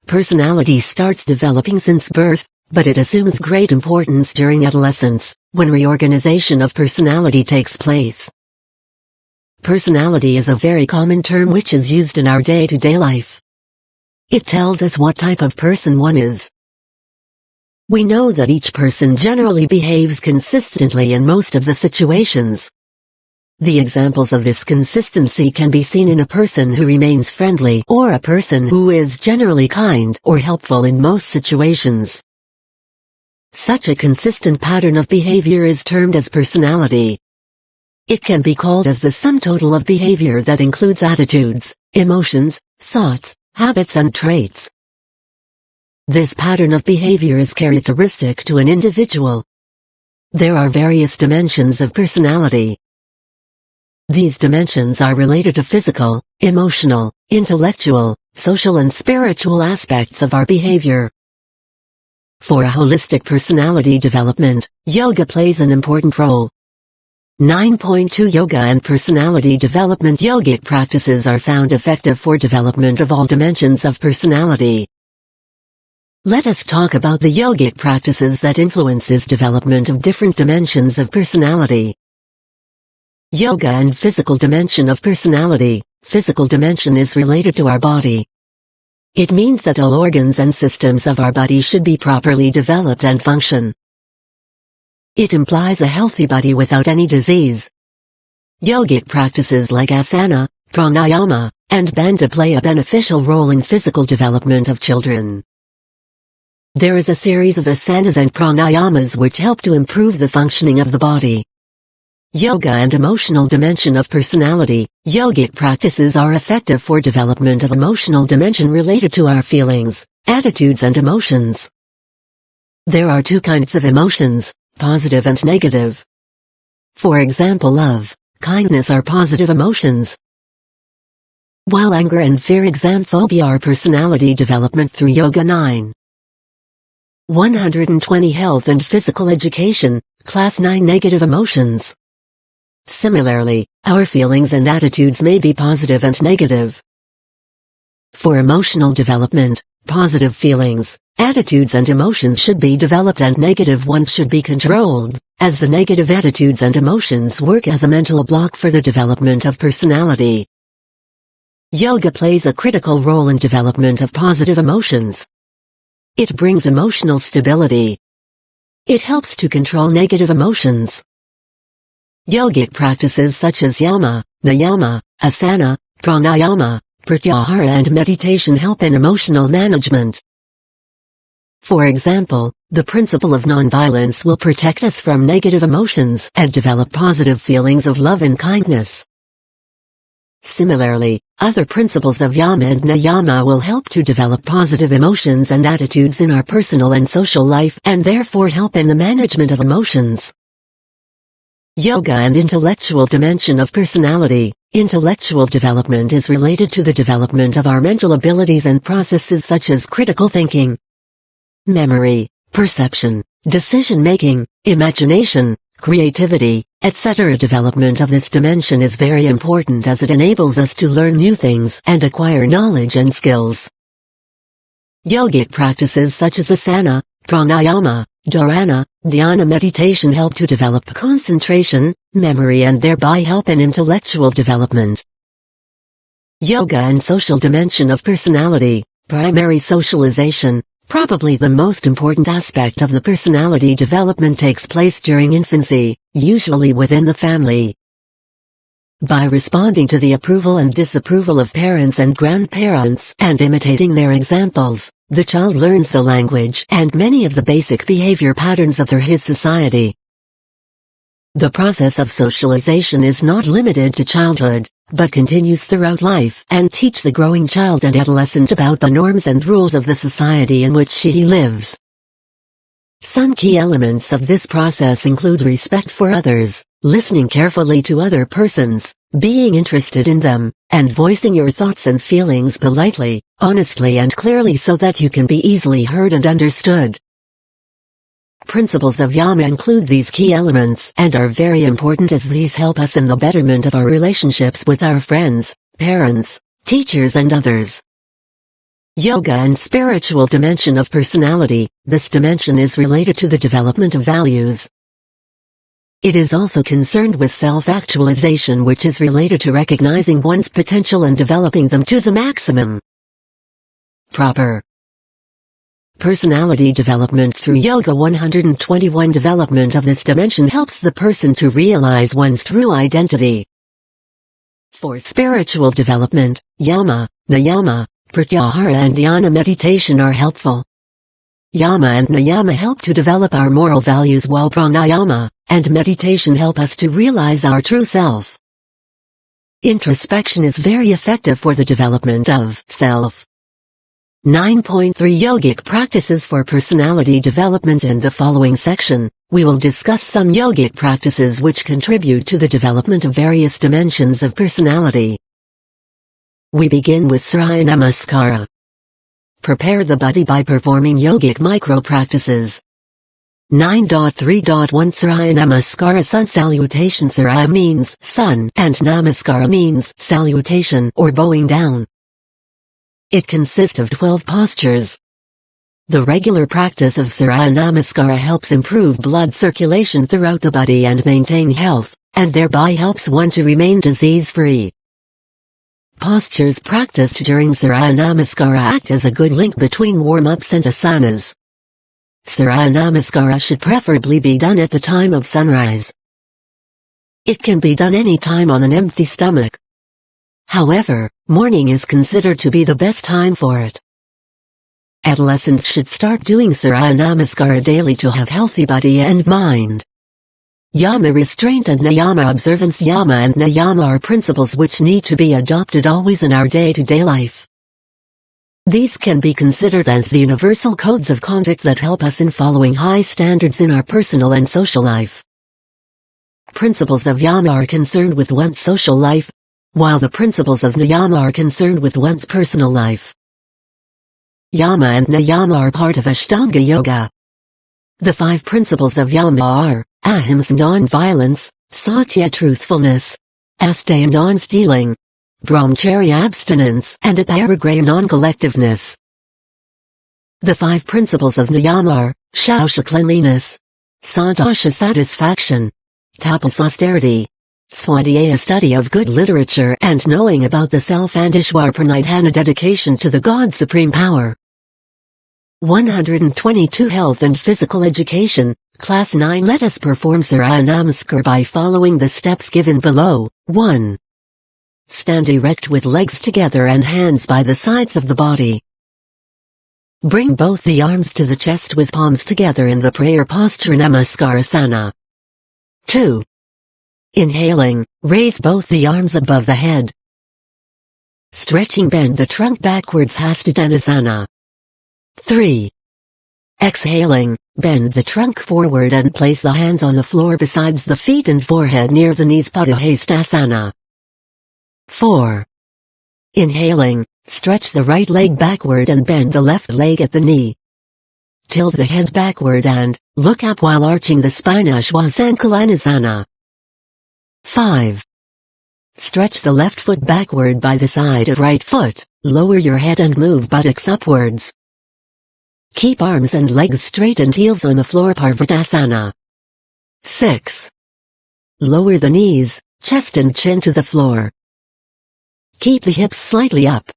Personality starts developing since birth, but it assumes great importance during adolescence, when reorganization of personality takes place. Personality is a very common term which is used in our day-to-day life. It tells us what type of person one is. We know that each person generally behaves consistently in most of the situations. The examples of this consistency can be seen in a person who remains friendly or a person who is generally kind or helpful in most situations. Such a consistent pattern of behavior is termed as personality. It can be called as the sum total of behavior that includes attitudes, emotions, thoughts, habits and traits. This pattern of behavior is characteristic to an individual. There are various dimensions of personality. These dimensions are related to physical, emotional, intellectual, social and spiritual aspects of our behavior. For a holistic personality development, yoga plays an important role. 9.2 Yoga and personality development. Yogic practices are found effective for development of all dimensions of personality. Let us talk about the yogic practices that influences development of different dimensions of personality. Yoga and physical dimension of personality. Physical dimension is related to our body. It means that all organs and systems of our body should be properly developed and function. It implies a healthy body without any disease. Yogic practices like asana, pranayama, and bandha play a beneficial role in physical development of children. There is a series of asanas and pranayamas which help to improve the functioning of the body. Yoga and emotional dimension of personality. Yogic practices are effective for development of emotional dimension related to our feelings, attitudes and emotions. There are 2 kinds of emotions, positive and negative. For example, love, kindness are positive emotions, while anger and fear, exam phobia, are personality development through yoga. 9. 120 Health and physical education, class 9 negative emotions. Similarly, our feelings and attitudes may be positive and negative. For emotional development, positive feelings, attitudes and emotions should be developed and negative ones should be controlled, as the negative attitudes and emotions work as a mental block for the development of personality. Yoga plays a critical role in development of positive emotions. It brings emotional stability. It helps to control negative emotions. Yogic practices such as yama, niyama, asana, pranayama, pratyahara and meditation help in emotional management. For example, the principle of nonviolence will protect us from negative emotions and develop positive feelings of love and kindness. Similarly, other principles of yama and niyama will help to develop positive emotions and attitudes in our personal and social life and therefore help in the management of emotions. Yoga and intellectual dimension of personality. Intellectual development is related to the development of our mental abilities and processes such as critical thinking, memory, perception, decision-making, imagination, creativity, etc. Development of this dimension is very important as it enables us to learn new things and acquire knowledge and skills. Yogic practices such as asana, pranayama, dharana, dhyana meditation help to develop concentration, memory and thereby help in intellectual development. Yoga and social dimension of personality. Primary socialization. Probably the most important aspect of the personality development takes place during infancy, usually within the family. By responding to the approval and disapproval of parents and grandparents and imitating their examples, the child learns the language and many of the basic behavior patterns of their his society. The process of socialization is not limited to childhood, but continues throughout life and teach the growing child and adolescent about the norms and rules of the society in which he lives. Some key elements of this process include respect for others, listening carefully to other persons, being interested in them, and voicing your thoughts and feelings politely, honestly and clearly so that you can be easily heard and understood. Principles of Yama include these key elements and are very important as these help us in the betterment of our relationships with our friends, parents, teachers and others. Yoga and spiritual dimension of personality. This dimension is related to the development of values. It is also concerned with self-actualization, which is related to recognizing one's potential and developing them to the maximum. Proper personality development through Yoga 121. Development of this dimension helps the person to realize one's true identity. For spiritual development, Yama, Niyama, Pratyahara and Dhyana meditation are helpful. Yama and Niyama help to develop our moral values, while pranayama and meditation help us to realize our true self. Introspection is very effective for the development of self. 9.3 Yogic practices for personality development. In the following section, we will discuss some yogic practices which contribute to the development of various dimensions of personality. We begin with Surya Namaskara. Prepare the body by performing yogic micro-practices. 9.3.1 Surya Namaskara. Sun salutation. Surya means sun and Namaskara means salutation or bowing down. It consists of 12 postures. The regular practice of Surya Namaskara helps improve blood circulation throughout the body and maintain health, and thereby helps one to remain disease-free. Postures practiced during Surya Namaskara act as a good link between warm-ups and asanas. Surya Namaskara should preferably be done at the time of sunrise. It can be done any time on an empty stomach. However, morning is considered to be the best time for it. Adolescents should start doing Surya Namaskara daily to have healthy body and mind. Yama restraint and Niyama observance. Yama and Niyama are principles which need to be adopted always in our day-to-day life. These can be considered as the universal codes of conduct that help us in following high standards in our personal and social life. Principles of Yama are concerned with one's social life, while the principles of Niyama are concerned with one's personal life. Yama and Niyama are part of Ashtanga Yoga. The 5 principles of Yama are Ahimsa non-violence, Satya truthfulness, Asteya non-stealing, Brahmacharya abstinence and Aparigraya non-collectiveness. The 5 principles of Niyama are Shaucha cleanliness, Santosha satisfaction, Tapas austerity, Swadhyaya study of good literature and knowing about the self, and Ishwar pranidhana dedication to the God Supreme Power. 122 Health and Physical Education, Class 9. Let us perform Surya Namaskar by following the steps given below. 1. Stand erect with legs together and hands by the sides of the body. Bring both the arms to the chest with palms together in the prayer posture Namaskarasana. 2. Inhaling, raise both the arms above the head. Stretching, bend the trunk backwards Hastadhanasana. 3. Exhaling, bend the trunk forward and place the hands on the floor besides the feet and forehead near the knees Padahastasana. 4. Inhaling, stretch the right leg backward and bend the left leg at the knee. Tilt the head backward and look up while arching the spine Ashwasankalanasana. 5. Stretch the left foot backward by the side of right foot, lower your head and move buttocks upwards. Keep arms and legs straight and heels on the floor Parvatasana. 6. Lower the knees, chest and chin to the floor. Keep the hips slightly up.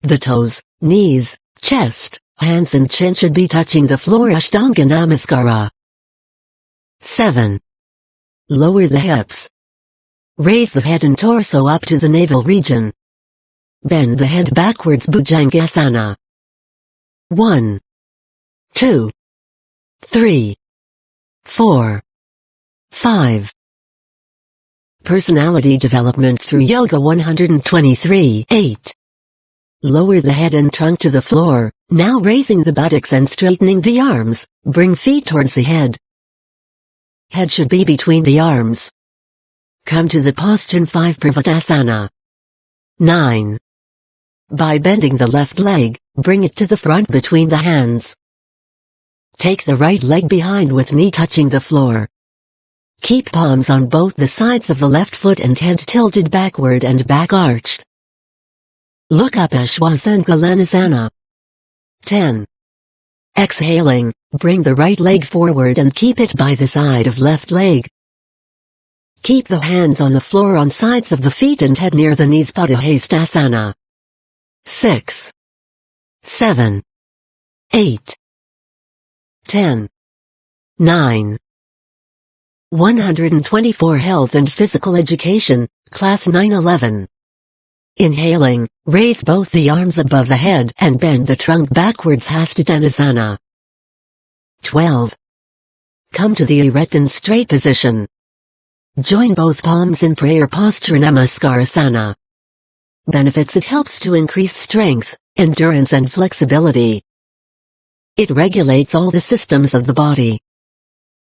The toes, knees, chest, hands and chin should be touching the floor Ashtanga Namaskara. 7. Lower the hips. Raise the head and torso up to the navel region. Bend the head backwards Bhujangasana. 1, 2, 3, 4, 5. Personality development through Yoga 123. 8. Lower the head and trunk to the floor, now raising the buttocks and straightening the arms, bring feet towards the head. Head should be between the arms. Come to the posture 5 Pravatasana. 9. By bending the left leg, bring it to the front between the hands. Take the right leg behind with knee touching the floor. Keep palms on both the sides of the left foot and head tilted backward and back arched. Look up Ashwasangalanasana. 10. Exhaling, bring the right leg forward and keep it by the side of left leg. Keep the hands on the floor on sides of the feet and head near the knees. Padahastasana. 6. 7. 8. 10. 9. 124 Health and Physical Education, Class 911. Inhaling, raise both the arms above the head and bend the trunk backwards. Hastatanasana. 12. Come to the erect and straight position. Join both palms in prayer posture. Namaskarasana. Benefits: it helps to increase strength, endurance and flexibility. It regulates all the systems of the body.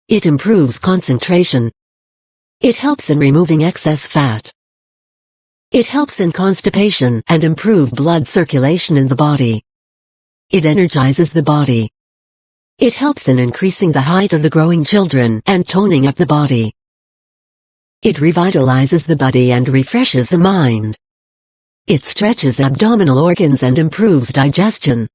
It improves concentration. It helps in removing excess fat. It helps in constipation and improve blood circulation in the body. It energizes the body. It helps in increasing the height of the growing children and toning up the body. It revitalizes the body and refreshes the mind. It stretches abdominal organs and improves digestion.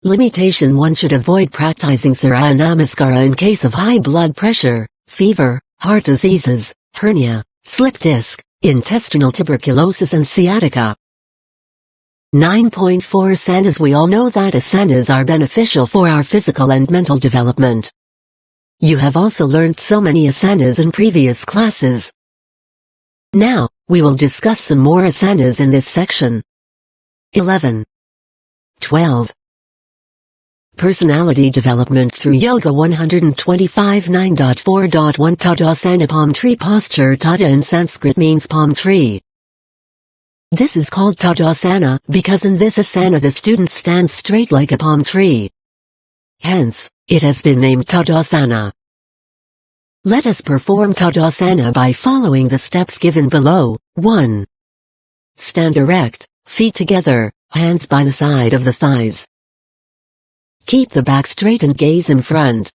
Limitation: one should avoid practicing Surya Namaskara in case of high blood pressure, fever, heart diseases, hernia, slip disc, intestinal tuberculosis and sciatica. 9.4 Asanas. We all know that asanas are beneficial for our physical and mental development. You have also learned so many asanas in previous classes. Now, we will discuss some more asanas in this section. 11. 12. Personality development through Yoga 125. 9.4.1 Tadasana. Palm tree posture. Tada in Sanskrit means palm tree. This is called Tadasana because in this asana the student stands straight like a palm tree. Hence, it has been named Tadasana. Let us perform Tadasana by following the steps given below. 1. Stand erect, feet together, hands by the side of the thighs. Keep the back straight and gaze in front.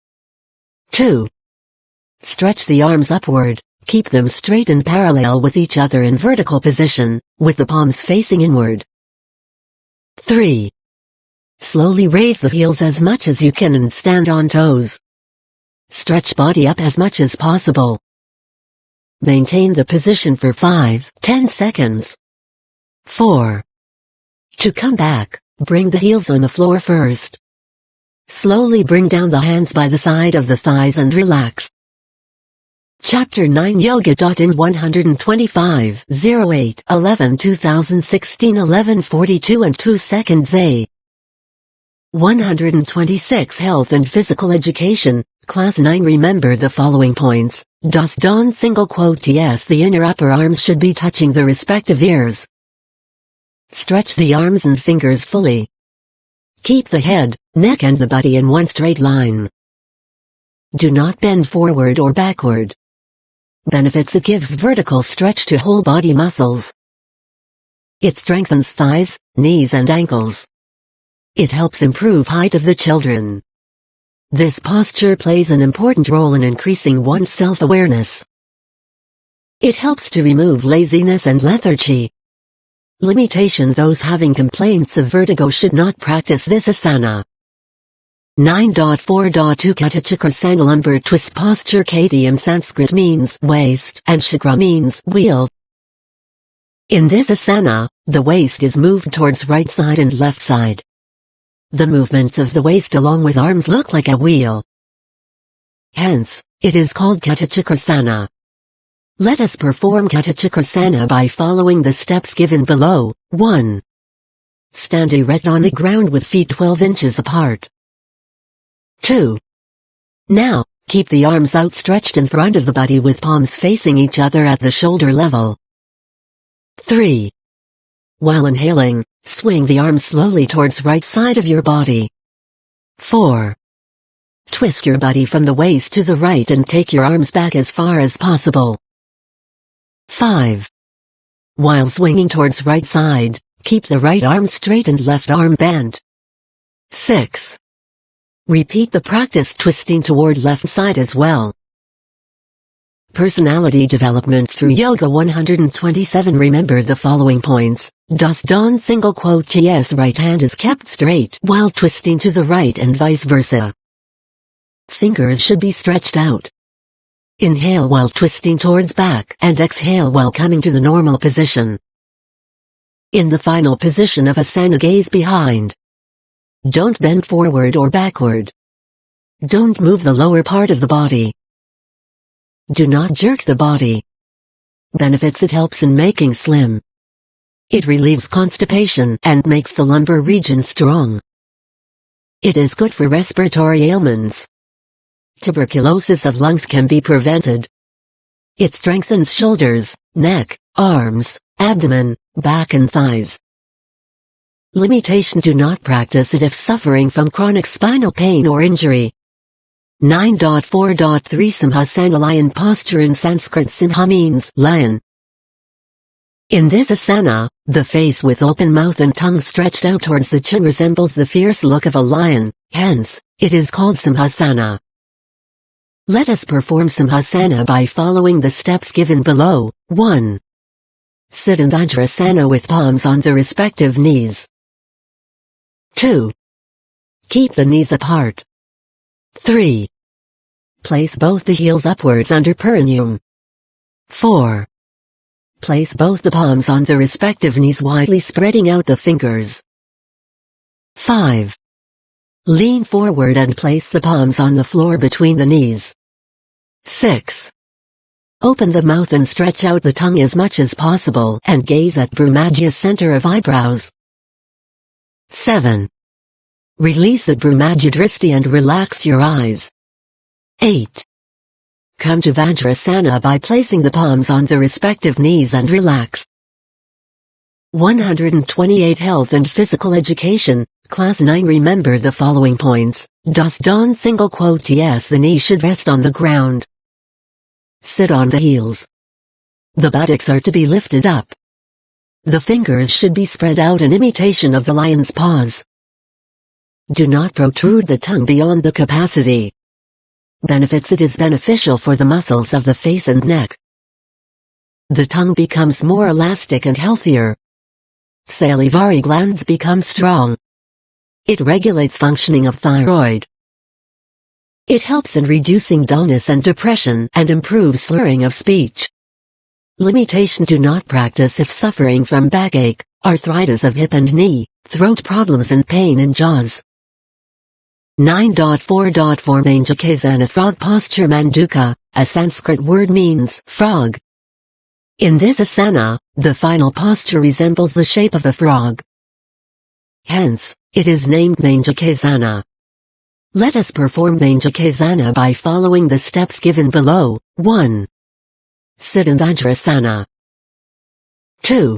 2. Stretch the arms upward, keep them straight and parallel with each other in vertical position, with the palms facing inward. 3. Slowly raise the heels as much as you can and stand on toes. Stretch body up as much as possible. Maintain the position for 5-10 seconds. 4. To come back, bring the heels on the floor first. Slowly bring down the hands by the side of the thighs and relax. Chapter 9 Yoga.in 125 08 11 2016 11:42 and 2 seconds. 126 Health and Physical Education, Class 9. Remember the following points. Das Don single quote yes, the inner upper arms should be touching the respective ears. Stretch the arms and fingers fully. Keep the head, neck and the body in one straight line. Do not bend forward or backward. Benefits: it gives vertical stretch to whole body muscles. It strengthens thighs, knees and ankles. It helps improve height of the children. This posture plays an important role in increasing one's self-awareness. It helps to remove laziness and lethargy. Limitation: those having complaints of vertigo should not practice this asana. 9.4.2 Katachakrasana. Lumbar twist posture. Kati in Sanskrit means waist and chakra means wheel. In this asana, the waist is moved towards right side and left side. The movements of the waist along with arms look like a wheel. Hence, it is called Katachakrasana. Let us perform Katachakrasana by following the steps given below. 1. Stand erect on the ground with feet 12 inches apart. 2. Now, Keep the arms outstretched in front of the body with palms facing each other at the shoulder level. 3. While inhaling, swing the arms slowly towards right side of your body. 4. Twist your body from the waist to the right and take your arms back as far as possible. 5. While swinging towards right side, keep the right arm straight and left arm bent. 6. Repeat the practice twisting toward left side as well. Personality development through Yoga 127. Remember the following points. Don't single quote yes, right hand is kept straight while twisting to the right and vice versa. Fingers should be stretched out. Inhale while twisting towards back and exhale while coming to the normal position. In the final position of asana, gaze behind. Don't bend forward or backward. Don't move the lower part of the body. Do not jerk the body. Benefits: it helps in making slim. It relieves constipation and makes the lumbar region strong. It is good for respiratory ailments. Tuberculosis of lungs can be prevented. It strengthens shoulders, neck, arms, abdomen, back and thighs. Limitation: do not practice it if suffering from chronic spinal pain or injury. 9.4.3 Simhasana, lion posture. In Sanskrit, simha means lion. In this asana, the face with open mouth and tongue stretched out towards the chin resembles the fierce look of a lion, hence, it is called Simhasana. Let us perform Simhasana by following the steps given below. 1. Sit in Vajrasana with palms on the respective knees. 2. Keep the knees apart. 3. Place both the heels upwards under perineum. 4. Place both the palms on the respective knees, widely spreading out the fingers. 5. Lean forward and place the palms on the floor between the knees. 6. Open the mouth and stretch out the tongue as much as possible and gaze at Brahmajya, center of eyebrows. 7. Release the Brahmajya Drishti and relax your eyes. 8. Come to Vajrasana by placing the palms on the respective knees and relax. 128 Health and Physical Education, Class 9. Remember the following points. Don't single quote yes, the knee should rest on the ground. Sit on the heels. The buttocks are to be lifted up. The fingers should be spread out in imitation of the lion's paws. Do not protrude the tongue beyond the capacity. Benefits: it is beneficial for the muscles of the face and neck. The tongue becomes more elastic and healthier. Salivary glands become strong. It regulates functioning of thyroid. It helps in reducing dullness and depression and improves slurring of speech. Limitation: do not practice if suffering from backache, arthritis of hip and knee, throat problems and pain in jaws. 9.4.4 Manjakasana, frog posture. Manduka, a Sanskrit word, means frog. In this asana, the final posture resembles the shape of a frog. Hence, it is named Manjakasana. Let us perform Manjakasana by following the steps given below. 1. Sit in Vajrasana. 2.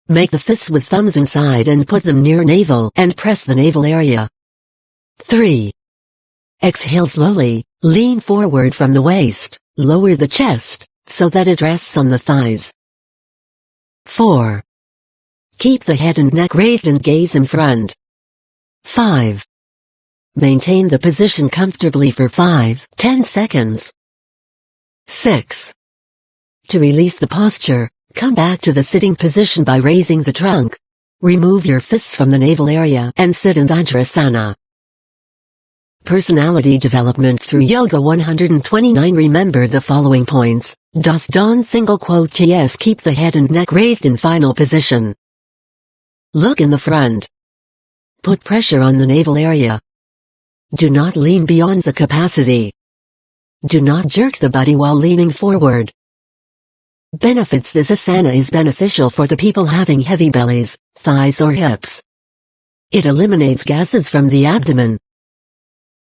Make the fists with thumbs inside and put them near navel and press the navel area. 3. Exhale slowly, lean forward from the waist, lower the chest, so that it rests on the thighs. 4. Keep the head and neck raised and gaze in front. 5. Maintain the position comfortably for 5-10 seconds. 6. To release the posture, come back to the sitting position by raising the trunk. Remove your fists from the navel area and sit in Vajrasana. Personality development through Yoga 129. Remember the following points. Don't single quote yes, keep the head and neck raised in final position. Look in the front. Put pressure on the navel area. Do not lean beyond the capacity. Do not jerk the body while leaning forward. Benefits: this asana is beneficial for the people having heavy bellies, thighs or hips. It eliminates gases from the abdomen.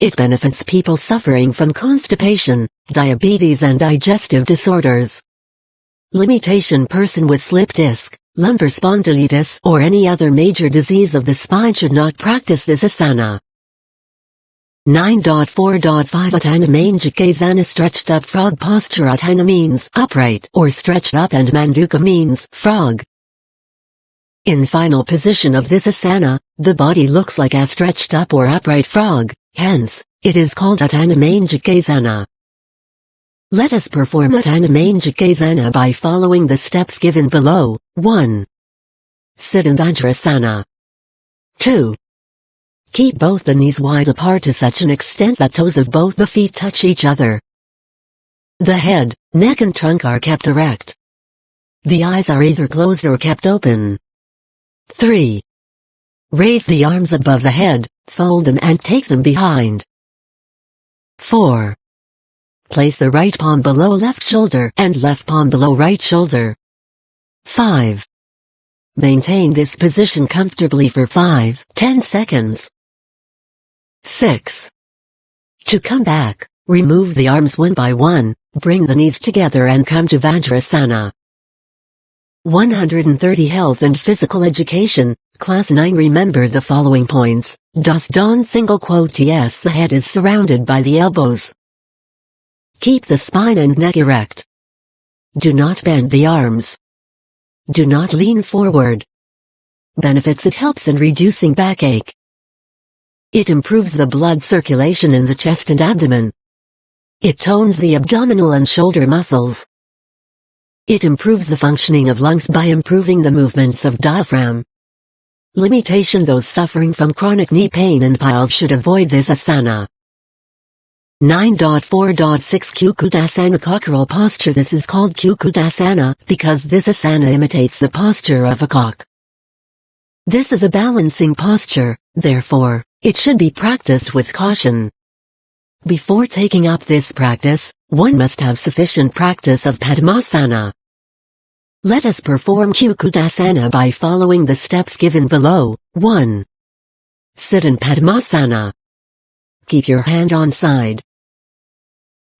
It benefits people suffering from constipation, diabetes and digestive disorders. Limitation: person with slip disc, lumbar spondylitis or any other major disease of the spine should not practice this asana. 9.4.5 Utthana Manjukasana stretched up frog posture. Utthana means upright or stretched up and Manduka means frog. In final position of this asana, the body looks like a stretched up or upright frog, hence, it is called Utthana Manjukasana. Let us perform Utthana Manjukasana by following the steps given below. 1. Sit in Vajrasana. 2. Keep both the knees wide apart to such an extent that toes of both the feet touch each other. The head, neck and trunk are kept erect. The eyes are either closed or kept open. 3. Raise the arms above the head, fold them and take them behind. 4. Place the right palm below left shoulder and left palm below right shoulder. 5. Maintain this position comfortably for 5-10 seconds. 6. To come back, remove the arms one by one, bring the knees together and come to Vajrasana. 130 Health and Physical Education, Class 9. Remember the following points. Don't single quote yes, the head is surrounded by the elbows. Keep the spine and neck erect. Do not bend the arms. Do not lean forward. Benefits: it helps in reducing backache. It improves the blood circulation in the chest and abdomen. It tones the abdominal and shoulder muscles. It improves the functioning of lungs by improving the movements of diaphragm. Limitation: those suffering from chronic knee pain and piles should avoid this asana. 9.4.6 Kukutasana cockerel posture. This is called Kukutasana because this asana imitates the posture of a cock. This is a balancing posture, therefore, it should be practiced with caution. Before taking up this practice, one must have sufficient practice of Padmasana. Let us perform Kukutasana by following the steps given below. 1. Sit in Padmasana. Keep your hand on side.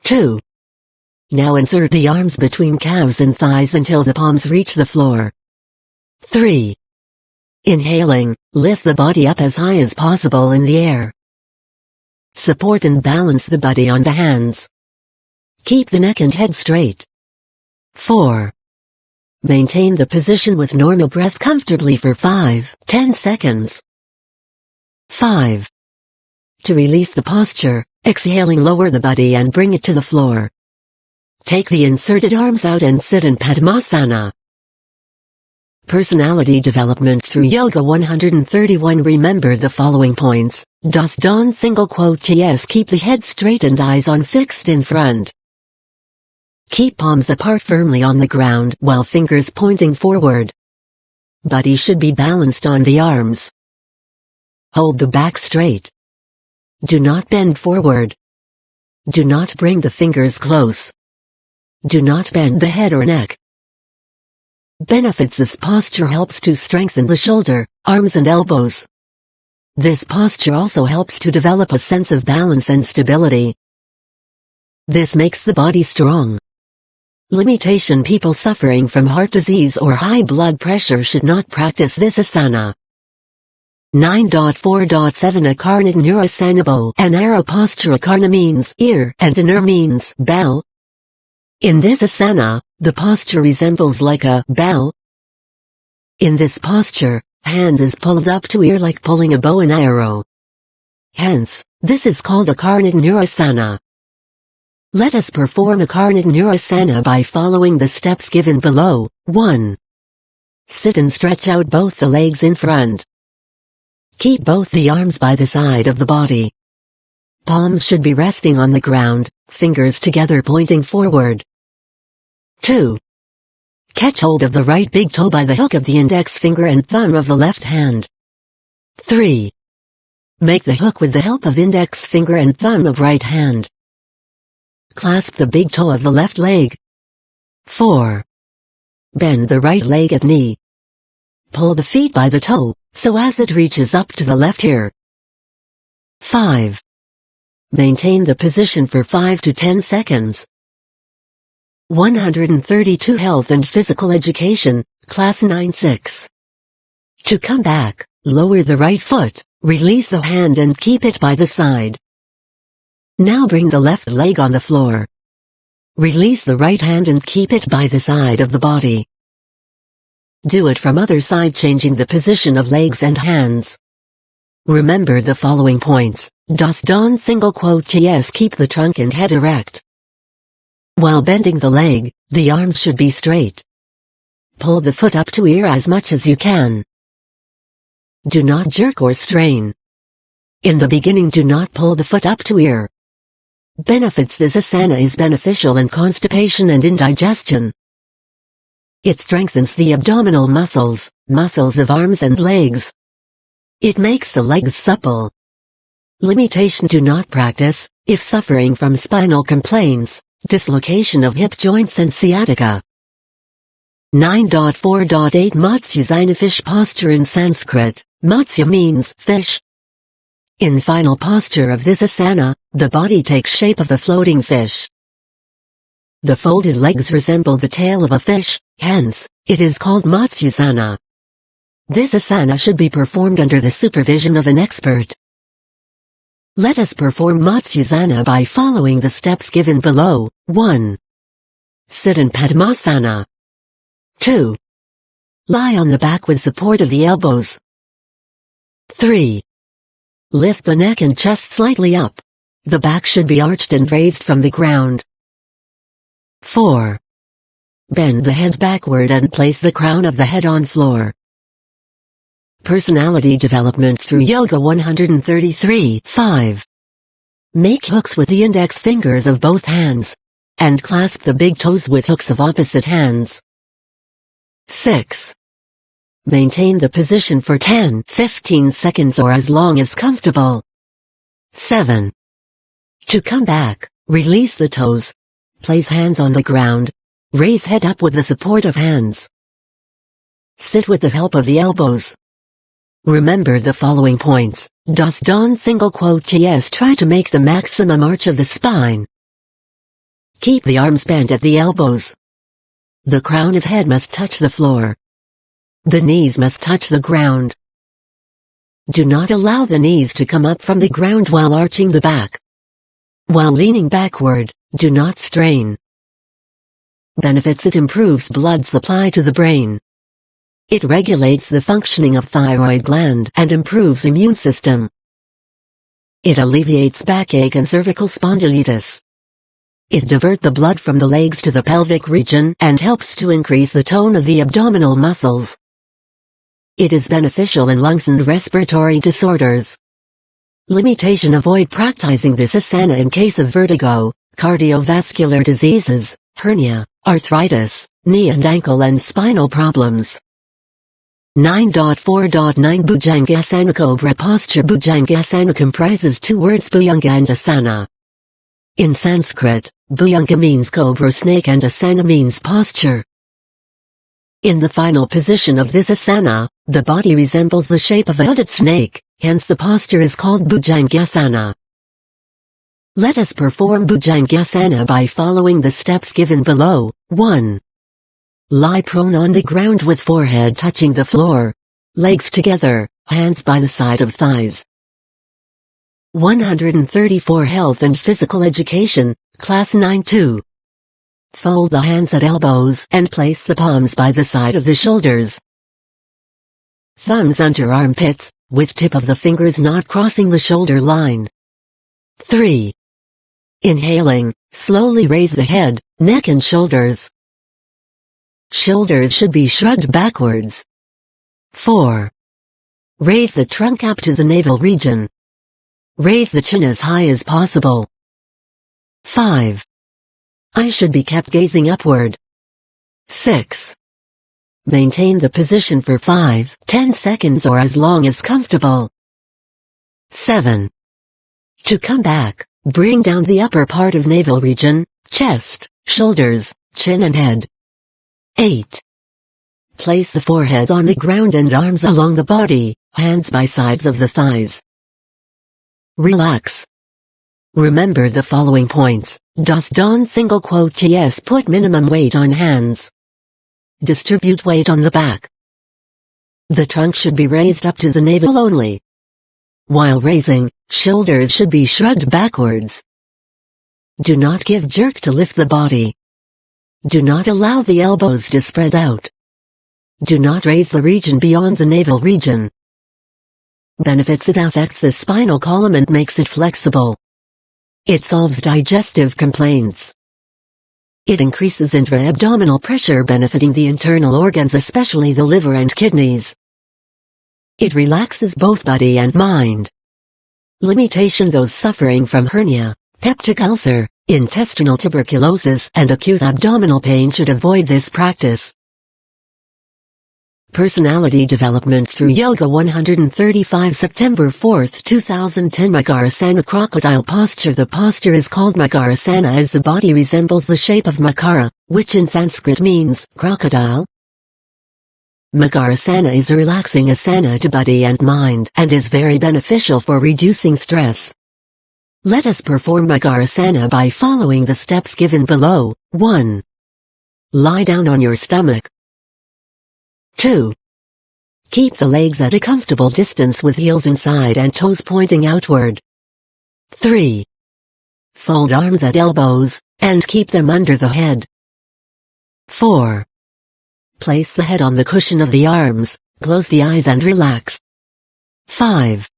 2. Now insert the arms between calves and thighs until the palms reach the floor. 3. Inhaling, lift the body up as high as possible in the air. Support and balance the body on the hands. Keep the neck and head straight. 4. Maintain the position with normal breath comfortably for 5-10 seconds. 5. To release the posture, exhaling, lower the body and bring it to the floor. Take the inserted arms out and sit in Padmasana. Personality development through Yoga 131. Remember the following points. Don't single quote yes, keep the head straight and eyes on fixed in front. Keep palms apart firmly on the ground while fingers pointing forward. Body should be balanced on the arms. Hold the back straight. Do not bend forward. Do not bring the fingers close. Do not bend the head or neck. Benefits: this posture helps to strengthen the shoulder, arms and elbows. This posture also helps to develop a sense of balance and stability. This makes the body strong. Limitation: people suffering from heart disease or high blood pressure should not practice this asana. 9.4.7 Akarna Nurasana. An arrow posture. Akarna means ear and Anur means bow. In this asana, the posture resembles like a bow. In this posture, hand is pulled up to ear like pulling a bow and arrow. Hence, this is called Akarna Nurasana. Let us perform Akarna Nurasana by following the steps given below. 1. Sit and stretch out both the legs in front. Keep both the arms by the side of the body. Palms should be resting on the ground, fingers together pointing forward. 2. Catch hold of the right big toe by the hook of the index finger and thumb of the left hand. 3. Make the hook with the help of index finger and thumb of right hand. Clasp the big toe of the left leg. 4. Bend the right leg at knee. Pull the feet by the toe, so as it reaches up to the left ear. 5. Maintain the position for 5 to 10 seconds. 132 Health and Physical Education, Class 9-6. To come back, lower the right foot, release the hand and keep it by the side. Now bring the left leg on the floor. Release the right hand and keep it by the side of the body. Do it from other side, changing the position of legs and hands. Remember the following points. Don't single quote yes, keep the trunk and head erect. While bending the leg, the arms should be straight. Pull the foot up to ear as much as you can. Do not jerk or strain. In the beginning, do not pull the foot up to ear. Benefits: this asana is beneficial in constipation and indigestion. It strengthens the abdominal muscles of arms and legs. It makes the legs supple. Limitation: do not practice if suffering from spinal complaints, dislocation of hip joints and sciatica. 9.4.8 Matsyasana, fish posture. In Sanskrit, Matsya means fish. In final posture of this asana, the body takes shape of a floating fish. The folded legs resemble the tail of a fish, hence, it is called Matsyasana. This asana should be performed under the supervision of an expert. Let us perform Matsyasana by following the steps given below. 1. Sit in Padmasana. 2. Lie on the back with support of the elbows. 3. Lift the neck and chest slightly up. The back should be arched and raised from the ground. 4. Bend the head backward and place the crown of the head on floor. Personality development through Yoga 133. 5. Make hooks with the index fingers of both hands, and clasp the big toes with hooks of opposite hands. 6. Maintain the position for 10-15 seconds or as long as comfortable. 7. To come back, release the toes. Place hands on the ground. Raise head up with the support of hands. Sit with the help of the elbows. Remember the following points. Don't single quote yes, try to make the maximum arch of the spine. Keep the arms bent at the elbows. The crown of head must touch the floor. The knees must touch the ground. Do not allow the knees to come up from the ground while arching the back. While leaning backward, do not strain. Benefits: it improves blood supply to the brain. It regulates the functioning of thyroid gland and improves immune system. It alleviates backache and cervical spondylitis. It diverts the blood from the legs to the pelvic region and helps to increase the tone of the abdominal muscles. It is beneficial in lungs and respiratory disorders. Limitation: avoid practicing this asana in case of vertigo, cardiovascular diseases, hernia, arthritis, knee and ankle and spinal problems. 9.4.9 Bhujangasana, Cobra posture. Bhujangasana comprises two words, Bhujanga and Asana. In Sanskrit, Bhujanga means cobra snake and Asana means posture. In the final position of this asana, the body resembles the shape of a hooded snake, hence the posture is called Bhujangasana. Let us perform Bhujangasana by following the steps given below. 1. Lie prone on the ground with forehead touching the floor. Legs together, hands by the side of thighs. 134 Health and Physical Education, Class 9-2. Fold the hands at elbows and place the palms by the side of the shoulders. Thumbs under armpits, with tip of the fingers not crossing the shoulder line. 3. Inhaling, slowly raise the head, neck and shoulders. Shoulders should be shrugged backwards. 4. Raise the trunk up to the navel region. Raise the chin as high as possible. 5. Eyes should be kept gazing upward. 6. Maintain the position for 5-10 seconds or as long as comfortable. 7. To come back, bring down the upper part of navel region, chest, shoulders, chin and head. 8. Place the forehead on the ground and arms along the body, hands by sides of the thighs. Relax. Remember the following points. Don't single quote yes, put minimum weight on hands. Distribute weight on the back. The trunk should be raised up to the navel only. While raising, shoulders should be shrugged backwards. Do not give jerk to lift the body. Do not allow the elbows to spread out. Do not raise the region beyond the navel region. Benefits: it affects the spinal column and makes it flexible. It solves digestive complaints. It increases intra-abdominal pressure, benefiting the internal organs, especially the liver and kidneys. It relaxes both body and mind. Limitation: those suffering from hernia, peptic ulcer, intestinal tuberculosis, and acute abdominal pain should avoid this practice. Personality development through Yoga 135 September 4, 2010 Makarasana Crocodile posture. The posture is called Makarasana as the body resembles the shape of Makara, which in Sanskrit means crocodile. Makarasana is a relaxing asana to body and mind and is very beneficial for reducing stress. Let us perform Makarasana by following the steps given below. 1. Lie down on your stomach. 2. Keep the legs at a comfortable distance with heels inside and toes pointing outward. 3. Fold arms at elbows, and keep them under the head. 4. Place the head on the cushion of the arms, close the eyes and relax. 5.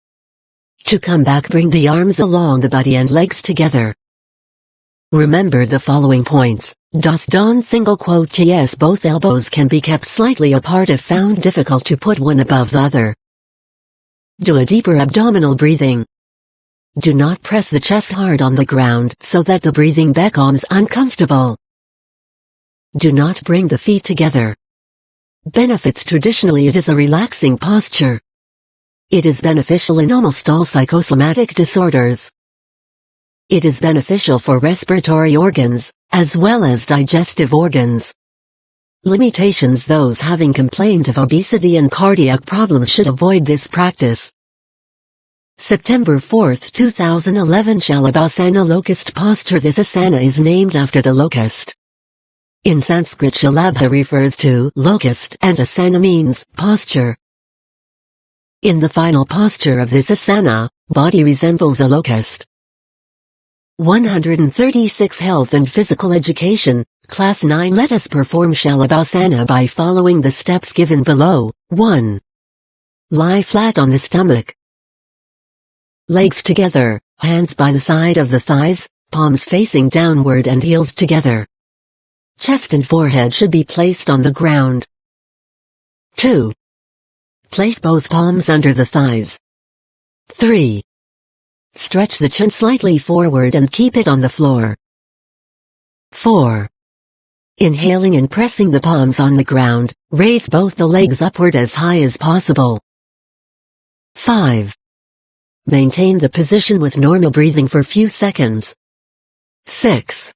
To come back, bring the arms along the body and legs together. Remember the following points. Don't single quote yes, both elbows can be kept slightly apart if found difficult to put one above the other. Do a deeper abdominal breathing. Do not press the chest hard on the ground so that the breathing becomes uncomfortable. Do not bring the feet together. Benefits: traditionally it is a relaxing posture. It is beneficial in almost all psychosomatic disorders. It is beneficial for respiratory organs, as well as digestive organs. Limitations: those having complaint of obesity and cardiac problems should avoid this practice. September 4, 2011 Shalabhasana Locust posture. This asana is named after the locust. In Sanskrit, Shalabha refers to locust and asana means posture. In the final posture of this asana, body resembles a locust. 136 Health and Physical Education, Class 9. Let us perform Shalabhasana by following the steps given below. 1. Lie flat on the stomach. Legs together, hands by the side of the thighs, palms facing downward and heels together. Chest and forehead should be placed on the ground. 2. Place both palms under the thighs. 3. Stretch the chin slightly forward and keep it on the floor. 4. Inhaling and pressing the palms on the ground, raise both the legs upward as high as possible. 5. Maintain the position with normal breathing for few seconds. 6.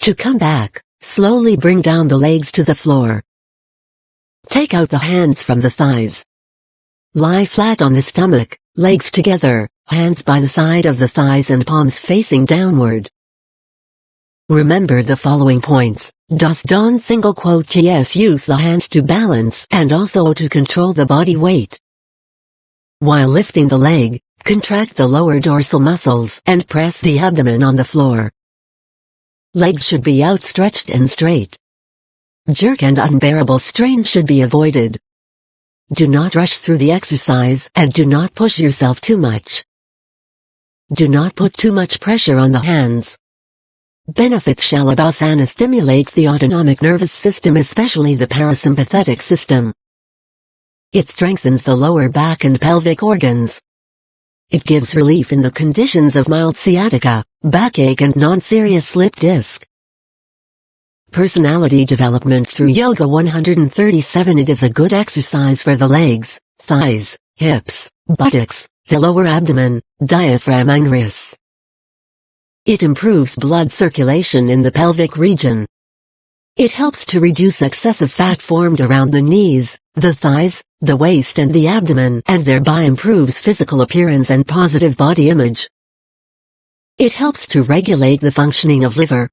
To come back, slowly bring down the legs to the floor. Take out the hands from the thighs. Lie flat on the stomach, legs together, hands by the side of the thighs and palms facing downward. Remember the following points. Don't single quote yes, use the hand to balance and also to control the body weight. While lifting the leg, contract the lower dorsal muscles and press the abdomen on the floor. Legs should be outstretched and straight. Jerk and unbearable strains should be avoided. Do not rush through the exercise and do not push yourself too much. Do not put too much pressure on the hands. Benefits: Shalabhasana stimulates the autonomic nervous system, especially the parasympathetic system. It strengthens the lower back and pelvic organs. It gives relief in the conditions of mild sciatica, backache and non-serious slip disc. Personality development through Yoga 137. It is a good exercise for the legs, thighs, hips, buttocks, the lower abdomen, diaphragm and wrists. It improves blood circulation in the pelvic region. It helps to reduce excessive fat formed around the knees, the thighs, the waist and the abdomen, and thereby improves physical appearance and positive body image. It helps to regulate the functioning of liver.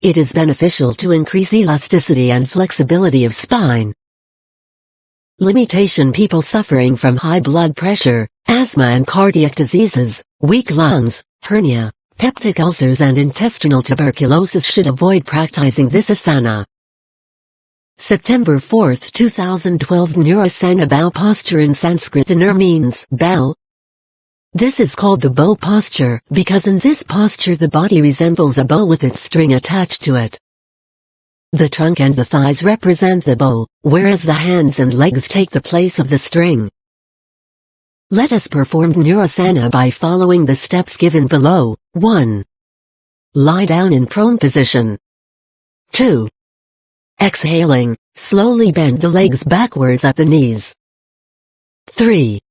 It is beneficial to increase elasticity and flexibility of spine. Limitation: people suffering from high blood pressure, asthma and cardiac diseases, weak lungs, hernia, peptic ulcers and intestinal tuberculosis should avoid practicing this asana. September 4, 2012. Nurasana bow posture. In Sanskrit, Nur means bow. This is called the bow posture because in this posture the body resembles a bow with its string attached to it. The trunk and the thighs represent the bow, whereas the hands and legs take the place of the string. Let us perform Nurasana by following the steps given below. 1. Lie down in prone position. 2. Exhaling, slowly bend the legs backwards at the knees. 3.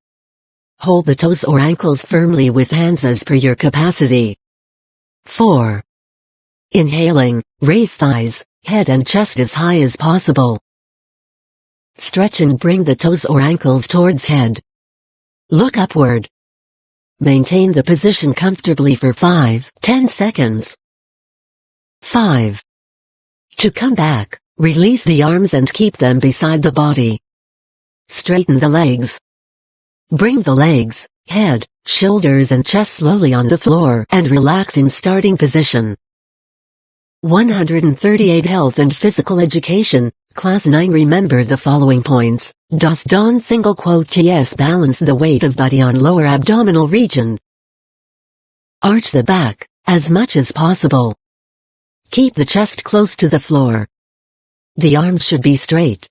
Hold the toes or ankles firmly with hands as per your capacity. 4. Inhaling, raise thighs, head and chest as high as possible. Stretch and bring the toes or ankles towards head. Look upward. Maintain the position comfortably for 5-10 seconds. 5. To come back, release the arms and keep them beside the body. Straighten the legs. Bring the legs, head, shoulders and chest slowly on the floor and relax in starting position. 138 Health and Physical Education, Class 9. Remember the following points. Das Don single quote yes. Balance the weight of body on lower abdominal region. Arch the back, as much as possible. Keep the chest close to the floor. The arms should be straight.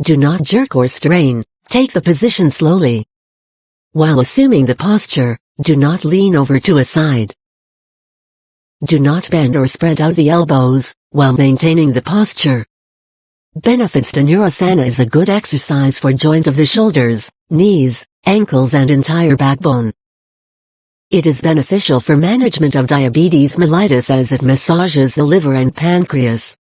Do not jerk or strain. Take the position slowly. While assuming the posture, do not lean over to a side. Do not bend or spread out the elbows, while maintaining the posture. Benefits to Nurasana is a good exercise for joint of the shoulders, knees, ankles and entire backbone. It is beneficial for management of diabetes mellitus as it massages the liver and pancreas.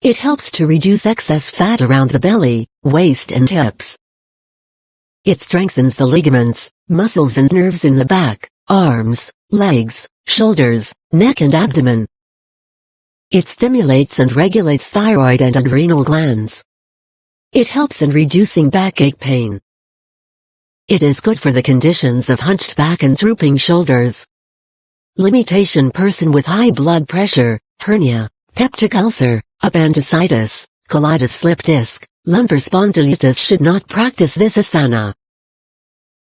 It helps to reduce excess fat around the belly, waist and hips. It strengthens the ligaments, muscles and nerves in the back, arms, legs, shoulders, neck and abdomen. It stimulates and regulates thyroid and adrenal glands. It helps in reducing backache pain. It is good for the conditions of hunched back and drooping shoulders. Limitation: person with high blood pressure, hernia, peptic ulcer, appendicitis, colitis, slip disc, lumbar spondylitis should not practice this asana.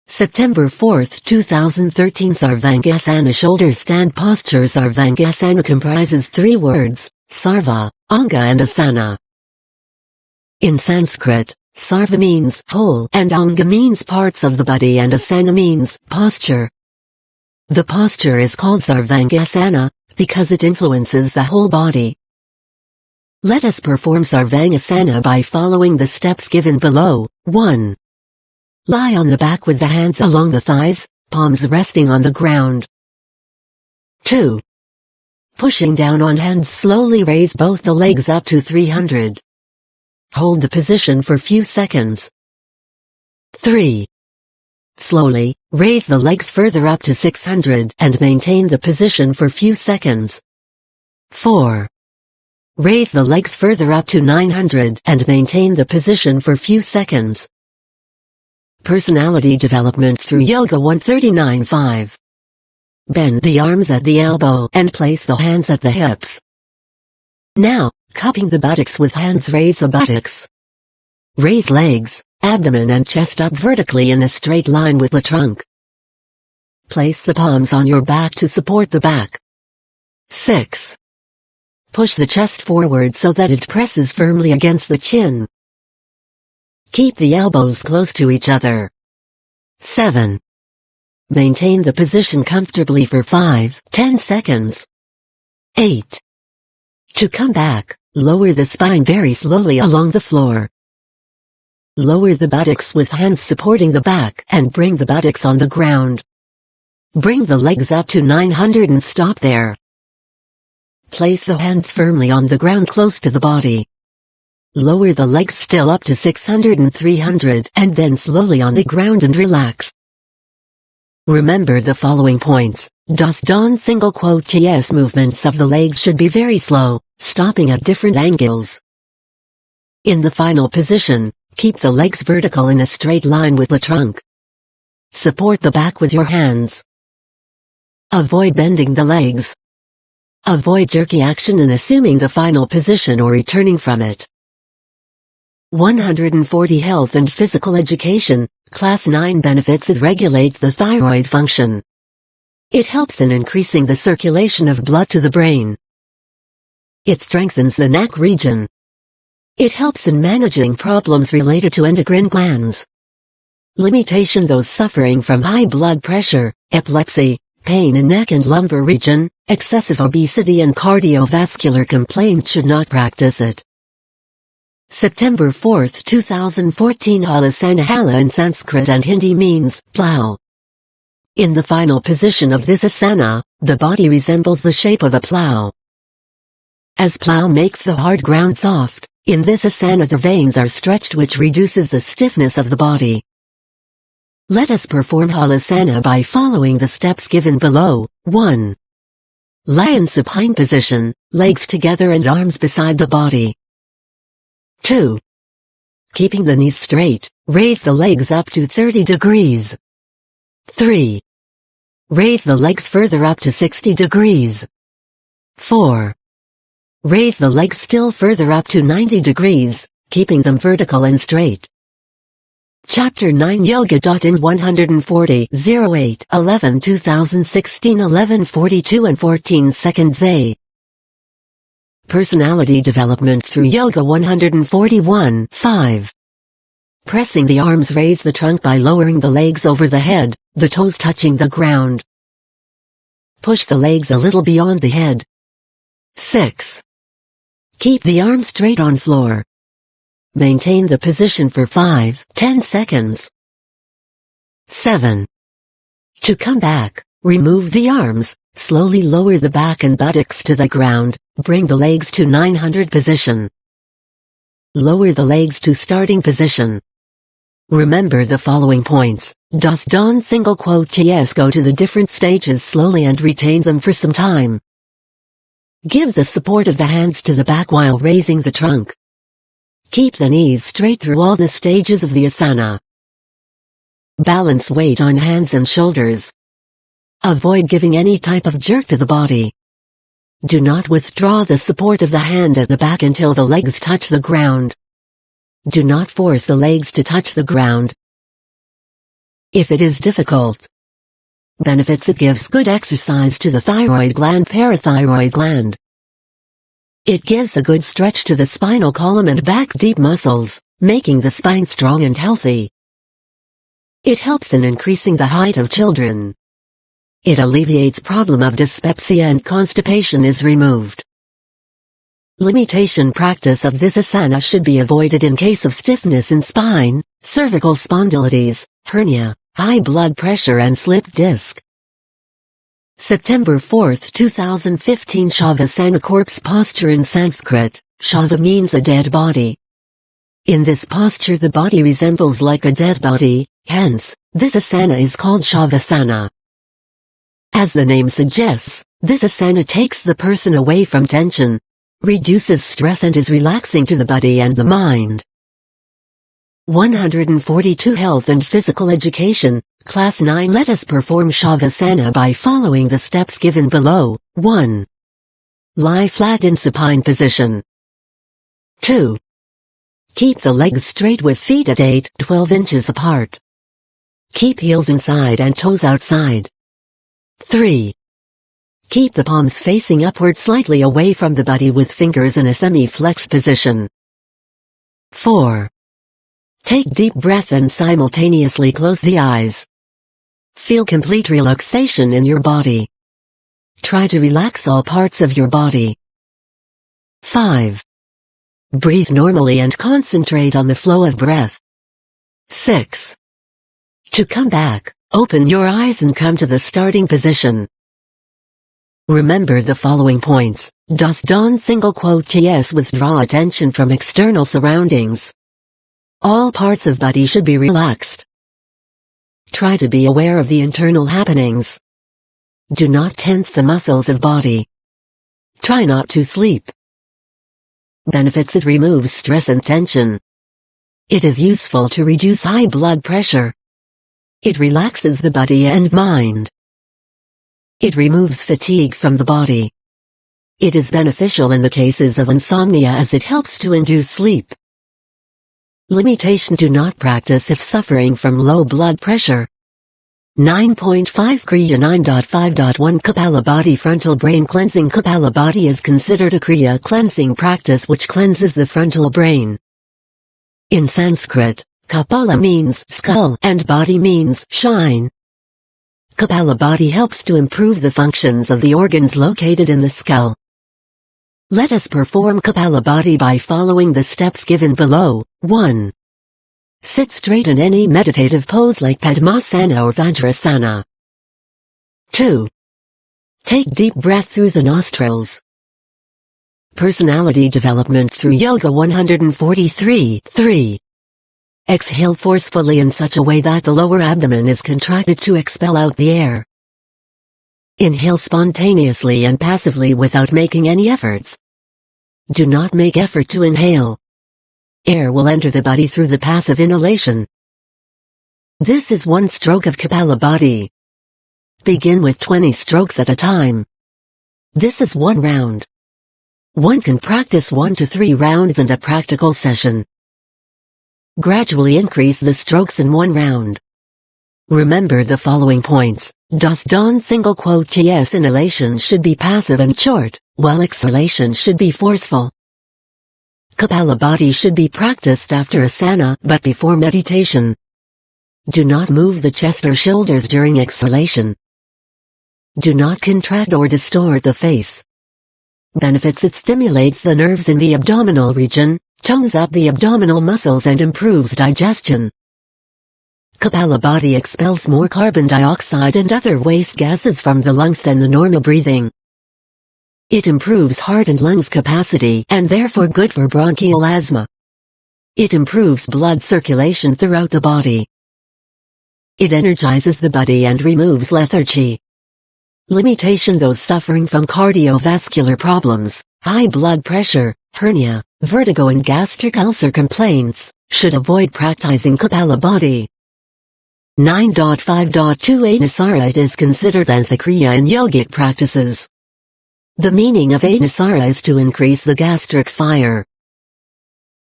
September 4, 2013. Sarvangasana shoulder stand posture. Sarvangasana comprises 3 words, sarva, anga and asana. In Sanskrit, sarva means whole and anga means parts of the body and asana means posture. The posture is called Sarvangasana because it influences the whole body. Let us perform Sarvangasana by following the steps given below. 1. Lie on the back with the hands along the thighs, palms resting on the ground. 2. Pushing down on hands, slowly raise both the legs up to 300. Hold the position for few seconds. 3. Slowly, raise the legs further up to 600 and maintain the position for few seconds. 4. Raise the legs further up to 900 and maintain the position for few seconds. Personality development through Yoga 139.5. Bend the arms at the elbow and place the hands at the hips. Now, cupping the buttocks with hands, raise the buttocks. Raise legs, abdomen and chest up vertically in a straight line with the trunk. Place the palms on your back to support the back. 6. Push the chest forward so that it presses firmly against the chin. Keep the elbows close to each other. 7. Maintain the position comfortably for 5-10 seconds. 8. To come back, lower the spine very slowly along the floor. Lower the buttocks with hands supporting the back and bring the buttocks on the ground. Bring the legs up to 900 and stop there. Place the hands firmly on the ground close to the body. Lower the legs still up to 600 and 300 and then slowly on the ground and relax. Remember the following points. Don single quote yes movements of the legs should be very slow, stopping at different angles. In the final position, keep the legs vertical in a straight line with the trunk. Support the back with your hands. Avoid bending the legs. Avoid jerky action in assuming the final position or returning from it. 140 Health and Physical Education, Class 9 benefits. It regulates the thyroid function. It helps in increasing the circulation of blood to the brain. It strengthens the neck region. It helps in managing problems related to endocrine glands. Limitation: those suffering from high blood pressure, epilepsy, pain in neck and lumbar region, excessive obesity and cardiovascular complaints should not practice it. September 4, 2014. Halasana. Hala in Sanskrit and Hindi means plow. In the final position of this asana, the body resembles the shape of a plow. As plow makes the hard ground soft, in this asana the veins are stretched, which reduces the stiffness of the body. Let us perform Halasana by following the steps given below. 1. Lion supine position, legs together and arms beside the body. 2. Keeping the knees straight, raise the legs up to 30 degrees. 3. Raise the legs further up to 60 degrees. 4. Raise the legs still further up to 90 degrees, keeping them vertical and straight. Chapter 9 Yoga. In 140 08 11 2016 11:42 and 14 seconds. A. Personality development through yoga. 141 5. Pressing the arms. Raise the trunk by lowering the legs over the head, the toes touching the ground. Push the legs a little beyond the head. 6. Keep the arms straight on floor. Maintain the position for 5-10 seconds. 7. To come back, remove the arms, slowly lower the back and buttocks to the ground, bring the legs to 900 position. Lower the legs to starting position. Remember the following points. Don single quote yes. Go to the different stages slowly and retain them for some time. Give the support of the hands to the back while raising the trunk. Keep the knees straight through all the stages of the asana. Balance weight on hands and shoulders. Avoid giving any type of jerk to the body. Do not withdraw the support of the hand at the back until the legs touch the ground. Do not force the legs to touch the ground. If it is difficult. Benefits: it gives good exercise to the thyroid gland, parathyroid gland. It gives a good stretch to the spinal column and back deep muscles, making the spine strong and healthy. It helps in increasing the height of children. It alleviates problem of dyspepsia and constipation is removed. Limitation: practice of this asana should be avoided in case of stiffness in spine, cervical spondylitis, hernia, high blood pressure and slipped disc. September 4, 2015. Shavasana. Corpse posture in Sanskrit. Shava means a dead body. In this posture the body resembles like a dead body, hence, this asana is called Shavasana. As the name suggests, this asana takes the person away from tension, reduces stress and is relaxing to the body and the mind. 142 Health and Physical Education, Class 9. Let us perform Shavasana by following the steps given below. 1. Lie flat in supine position. 2. Keep the legs straight with feet at 8-12 inches apart. Keep heels inside and toes outside. 3. Keep the palms facing upward slightly away from the body with fingers in a semi-flex position. 4. Take deep breath and simultaneously close the eyes. Feel complete relaxation in your body. Try to relax all parts of your body. 5. Breathe normally and concentrate on the flow of breath. 6. To come back, open your eyes and come to the starting position. Remember the following points. Don single quote yes. Withdraw attention from external surroundings. All parts of body should be relaxed. Try to be aware of the internal happenings. Do not tense the muscles of body. Try not to sleep. Benefits: it removes stress and tension. It is useful to reduce high blood pressure. It relaxes the body and mind. It removes fatigue from the body. It is beneficial in the cases of insomnia as it helps to induce sleep. Limitation: do not practice if suffering from low blood pressure. 9.5 Kriya 9.5.1 Kapalabhati Frontal Brain Cleansing. Kapalabhati is considered a Kriya cleansing practice which cleanses the frontal brain. In Sanskrit, Kapala means skull and body means shine. Kapalabhati helps to improve the functions of the organs located in the skull. Let us perform Kapalabhati by following the steps given below. 1. Sit straight in any meditative pose like Padmasana or Vajrasana. 2. Take deep breath through the nostrils. Personality development through Yoga 143. 3. Exhale forcefully in such a way that the lower abdomen is contracted to expel out the air. Inhale spontaneously and passively without making any efforts. Do not make effort to inhale. Air will enter the body through the passive inhalation. This is one stroke of Kapalabhati. Begin with 20 strokes at a time. This is one round. One can practice 1 to 3 rounds in a practical session. Gradually increase the strokes in one round. Remember the following points. Yes, inhalation should be passive and short, while exhalation should be forceful. Kapalabhati should be practiced after asana but before meditation. Do not move the chest or shoulders during exhalation. Do not contract or distort the face. Benefits: it stimulates the nerves in the abdominal region, tones up the abdominal muscles and improves digestion. Kapalabhati expels more carbon dioxide and other waste gases from the lungs than the normal breathing. It improves heart and lungs capacity and therefore good for bronchial asthma. It improves blood circulation throughout the body. It energizes the body and removes lethargy. Limitation: those suffering from cardiovascular problems, high blood pressure, hernia, vertigo and gastric ulcer complaints, should avoid practicing Kapalabhati. 9.5.2 NCERT: it is considered as a Kriya in yogic practices. The meaning of NCERT is to increase the gastric fire.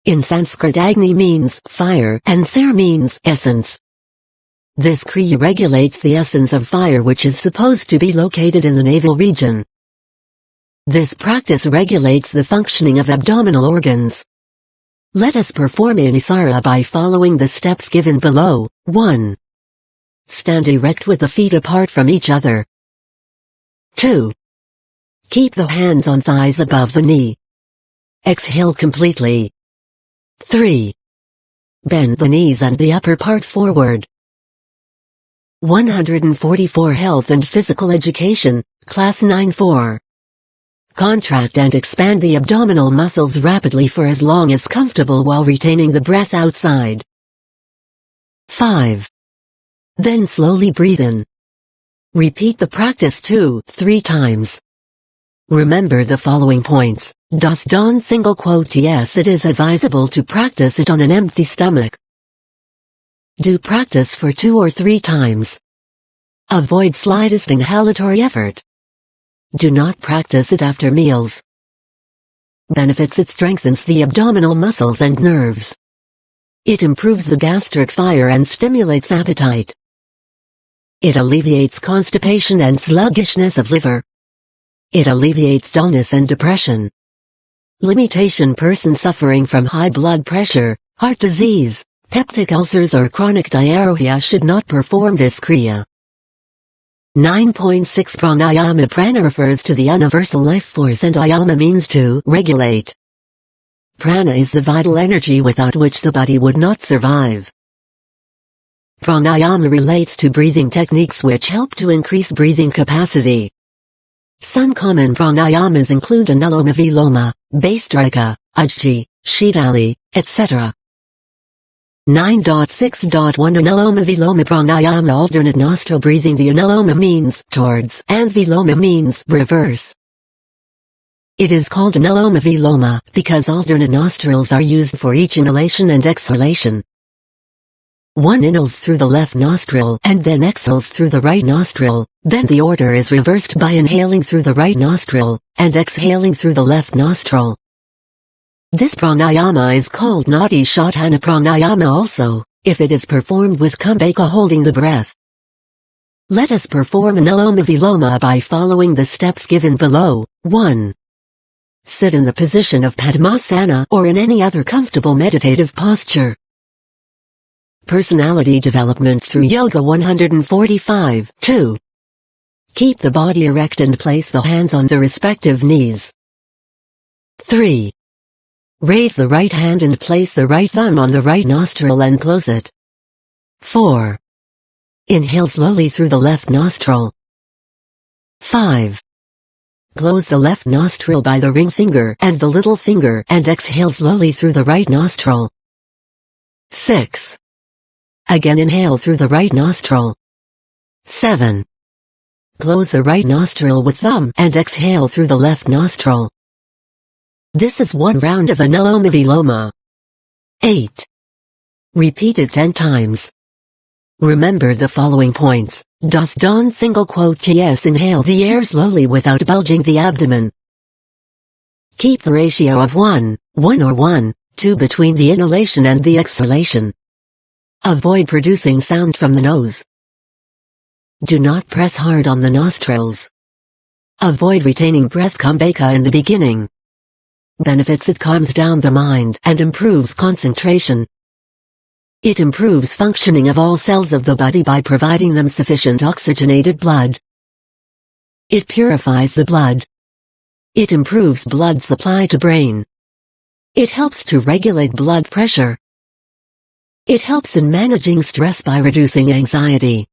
In Sanskrit, Agni means fire and Sar means essence. This Kriya regulates the essence of fire, which is supposed to be located in the navel region. This practice regulates the functioning of abdominal organs. Let us perform NCERT by following the steps given below. 1. Stand erect with the feet apart from each other. 2. Keep the hands on thighs above the knee. Exhale completely. 3. Bend the knees and the upper part forward. 144 Health and Physical Education, Class 9-4. Contract and expand the abdominal muscles rapidly for as long as comfortable while retaining the breath outside. 5. Then slowly breathe in. Repeat the practice 2-3 times. Remember the following points. Yes, it is advisable to practice it on an empty stomach. Do practice for 2 or 3 times. Avoid slightest inhalatory effort. Do not practice it after meals. Benefits: it strengthens the abdominal muscles and nerves. It improves the gastric fire and stimulates appetite. It alleviates constipation and sluggishness of liver. It alleviates dullness and depression. Limitation: person suffering from high blood pressure, heart disease, peptic ulcers or chronic diarrhea should not perform this Kriya. 9.6 Pranayama. Prana refers to the universal life force and ayama means to regulate. Prana is the vital energy without which the body would not survive. Pranayama relates to breathing techniques which help to increase breathing capacity. Some common pranayamas include Anuloma Viloma, Bhastrika, Ujjayi, Shitali, etc. 9.6.1 Anuloma-Viloma Pranayama. Alternate nostril breathing. The anuloma means towards and viloma means reverse. It is called anuloma-viloma because alternate nostrils are used for each inhalation and exhalation. One inhales through the left nostril and then exhales through the right nostril, then the order is reversed by inhaling through the right nostril and exhaling through the left nostril. This pranayama is called Nadi Shodhana pranayama also, if it is performed with kumbhaka holding the breath. Let us perform anuloma-viloma by following the steps given below. 1. Sit in the position of Padmasana or in any other comfortable meditative posture. Personality development through Yoga 145. 2. Keep the body erect and place the hands on the respective knees. 3. Raise the right hand and place the right thumb on the right nostril and close it. 4. Inhale slowly through the left nostril. 5. Close the left nostril by the ring finger and the little finger and exhale slowly through the right nostril. 6. Again inhale through the right nostril. 7. Close the right nostril with thumb and exhale through the left nostril. This is one round of anuloma-viloma. 8. Repeat it 10 times. Remember the following points. Das Don single quote yes. Inhale the air slowly without bulging the abdomen. Keep the ratio of 1, 1 or 1, 2 between the inhalation and the exhalation. Avoid producing sound from the nose. Do not press hard on the nostrils. Avoid retaining breath kumbhaka in the beginning. Benefits: it calms down the mind and improves concentration. It improves functioning of all cells of the body by providing them sufficient oxygenated blood. It purifies the blood. It improves blood supply to brain. It helps to regulate blood pressure. It helps in managing stress by reducing anxiety.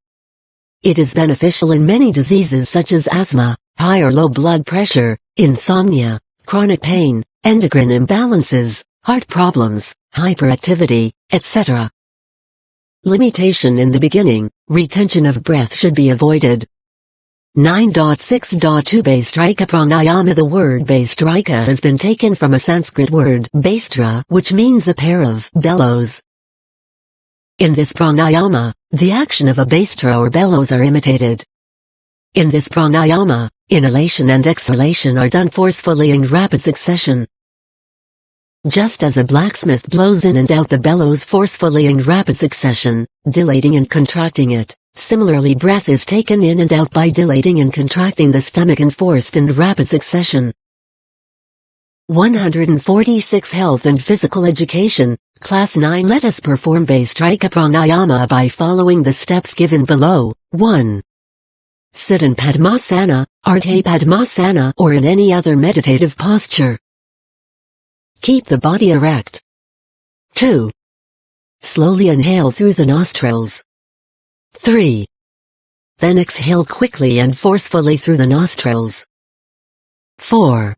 It is beneficial in many diseases such as asthma, high or low blood pressure, insomnia, chronic pain, endocrine imbalances, heart problems, hyperactivity, etc. Limitation: in the beginning, retention of breath should be avoided. 9.6.2 Bhastrika Pranayama. The word Bhastrika has been taken from a Sanskrit word Bhastra, which means a pair of bellows. In this pranayama, the action of a Bhastra or bellows are imitated. In this pranayama, inhalation and exhalation are done forcefully in rapid succession. Just as a blacksmith blows in and out the bellows forcefully in rapid succession, dilating and contracting it, similarly breath is taken in and out by dilating and contracting the stomach and forced in rapid succession. 146 Health and Physical Education, Class 9. Let us perform Bhastrika Pranayama by following the steps given below. 1. Sit in Padmasana, Ardha Padmasana or in any other meditative posture. Keep the body erect. 2. Slowly inhale through the nostrils. 3. Then exhale quickly and forcefully through the nostrils. 4.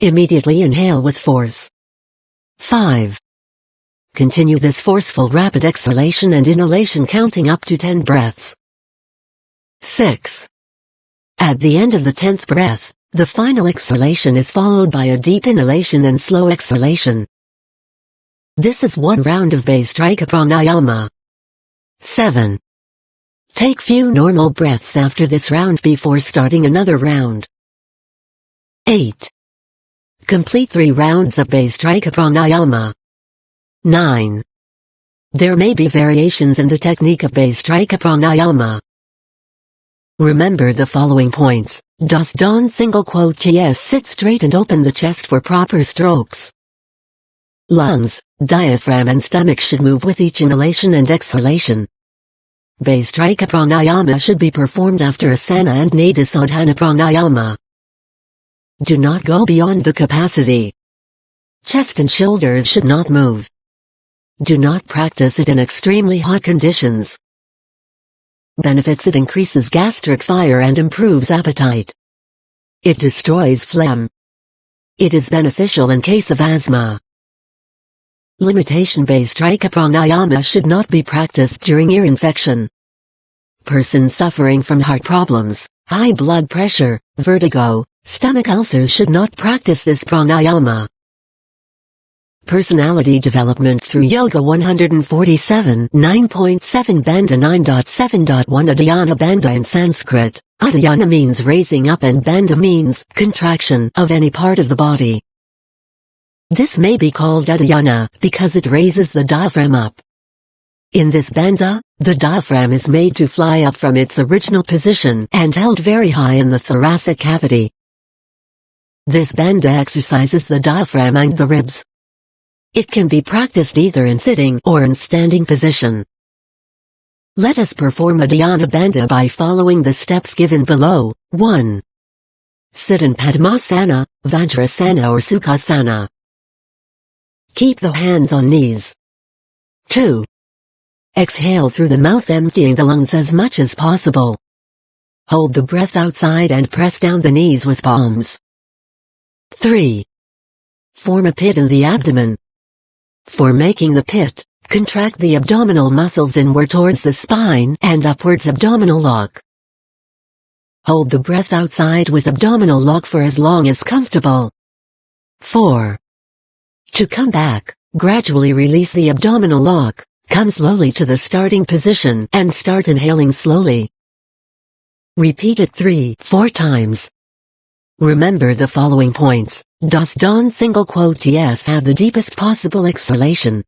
Immediately inhale with force. 5. Continue this forceful rapid exhalation and inhalation counting up to 10 breaths. 6. At the end of the 10th breath, the final exhalation is followed by a deep inhalation and slow exhalation. This is one round of Bhastrika Pranayama. 7. Take few normal breaths after this round before starting another round. 8. Complete 3 rounds of Bhastrika Pranayama. 9. There may be variations in the technique of Bhastrika Pranayama. Remember the following points. Das Don single quote yes. Sit straight and open the chest for proper strokes. Lungs, diaphragm and stomach should move with each inhalation and exhalation. Bhastrika Pranayama should be performed after Asana and Nadi Shodhana Pranayama. Do not go beyond the capacity. Chest and shoulders should not move. Do not practice it in extremely hot conditions. Benefits: it increases gastric fire and improves appetite. It destroys phlegm. It is beneficial in case of asthma. Limitation-based Trika pranayama should not be practiced during ear infection. Persons suffering from heart problems, high blood pressure, vertigo, stomach ulcers should not practice this pranayama. Personality development through Yoga 147 9.7 Bandha 9.7.1 Adhyana Bandha in Sanskrit. Adhyana means raising up and bandha means contraction of any part of the body. This may be called adhyana because it raises the diaphragm up. In this bandha, the diaphragm is made to fly up from its original position and held very high in the thoracic cavity. This bandha exercises the diaphragm and the ribs. It can be practiced either in sitting or in standing position. Let us perform Adhyana Bandha by following the steps given below. 1. Sit in Padmasana, Vajrasana or Sukhasana. Keep the hands on knees. 2. Exhale through the mouth, emptying the lungs as much as possible. Hold the breath outside and press down the knees with palms. 3. Form a pit in the abdomen. For making the pit, contract the abdominal muscles inward towards the spine and upwards abdominal lock. Hold the breath outside with abdominal lock for as long as comfortable. 4. To come back, gradually release the abdominal lock, come slowly to the starting position and start inhaling slowly. Repeat it 3-4 times. Remember the following points. Does don't single quote yes have the deepest possible exhalation.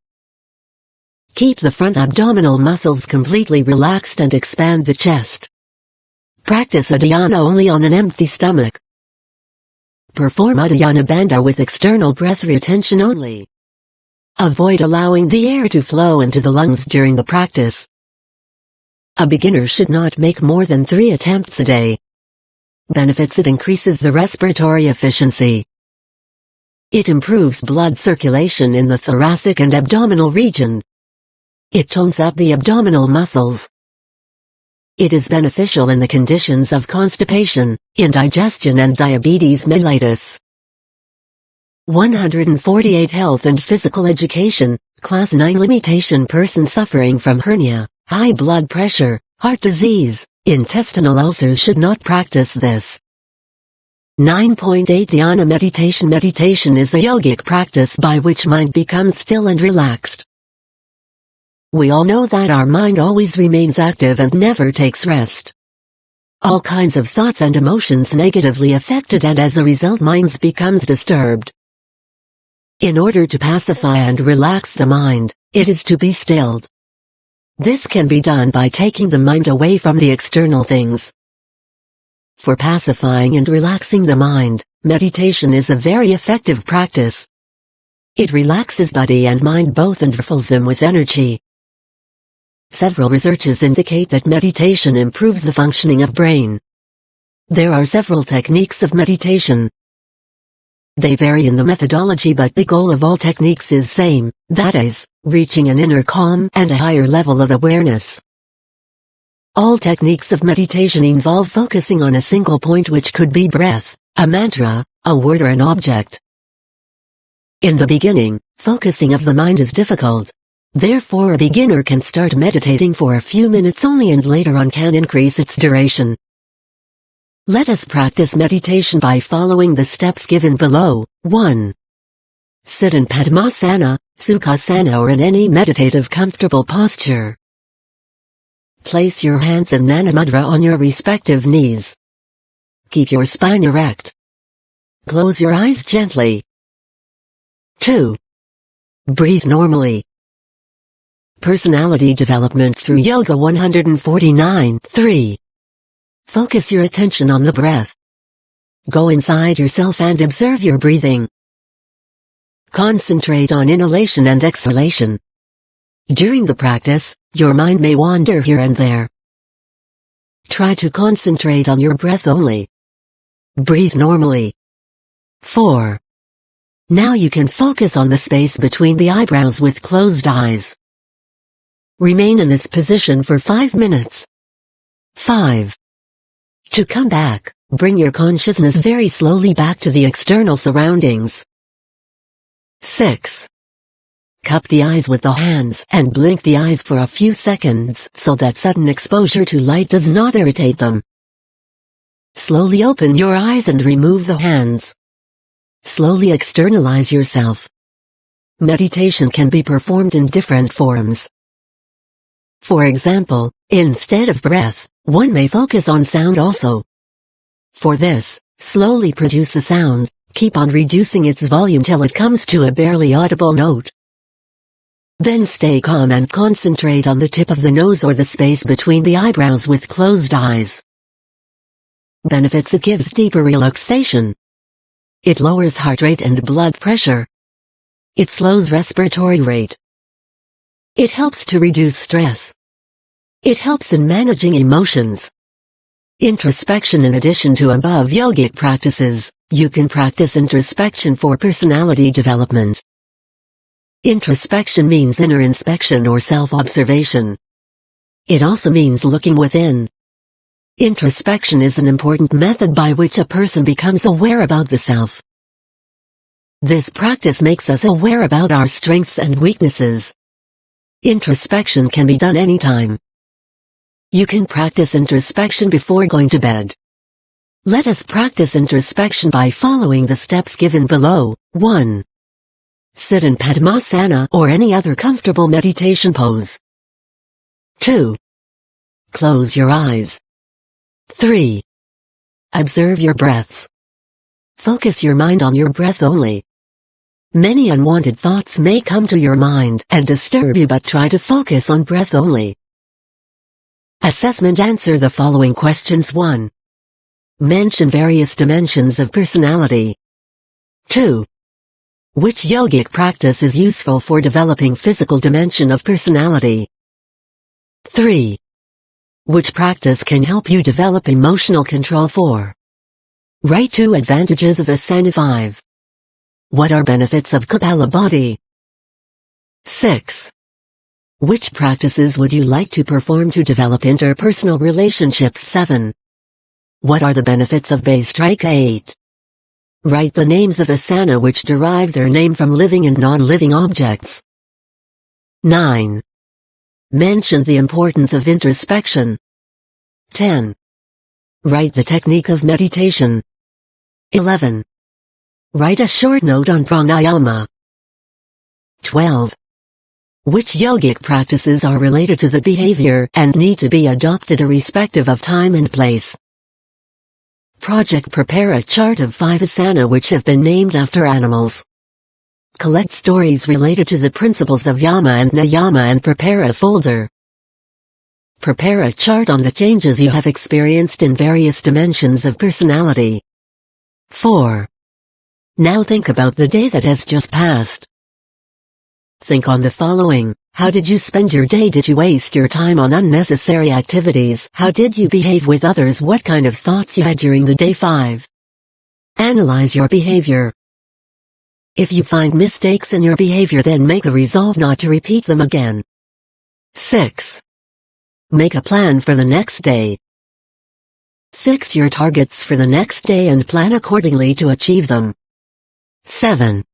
Keep the front abdominal muscles completely relaxed and expand the chest. Practice Adhyana only on an empty stomach. Perform Adhyana Bandha with external breath retention only. Avoid allowing the air to flow into the lungs during the practice. A beginner should not make more than 3 attempts a day. Benefits: it increases the respiratory efficiency. It improves blood circulation in the thoracic and abdominal region. It tones up the abdominal muscles. It is beneficial in the conditions of constipation, indigestion and diabetes mellitus. 148 Health and Physical Education, Class 9 Limitation: person suffering from hernia, high blood pressure, heart disease, intestinal ulcers should not practice this. 9.8 Dhyana Meditation. Meditation is a yogic practice by which mind becomes still and relaxed. We all know that our mind always remains active and never takes rest. All kinds of thoughts and emotions negatively affected, and as a result minds becomes disturbed. In order to pacify and relax the mind, it is to be stilled. This can be done by taking the mind away from the external things. For pacifying and relaxing the mind, meditation is a very effective practice. It relaxes body and mind both and fills them with energy. Several researches indicate that meditation improves the functioning of brain. There are several techniques of meditation. They vary in the methodology, but the goal of all techniques is same, that is, reaching an inner calm and a higher level of awareness. All techniques of meditation involve focusing on a single point, which could be breath, a mantra, a word or an object. In the beginning, focusing of the mind is difficult. Therefore a beginner can start meditating for a few minutes only and later on can increase its duration. Let us practice meditation by following the steps given below. 1. Sit in Padmasana, Sukhasana or in any meditative comfortable posture. Place your hands in Manamudra on your respective knees. Keep your spine erect. Close your eyes gently. 2. Breathe normally. Personality development through Yoga 149. 3. Focus your attention on the breath. Go inside yourself and observe your breathing. Concentrate on inhalation and exhalation. During the practice, your mind may wander here and there. Try to concentrate on your breath only. Breathe normally. 4. Now you can focus on the space between the eyebrows with closed eyes. Remain in this position for 5 minutes. 5. To come back, bring your consciousness very slowly back to the external surroundings. 6. Cup the eyes with the hands and blink the eyes for a few seconds so that sudden exposure to light does not irritate them. Slowly open your eyes and remove the hands. Slowly externalize yourself. Meditation can be performed in different forms. For example, instead of breath, one may focus on sound also. For this, slowly produce a sound, keep on reducing its volume till it comes to a barely audible note. Then stay calm and concentrate on the tip of the nose or the space between the eyebrows with closed eyes. Benefits: it gives deeper relaxation. It lowers heart rate and blood pressure. It slows respiratory rate. It helps to reduce stress. It helps in managing emotions. Introspection: in addition to above yogic practices, you can practice introspection for personality development. Introspection means inner inspection or self-observation. It also means looking within. Introspection is an important method by which a person becomes aware about the self. This practice makes us aware about our strengths and weaknesses. Introspection can be done anytime. You can practice introspection before going to bed. Let us practice introspection by following the steps given below. 1. Sit in Padmasana or any other comfortable meditation pose. 2. Close your eyes. 3. Observe your breaths. Focus your mind on your breath only. Many unwanted thoughts may come to your mind and disturb you, but try to focus on breath only. Assessment: answer the following questions. 1. Mention various dimensions of personality. 2. Which yogic practice is useful for developing physical dimension of personality? 3. Which practice can help you develop emotional control? 4. Write 2 advantages of Asana. 5. What are benefits of Kapalabhati? 6. Which practices would you like to perform to develop interpersonal relationships? 7. What are the benefits of Bhastrika? 8. Write the names of asana which derive their name from living and non-living objects. 9. Mention the importance of introspection. 10. Write the technique of meditation. 11. Write a short note on pranayama. 12. Which yogic practices are related to the behavior and need to be adopted irrespective of time and place? Project: prepare a chart of 5 asana which have been named after animals. Collect stories related to the principles of yama and niyama and prepare a folder. Prepare a chart on the changes you have experienced in various dimensions of personality. 4. Now think about the day that has just passed. Think on the following: how did you spend your day? Did you waste your time on unnecessary activities? How did you behave with others? What kind of thoughts you had during the day? 5. Analyze your behavior. If you find mistakes in your behavior, then make a resolve not to repeat them again. 6. Make a plan for the next day. Fix your targets for the next day and plan accordingly to achieve them. 7.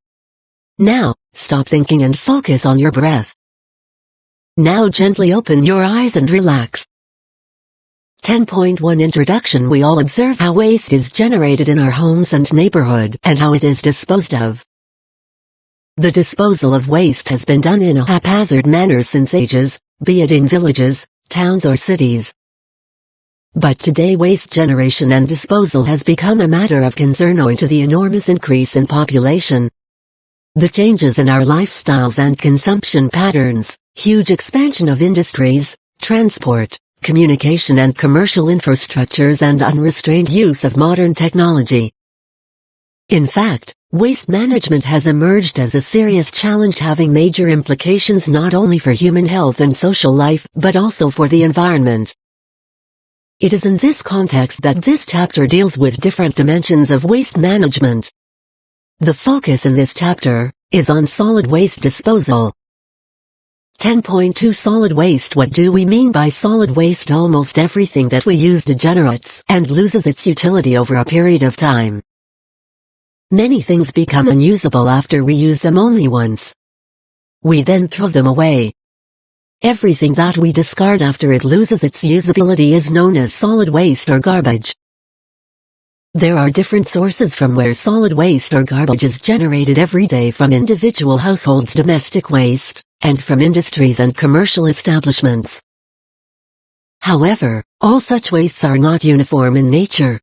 Now, stop thinking and focus on your breath. Now gently open your eyes and relax. 10.1 Introduction: we all observe how waste is generated in our homes and neighborhood, and how it is disposed of. The disposal of waste has been done in a haphazard manner since ages, be it in villages, towns or cities. But today waste generation and disposal has become a matter of concern owing to the enormous increase in population, the changes in our lifestyles and consumption patterns, huge expansion of industries, transport, communication and commercial infrastructures, and unrestrained use of modern technology. In fact, waste management has emerged as a serious challenge, having major implications not only for human health and social life, but also for the environment. It is in this context that this chapter deals with different dimensions of waste management. The focus in this chapter is on solid waste disposal. 10.2 Solid waste: what do we mean by solid waste? Almost everything that we use degenerates and loses its utility over a period of time. Many things become unusable after we use them only once. We then throw them away. Everything that we discard after it loses its usability is known as solid waste or garbage. There are different sources from where solid waste or garbage is generated every day, from individual households' domestic waste, and from industries and commercial establishments. However, all such wastes are not uniform in nature.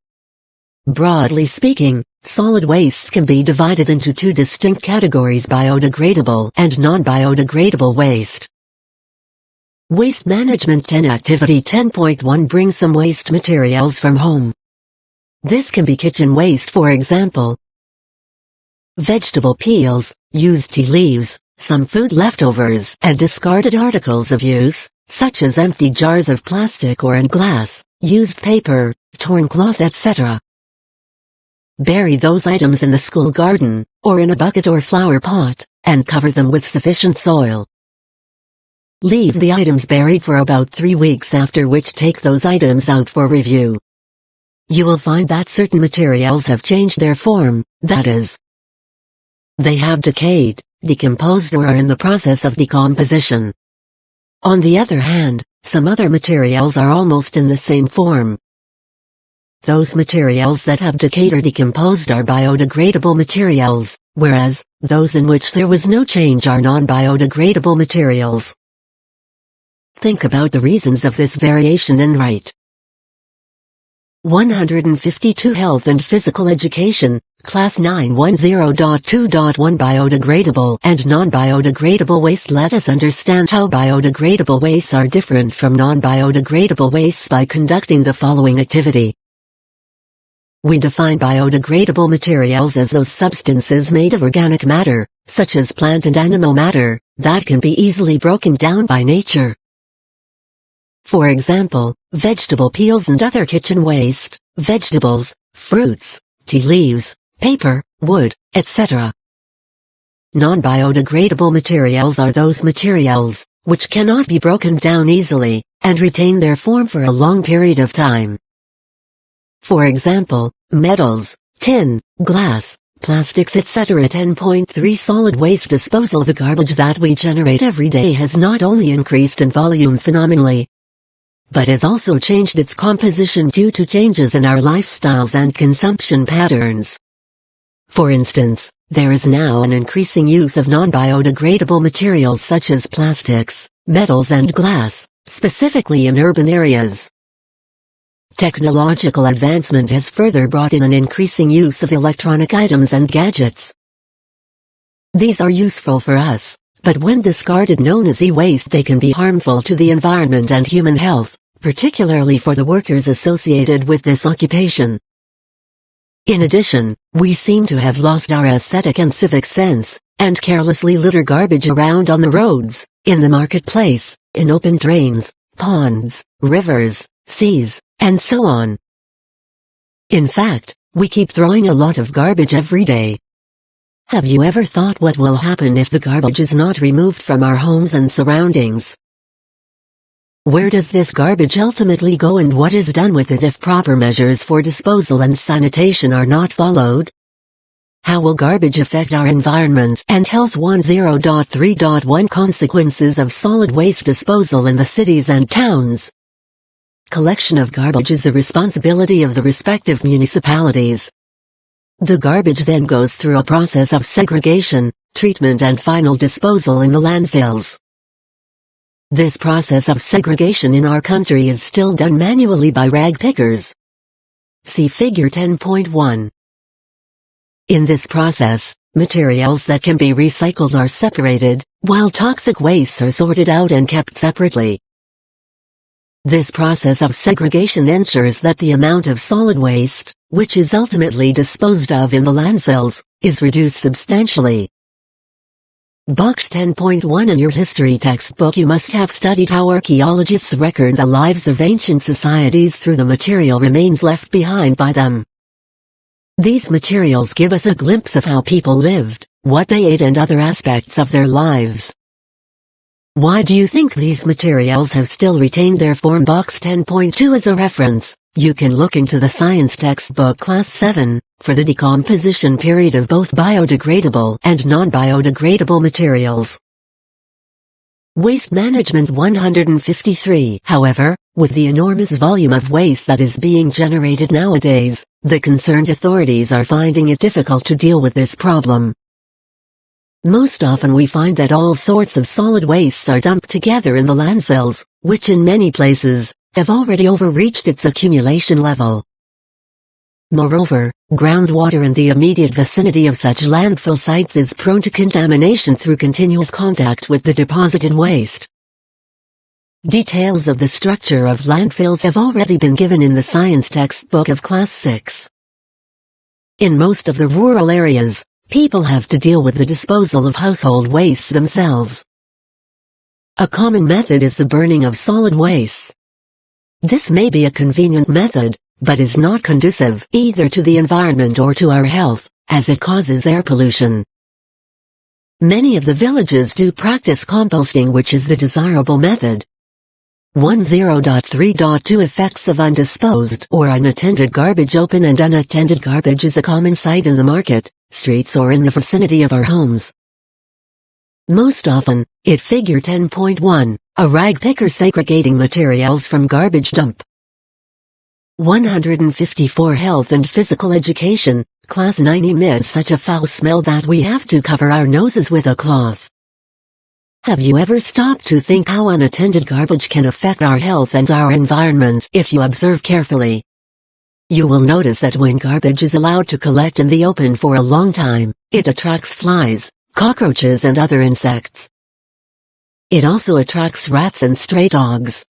Broadly speaking, solid wastes can be divided into two distinct categories: biodegradable and non-biodegradable waste. Waste Management 10 Activity 10.1 Bring some waste materials from home. This can be kitchen waste, for example. Vegetable peels, used tea leaves, some food leftovers, and discarded articles of use, such as empty jars of plastic or in glass, used paper, torn cloth, etc. Bury those items in the school garden, or in a bucket or flower pot, and cover them with sufficient soil. Leave the items buried for about 3 weeks, after which take those items out for review. You will find that certain materials have changed their form, that is, they have decayed, decomposed, or are in the process of decomposition. On the other hand, some other materials are almost in the same form. Those materials that have decayed or decomposed are biodegradable materials, whereas those in which there was no change are non-biodegradable materials. Think about the reasons of this variation and write. 152 Health and Physical Education, Class 910.2.1 Biodegradable and non-biodegradable waste. Let us understand how biodegradable wastes are different from non-biodegradable wastes by conducting the following activity. We define biodegradable materials as those substances made of organic matter, such as plant and animal matter, that can be easily broken down by nature. For example, vegetable peels and other kitchen waste, vegetables, fruits, tea leaves, paper, wood, etc. Non-biodegradable materials are those materials which cannot be broken down easily and retain their form for a long period of time. For example, metals, tin, glass, plastics, etc. 10.3 Solid waste disposal. The garbage that we generate every day has not only increased in volume phenomenally, but has also changed its composition due to changes in our lifestyles and consumption patterns. For instance, there is now an increasing use of non-biodegradable materials such as plastics, metals and glass, specifically in urban areas. Technological advancement has further brought in an increasing use of electronic items and gadgets. These are useful for us, but when discarded, known as e-waste, they can be harmful to the environment and human health, particularly for the workers associated with this occupation. In addition, we seem to have lost our aesthetic and civic sense, and carelessly litter garbage around on the roads, in the marketplace, in open drains, ponds, rivers, seas, and so on. In fact, we keep throwing a lot of garbage every day. Have you ever thought what will happen if the garbage is not removed from our homes and surroundings? Where does this garbage ultimately go, and what is done with it if proper measures for disposal and sanitation are not followed? How will garbage affect our environment and health? 10.3.1 Consequences of solid waste disposal in the cities and towns. Collection of garbage is the responsibility of the respective municipalities. The garbage then goes through a process of segregation, treatment and final disposal in the landfills. This process of segregation in our country is still done manually by rag pickers. See Figure 10.1. In this process, materials that can be recycled are separated, while toxic wastes are sorted out and kept separately. This process of segregation ensures that the amount of solid waste, which is ultimately disposed of in the landfills, is reduced substantially. Box 10.1 In your history textbook you must have studied how archaeologists record the lives of ancient societies through the material remains left behind by them. These materials give us a glimpse of how people lived, what they ate and other aspects of their lives. Why do you think these materials have still retained their form? Box 10.2 as a reference, you can look into the science textbook Class 7, for the decomposition period of both biodegradable and non-biodegradable materials. Waste Management 153. However, with the enormous volume of waste that is being generated nowadays, the concerned authorities are finding it difficult to deal with this problem. Most often we find that all sorts of solid wastes are dumped together in the landfills, which in many places, have already overreached its accumulation level. Moreover, groundwater in the immediate vicinity of such landfill sites is prone to contamination through continuous contact with the deposited waste. Details of the structure of landfills have already been given in the science textbook of Class 6. In most of the rural areas, people have to deal with the disposal of household wastes themselves. A common method is the burning of solid wastes. This may be a convenient method, but is not conducive either to the environment or to our health, as it causes air pollution. Many of the villages do practice composting, which is the desirable method. 10.3.2 Effects of undisposed or unattended garbage. Open and unattended garbage is a common sight in the market, streets or in the vicinity of our homes. Most often, it Figure 10.1, a rag picker segregating materials from garbage dump. 154 Health and Physical Education, Class 9 emits such a foul smell that we have to cover our noses with a cloth. Have you ever stopped to think how unattended garbage can affect our health and our environment? If you observe carefully, you will notice that when garbage is allowed to collect in the open for a long time, it attracts flies, cockroaches and other insects. It also attracts rats and stray dogs.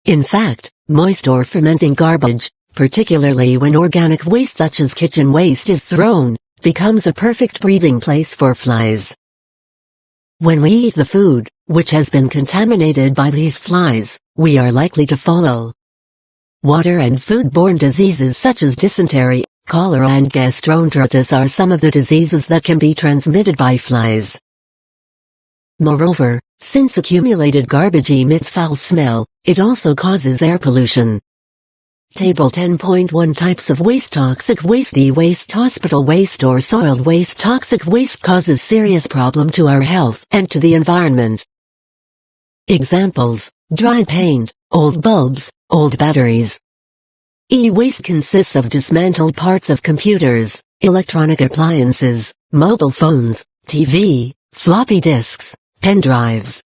In fact, moist or fermenting garbage, particularly when organic waste such as kitchen waste is thrown, becomes a perfect breeding place for flies. When we eat the food, which has been contaminated by these flies, we are likely to follow. Water and foodborne diseases such as dysentery, cholera and gastroenteritis are some of the diseases that can be transmitted by flies. Moreover, since accumulated garbage emits foul smell, it also causes air pollution. Table 10.1 Types of waste. Toxic waste. E-waste. Hospital waste or soiled waste. Toxic waste causes serious problem to our health and to the environment. Examples: dry paint, old bulbs, old batteries. E-waste consists of dismantled parts of computers, electronic appliances, mobile phones, TV, floppy disks, pen drives.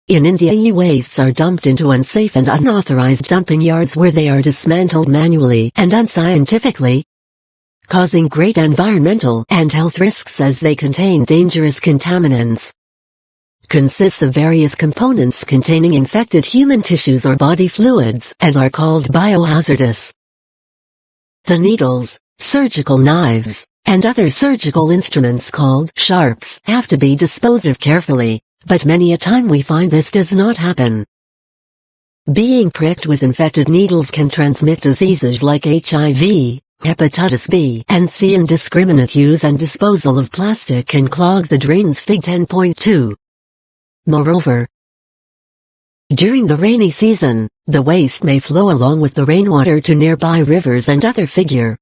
In India, e-wastes are dumped into unsafe and unauthorized dumping yards where they are dismantled manually and unscientifically, causing great environmental and health risks as they contain dangerous contaminants. Consists of various components containing infected human tissues or body fluids and are called biohazardous. The needles, surgical knives, and other surgical instruments called sharps have to be disposed of carefully, but many a time we find this does not happen. Being pricked with infected needles can transmit diseases like HIV, hepatitis B and C. Indiscriminate use and disposal of plastic can clog the drains. Fig 10.2. Moreover, during the rainy season, the waste may flow along with the rainwater to nearby rivers and other. Figure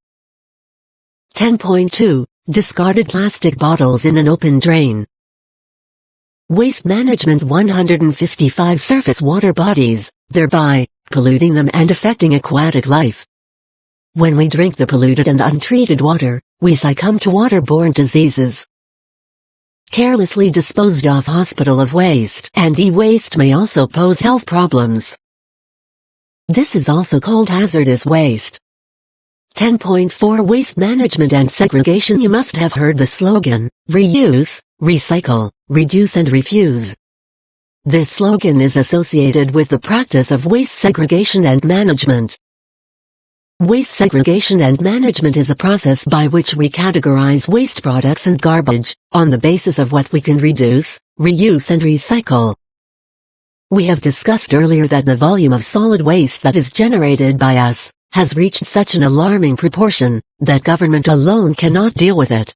10.2. Discarded plastic bottles in an open drain. Waste Management 155 Surface water bodies, thereby polluting them and affecting aquatic life. When we drink the polluted and untreated water, we succumb to waterborne diseases. Carelessly disposed of hospital of waste and e-waste may also pose health problems. This is also called hazardous waste. 10.4 Waste Management and Segregation. You must have heard the slogan, reuse, recycle, reduce and refuse. This slogan is associated with the practice of waste segregation and management. Waste segregation and management is a process by which we categorize waste products and garbage, on the basis of what we can reduce, reuse and recycle. We have discussed earlier that the volume of solid waste that is generated by us has reached such an alarming proportion that government alone cannot deal with it.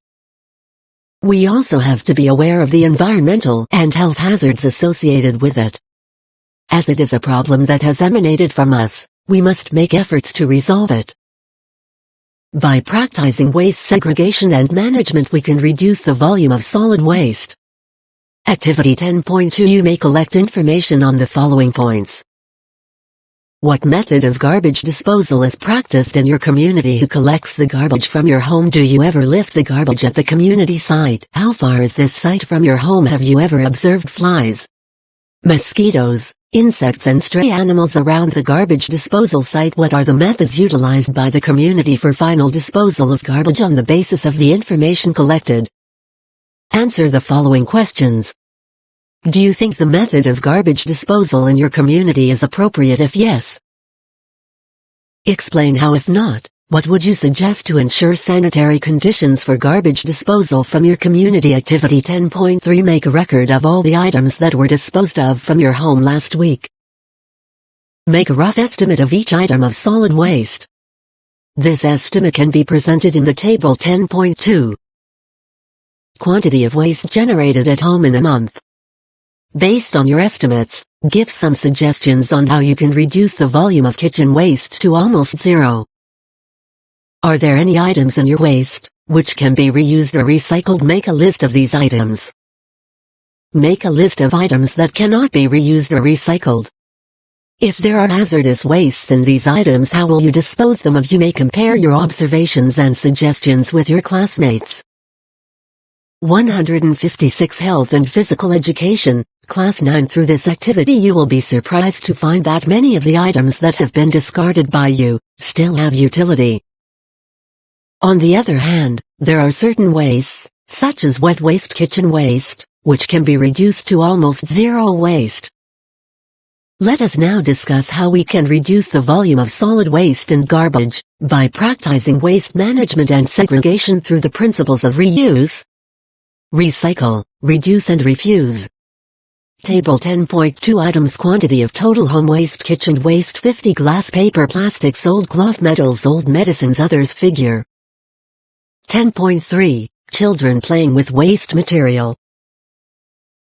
We also have to be aware of the environmental and health hazards associated with it. As it is a problem that has emanated from us, we must make efforts to resolve it. By practicing waste segregation and management, we can reduce the volume of solid waste. Activity 10.2 You may collect information on the following points. What method of garbage disposal is practiced in your community? Who collects the garbage from your home? Do you ever lift the garbage at the community site? How far is this site from your home? Have you ever observed flies, mosquitoes, insects and stray animals around the garbage disposal site? What are the methods utilized by the community for final disposal of garbage on the basis of the information collected? Answer the following questions. Do you think the method of garbage disposal in your community is appropriate? If yes, explain how. If not, what would you suggest to ensure sanitary conditions for garbage disposal from your community? Activity 10.3 Make a record of all the items that were disposed of from your home last week. Make a rough estimate of each item of solid waste. This estimate can be presented in the table 10.2. Quantity of waste generated at home in a month. Based on your estimates, give some suggestions on how you can reduce the volume of kitchen waste to almost zero. Are there any items in your waste which can be reused or recycled? Make a list of these items. Make a list of items that cannot be reused or recycled. If there are hazardous wastes in these items, how will you dispose them of? You may compare your observations and suggestions with your classmates. 156 Health and Physical Education, Class 9. Through this activity you will be surprised to find that many of the items that have been discarded by you still have utility. On the other hand, there are certain wastes, such as wet waste, kitchen waste, which can be reduced to almost zero waste. Let us now discuss how we can reduce the volume of solid waste and garbage by practicing waste management and segregation through the principles of reuse, recycle, reduce and refuse. Table 10.2 Items Quantity of total home waste. Kitchen waste 50 Glass, paper, plastics, old cloth, metals, old medicines, others. Figure 10.3 Children playing with waste material.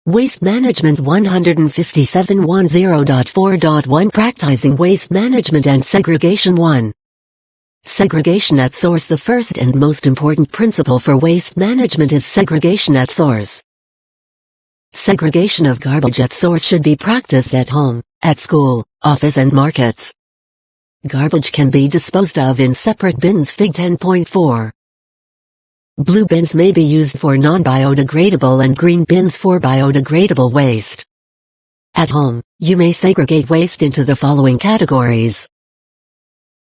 Waste Management 157.10.4.1 Practicing Waste Management and Segregation 1. Segregation at source. The first and most important principle for waste management is segregation at source. Segregation of garbage at source should be practiced at home, at school, office and markets. Garbage can be disposed of in separate bins. Fig 10.4. Blue bins may be used for non-biodegradable and green bins for biodegradable waste. At home, you may segregate waste into the following categories: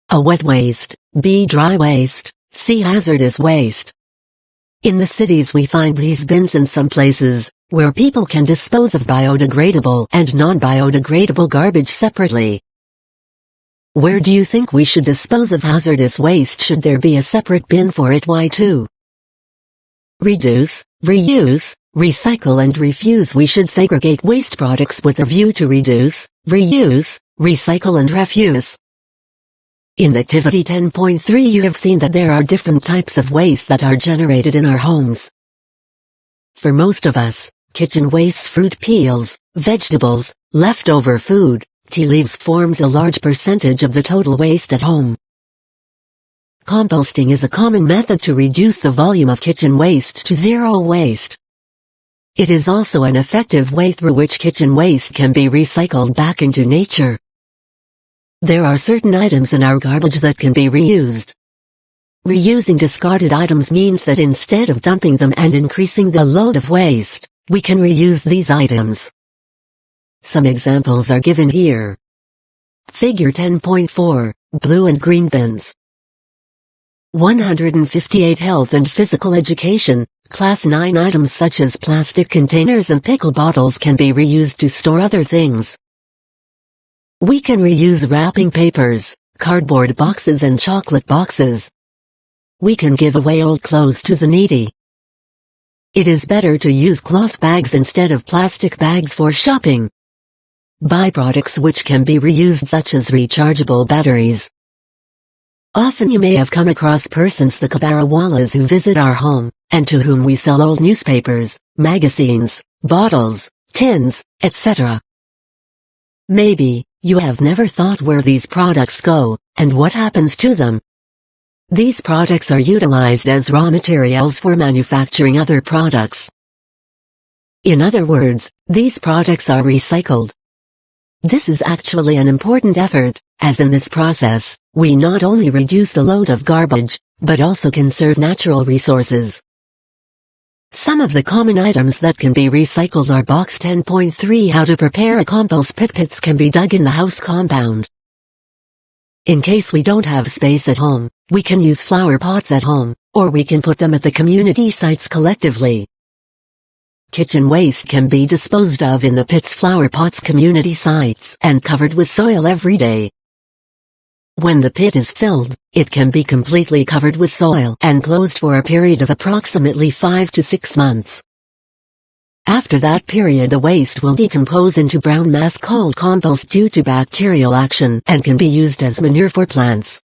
A. Wet waste, B. Dry waste, C. Hazardous waste. In the cities we find these bins in some places, where people can dispose of biodegradable and non-biodegradable garbage separately. Where do you think we should dispose of hazardous waste? Should there be a separate bin for it? Why? 2. Reduce, reuse, recycle and refuse. We should segregate waste products with a view to reduce, reuse, recycle and refuse. In Activity 10.3 you have seen that there are different types of waste that are generated in our homes. For most of us, kitchen waste, fruit peels, vegetables, leftover food, tea leaves forms a large percentage of the total waste at home. Composting is a common method to reduce the volume of kitchen waste to zero waste. It is also an effective way through which kitchen waste can be recycled back into nature. There are certain items in our garbage that can be reused. Reusing discarded items means that instead of dumping them and increasing the load of waste, we can reuse these items. Some examples are given here. Figure 10.4, Blue and green bins. 158 Health and Physical Education, Class 9 items such as plastic containers and pickle bottles can be reused to store other things. We can reuse wrapping papers, cardboard boxes and chocolate boxes. We can give away old clothes to the needy. It is better to use cloth bags instead of plastic bags for shopping. Byproducts which can be reused such as rechargeable batteries. Often you may have come across persons, the kabarawalas, who visit our home, and to whom we sell old newspapers, magazines, bottles, tins, etc. Maybe you have never thought where these products go, and what happens to them. These products are utilized as raw materials for manufacturing other products. In other words, these products are recycled. This is actually an important effort, as in this process, we not only reduce the load of garbage, but also conserve natural resources. Some of the common items that can be recycled are Box 10.3 How to prepare a compost pit. Pits can be dug in the house compound. In case we don't have space at home, we can use flower pots at home, or we can put them at the community sites collectively. Kitchen waste can be disposed of in the pits, flower pots, community sites, and covered with soil every day. When the pit is filled, it can be completely covered with soil and closed for a period of approximately 5 to 6 months. After that period, the waste will decompose into brown mass called compost due to bacterial action and can be used as manure for plants.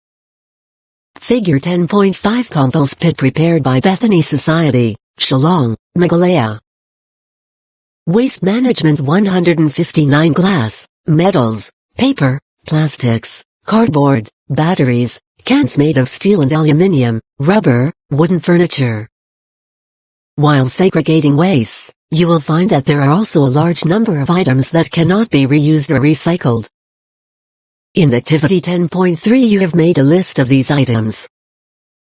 Figure 10.5 Compost pit prepared by Bethany Society, Shillong, Meghalaya. Waste management 159 glass, metals, paper, plastics, cardboard, batteries, cans made of steel and aluminium, rubber, wooden furniture. While segregating wastes, you will find that there are also a large number of items that cannot be reused or recycled. In Activity 10.3 you have made a list of these items.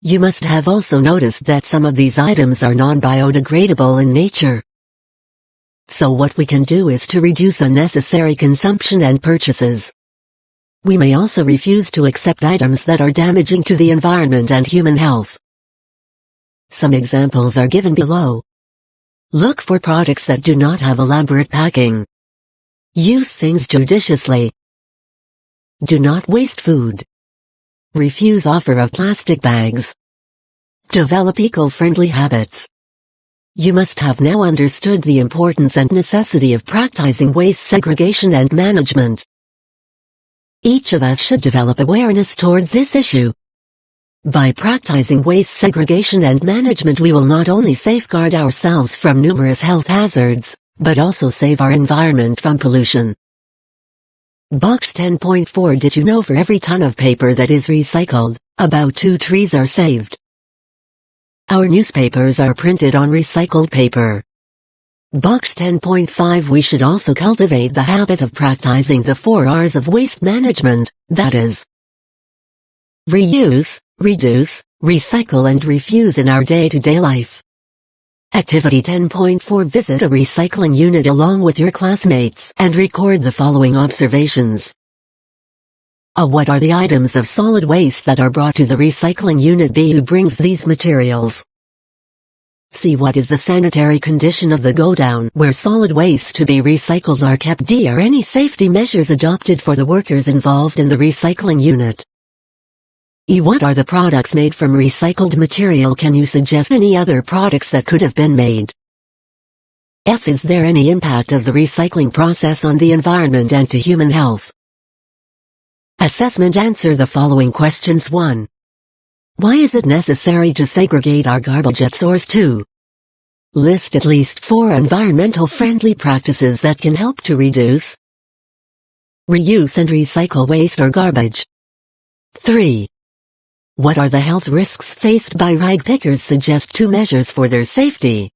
You must have also noticed that some of these items are non-biodegradable in nature. So what we can do is to reduce unnecessary consumption and purchases. We may also refuse to accept items that are damaging to the environment and human health. Some examples are given below. Look for products that do not have elaborate packing. Use things judiciously. Do not waste food. Refuse offer of plastic bags. Develop eco-friendly habits. You must have now understood the importance and necessity of practicing waste segregation and management. Each of us should develop awareness towards this issue. By practicing waste segregation and management, we will not only safeguard ourselves from numerous health hazards, but also save our environment from pollution. Box 10.4 Did you know for every ton of paper that is recycled, about 2 trees are saved? Our newspapers are printed on recycled paper. Box 10.5 We should also cultivate the habit of practicing the 4 R's of waste management, that is, reuse, reduce, recycle and refuse in our day-to-day life. Activity 10.4 Visit a recycling unit along with your classmates and record the following observations. A. What are the items of solid waste that are brought to the recycling unit? B. Who brings these materials? C. What is the sanitary condition of the go-down where solid waste to be recycled are kept? D. Are any safety measures adopted for the workers involved in the recycling unit? E. What are the products made from recycled material? Can you suggest any other products that could have been made? F. Is there any impact of the recycling process on the environment and to human health? Assessment. Answer the following questions. 1. Why is it necessary to segregate our garbage at source? 2. List at least 4 environmental friendly practices that can help to reduce, reuse and recycle waste or garbage. 3. What are the health risks faced by rag pickers? Suggest 2 measures for their safety.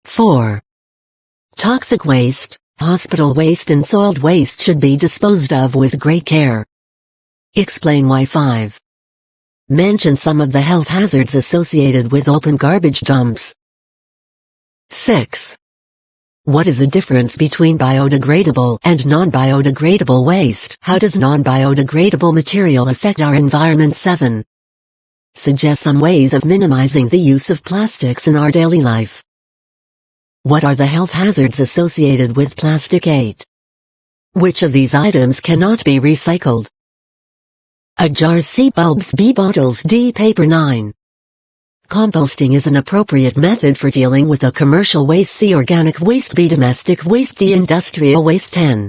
4. Toxic waste, hospital waste and soiled waste should be disposed of with great care. Explain why. 5. Mention some of the health hazards associated with open garbage dumps. 6. What is the difference between biodegradable and non-biodegradable waste? How does non-biodegradable material affect our environment? 7. Suggest some ways of minimizing the use of plastics in our daily life. What are the health hazards associated with plastic? 8. Which of these items cannot be recycled? A. Jars. C. Bulbs. B. Bottles. D. Paper. 9. Composting is an appropriate method for dealing with a commercial waste. C. Organic waste. B. Domestic waste. D. Industrial waste. 10.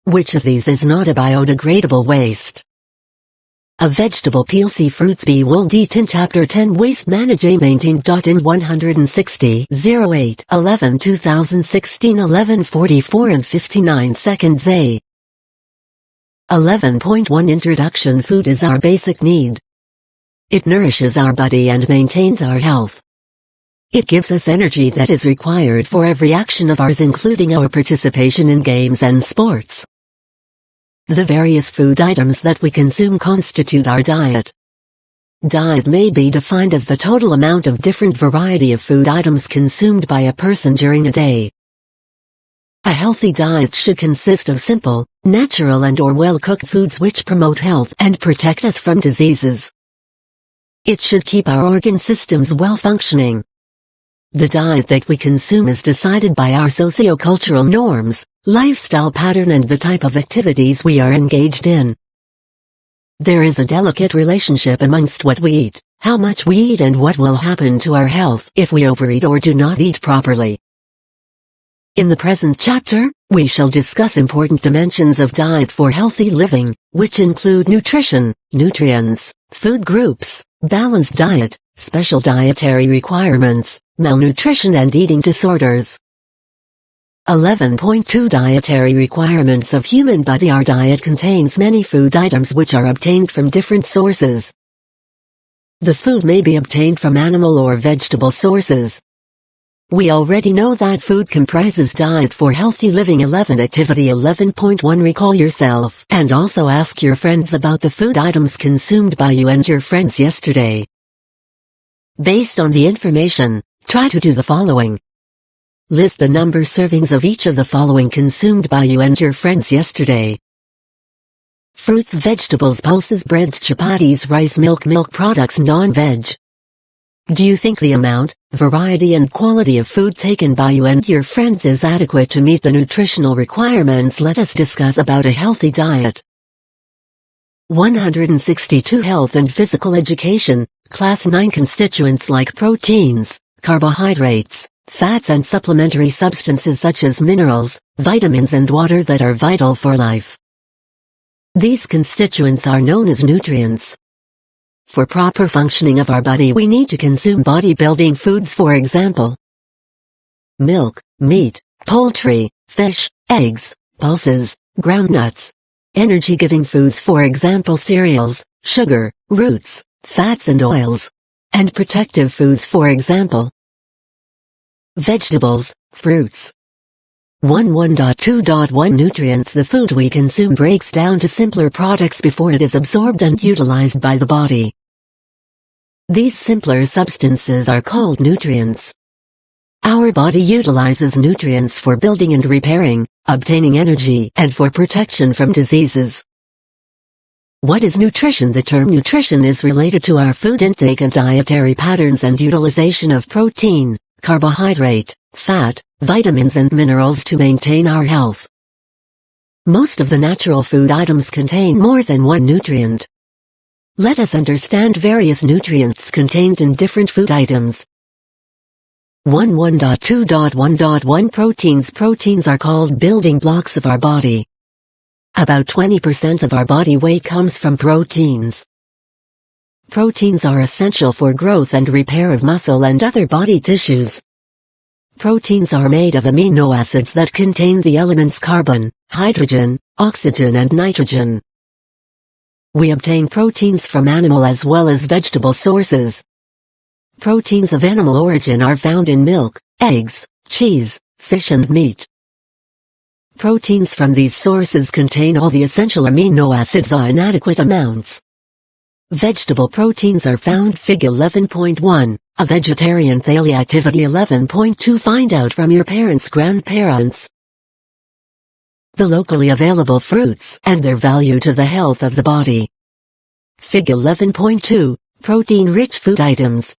Which of these is not a biodegradable waste? A. Vegetable peel. C. Fruits. B. Wool. D. Tin. Chapter 10 Waste Management in 160 08 11 2016 11:44 and 59 seconds. A. 11.1 Introduction. Food is our basic need. It nourishes our body and maintains our health. It gives us energy that is required for every action of ours, including our participation in games and sports. The various food items that we consume constitute our diet. Diet may be defined as the total amount of different variety of food items consumed by a person during a day. A healthy diet should consist of simple, natural and/or well-cooked foods which promote health and protect us from diseases. It should keep our organ systems well functioning. The diet that we consume is decided by our socio-cultural norms, lifestyle pattern and the type of activities we are engaged in. There is a delicate relationship amongst what we eat, how much we eat and what will happen to our health if we overeat or do not eat properly. In the present chapter, we shall discuss important dimensions of diet for healthy living, which include nutrition, nutrients, food groups, balanced diet, special dietary requirements, malnutrition and eating disorders. 11.2 Dietary requirements of human body. Our diet contains many food items which are obtained from different sources. The food may be obtained from animal or vegetable sources. We already know that food comprises diet for healthy living. 11 Activity 11.1 Recall yourself and also ask your friends about the food items consumed by you and your friends yesterday. Based on the information, try to do the following. List the number servings of each of the following consumed by you and your friends yesterday. Fruits, vegetables, pulses, breads, chapatis, rice, milk products, non-veg. Do you think the amount, variety and quality of food taken by you and your friends is adequate to meet the nutritional requirements? Let us discuss about a healthy diet. 162 Health and Physical Education, Class 9 Constituents like proteins, carbohydrates, fats and supplementary substances such as minerals, vitamins and water that are vital for life. These constituents are known as nutrients. For proper functioning of our body we need to consume bodybuilding foods, for example, milk, meat, poultry, fish, eggs, pulses, groundnuts. Energy-giving foods, for example cereals, sugar, roots, fats and oils. And protective foods, for example, vegetables, fruits. 11.2.1 Nutrients. The food we consume breaks down to simpler products before it is absorbed and utilized by the body. These simpler substances are called nutrients. Our body utilizes nutrients for building and repairing, obtaining energy, and for protection from diseases. What is nutrition? The term nutrition is related to our food intake and dietary patterns and utilization of protein, carbohydrate, fat, vitamins and minerals to maintain our health. Most of the natural food items contain more than one nutrient. Let us understand various nutrients contained in different food items. 11.2.1.1 Proteins. Proteins are called building blocks of our body. About 20% of our body weight comes from proteins. Proteins are essential for growth and repair of muscle and other body tissues. Proteins are made of amino acids that contain the elements carbon, hydrogen, oxygen and nitrogen. We obtain proteins from animal as well as vegetable sources. Proteins of animal origin are found in milk, eggs, cheese, fish and meat. Proteins from these sources contain all the essential amino acids in adequate amounts. Vegetable proteins are found. Fig 11.1, a vegetarian daily activity. 11.2 Find out from your parents, grandparents, the locally available fruits and their value to the health of the body. Fig 11.2, protein-rich food items.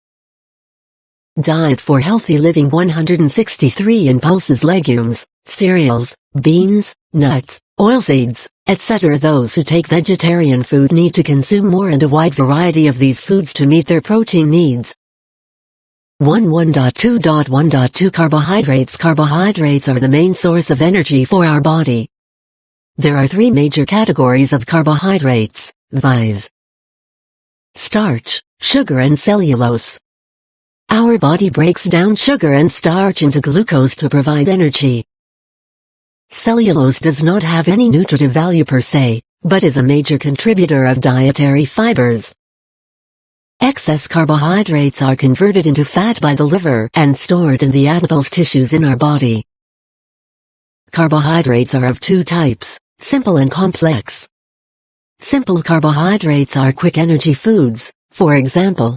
Diet for healthy living. 163 In pulses, legumes, cereals, beans, nuts, oilseeds, etc. Those who take vegetarian food need to consume more and a wide variety of these foods to meet their protein needs. 11.2.1.2 Carbohydrates. Carbohydrates are the main source of energy for our body. There are three major categories of carbohydrates, viz. starch, sugar and cellulose. Our body breaks down sugar and starch into glucose to provide energy. Cellulose does not have any nutritive value per se, but is a major contributor of dietary fibers. Excess carbohydrates are converted into fat by the liver and stored in the adipose tissues in our body. Carbohydrates are of two types, simple and complex. Simple carbohydrates are quick energy foods, for example,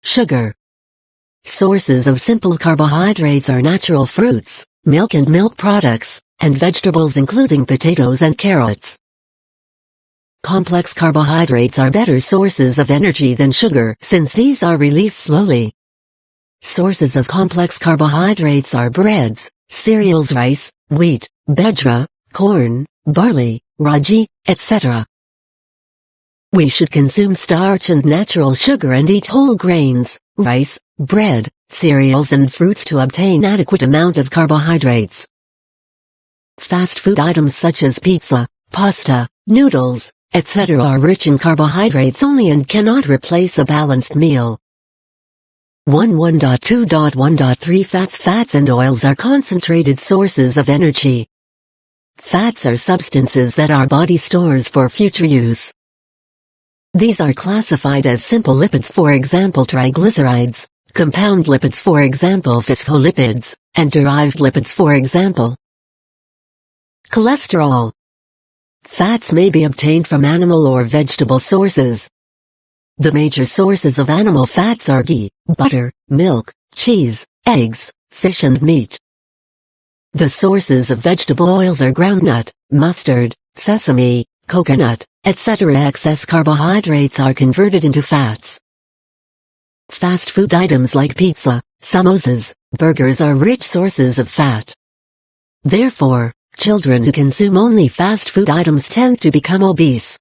sugar. Sources of simple carbohydrates are natural fruits, milk and milk products, and vegetables including potatoes and carrots. Complex carbohydrates are better sources of energy than sugar since these are released slowly. Sources of complex carbohydrates are breads, cereals, rice, wheat, bajra, corn, barley, ragi, etc. We should consume starch and natural sugar and eat whole grains, rice, bread, cereals and fruits to obtain adequate amount of carbohydrates. Fast food items such as pizza, pasta, noodles, etc. are rich in carbohydrates only and cannot replace a balanced meal. 1.1.2.1.3 Fats and oils are concentrated sources of energy. Fats are substances that our body stores for future use. These are classified as simple lipids, for example triglycerides, compound lipids, for example phospholipids, and derived lipids, for example cholesterol. Fats may be obtained from animal or vegetable sources. The major sources of animal fats are ghee, butter, milk, cheese, eggs, fish and meat. The sources of vegetable oils are groundnut, mustard, sesame, coconut, etc. Excess carbohydrates are converted into fats. Fast food items like pizza, samosas, burgers are rich sources of fat. Therefore, children who consume only fast food items tend to become obese.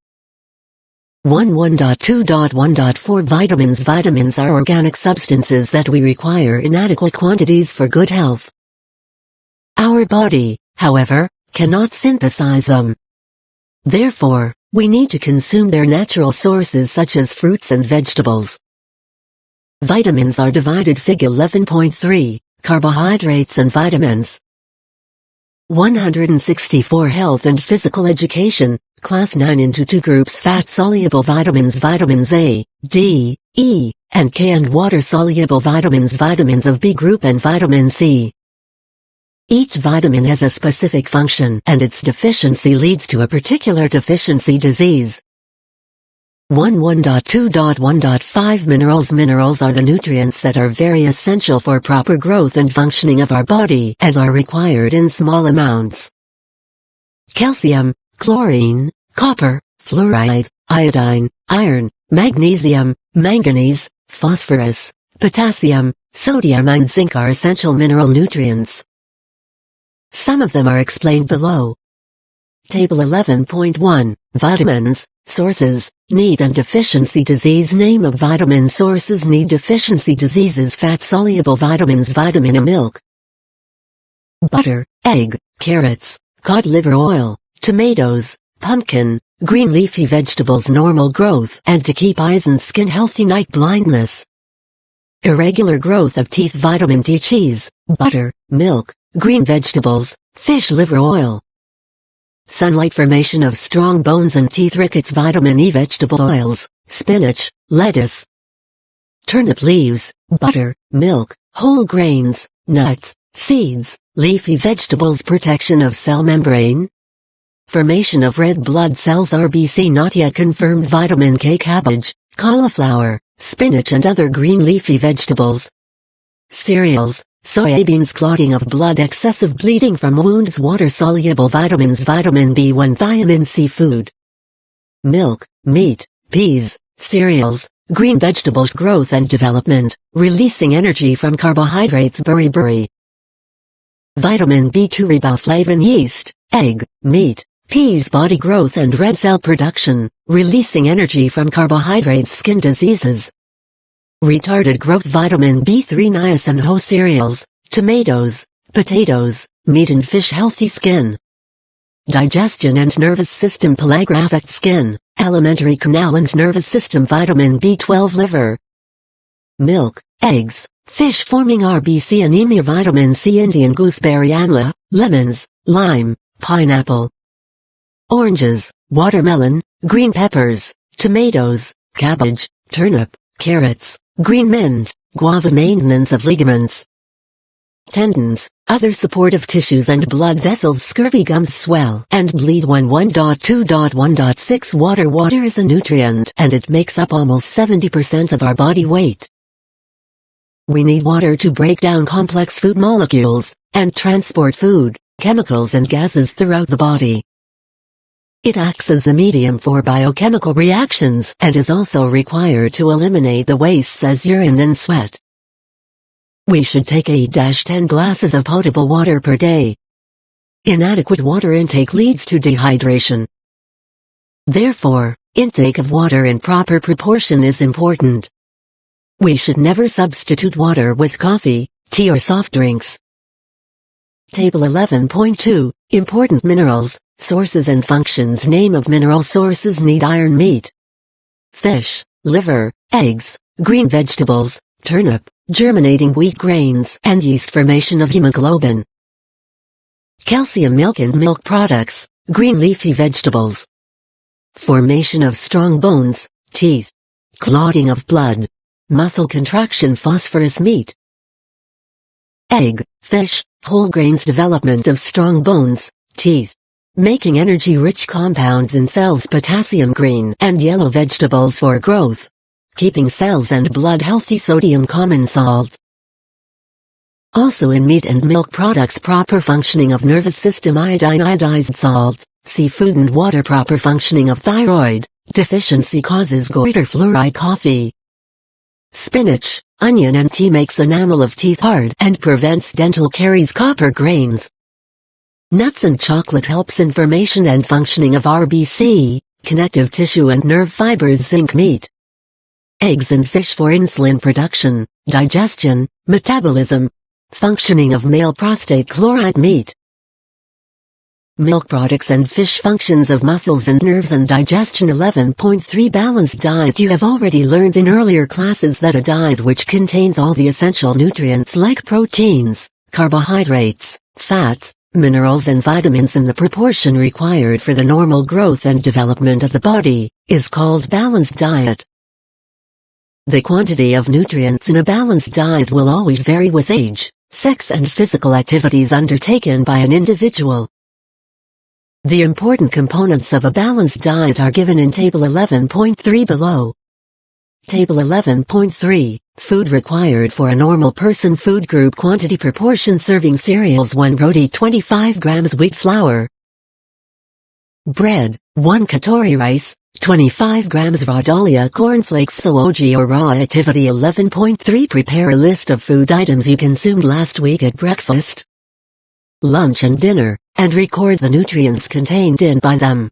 1.1.2.1.4 Vitamins. Vitamins are organic substances that we require in adequate quantities for good health. Our body, however, cannot synthesize them. Therefore, we need to consume their natural sources such as fruits and vegetables. Vitamins are divided. Fig. 11.3, Carbohydrates and Vitamins. 164 Health and Physical Education, Class 9 into two groups: fat-soluble vitamins, vitamins A, D, E, and K, and water-soluble vitamins, vitamins of B group and vitamin C. Each vitamin has a specific function and its deficiency leads to a particular deficiency disease. 1.1.2.1.5 Minerals. Minerals are the nutrients that are very essential for proper growth and functioning of our body and are required in small amounts. Calcium, chlorine, copper, fluoride, iodine, iron, magnesium, manganese, phosphorus, potassium, sodium and zinc are essential mineral nutrients. Some of them are explained below. Table 11.1, Vitamins, Sources, Need and Deficiency Disease. Name of vitamin sources. Need deficiency diseases. Fat-soluble vitamins: vitamin A, milk, butter, egg, carrots, cod liver oil, tomatoes, pumpkin, green leafy vegetables. Normal growth and to keep eyes and skin healthy. Night blindness. Irregular growth of teeth. Vitamin D. Cheese, butter, milk, green vegetables, fish liver oil. Sunlight. Formation of strong bones and teeth. Rickets. Vitamin E. Vegetable oils, spinach, lettuce, turnip leaves, butter, milk, whole grains, nuts, seeds, leafy vegetables. Protection of cell membrane. Formation of red blood cells. RBC not yet confirmed. Vitamin K. Cabbage, cauliflower, spinach and other green leafy vegetables. Cereals, soybeans. Clotting of blood. Excessive bleeding from wounds. Water-soluble vitamins: vitamin B1, vitamin C. Food, milk, meat, peas, cereals, green vegetables. Growth and development, releasing energy from carbohydrates. Berry. Vitamin B2. Riboflavin. Yeast, egg, meat, peas. Body growth and red cell production, releasing energy from carbohydrates. Skin diseases. Retarded growth. Vitamin B3. Niacin. Whole cereals, tomatoes, potatoes, meat and fish. Healthy skin, digestion and nervous system. Pellagra. Affect skin, alimentary canal and nervous system. Vitamin B12. Liver, milk, eggs, fish. Forming RBC. Anemia. Vitamin C. Indian gooseberry, amla, lemons, lime, pineapple, oranges, watermelon, green peppers, tomatoes, cabbage, turnip, carrots, green mint, guava. Maintenance of ligaments, tendons, other supportive tissues and blood vessels. Scurvy, gums swell and bleed. 1.2.1.6 Water. Water is a nutrient and it makes up almost 70% of our body weight. We need water to break down complex food molecules and transport food, chemicals and gases throughout the body. It acts as a medium for biochemical reactions and is also required to eliminate the wastes as urine and sweat. We should take 8-10 glasses of potable water per day. Inadequate water intake leads to dehydration. Therefore, intake of water in proper proportion is important. We should never substitute water with coffee, tea or soft drinks. Table 11.2 Important minerals, sources and functions. Name of mineral sources. Need iron. Meat, fish, liver, eggs, green vegetables, turnip, germinating wheat grains and yeast. Formation of hemoglobin. Calcium. Milk and milk products, green leafy vegetables. Formation of strong bones, teeth. Clotting of blood. Muscle contraction. Phosphorus. Meat, egg, fish, whole grains. Development of strong bones, teeth. Making energy-rich compounds in cells. Potassium. Green and yellow vegetables for growth. Keeping cells and blood healthy. Sodium. Common salt. Also in meat and milk products. Proper functioning of nervous system. Iodine. Iodized salt, seafood and water. Proper functioning of thyroid deficiency causes goiter. Fluoride. Coffee, spinach, onion and tea makes enamel of teeth hard and prevents dental caries. Copper. Grains, nuts and chocolate helps in formation and functioning of RBC, connective tissue and nerve fibers. Zinc. Meat, eggs and fish for insulin production, digestion, metabolism, functioning of male prostate. Chloride. Meat, milk products and fish. Functions of muscles and nerves and digestion. 11.3 Balanced diet. You have already learned in earlier classes that a diet which contains all the essential nutrients like proteins, carbohydrates, fats, minerals and vitamins in the proportion required for the normal growth and development of the body is called balanced diet. The quantity of nutrients in a balanced diet will always vary with age, sex and physical activities undertaken by an individual. The important components of a balanced diet are given in Table 11.3 below. Table 11.3 Food required for a normal person. Food group. Quantity. Proportion. Serving cereals 1 roti 25 grams wheat flour. Bread 1 katori. Rice 25 grams. Raw dalia cornflakes. Soji or raw. Activity 11.3 Prepare a list of food items you consumed last week at breakfast, lunch and dinner, and record the nutrients contained in by them.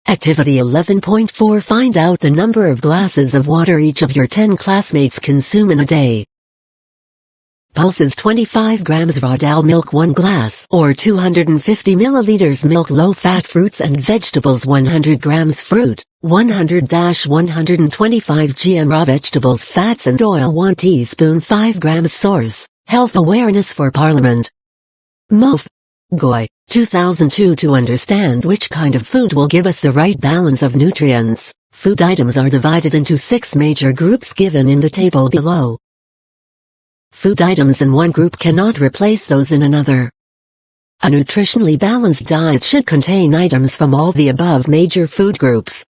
Activity 11.4 Find out the number of glasses of water each of your 10 classmates consume in a day. Pulses 25 grams. Raw dal milk 1 glass or 250 milliliters. Milk. Low-fat fruits and vegetables 100 grams. Fruit 100-125 gm. Raw vegetables. Fats and oil 1 teaspoon. 5 grams. Source: Health Awareness for Parliament. MOF. Goy, 2002. To understand which kind of food will give us the right balance of nutrients, food items are divided into 6 major groups given in the table below. Food items in one group cannot replace those in another. A nutritionally balanced diet should contain items from all the above major food groups.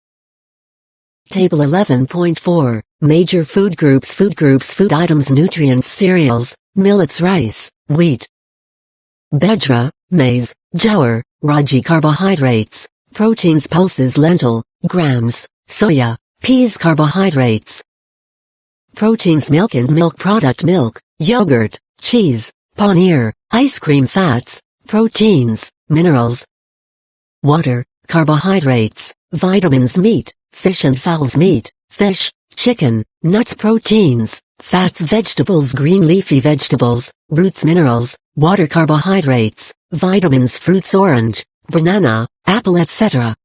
Table 11.4 Major food groups. Food groups. Food items. Nutrients. Cereals, millets. Rice, wheat, bajra, maize, jowar, ragi. Carbohydrates. Proteins. Pulses. Lentil, grams, soya, peas. Carbohydrates. Proteins. Milk and milk product. Milk, yogurt, cheese, paneer, ice cream. Fats, proteins, minerals. Water, carbohydrates, vitamins. Meat, fish and fowls. Meat, fish, chicken, nuts. Proteins, fats. Vegetables. Green leafy vegetables, roots. Minerals, water. Carbohydrates, vitamins. Fruits. Orange, banana, apple, etc.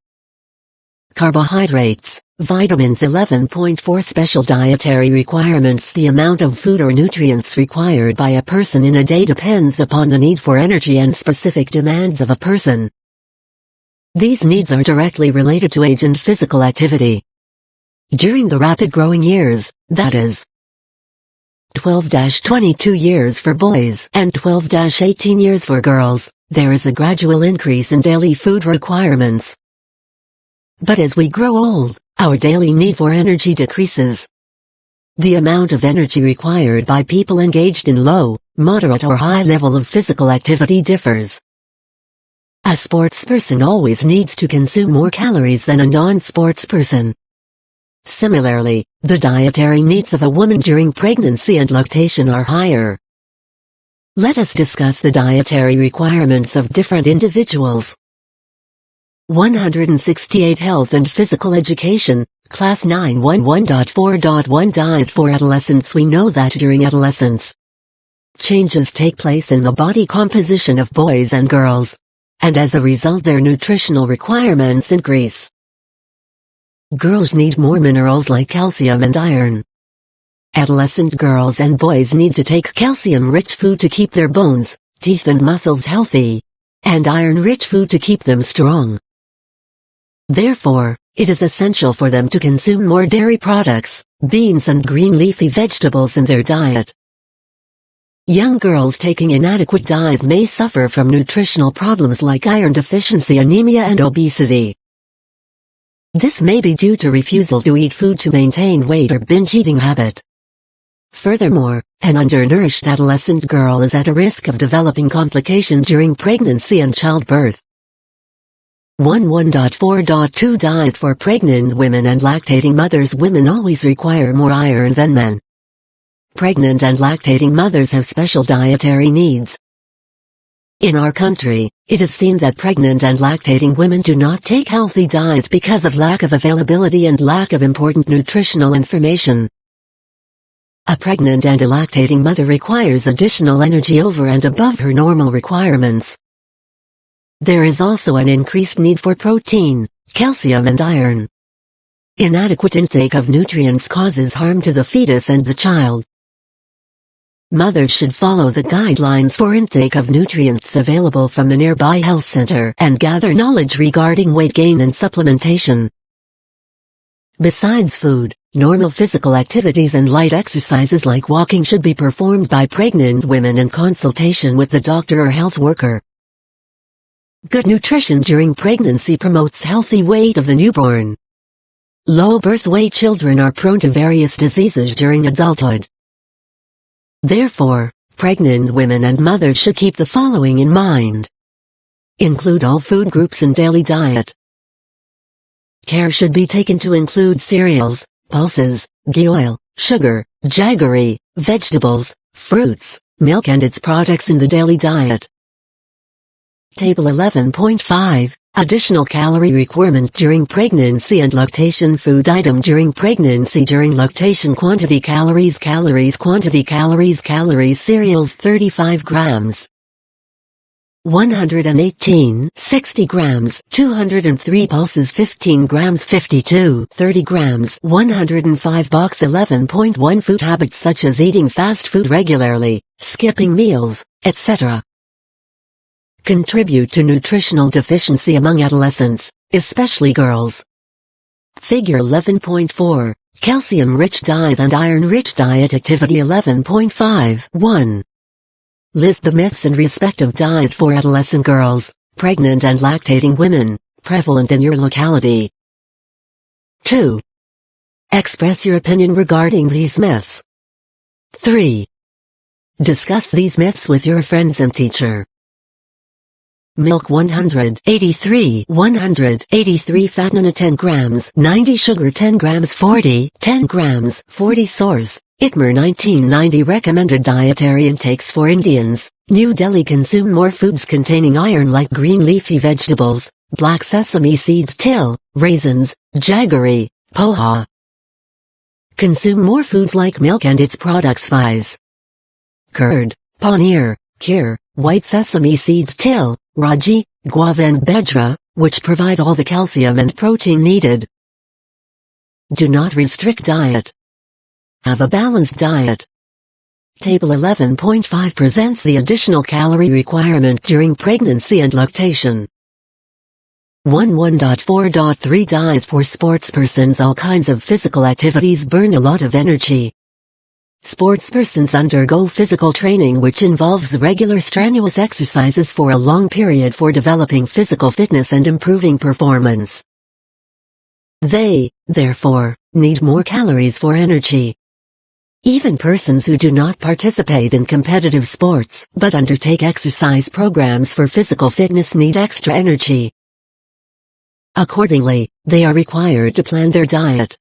Carbohydrates, vitamins. 11.4 Special dietary requirements. The amount of food or nutrients required by a person in a day depends upon the need for energy and specific demands of a person. These needs are directly related to age and physical activity. During the rapid growing years, that is, 12-22 years for boys and 12-18 years for girls, there is a gradual increase in daily food requirements. But as we grow old, our daily need for energy decreases. The amount of energy required by people engaged in low, moderate or high level of physical activity differs. A sportsperson always needs to consume more calories than a non-sportsperson. Similarly, the dietary needs of a woman during pregnancy and lactation are higher. Let us discuss the dietary requirements of different individuals. 168 Health and Physical Education, Class 911.4.1 Diet for Adolescents. We know that during adolescence, changes take place in the body composition of boys and girls, and as a result their nutritional requirements increase. Girls need more minerals like calcium and iron. Adolescent girls and boys need to take calcium-rich food to keep their bones, teeth and muscles healthy, and iron-rich food to keep them strong. Therefore, it is essential for them to consume more dairy products, beans and green leafy vegetables in their diet. Young girls taking inadequate diet may suffer from nutritional problems like iron deficiency, anemia and obesity. This may be due to refusal to eat food to maintain weight or binge eating habit. Furthermore, an undernourished adolescent girl is at a risk of developing complications during pregnancy and childbirth. 11.4.2 Diet for pregnant women and lactating mothers. Women always require more iron than men. Pregnant and lactating mothers have special dietary needs. In our country, it is seen that pregnant and lactating women do not take healthy diet because of lack of availability and lack of important nutritional information. A pregnant and a lactating mother requires additional energy over and above her normal requirements. There is also an increased need for protein, calcium and iron. Inadequate intake of nutrients causes harm to the fetus and the child. Mothers should follow the guidelines for intake of nutrients available from the nearby health center and gather knowledge regarding weight gain and supplementation. Besides food, normal physical activities and light exercises like walking should be performed by pregnant women in consultation with the doctor or health worker. Good nutrition during pregnancy promotes healthy weight of the newborn. Low birth weight children are prone to various diseases during adulthood. Therefore, pregnant women and mothers should keep the following in mind. Include all food groups in daily diet. Care should be taken to include cereals, pulses, ghee oil, sugar, jaggery, vegetables, fruits, milk and its products in the daily diet. Table 11.5, Additional calorie requirement during pregnancy and lactation. Food item during pregnancy. During lactation. Quantity calories quantity calories cereals 35 grams 118 60 grams 203 pulses 15 grams 52 30 grams 105 box 11.1 Food habits such as eating fast food regularly, skipping meals, etc. contribute to nutritional deficiency among adolescents, especially girls. Figure 11.4, Calcium-rich diet and iron-rich diet. Activity 11.5 1. List the myths in respect of diet for adolescent girls, pregnant and lactating women, prevalent in your locality. 2. Express your opinion regarding these myths. 3. Discuss these myths with your friends and teacher. Milk 183 fat 10 grams 90 sugar 10 grams 40 10 grams 40 Source, ITMR 1990 Recommended dietary intakes for Indians, New Delhi. Consume more foods containing iron like green leafy vegetables, black sesame seeds, till, raisins, jaggery, poha. Consume more foods like milk and its products, faiz, curd, paneer, kheer, white sesame seeds, till, raji, guava and bajra, which provide all the calcium and protein needed. Do not restrict diet. Have a balanced diet. Table 11.5 presents the additional calorie requirement during pregnancy and lactation. 11.4.3 Diet for sportspersons. All kinds of physical activities burn a lot of energy. Sportspersons undergo physical training which involves regular strenuous exercises for a long period for developing physical fitness and improving performance. They, therefore, need more calories for energy. Even persons who do not participate in competitive sports but undertake exercise programs for physical fitness need extra energy. Accordingly, they are required to plan their diet.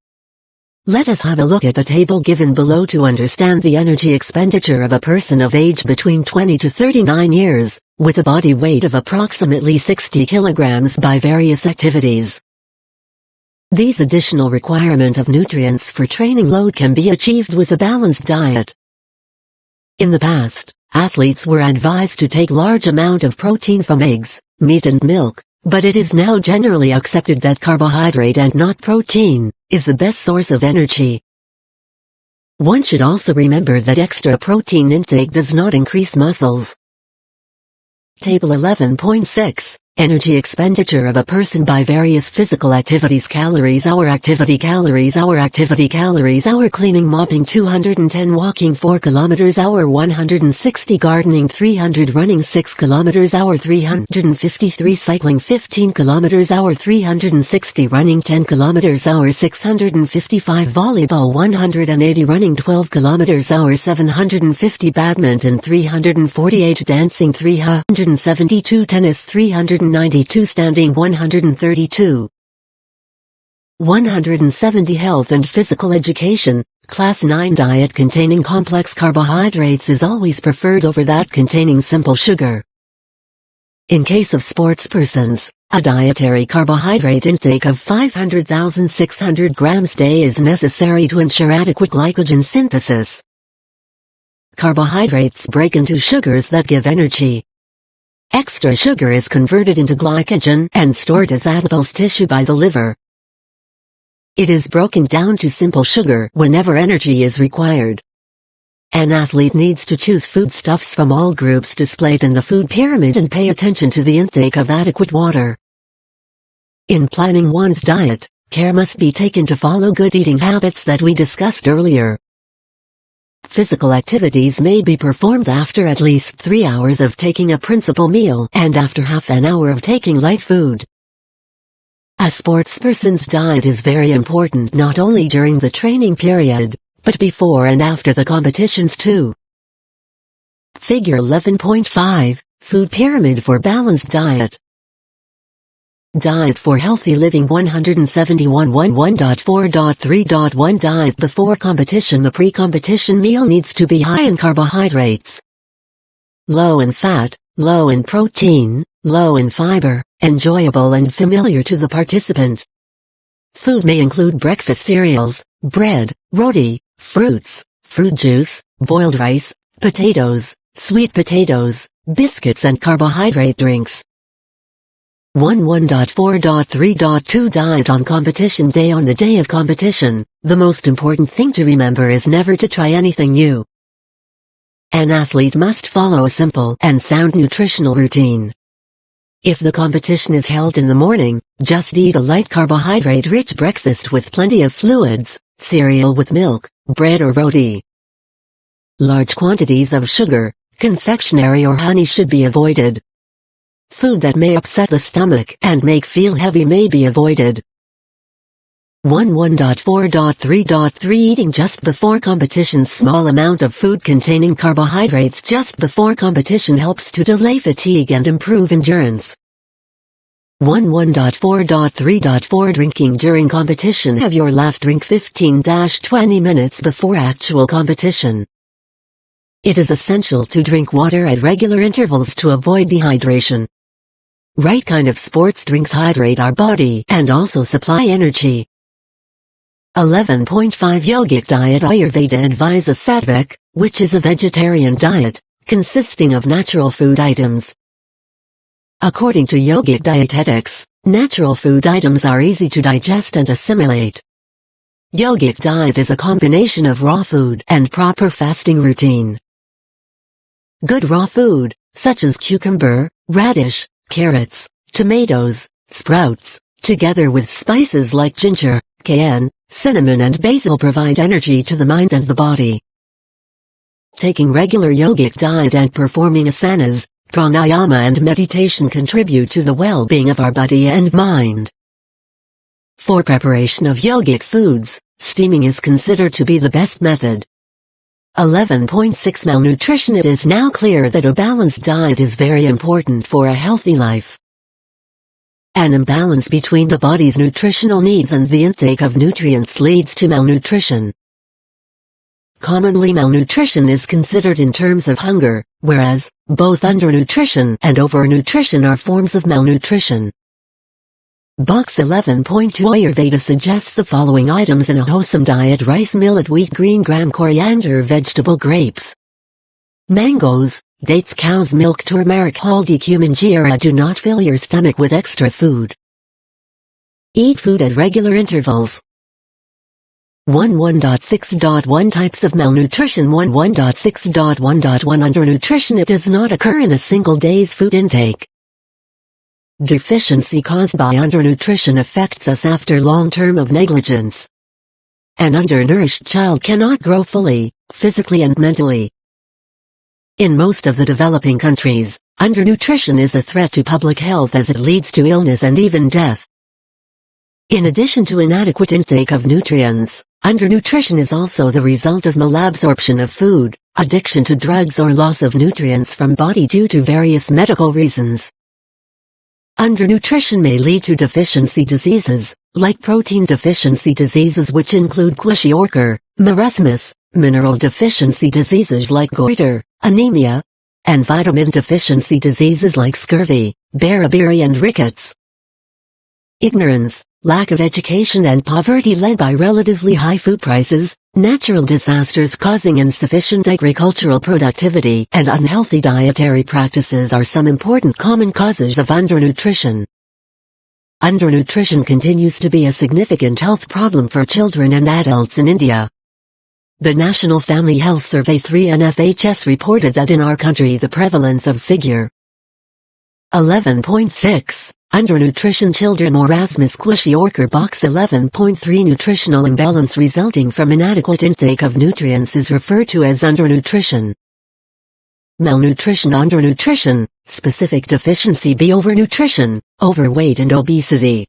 Let us have a look at the table given below to understand the energy expenditure of a person of age between 20 to 39 years, with a body weight of approximately 60 kilograms by various activities. These additional requirement of nutrients for training load can be achieved with a balanced diet. In the past, athletes were advised to take large amount of protein from eggs, meat and milk, but it is now generally accepted that carbohydrate and not protein is the best source of energy. One should also remember that extra protein intake does not increase muscles. Table 11.6 Energy expenditure of a person by various physical activities. Calories hour. Activity. Calories hour. Activity. Calories hour. Cleaning, mopping 210, walking 4 kilometers hour, 160, gardening 300, running 6 kilometers hour, 353, cycling 15 kilometers hour, 360, running 10 kilometers hour, 655, volleyball 180, running 12 kilometers hour, 750, badminton 348, dancing 372, tennis 392, standing 132. 170 Health and physical education. Class 9 Diet containing complex carbohydrates is always preferred over that containing simple sugar. In case of sportspersons, a dietary carbohydrate intake of 500,600 grams day is necessary to ensure adequate glycogen synthesis. Carbohydrates break into sugars that give energy. Extra sugar is converted into glycogen and stored as adipose tissue by the liver. It is broken down to simple sugar whenever energy is required. An athlete needs to choose foodstuffs from all groups displayed in the food pyramid and pay attention to the intake of adequate water. In planning one's diet, care must be taken to follow good eating habits that we discussed earlier. Physical activities may be performed after at least 3 hours of taking a principal meal and after half an hour of taking light food. A sportsperson's diet is very important not only during the training period, but before and after the competitions too. Figure 11.5, Food Pyramid for Balanced Diet. Diet for healthy living. 171. 1.4.3.1 Diet before competition. The pre-competition meal needs to be high in carbohydrates, low in fat, low in protein, low in fiber, enjoyable and familiar to the participant. Food may include breakfast cereals, bread, roti, fruits, fruit juice, boiled rice, potatoes, sweet potatoes, biscuits and carbohydrate drinks. 1.4.3.2 Diet on competition day. On the day of competition, the most important thing to remember is never to try anything new. An athlete must follow a simple and sound nutritional routine. If the competition is held in the morning, just eat a light carbohydrate-rich breakfast with plenty of fluids, cereal with milk, bread or roti. Large quantities of sugar, confectionery or honey should be avoided. Food that may upset the stomach and make feel heavy may be avoided. 1.4.3.3 Eating just before competition. Small amount of food containing carbohydrates just before competition helps to delay fatigue and improve endurance. 1.4.3.4 Drinking during competition. Have your last drink 15-20 minutes before actual competition. It is essential to drink water at regular intervals to avoid dehydration. Right kind of sports drinks hydrate our body and also supply energy. 11.5 Yogic Diet. Ayurveda advises sattvic, which is a vegetarian diet, consisting of natural food items. According to yogic dietetics, natural food items are easy to digest and assimilate. Yogic diet is a combination of raw food and proper fasting routine. Good raw food, such as cucumber, radish, carrots, tomatoes, sprouts, together with spices like ginger, cayenne, cinnamon and basil provide energy to the mind and the body. Taking regular yogic diet and performing asanas, pranayama and meditation contribute to the well-being of our body and mind. For preparation of yogic foods, steaming is considered to be the best method. 11.6 Malnutrition. It is now clear that a balanced diet is very important for a healthy life. An imbalance between the body's nutritional needs and the intake of nutrients leads to malnutrition. Commonly, malnutrition is considered in terms of hunger, whereas both undernutrition and overnutrition are forms of malnutrition. Box 11.2 Ayurveda suggests the following items in a wholesome diet: rice, millet, wheat, green gram, coriander, vegetable, grapes, mangoes, dates, cow's milk, turmeric, haldi, cumin, jeera. Do not fill your stomach with extra food. Eat food at regular intervals. 11.6.1 Types of malnutrition. 11.6.1.1 Undernutrition. It does not occur in a single day's food intake. Deficiency caused by undernutrition affects us after long term of negligence. An undernourished child cannot grow fully, physically and mentally. In most of the developing countries, undernutrition is a threat to public health as it leads to illness and even death. In addition to inadequate intake of nutrients, undernutrition is also the result of malabsorption of food, addiction to drugs or loss of nutrients from body due to various medical reasons. Undernutrition may lead to deficiency diseases, like protein deficiency diseases which include kwashiorkor, marasmus, mineral deficiency diseases like goiter, anemia, and vitamin deficiency diseases like scurvy, beriberi and rickets. Ignorance, lack of education and poverty led by relatively high food prices, natural disasters causing insufficient agricultural productivity, and unhealthy dietary practices are some important common causes of undernutrition. Undernutrition continues to be a significant health problem for children and adults in India. The National Family Health Survey 3 NFHS reported that in our country the prevalence of figure 11.6 Undernutrition children marasmus kwashiorkor. Box 11.3 Nutritional imbalance resulting from inadequate intake of nutrients is referred to as undernutrition. Malnutrition, undernutrition, specific deficiency B. Overnutrition, overweight and obesity.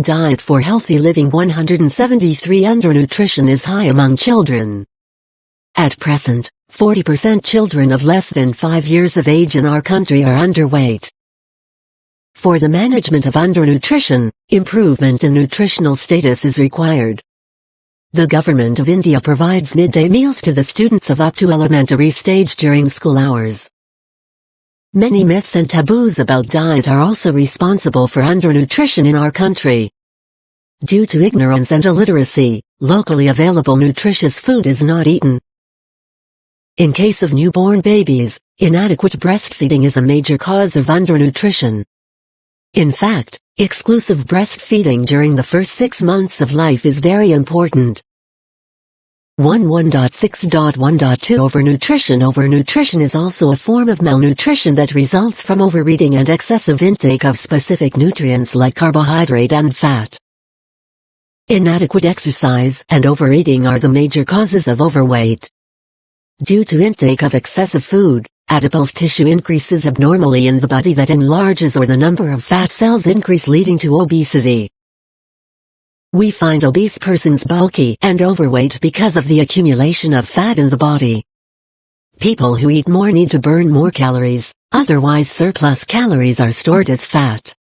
Diet for healthy living. 173 Undernutrition is high among children. At present, 40% children of less than 5 years of age in our country are underweight. For the management of undernutrition, improvement in nutritional status is required. The Government of India provides midday meals to the students of up to elementary stage during school hours. Many myths and taboos about diet are also responsible for undernutrition in our country. Due to ignorance and illiteracy, locally available nutritious food is not eaten. In case of newborn babies, inadequate breastfeeding is a major cause of undernutrition. In fact, exclusive breastfeeding during the first 6 months of life is very important. 11.6.1.2 Overnutrition. Overnutrition is also a form of malnutrition that results from overeating and excessive intake of specific nutrients like carbohydrate and fat. Inadequate exercise and overeating are the major causes of overweight. Due to intake of excessive food, adipose tissue increases abnormally in the body that enlarges, or the number of fat cells increase, leading to obesity. We find obese persons bulky and overweight because of the accumulation of fat in the body. People who eat more need to burn more calories, otherwise surplus calories are stored as fat.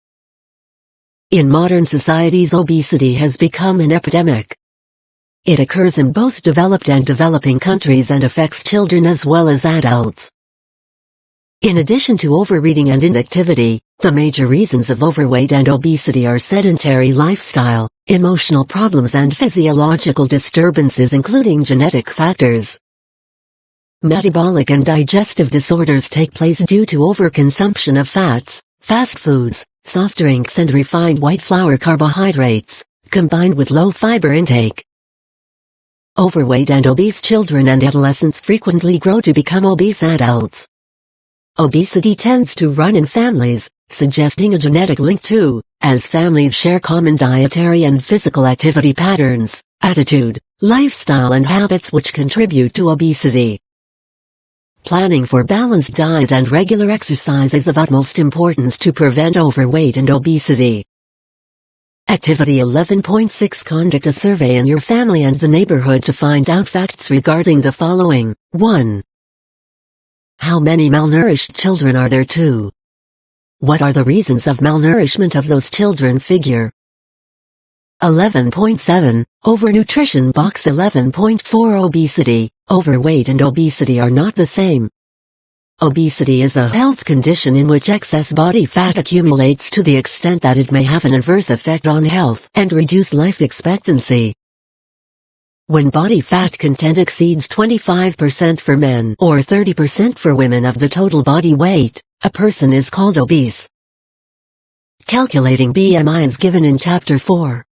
In modern societies, obesity has become an epidemic. It occurs in both developed and developing countries and affects children as well as adults. In addition to overeating and inactivity, the major reasons of overweight and obesity are sedentary lifestyle, emotional problems and physiological disturbances including genetic factors. Metabolic and digestive disorders take place due to overconsumption of fats, fast foods, soft drinks and refined white flour carbohydrates, combined with low fiber intake. Overweight and obese children and adolescents frequently grow to become obese adults. Obesity tends to run in families, suggesting a genetic link too, as families share common dietary and physical activity patterns, attitude, lifestyle and habits which contribute to obesity. Planning for balanced diet and regular exercise is of utmost importance to prevent overweight and obesity. Activity 11.6 Conduct a survey in your family and the neighborhood to find out facts regarding the following. 1. How many malnourished children are there? 2. What are the reasons of malnourishment of those children? Figure 11.7, Overnutrition. Box 11.4 Obesity, overweight and obesity are not the same. Obesity is a health condition in which excess body fat accumulates to the extent that it may have an adverse effect on health and reduce life expectancy. When body fat content exceeds 25% for men or 30% for women of the total body weight, a person is called obese. Calculating BMI is given in Chapter 4.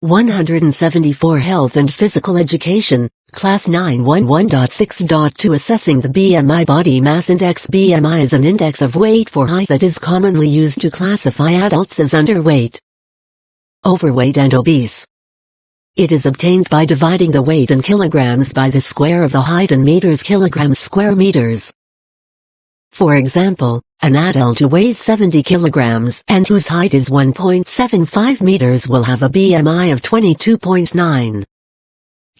174 Health and Physical Education, Class 911.6.2 Assessing the BMI Body Mass Index. BMI is an index of weight for height that is commonly used to classify adults as underweight, overweight and obese. It is obtained by dividing the weight in kilograms by the square of the height in meters kilograms square meters. For example, an adult who weighs 70 kilograms and whose height is 1.75 meters will have a BMI of 22.9.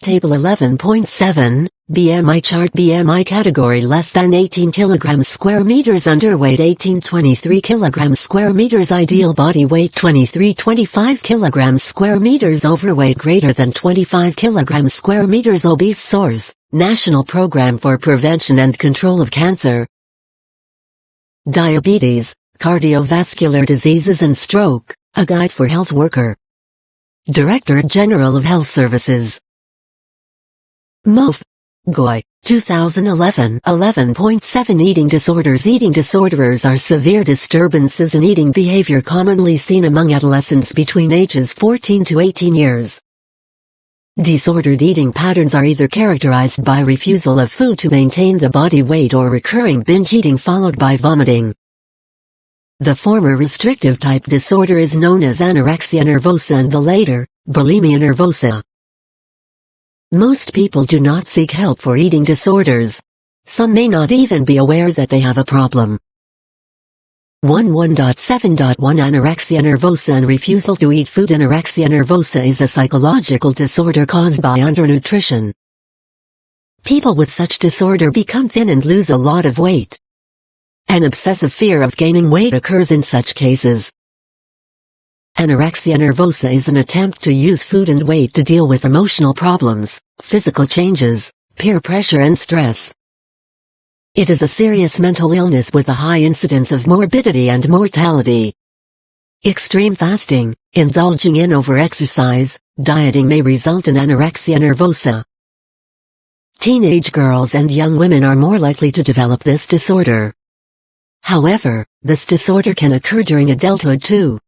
Table 11.7, BMI chart. BMI category less than 18 kilograms square meters underweight 18-23 kilograms square meters ideal body weight 23-25 kilograms square meters overweight greater than 25 kilograms square meters obese source, National Program for Prevention and Control of Cancer, Diabetes, Cardiovascular Diseases and Stroke, a guide for health worker. Directorate General of Health Services. MOF. Goy, 2011. 11.7 Eating disorders. Eating disorders are severe disturbances in eating behavior commonly seen among adolescents between ages 14 to 18 years. Disordered eating patterns are either characterized by refusal of food to maintain the body weight or recurring binge eating followed by vomiting. The former restrictive type disorder is known as anorexia nervosa and the later, bulimia nervosa. Most people do not seek help for eating disorders. Some may not even be aware that they have a problem. 11.7.1 Anorexia nervosa and refusal to eat food. Anorexia nervosa is a psychological disorder caused by undernutrition. People with such disorder become thin and lose a lot of weight. An obsessive fear of gaining weight occurs in such cases. Anorexia nervosa is an attempt to use food and weight to deal with emotional problems, physical changes, peer pressure and stress. It is a serious mental illness with a high incidence of morbidity and mortality. Extreme fasting, indulging in over-exercise, dieting may result in anorexia nervosa. Teenage girls and young women are more likely to develop this disorder. However, this disorder can occur during adulthood too.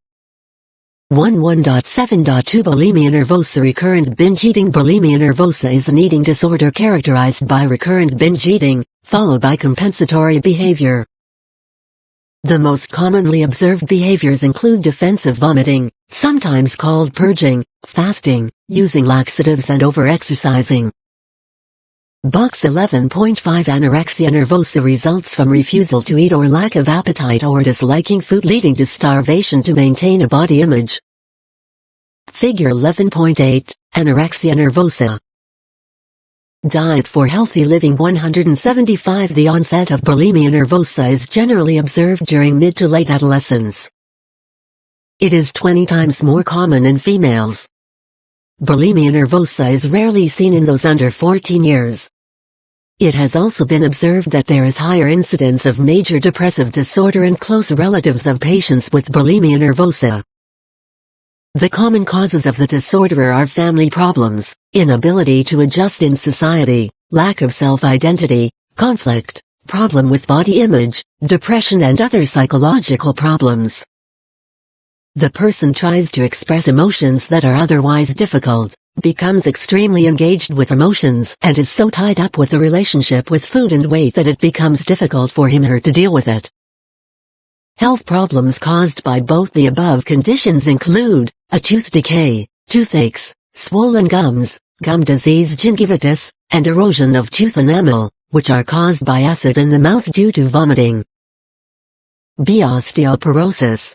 11.7.2 Bulimia nervosa. Recurrent binge eating. Bulimia nervosa is an eating disorder characterized by recurrent binge eating, followed by compensatory behavior. The most commonly observed behaviors include defensive vomiting, sometimes called purging, fasting, using laxatives and over-exercising. Box 11.5 Anorexia nervosa results from refusal to eat or lack of appetite or disliking food leading to starvation to maintain a body image. Figure 11.8, Anorexia nervosa. Diet for healthy living. 175 The onset of bulimia nervosa is generally observed during mid to late adolescence. It is 20 times more common in females. Bulimia nervosa is rarely seen in those under 14 years. It has also been observed that there is higher incidence of major depressive disorder in close relatives of patients with bulimia nervosa. The common causes of the disorder are family problems, inability to adjust in society, lack of self-identity, conflict, problem with body image, depression and other psychological problems. The person tries to express emotions that are otherwise difficult, becomes extremely engaged with emotions and is so tied up with the relationship with food and weight that it becomes difficult for him or her to deal with it. Health problems caused by both the above conditions include a tooth decay, toothaches, swollen gums, gum disease gingivitis, and erosion of tooth enamel, which are caused by acid in the mouth due to vomiting. B. Osteoporosis.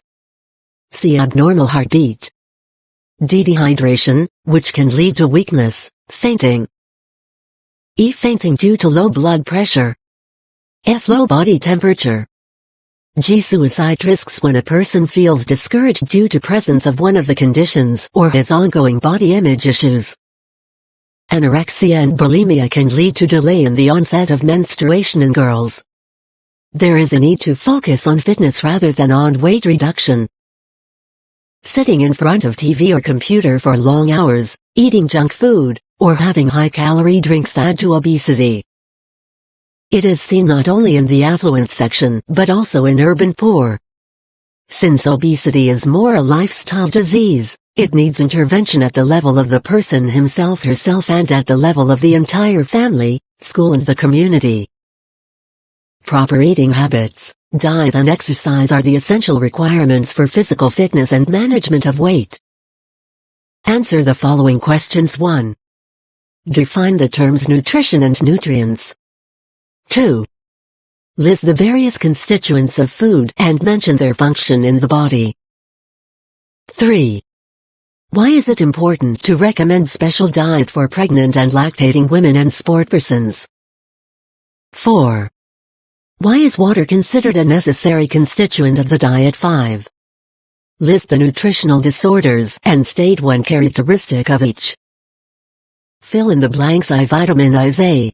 C. Abnormal heartbeat. D. Dehydration, which can lead to weakness, fainting. E. Fainting due to low blood pressure. F. Low body temperature. G. Suicide risks when a person feels discouraged due to presence of one of the conditions or has ongoing body image issues. Anorexia and bulimia can lead to delay in the onset of menstruation in girls. There is a need to focus on fitness rather than on weight reduction. Sitting in front of TV or computer for long hours, eating junk food, or having high-calorie drinks add to obesity. It is seen not only in the affluent section but also in urban poor. Since obesity is more a lifestyle disease, it needs intervention at the level of the person himself/herself and at the level of the entire family, school and the community. Proper eating habits, diet and exercise are the essential requirements for physical fitness and management of weight. Answer the following questions. 1. Define the terms nutrition and nutrients. 2. List the various constituents of food and mention their function in the body. 3. Why is it important to recommend special diet for pregnant and lactating women and sportpersons? 4. Why is water considered a necessary constituent of the diet? 5. List the nutritional disorders and state one characteristic of each. Fill in the blanks. I. Vitamin I is a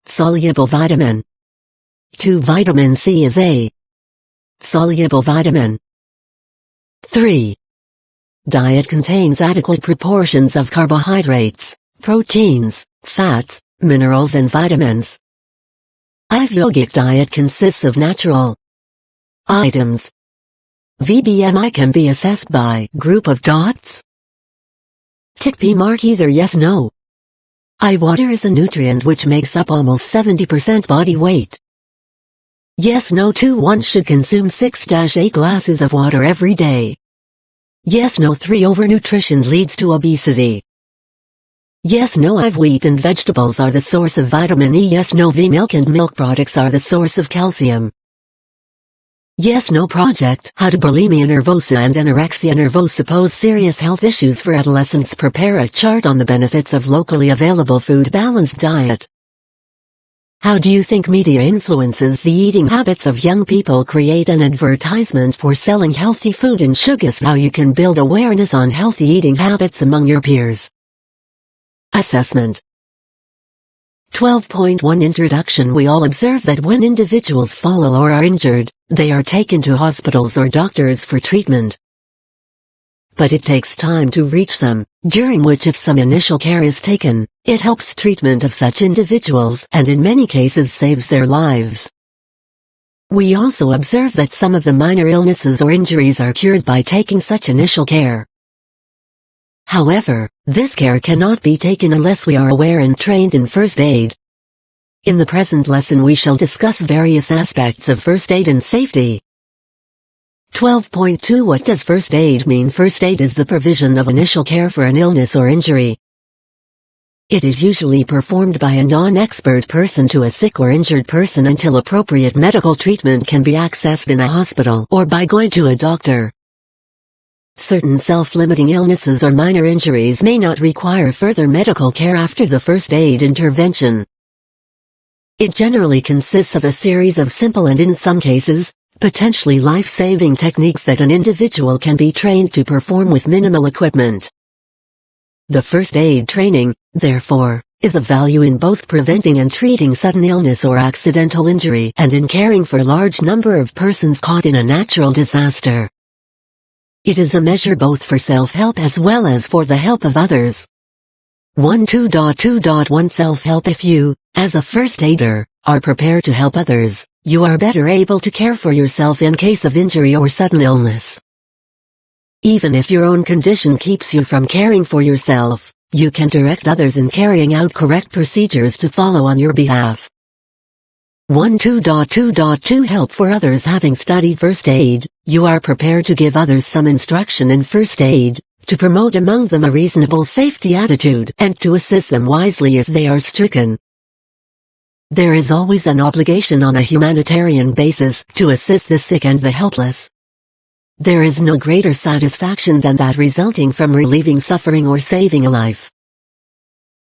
soluble vitamin. 2. Vitamin C is a soluble vitamin. 3. Diet contains adequate proportions of carbohydrates, proteins, fats, minerals and vitamins. IV. Yogic diet consists of natural items. VBMI can be assessed by group of dots. Tick P mark either yes no. I. Water is a nutrient which makes up almost 70% body weight. Yes no. 2. One should consume 6-8 glasses of water every day. Yes no. 3. Overnutrition leads to obesity. Yes no. IV. Wheat and vegetables are the source of vitamin E. Yes no. V. Milk and milk products are the source of calcium. Yes no. Project How do bulimia nervosa and anorexia nervosa pose serious health issues for adolescents? Prepare a chart on the benefits of locally available food-balanced diet. How do you think media influences the eating habits of young people? Create an advertisement for selling healthy food and sugars. How you can build awareness on healthy eating habits among your peers. Assessment 12.1 Introduction. We all observe that when individuals fall ill or are injured, they are taken to hospitals or doctors for treatment. But it takes time to reach them, during which if some initial care is taken, it helps treatment of such individuals and in many cases saves their lives. We also observe that some of the minor illnesses or injuries are cured by taking such initial care. However, this care cannot be taken unless we are aware and trained in first aid. In the present lesson we shall discuss various aspects of first aid and safety. 12.2 What does first aid mean? First aid is the provision of initial care for an illness or injury. It is usually performed by a non-expert person to a sick or injured person until appropriate medical treatment can be accessed in a hospital or by going to a doctor. Certain self-limiting illnesses or minor injuries may not require further medical care after the first aid intervention. It generally consists of a series of simple and in some cases, potentially life-saving techniques that an individual can be trained to perform with minimal equipment. The first aid training, therefore, is of value in both preventing and treating sudden illness or accidental injury and in caring for a large number of persons caught in a natural disaster. It is a measure both for self-help as well as for the help of others. 12.2.1 Self-help. If you, as a first aider, are prepared to help others, you are better able to care for yourself in case of injury or sudden illness. Even if your own condition keeps you from caring for yourself, you can direct others in carrying out correct procedures to follow on your behalf. 12.2.2 Help for others. Having studied first aid, you are prepared to give others some instruction in first aid, to promote among them a reasonable safety attitude and to assist them wisely if they are stricken. There is always an obligation on a humanitarian basis to assist the sick and the helpless. There is no greater satisfaction than that resulting from relieving suffering or saving a life.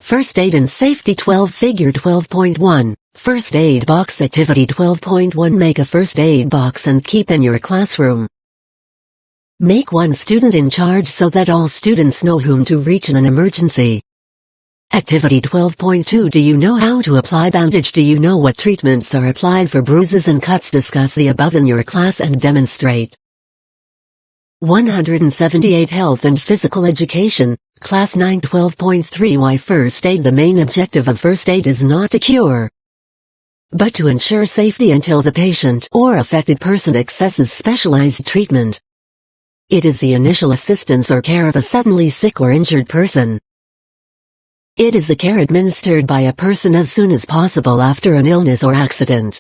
First Aid and Safety 12 Figure 12.1 First Aid Box Activity 12.1 Make a first aid box and keep in your classroom. Make one student in charge so that all students know whom to reach in an emergency. Activity 12.2 Do you know how to apply bandage? Do you know what treatments are applied for bruises and cuts? Discuss the above in your class and demonstrate. 178 Health and Physical Education, Class 9 12.3 Why First Aid? The main objective of first aid is not to cure, but to ensure safety until the patient or affected person accesses specialized treatment. It is the initial assistance or care of a suddenly sick or injured person. It is the care administered by a person as soon as possible after an illness or accident.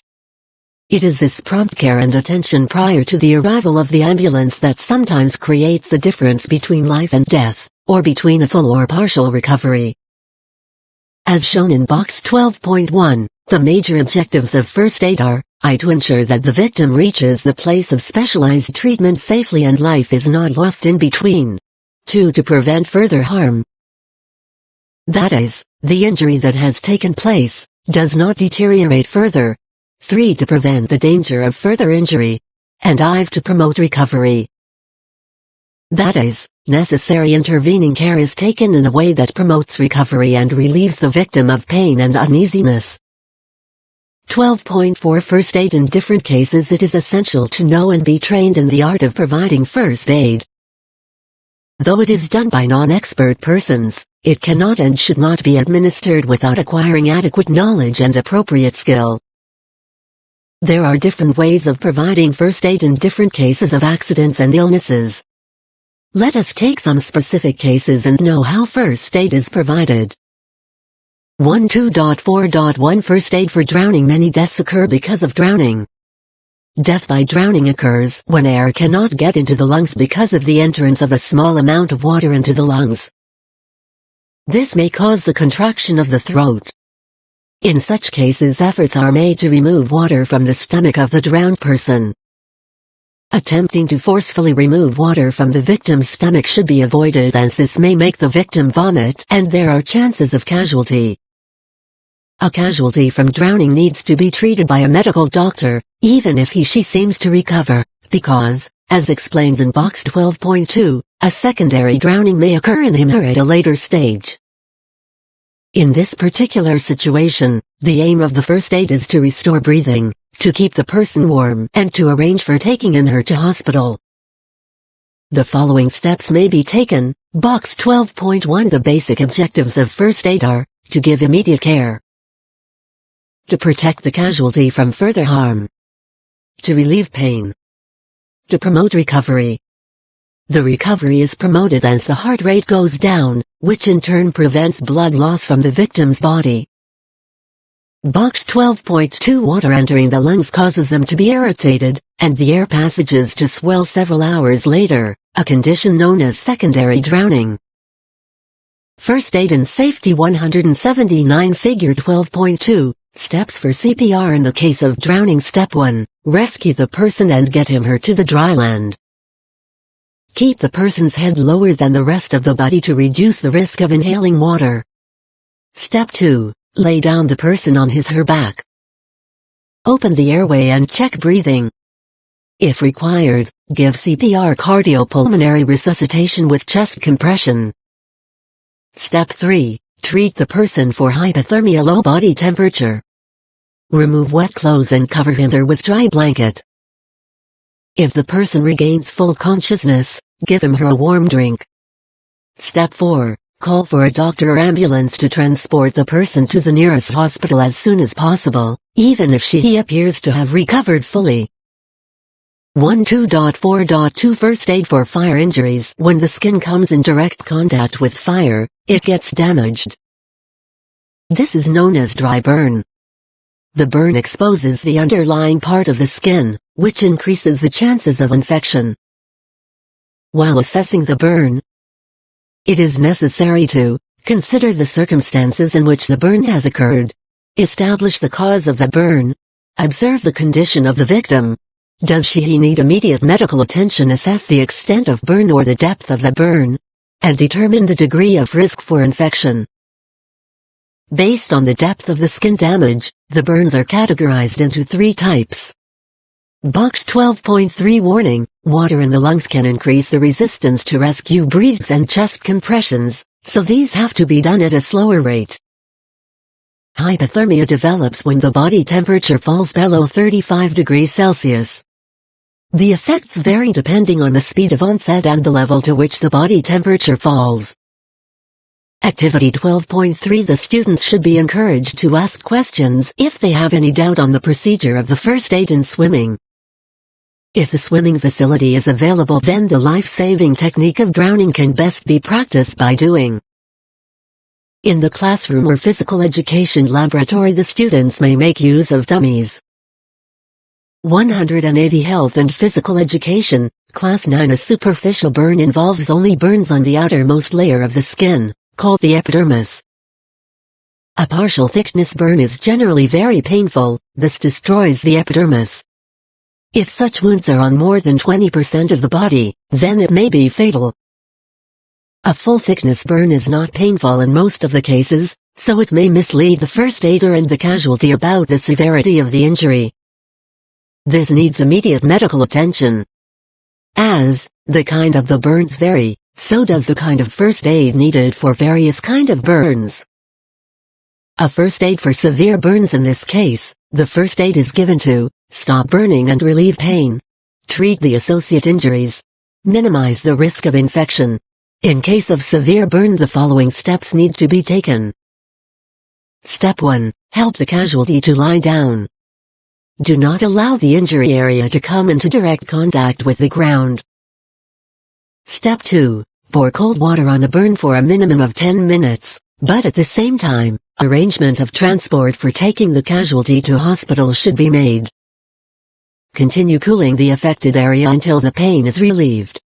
It is this prompt care and attention prior to the arrival of the ambulance that sometimes creates the difference between life and death, or between a full or partial recovery. As shown in box 12.1, the major objectives of first aid are, I. To ensure that the victim reaches the place of specialized treatment safely and life is not lost in between. 2. To prevent further harm. That is, the injury that has taken place does not deteriorate further. 3. To prevent the danger of further injury. And I. To promote recovery. That is, necessary intervening care is taken in a way that promotes recovery and relieves the victim of pain and uneasiness. 12.4 First aid. In different cases it is essential to know and be trained in the art of providing first aid. Though it is done by non-expert persons, it cannot and should not be administered without acquiring adequate knowledge and appropriate skill. There are different ways of providing first aid in different cases of accidents and illnesses. Let us take some specific cases and know how first aid is provided. 12.4.1 First aid for drowning. Many deaths occur because of drowning. Death by drowning occurs when air cannot get into the lungs because of the entrance of a small amount of water into the lungs. This may cause the contraction of the throat. In such cases, efforts are made to remove water from the stomach of the drowned person. Attempting to forcefully remove water from the victim's stomach should be avoided as this may make the victim vomit and there are chances of casualty. A casualty from drowning needs to be treated by a medical doctor, even if he/she seems to recover, because, as explained in box 12.2, a secondary drowning may occur in him or at a later stage. In this particular situation, the aim of the first aid is to restore breathing, to keep the person warm, and to arrange for taking her to hospital. The following steps may be taken. Box 12.1 The basic objectives of first aid are, to give immediate care, to protect the casualty from further harm, to relieve pain, to promote recovery. The recovery is promoted as the heart rate goes down, which in turn prevents blood loss from the victim's body. Box 12.2 Water entering the lungs causes them to be irritated, and the air passages to swell several hours later, a condition known as secondary drowning. First aid and safety 179 Figure 12.2 Steps for CPR in the case of drowning. Step 1. Rescue the person and get him/her to the dry land. Keep the person's head lower than the rest of the body to reduce the risk of inhaling water. Step 2. Lay down the person on his/her back. Open the airway and check breathing. If required, give CPR cardiopulmonary resuscitation with chest compression. Step 3. Treat the person for hypothermia low body temperature. Remove wet clothes and cover him/her with dry blanket. If the person regains full consciousness, give him/her a warm drink. Step 4. Call for a doctor or ambulance to transport the person to the nearest hospital as soon as possible, even if she/he appears to have recovered fully. 12.4.2 First aid for fire injuries. When the skin comes in direct contact with fire, it gets damaged. This is known as dry burn. the burn exposes the underlying part of the skin, which increases the chances of infection. While assessing the burn, it is necessary to consider the circumstances in which the burn has occurred, establish the cause of the burn, observe the condition of the victim. Does she need immediate medical attention? Assess the extent of burn or the depth of the burn, and determine the degree of risk for infection. Based on the depth of the skin damage, the burns are categorized into 3 types. Box 12.3 Warning: water in the lungs can increase the resistance to rescue breaths and chest compressions, so these have to be done at a slower rate. Hypothermia develops when the body temperature falls below 35 degrees Celsius. The effects vary depending on the speed of onset and the level to which the body temperature falls. Activity 12.3 The students should be encouraged to ask questions if they have any doubt on the procedure of the first aid in swimming. If the swimming facility is available, then the life-saving technique of drowning can best be practiced by doing. In the classroom or physical education laboratory, the students may make use of dummies. 180 Health and Physical Education, Class 9 A superficial burn involves only burns on the outermost layer of the skin, called the epidermis. A partial thickness burn is generally very painful. This destroys the epidermis. If such wounds are on more than 20% of the body, then it may be fatal. A full thickness burn is not painful in most of the cases, so it may mislead the first aider and the casualty about the severity of the injury. This needs immediate medical attention. As the kind of the burns vary, so does the kind of first aid needed for various kind of burns. A first aid for severe burns: in this case, the first aid is given to stop burning and relieve pain, treat the associate injuries, minimize the risk of infection. In case of severe burn, the following steps need to be taken. Step 1. Help the casualty to lie down. Do not allow the injury area to come into direct contact with the ground. Step 2. Pour cold water on the burn for a minimum of 10 minutes, but at the same time, arrangement of transport for taking the casualty to hospital should be made. Continue cooling the affected area until the pain is relieved.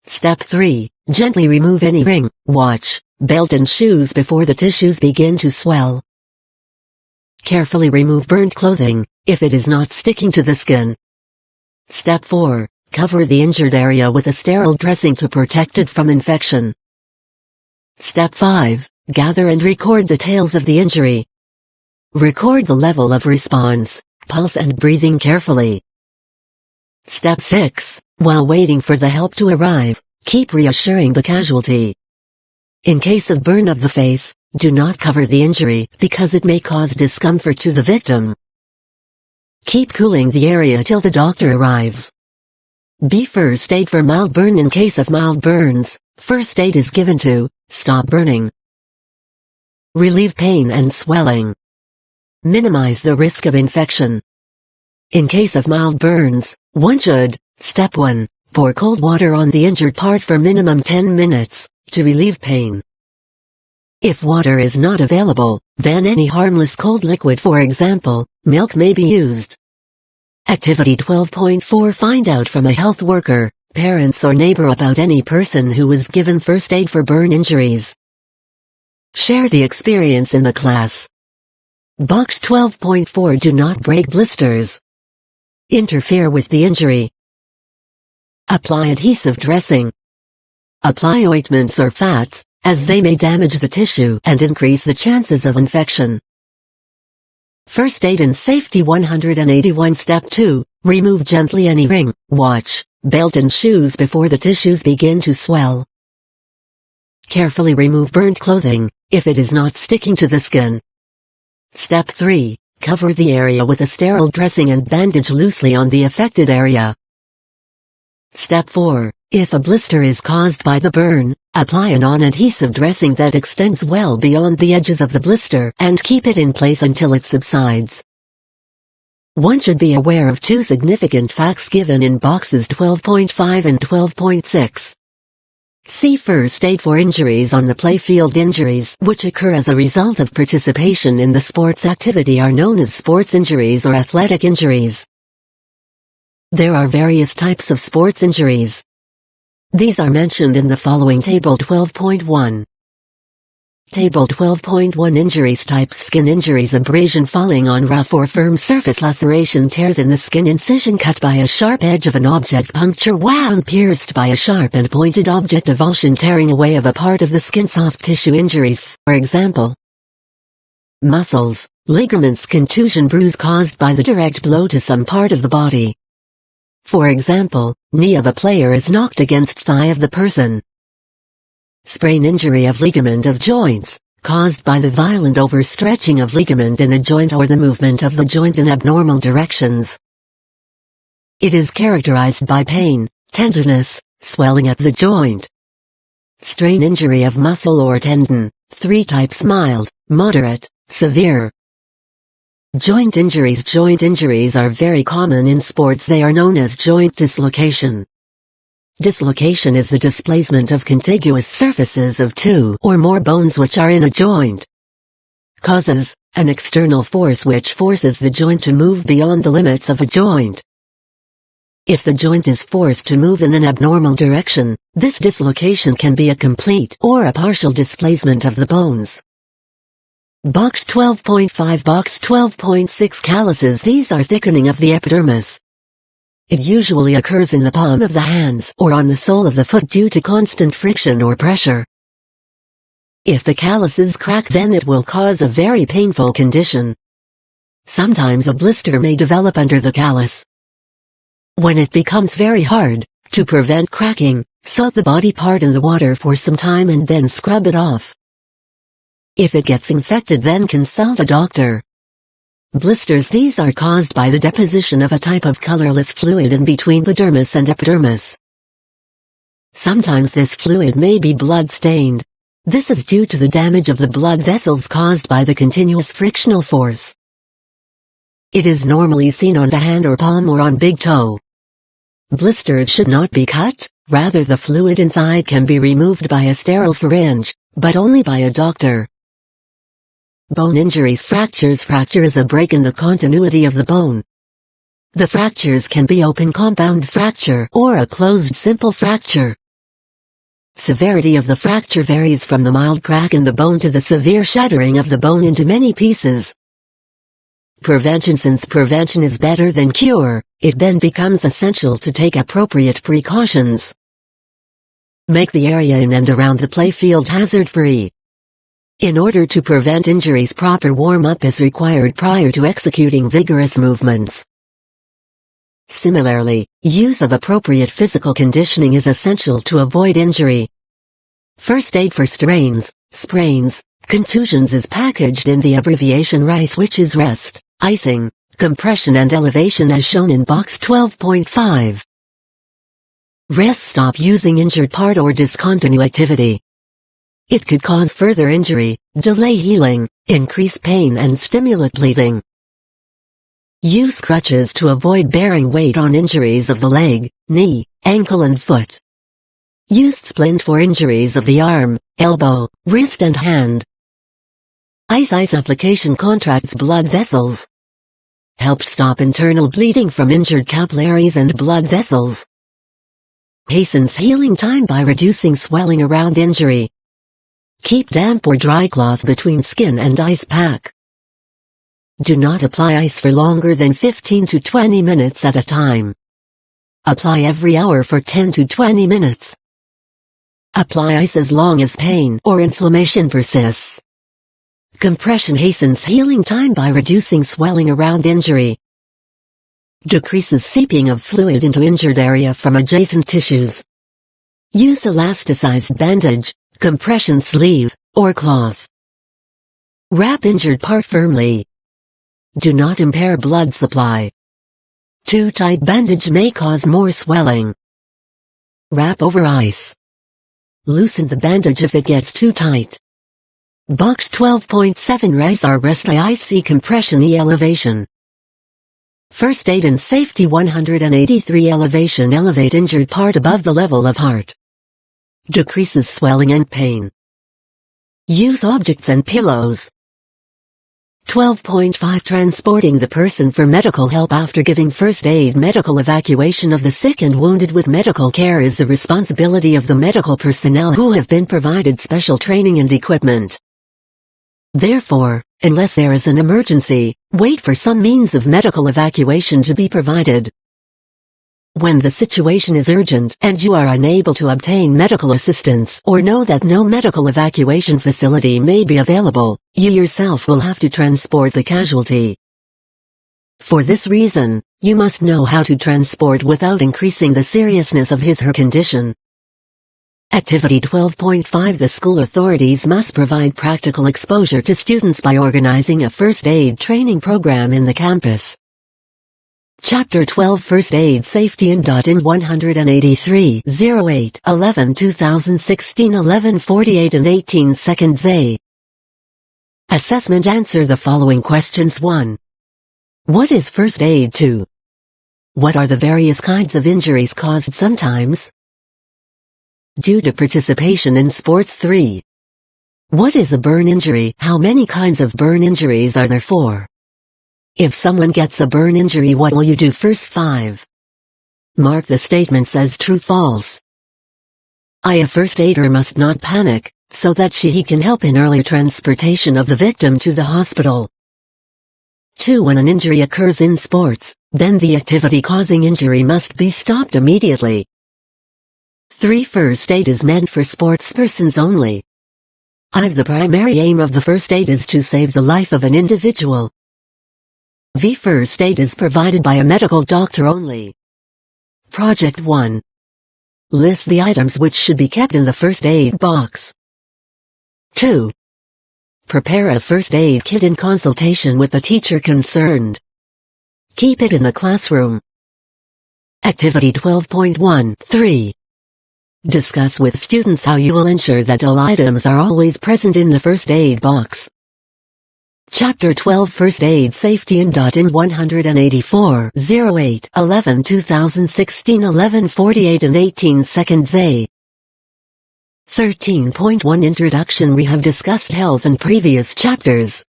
Step 3. Gently remove any ring, watch, belt and shoes before the tissues begin to swell. Carefully remove burnt clothing, if it is not sticking to the skin. Step 4. Cover the injured area with a sterile dressing to protect it from infection. Step 5. Gather and record details of the injury. Record the level of response, pulse and breathing carefully. Step 6. While waiting for the help to arrive, keep reassuring the casualty. In case of burn of the face, do not cover the injury because it may cause discomfort to the victim. Keep cooling the area till the doctor arrives. B. First aid for mild burn. In case of mild burns, first aid is given to stop burning, relieve pain and swelling, minimize the risk of infection. In case of mild burns, one should, Step 1, pour cold water on the injured part for minimum 10 minutes, to relieve pain. If water is not available, then any harmless cold liquid, for example, milk, may be used. Activity 12.4 Find out from a health worker, parents or neighbor about any person who was given first aid for burn injuries. Share the experience in the class. Box 12.4 Do not break blisters. Interfere with the injury. Apply adhesive dressing. Apply ointments or fats, as they may damage the tissue and increase the chances of infection. First aid and safety 181 Step 2, remove gently any ring, watch, belt and shoes before the tissues begin to swell. Carefully remove burnt clothing, if it is not sticking to the skin. Step 3, cover the area with a sterile dressing and bandage loosely on the affected area. Step 4, if a blister is caused by the burn, apply a non-adhesive dressing that extends well beyond the edges of the blister and keep it in place until it subsides. One should be aware of two significant facts given in boxes 12.5 and 12.6. See First Aid for injuries on the playfield. Injuries which occur as a result of participation in the sports activity are known as sports injuries or athletic injuries. There are various types of sports injuries. These are mentioned in the following Table 12.1. Table 12.1 Injuries Types: Skin injuries, abrasion, falling on rough or firm surface, laceration, tears in the skin, incision, cut by a sharp edge of an object, puncture, wound, pierced by a sharp and pointed object, avulsion, tearing away of a part of the skin. Soft tissue injuries, for example, muscles, ligaments, contusion, bruise caused by the direct blow to some part of the body. For example, knee of a player is knocked against thigh of the person. Sprain, injury of ligament of joints, caused by the violent overstretching of ligament in a joint or the movement of the joint in abnormal directions. It is characterized by pain, tenderness, swelling at the joint. Strain, injury of muscle or tendon, 3 types: mild, moderate, severe. Joint injuries. Joint injuries are very common in sports. They are known as joint dislocation. Dislocation is the displacement of contiguous surfaces of 2 or more bones which are in a joint. Causes: an external force which forces the joint to move beyond the limits of a joint. If the joint is forced to move in an abnormal direction, this dislocation can be a complete or a partial displacement of the bones. Box 12.5 Box 12.6 Calluses. These are thickening of the epidermis. It usually occurs in the palm of the hands or on the sole of the foot due to constant friction or pressure. If the calluses crack, then it will cause a very painful condition. Sometimes a blister may develop under the callus. When it becomes very hard, to prevent cracking, soak the body part in the water for some time and then scrub it off. If it gets infected, then consult a doctor. Blisters. These are caused by the deposition of a type of colorless fluid in between the dermis and epidermis. Sometimes this fluid may be blood-stained. This is due to the damage of the blood vessels caused by the continuous frictional force. It is normally seen on the hand or palm or on big toe. Blisters should not be cut, rather the fluid inside can be removed by a sterile syringe, but only by a doctor. Bone injuries. Fractures. Fracture is a break in the continuity of the bone. The fractures can be open compound fracture or a closed simple fracture. Severity of the fracture varies from the mild crack in the bone to the severe shattering of the bone into many pieces. Prevention. Since prevention is better than cure, it then becomes essential to take appropriate precautions. Make the area in and around the playfield hazard-free. In order to prevent injuries, proper warm-up is required prior to executing vigorous movements. Similarly, use of appropriate physical conditioning is essential to avoid injury. First aid for strains, sprains, contusions is packaged in the abbreviation RICE, which is rest, icing, compression and elevation, as shown in box 12.5. Rest. Stop using injured part or discontinue activity. It could cause further injury, delay healing, increase pain and stimulate bleeding. Use crutches to avoid bearing weight on injuries of the leg, knee, ankle and foot. Use splint for injuries of the arm, elbow, wrist and hand. Ice application contracts blood vessels. Helps stop internal bleeding from injured capillaries and blood vessels. Hastens healing time by reducing swelling around injury. Keep damp or dry cloth between skin and ice pack. Do not apply ice for longer than 15 to 20 minutes at a time. Apply every hour for 10 to 20 minutes. Apply ice as long as pain or inflammation persists. Compression hastens healing time by reducing swelling around injury. Decreases seeping of fluid into injured area from adjacent tissues. Use elasticized bandage, compression sleeve, or cloth. Wrap injured part firmly. Do not impair blood supply. Too tight bandage may cause more swelling. Wrap over ice. Loosen the bandage if it gets too tight. Box 12.7 RICE or rest IC compression elevation. First aid and safety 183 elevation. Elevate injured part above the level of heart. Decreases swelling and pain. Use objects and pillows. 12.5 Transporting the person for medical help after giving first aid. Medical evacuation of the sick and wounded with medical care is the responsibility of the medical personnel who have been provided special training and equipment. Therefore, unless there is an emergency, wait for some means of medical evacuation to be provided. When the situation is urgent and you are unable to obtain medical assistance or know that no medical evacuation facility may be available, you yourself will have to transport the casualty. For this reason, you must know how to transport without increasing the seriousness of his/her condition. Activity 12.5 The school authorities must provide practical exposure to students by organizing a first aid training program in the campus. Chapter 12 First Aid Safety in 183 08 11 2016 11:48 and 18 seconds A. Assessment Answer the following questions. 1. What is first aid? 2. What are the various kinds of injuries caused sometimes due to participation in sports? 3. What is a burn injury? How many kinds of burn injuries are there? 4. If someone gets a burn injury, what will you do first? 5. Mark the statements as true, false. A first aider must not panic, so that he can help in early transportation of the victim to the hospital. 2. When an injury occurs in sports, then the activity causing injury must be stopped immediately. 3. First aid is meant for sports persons only. 5. The primary aim of the first aid is to save the life of an individual. First aid is provided by a medical doctor only. Project 1. List the items which should be kept in the first aid box. 2. Prepare a first aid kit in consultation with the teacher concerned. Keep it in the classroom. Activity 12.1 3. Discuss with students how you will ensure that all items are always present in the first aid box. Chapter 12 First Aid Safety in 184 08 11 2016 11:48 and 18 seconds A. 13.1 Introduction. We have discussed health in previous chapters.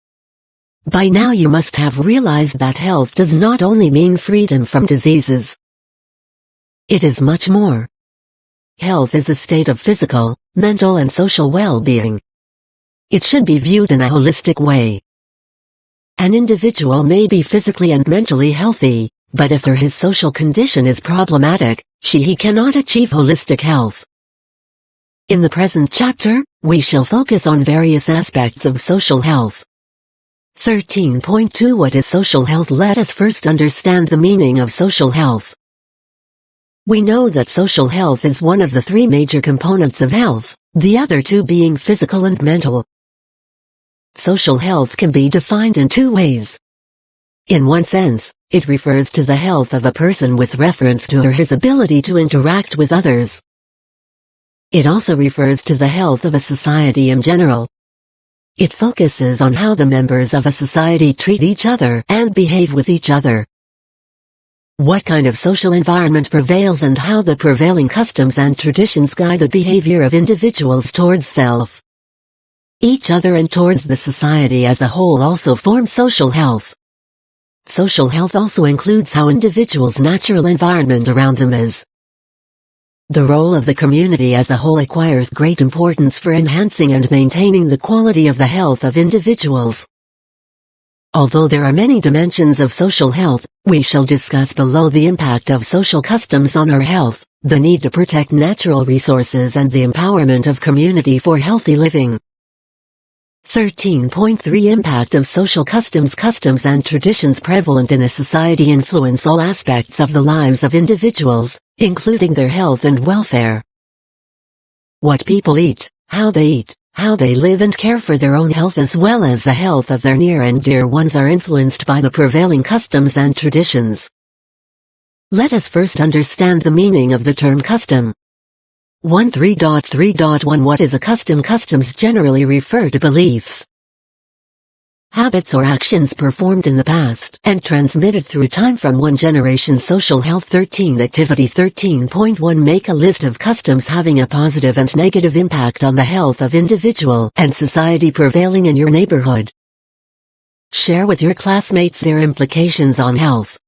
By now you must have realized that health does not only mean freedom from diseases. It is much more. Health is a state of physical, mental and social well-being. It should be viewed in a holistic way. An individual may be physically and mentally healthy, but if his social condition is problematic, he cannot achieve holistic health. In the present chapter, we shall focus on various aspects of social health. 13.2 What is social health? Let us first understand the meaning of social health. We know that social health is one of the three major components of health, the other two being physical and mental. Social health can be defined in two ways. In one sense, it refers to the health of a person with reference to his ability to interact with others. It also refers to the health of a society in general. It focuses on how the members of a society treat each other and behave with each other. What kind of social environment prevails and how the prevailing customs and traditions guide the behavior of individuals towards self, each other and towards the society as a whole also form social health. Social health also includes how individuals' natural environment around them is. The role of the community as a whole acquires great importance for enhancing and maintaining the quality of the health of individuals. Although there are many dimensions of social health, we shall discuss below the impact of social customs on our health, the need to protect natural resources and the empowerment of community for healthy living. 13.3 Impact of social customs. Customs and traditions prevalent in a society influence all aspects of the lives of individuals, including their health and welfare. What people eat, how they live and care for their own health as well as the health of their near and dear ones are influenced by the prevailing customs and traditions. Let us first understand the meaning of the term custom. 13.3.1 What is a custom? Customs generally refer to beliefs. habits or actions performed in the past and transmitted through time from one generation. Social health 13. Activity 13.1 Make a list of customs having a positive and negative impact on the health of individual and society prevailing in your neighborhood. Share with your classmates their implications on health.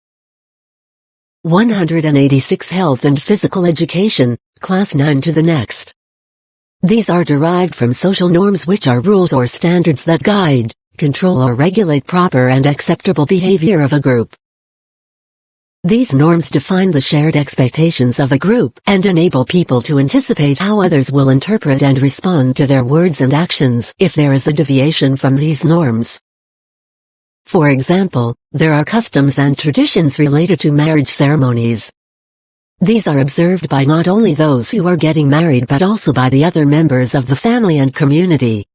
186 Health and Physical Education, Class 9 to the next. These are derived from social norms, which are rules or standards that guide, control or regulate proper and acceptable behavior of a group. These norms define the shared expectations of a group and enable people to anticipate how others will interpret and respond to their words and actions if there is a deviation from these norms. For example, there are customs and traditions related to marriage ceremonies. These are observed by not only those who are getting married but also by the other members of the family and community.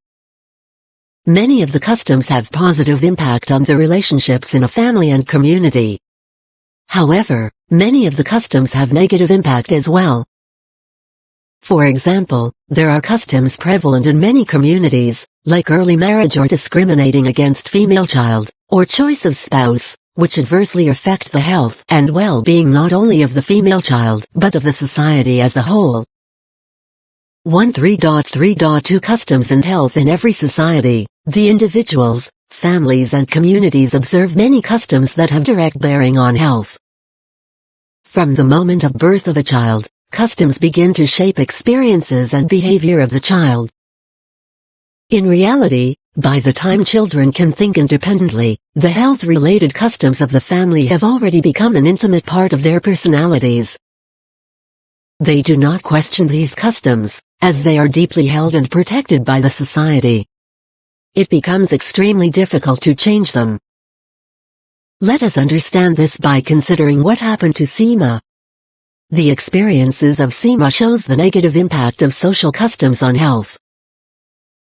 Many of the customs have positive impact on the relationships in a family and community. However, many of the customs have negative impact as well. For example, there are customs prevalent in many communities, like early marriage or discriminating against female child, or choice of spouse, which adversely affect the health and well-being not only of the female child but of the society as a whole. 13.3.2 Customs and health in every society. The individuals, families and communities observe many customs that have direct bearing on health. From the moment of birth of a child, customs begin to shape experiences and behavior of the child. In reality, by the time children can think independently, the health-related customs of the family have already become an intimate part of their personalities. They do not question these customs, as they are deeply held and protected by the society. It becomes extremely difficult to change them. Let us understand this by considering what happened to Seema. The experiences of Seema shows the negative impact of social customs on health.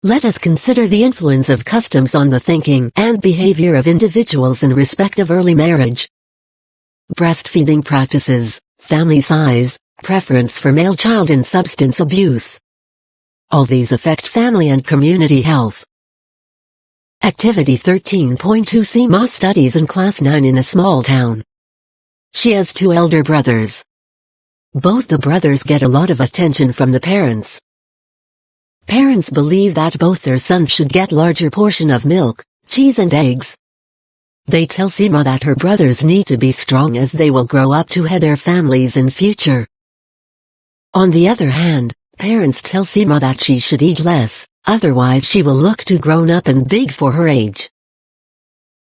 Let us consider the influence of customs on the thinking and behavior of individuals in respect of early marriage. Breastfeeding practices, family size, preference for male child and substance abuse. All these affect family and community health. Activity 13.2 Seema studies in Class 9 in a small town. She has two elder brothers. Both the brothers get a lot of attention from the parents. Parents believe that both their sons should get larger portion of milk, cheese and eggs. They tell Seema that her brothers need to be strong as they will grow up to head their families in future. On the other hand, parents tell Seema that she should eat less, otherwise she will look too grown up and big for her age.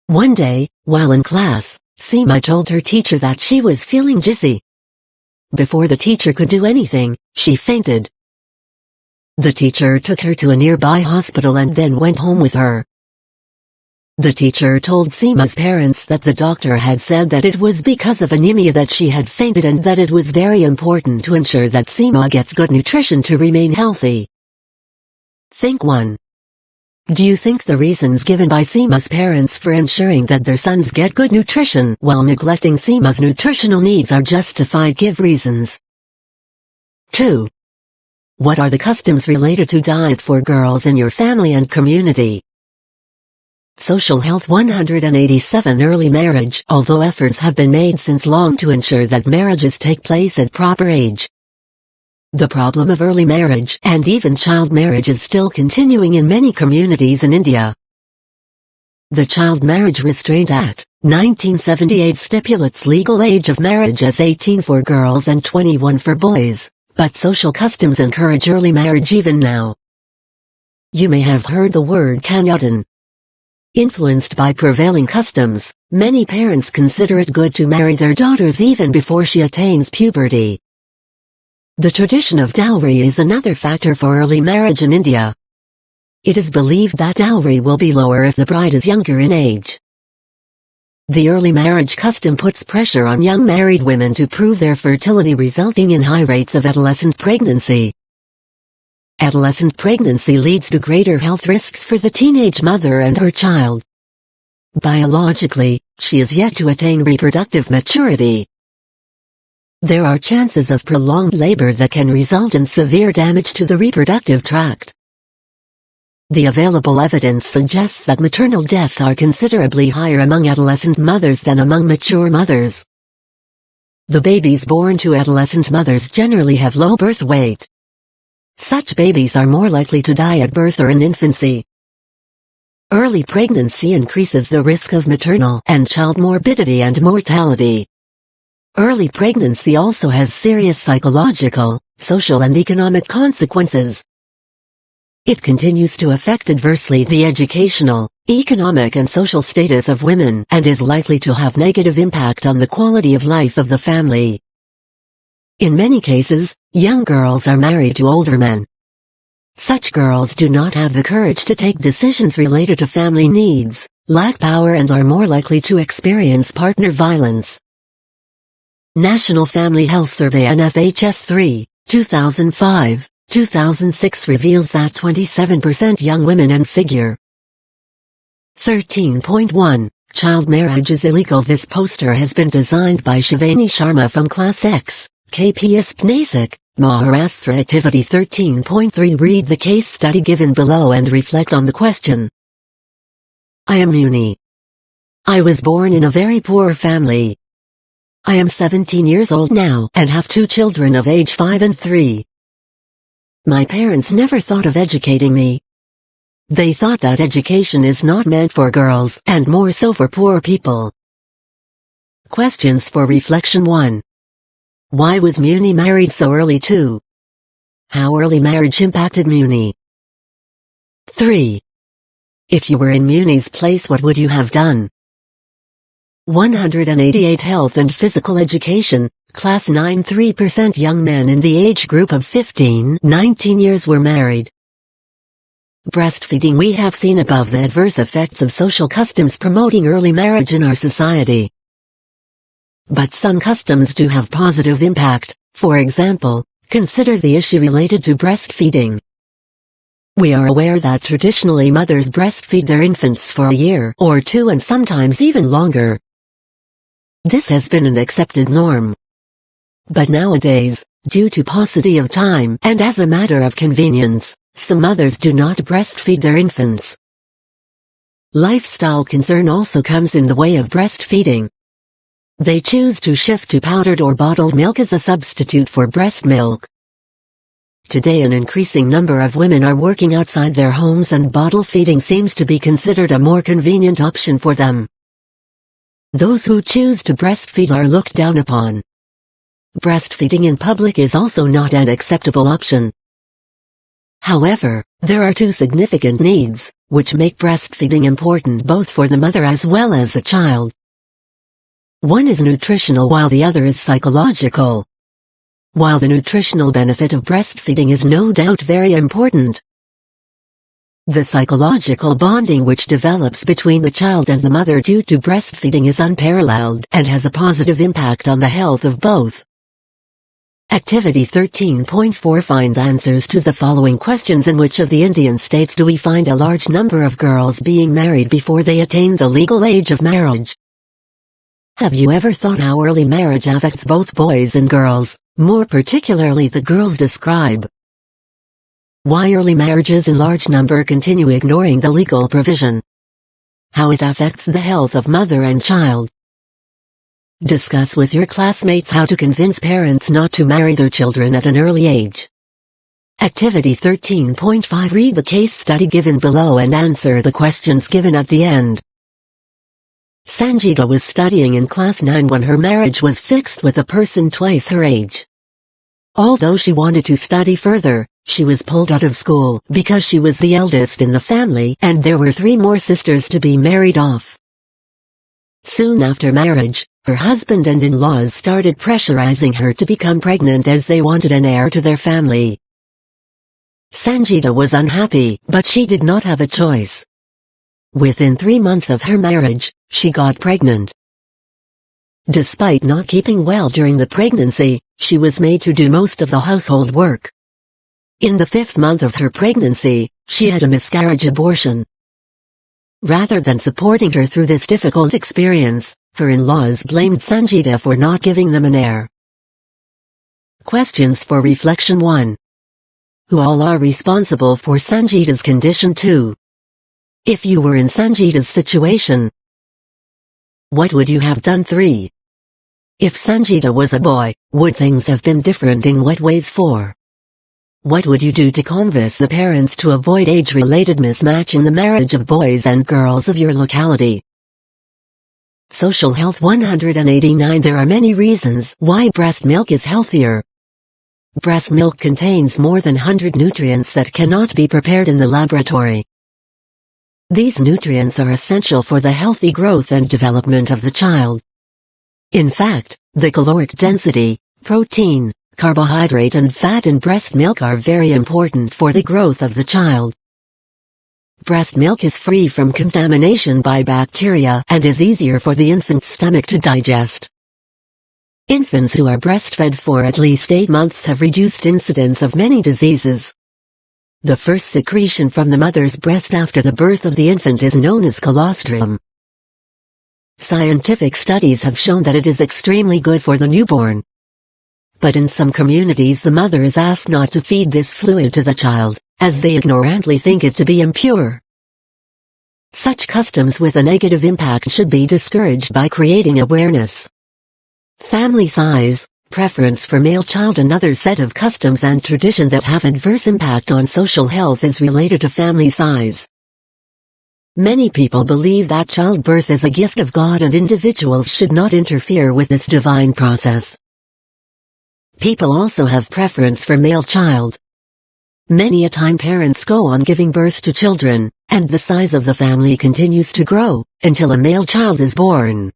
One day, while in class, Seema told her teacher that she was feeling dizzy. Before the teacher could do anything, she fainted. The teacher took her to a nearby hospital and then went home with her. The teacher told Seema's parents that the doctor had said that it was because of anemia that she had fainted and that it was very important to ensure that Seema gets good nutrition to remain healthy. Think 1. Do you think the reasons given by Seema's parents for ensuring that their sons get good nutrition while neglecting Seema's nutritional needs are justified? Give reasons. 2. What are the customs related to diet for girls in your family and community? Social health 187 Early marriage. Although efforts have been made since long to ensure that marriages take place at proper age, the problem of early marriage and even child marriage is still continuing in many communities in India. The Child Marriage Restraint Act, 1978 stipulates legal age of marriage as 18 for girls and 21 for boys, but social customs encourage early marriage even now. You may have heard the word Kanyadan. Influenced by prevailing customs, many parents consider it good to marry their daughters even before she attains puberty. The tradition of dowry is another factor for early marriage in India. It is believed that dowry will be lower if the bride is younger in age. The early marriage custom puts pressure on young married women to prove their fertility, resulting in high rates of adolescent pregnancy. Adolescent pregnancy leads to greater health risks for the teenage mother and her child. Biologically, she is yet to attain reproductive maturity. There are chances of prolonged labor that can result in severe damage to the reproductive tract. The available evidence suggests that maternal deaths are considerably higher among adolescent mothers than among mature mothers. The babies born to adolescent mothers generally have low birth weight. Such babies are more likely to die at birth or in infancy. Early pregnancy increases the risk of maternal and child morbidity and mortality. Early pregnancy also has serious psychological, social and economic consequences. It continues to affect adversely the educational, economic and social status of women and is likely to have negative impact on the quality of life of the family. In many cases, young girls are married to older men. Such girls do not have the courage to take decisions related to family needs, lack power and are more likely to experience partner violence. National Family Health Survey NFHS 3, 2005, 2006 reveals that 27% young women and figure 13.1. Child marriage is illegal. This poster has been designed by Shivani Sharma from Class X, KPS Pnasik, Maharashtra. Activity 13.3. Read the case study given below and reflect on the question. I am Muni. I was born in a very poor family. I am 17 years old now and have 2 children of age 5 and 3. My parents never thought of educating me. They thought that education is not meant for girls and more so for poor people. Questions for reflection. 1. Why was Muni married so early? 2. How early marriage impacted Muni? 3. If you were in Muni's place, what would you have done? 188. Health and physical education, Class 9. 3% young men in the age group of 15-19 years were married. Breastfeeding. We have seen above the adverse effects of social customs promoting early marriage in our society. But some customs do have positive impact. For example, consider the issue related to breastfeeding. We are aware that traditionally mothers breastfeed their infants for a year or 2 and sometimes even longer. This has been an accepted norm. But nowadays, due to paucity of time and as a matter of convenience, some mothers do not breastfeed their infants. Lifestyle concern also comes in the way of breastfeeding. They choose to shift to powdered or bottled milk as a substitute for breast milk. Today an increasing number of women are working outside their homes and bottle feeding seems to be considered a more convenient option for them. Those who choose to breastfeed are looked down upon. Breastfeeding in public is also not an acceptable option. However, there are 2 significant needs, which make breastfeeding important both for the mother as well as the child. One is nutritional while the other is psychological. While the nutritional benefit of breastfeeding is no doubt very important, the psychological bonding which develops between the child and the mother due to breastfeeding is unparalleled and has a positive impact on the health of both. Activity 13.4. Find answers to the following questions. In which of the Indian states do we find a large number of girls being married before they attain the legal age of marriage? Have you ever thought how early marriage affects both boys and girls, more particularly the girls? Describe why early marriages in large number continue ignoring the legal provision. How it affects the health of mother and child. Discuss with your classmates how to convince parents not to marry their children at an early age. Activity 13.5. Read the case study given below and answer the questions given at the end. Sanjita was studying in class 9 when her marriage was fixed with a person twice her age. Although she wanted to study further, she was pulled out of school because she was the eldest in the family and there were 3 more sisters to be married off. Soon after marriage, her husband and in-laws started pressurizing her to become pregnant as they wanted an heir to their family. Sanjita was unhappy, but she did not have a choice. Within 3 months of her marriage, she got pregnant. Despite not keeping well during the pregnancy, she was made to do most of the household work. In the 5th month of her pregnancy, she had a miscarriage abortion. Rather than supporting her through this difficult experience, her in-laws blamed Sanjita for not giving them an heir. Questions for reflection. 1. who all are responsible for Sanjita's condition too. If you were in Sanjita's situation, what would you have done? 3. If Sanjita was a boy, would things have been different? In what ways? 4. What would you do to convince the parents to avoid age-related mismatch in the marriage of boys and girls of your locality? Social health 189. There are many reasons why breast milk is healthier. Breast milk contains more than 100 nutrients that cannot be prepared in the laboratory. These nutrients are essential for the healthy growth and development of the child. In fact, the caloric density, protein, carbohydrate and fat in breast milk are very important for the growth of the child. Breast milk is free from contamination by bacteria and is easier for the infant's stomach to digest. Infants who are breastfed for at least 8 months have reduced incidence of many diseases. The first secretion from the mother's breast after the birth of the infant is known as colostrum. Scientific studies have shown that it is extremely good for the newborn. But in some communities the mother is asked not to feed this fluid to the child, as they ignorantly think it to be impure. Such customs with a negative impact should be discouraged by creating awareness. Family size, preference for male child. Another set of customs and tradition that have adverse impact on social health is related to family size. Many people believe that childbirth is a gift of God and individuals should not interfere with this divine process. People also have preference for male child. Many a time parents go on giving birth to children, and the size of the family continues to grow, until a male child is born.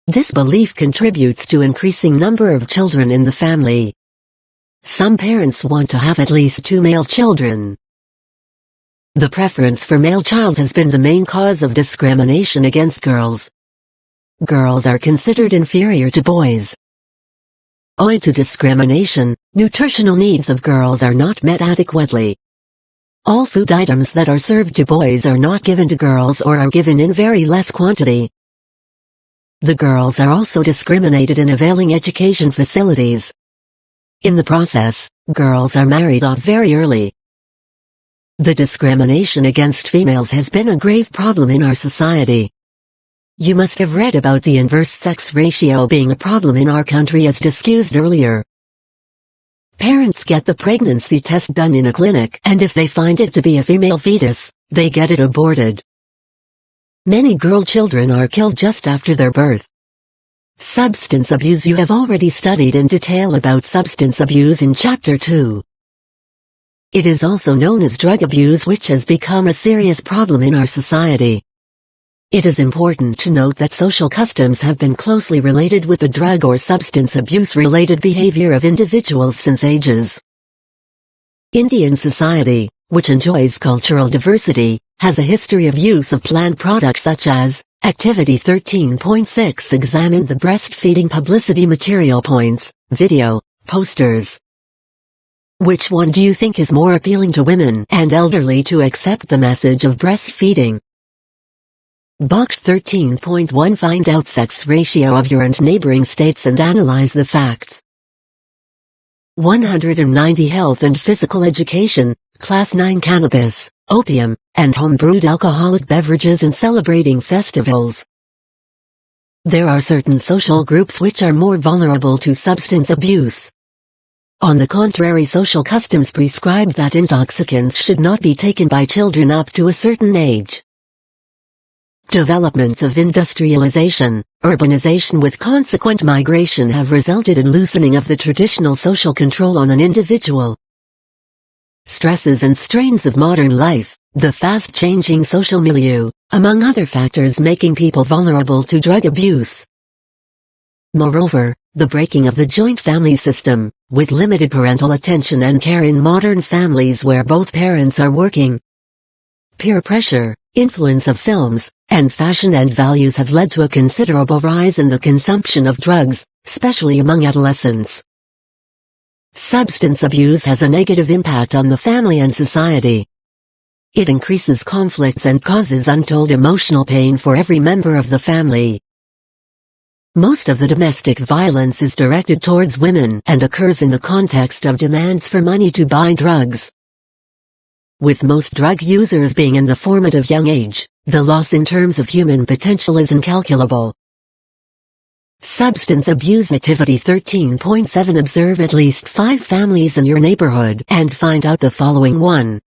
This belief contributes to increasing number of children in the family. Some parents want to have at least 2 male children. The preference for male child has been the main cause of discrimination against girls. Girls are considered inferior to boys. Owing to discrimination, nutritional needs of girls are not met adequately. All food items that are served to boys are not given to girls or are given in very less quantity. The girls are also discriminated in availing education facilities. In the process, girls are married off very early. The discrimination against females has been a grave problem in our society. You must have read about the inverse sex ratio being a problem in our country as discussed earlier. Parents get the pregnancy test done in a clinic, and if they find it to be a female fetus, they get it aborted. Many girl children are killed just after their birth. Substance abuse. You have already studied in detail about substance abuse in Chapter 2. It is also known as drug abuse, which has become a serious problem in our society. It is important to note that social customs have been closely related with the drug or substance abuse-related behavior of individuals since ages. Indian society, which enjoys cultural diversity, has a history of use of plant products such as Activity 13.6. Examine the breastfeeding publicity material points, video, posters. Which one do you think is more appealing to women and elderly to accept the message of breastfeeding? Box 13.1. Find out sex ratio of your and neighboring states and analyze the facts. 190. Health and physical education, Class 9. Cannabis, opium, and home-brewed alcoholic beverages in celebrating festivals. There are certain social groups which are more vulnerable to substance abuse. On the contrary, social customs prescribe that intoxicants should not be taken by children up to a certain age. Developments of industrialization, urbanization with consequent migration have resulted in loosening of the traditional social control on an individual. Stresses and strains of modern life, the fast-changing social milieu, among other factors making people vulnerable to drug abuse. Moreover, the breaking of the joint family system, with limited parental attention and care in modern families where both parents are working. Peer pressure, influence of films, and fashion and values have led to a considerable rise in the consumption of drugs, especially among adolescents. Substance abuse has a negative impact on the family and society. It increases conflicts and causes untold emotional pain for every member of the family. Most of the domestic violence is directed towards women and occurs in the context of demands for money to buy drugs. With most drug users being in the formative young age, the loss in terms of human potential is incalculable. Substance abuse activity 13.7 Observe at least 5 families in your neighborhood and find out the following. 1.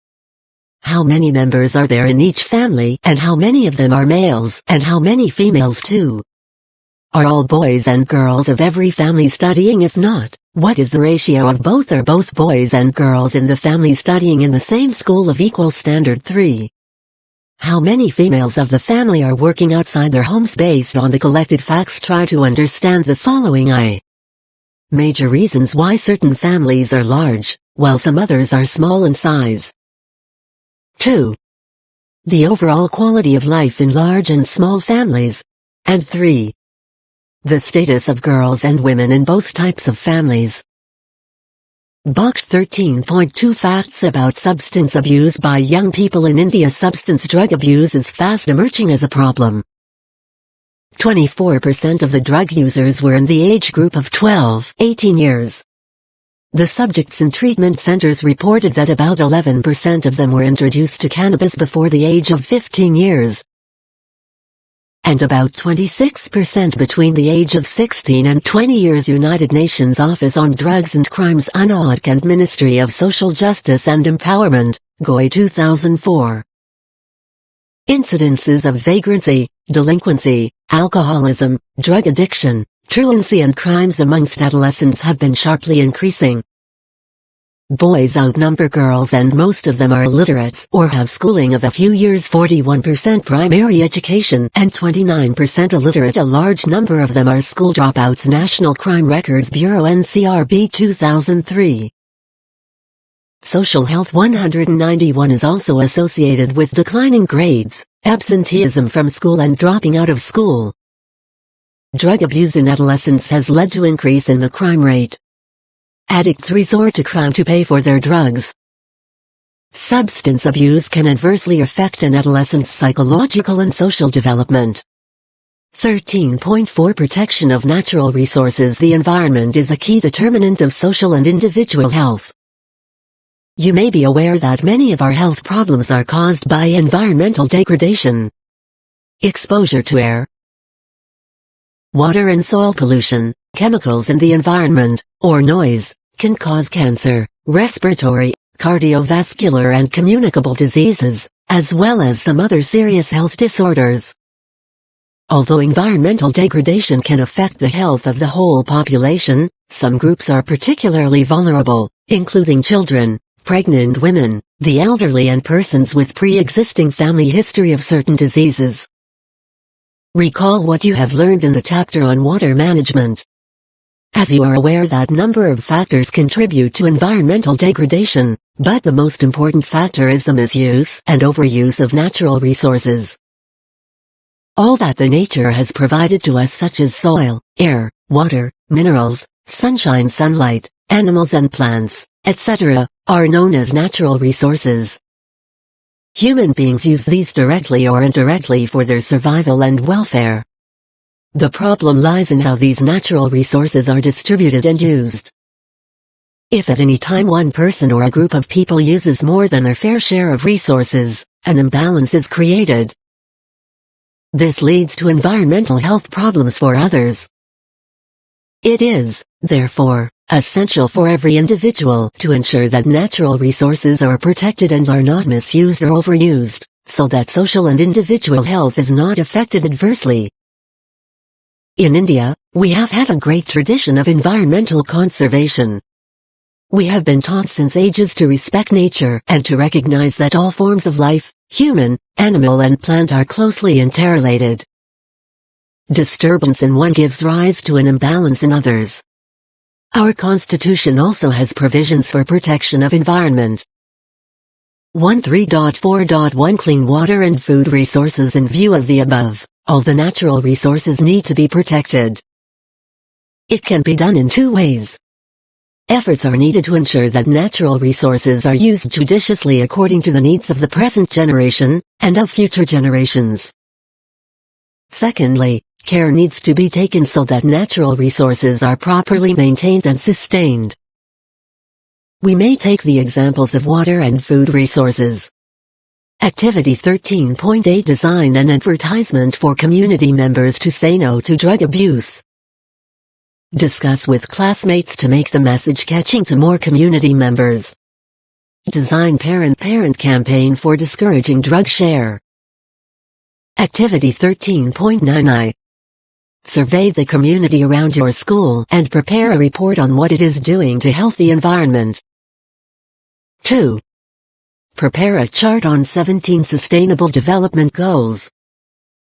How many members are there in each family, and how many of them are males, and how many females? 2. Are all boys and girls of every family studying? If not, what is the ratio of both? Are both boys and girls in the family studying in the same school of equal standard? 3. How many females of the family are working outside their homes? Based on the collected facts, try to understand the following. Major reasons why certain families are large, while some others are small in size. 2. The overall quality of life in large and small families. And 3. The status of girls and women in both types of families. Box 13.2 Facts about substance abuse by young people in India. Substance drug abuse is fast emerging as a problem. 24% of the drug users were in the age group of 12-18 years. The subjects in treatment centers reported that about 11% of them were introduced to cannabis before the age of 15 years. And about 26% between the age of 16 and 20 years. United Nations Office on Drugs and Crimes UNODC and Ministry of Social Justice and Empowerment, GOI 2004. Incidences of vagrancy, delinquency, alcoholism, drug addiction, truancy and crimes amongst adolescents have been sharply increasing. Boys outnumber girls and most of them are illiterates or have schooling of a few years. 41% primary education and 29% illiterate. A large number of them are school dropouts. National Crime Records Bureau NCRB 2003. Social health 191 is also associated with declining grades, absenteeism from school and dropping out of school. Drug abuse in adolescence has led to increase in the crime rate. Addicts resort to crime to pay for their drugs. Substance abuse can adversely affect an adolescent's psychological and social development. 13.4 Protection of natural resources. The environment is a key determinant of social and individual health. You may be aware that many of our health problems are caused by environmental degradation. Exposure to air, water and soil pollution, chemicals in the environment, or noise, can cause cancer, respiratory, cardiovascular and communicable diseases, as well as some other serious health disorders. Although environmental degradation can affect the health of the whole population, some groups are particularly vulnerable, including children, pregnant women, the elderly and persons with pre-existing family history of certain diseases. Recall what you have learned in the chapter on water management. As you are aware, that number of factors contribute to environmental degradation, but the most important factor is the misuse and overuse of natural resources. All that the nature has provided to us, such as soil, air, water, minerals, sunshine, sunlight, animals and plants, etc., are known as natural resources. Human beings use these directly or indirectly for their survival and welfare. The problem lies in how these natural resources are distributed and used. If at any time one person or a group of people uses more than their fair share of resources, an imbalance is created. This leads to environmental health problems for others. It is, therefore, essential for every individual to ensure that natural resources are protected and are not misused or overused, so that social and individual health is not affected adversely. In India, we have had a great tradition of environmental conservation. We have been taught since ages to respect nature and to recognize that all forms of life, human, animal and plant, are closely interrelated. Disturbance in one gives rise to an imbalance in others. Our Constitution also has provisions for protection of environment. 13.4.1 Clean water and food resources. In view of the above, all the natural resources need to be protected. It can be done in two ways. Efforts are needed to ensure that natural resources are used judiciously according to the needs of the present generation, and of future generations. Secondly, Care needs to be taken so that natural resources are properly maintained and sustained. We may take the examples of water and food resources. Activity 13.8 Design an advertisement for community members to say no to drug abuse. Discuss with classmates to make the message catching to more community members. Design parent-parent campaign for discouraging drug share. Activity 13.9 Survey the community around your school and prepare a report on what it is doing to healthy environment. 2. Prepare a chart on 17 Sustainable Development Goals.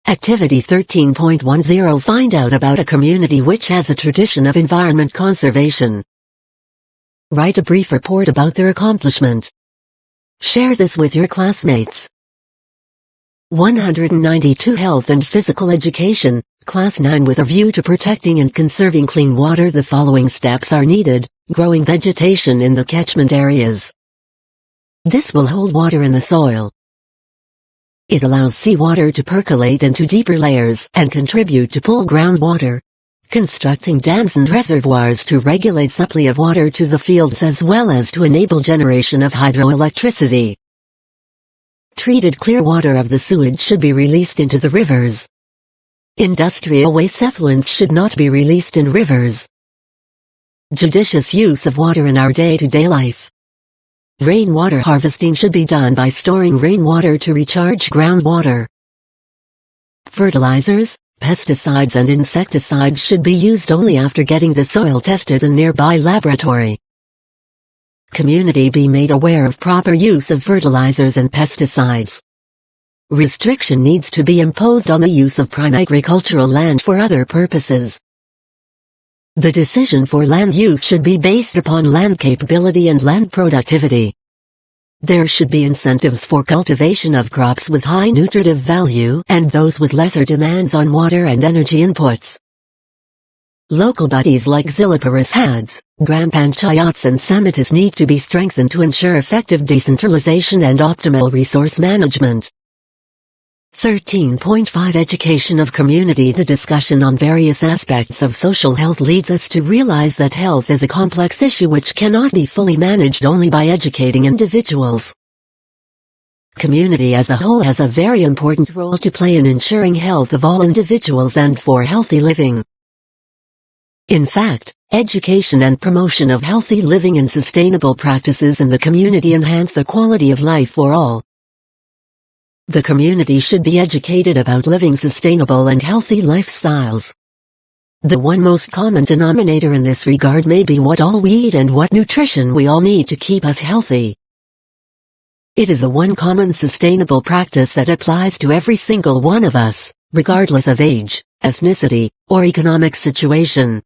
Activity 13.10 Find out about a community which has a tradition of environment conservation. Write a brief report about their accomplishment. Share this with your classmates. 192 Health and Physical Education, Class 9 With a view to protecting and conserving clean water, the following steps are needed. Growing vegetation in the catchment areas. This will hold water in the soil. It allows seawater to percolate into deeper layers and contribute to pool groundwater. Constructing dams and reservoirs to regulate supply of water to the fields as well as to enable generation of hydroelectricity. Treated clear water of the sewage should be released into the rivers. Industrial waste effluents should not be released in rivers. Judicious use of water in our day-to-day life. Rainwater harvesting should be done by storing rainwater to recharge groundwater. Fertilizers, pesticides and insecticides should be used only after getting the soil tested in a nearby laboratory. Community be made aware of proper use of fertilizers and pesticides. Restriction needs to be imposed on the use of prime agricultural land for other purposes. The decision for land use should be based upon land capability and land productivity. There should be incentives for cultivation of crops with high nutritive value and those with lesser demands on water and energy inputs. Local bodies like Zilla Parisads, Gram Panchayats and Samitis need to be strengthened to ensure effective decentralization and optimal resource management. 13.5 Education of community. The discussion on various aspects of social health leads us to realize that health is a complex issue which cannot be fully managed only by educating individuals. Community as a whole has a very important role to play in ensuring health of all individuals and for healthy living. In fact, education and promotion of healthy living and sustainable practices in the community enhance the quality of life for all. The community should be educated about living sustainable and healthy lifestyles. The one most common denominator in this regard may be what all we eat and what nutrition we all need to keep us healthy. It is a one common sustainable practice that applies to every single one of us, regardless of age, ethnicity, or economic situation.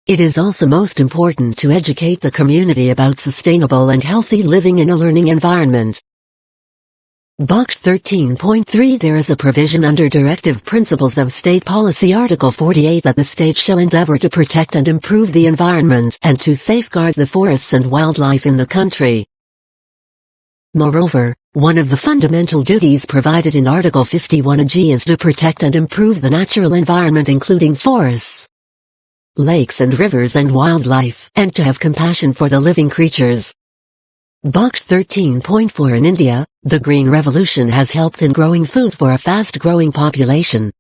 It is also most important to educate the community about sustainable and healthy living in a learning environment. Box 13.3 There is a provision under Directive Principles of State Policy Article 48 that the state shall endeavor to protect and improve the environment and to safeguard the forests and wildlife in the country. Moreover, one of the fundamental duties provided in Article 51G is to protect and improve the natural environment including forests, lakes and rivers and wildlife, and to have compassion for the living creatures. Box 13.4 In India, the Green Revolution has helped in growing food for a fast-growing population.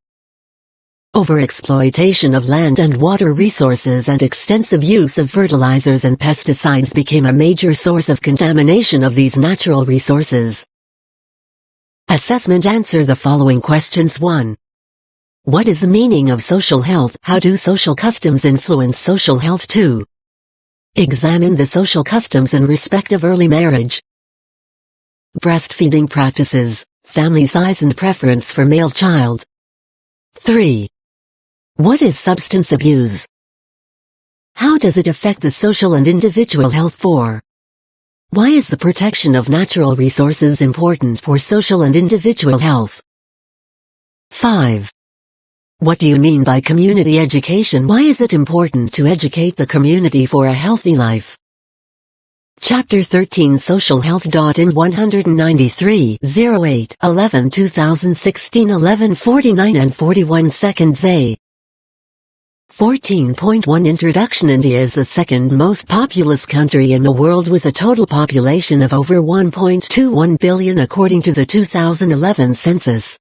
Overexploitation of land and water resources and extensive use of fertilizers and pesticides became a major source of contamination of these natural resources. Assessment. Answer the following questions. 1. What is the meaning of social health? How do social customs influence social health? 2. Examine the social customs in respect of early marriage, breastfeeding practices, family size and preference for male child. 3. What is substance abuse? How does it affect the social and individual health? 4. Why is the protection of natural resources important for social and individual health? 5. What do you mean by community education? Why is it important to educate the community for a healthy life? Chapter 13 Social Health. In 193 08 11 2016 11:49 and 41 seconds A. 14.1 Introduction. India is the second most populous country in the world with a total population of over 1.21 billion according to the 2011 census.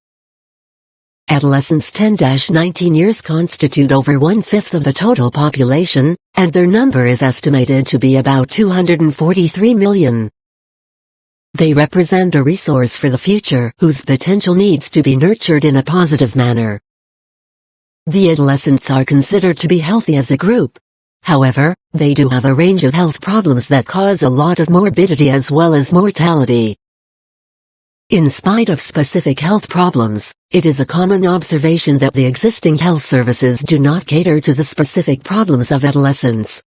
Adolescents 10-19 years constitute over 1/5 of the total population, and their number is estimated to be about 243 million. They represent a resource for the future whose potential needs to be nurtured in a positive manner. The adolescents are considered to be healthy as a group. However, they do have a range of health problems that cause a lot of morbidity as well as mortality. In spite of specific health problems, it is a common observation that the existing health services do not cater to the specific problems of adolescents.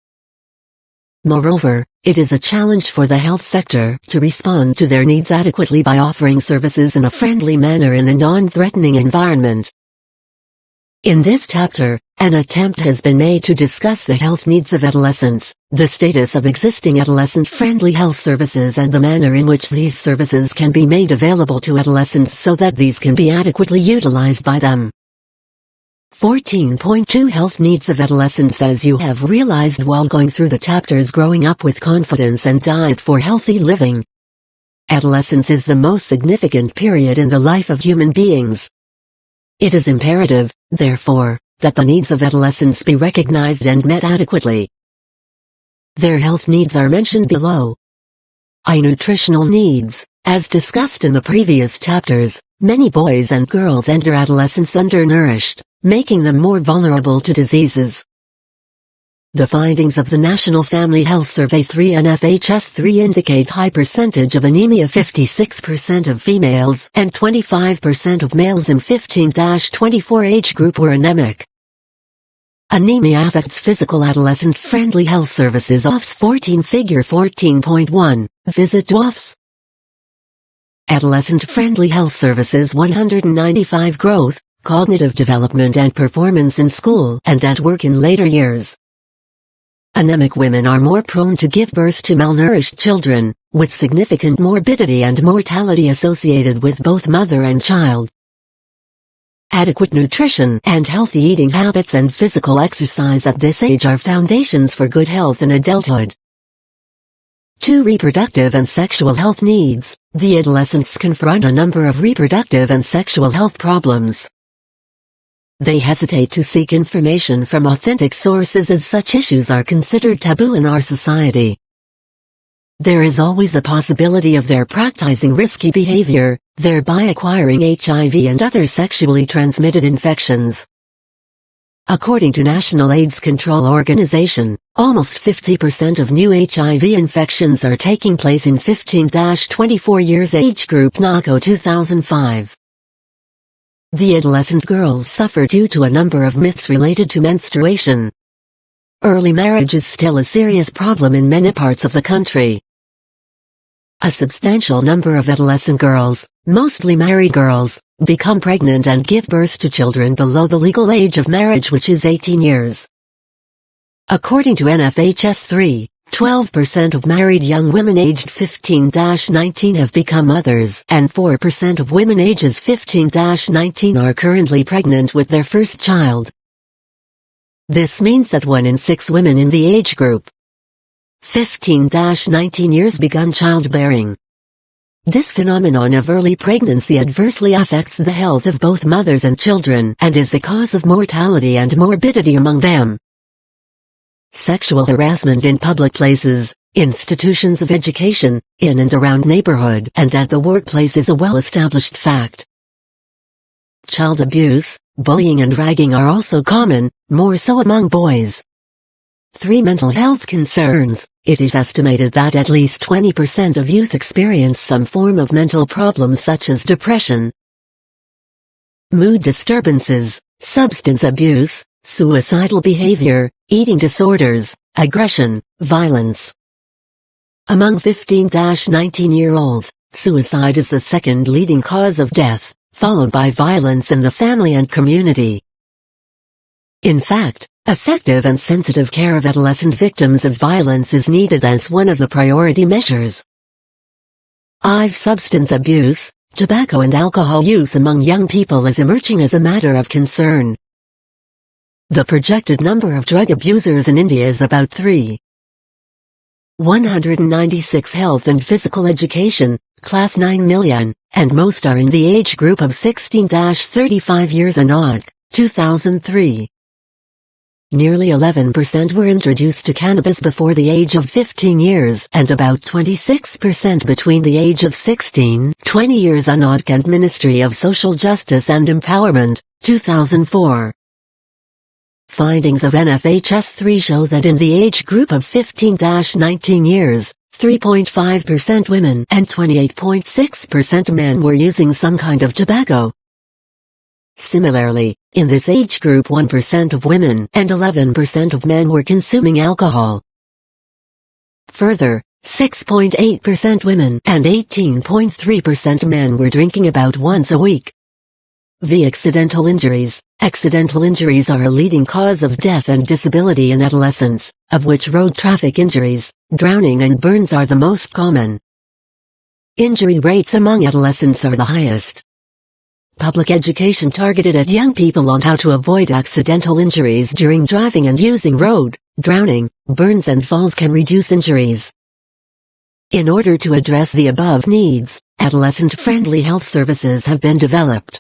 Moreover, it is a challenge for the health sector to respond to their needs adequately by offering services in a friendly manner in a non-threatening environment. In this chapter, an attempt has been made to discuss the health needs of adolescents, the status of existing adolescent-friendly health services and the manner in which these services can be made available to adolescents so that these can be adequately utilized by them. 14.2 Health needs of adolescents. As you have realized while going through the chapters Growing Up with Confidence and Diet for Healthy Living, adolescence is the most significant period in the life of human beings. It is imperative, therefore, that the needs of adolescents be recognized and met adequately. Their health needs are mentioned below. Nutritional needs. As discussed in the previous chapters, many boys and girls enter adolescence undernourished, making them more vulnerable to diseases. The findings of the National Family Health Survey 3 NFHS 3 indicate high percentage of anemia. 56% of females and 25% of males in 15-24 age group were anemic. Anemia affects physical adolescent-friendly health services. OFS 14 Figure 14.1. Visit OFS. Adolescent-friendly health services 195 Growth, cognitive development and performance in school and at work in later years. Anemic women are more prone to give birth to malnourished children, with significant morbidity and mortality associated with both mother and child. Adequate nutrition and healthy eating habits and physical exercise at this age are foundations for good health in adulthood. 2. Reproductive and sexual health needs. The adolescents confront a number of reproductive and sexual health problems. They hesitate to seek information from authentic sources as such issues are considered taboo in our society. There is always the possibility of their practicing risky behavior, thereby acquiring HIV and other sexually transmitted infections. According to National AIDS Control Organization, almost 50% of new HIV infections are taking place in 15-24 years age group. NACO 2005. The adolescent girls suffer due to a number of myths related to menstruation. Early marriage is still a serious problem in many parts of the country. A substantial number of adolescent girls, mostly married girls, become pregnant and give birth to children below the legal age of marriage, which is 18 years. According to NFHS 3, 12% of married young women aged 15-19 have become mothers, and 4% of women ages 15-19 are currently pregnant with their first child. This means that 1 in 6 women in the age group 15-19 years begun childbearing. This phenomenon of early pregnancy adversely affects the health of both mothers and children and is the cause of mortality and morbidity among them. Sexual harassment in public places, institutions of education, in and around neighborhood and at the workplace is a well-established fact. Child abuse, bullying and ragging are also common, more so among boys. 3. Mental health concerns. It is estimated that at least 20% of youth experience some form of mental problems such as depression, mood disturbances, substance abuse, suicidal behavior, eating disorders, aggression, violence. Among 15-19-year-olds, suicide is the second leading cause of death, followed by violence in the family and community. In fact, Effective and sensitive care of adolescent victims of violence is needed as one of the priority measures. IV substance abuse, tobacco and alcohol use among young people is emerging as a matter of concern. The projected number of drug abusers in India is about 3.196 health and physical education, class 9 million, and most are in the age group of 16-35 years and odd, 2003. Nearly 11% were introduced to cannabis before the age of 15 years and about 26% between the age of 16-20 years on odd, and Ministry of Social Justice and Empowerment, 2004. Findings of NFHS3 show that in the age group of 15-19 years, 3.5% women and 28.6% men were using some kind of tobacco. Similarly, in this age group 1% of women and 11% of men were consuming alcohol. Further, 6.8% women and 18.3% men were drinking about once a week. Accidental injuries. Accidental injuries are a leading cause of death and disability in adolescents, of which road traffic injuries, drowning and burns are the most common. Injury rates among adolescents are the highest. Public education targeted at young people on how to avoid accidental injuries during driving and using road, drowning, burns and falls can reduce injuries. In order to address the above needs, adolescent-friendly health services have been developed.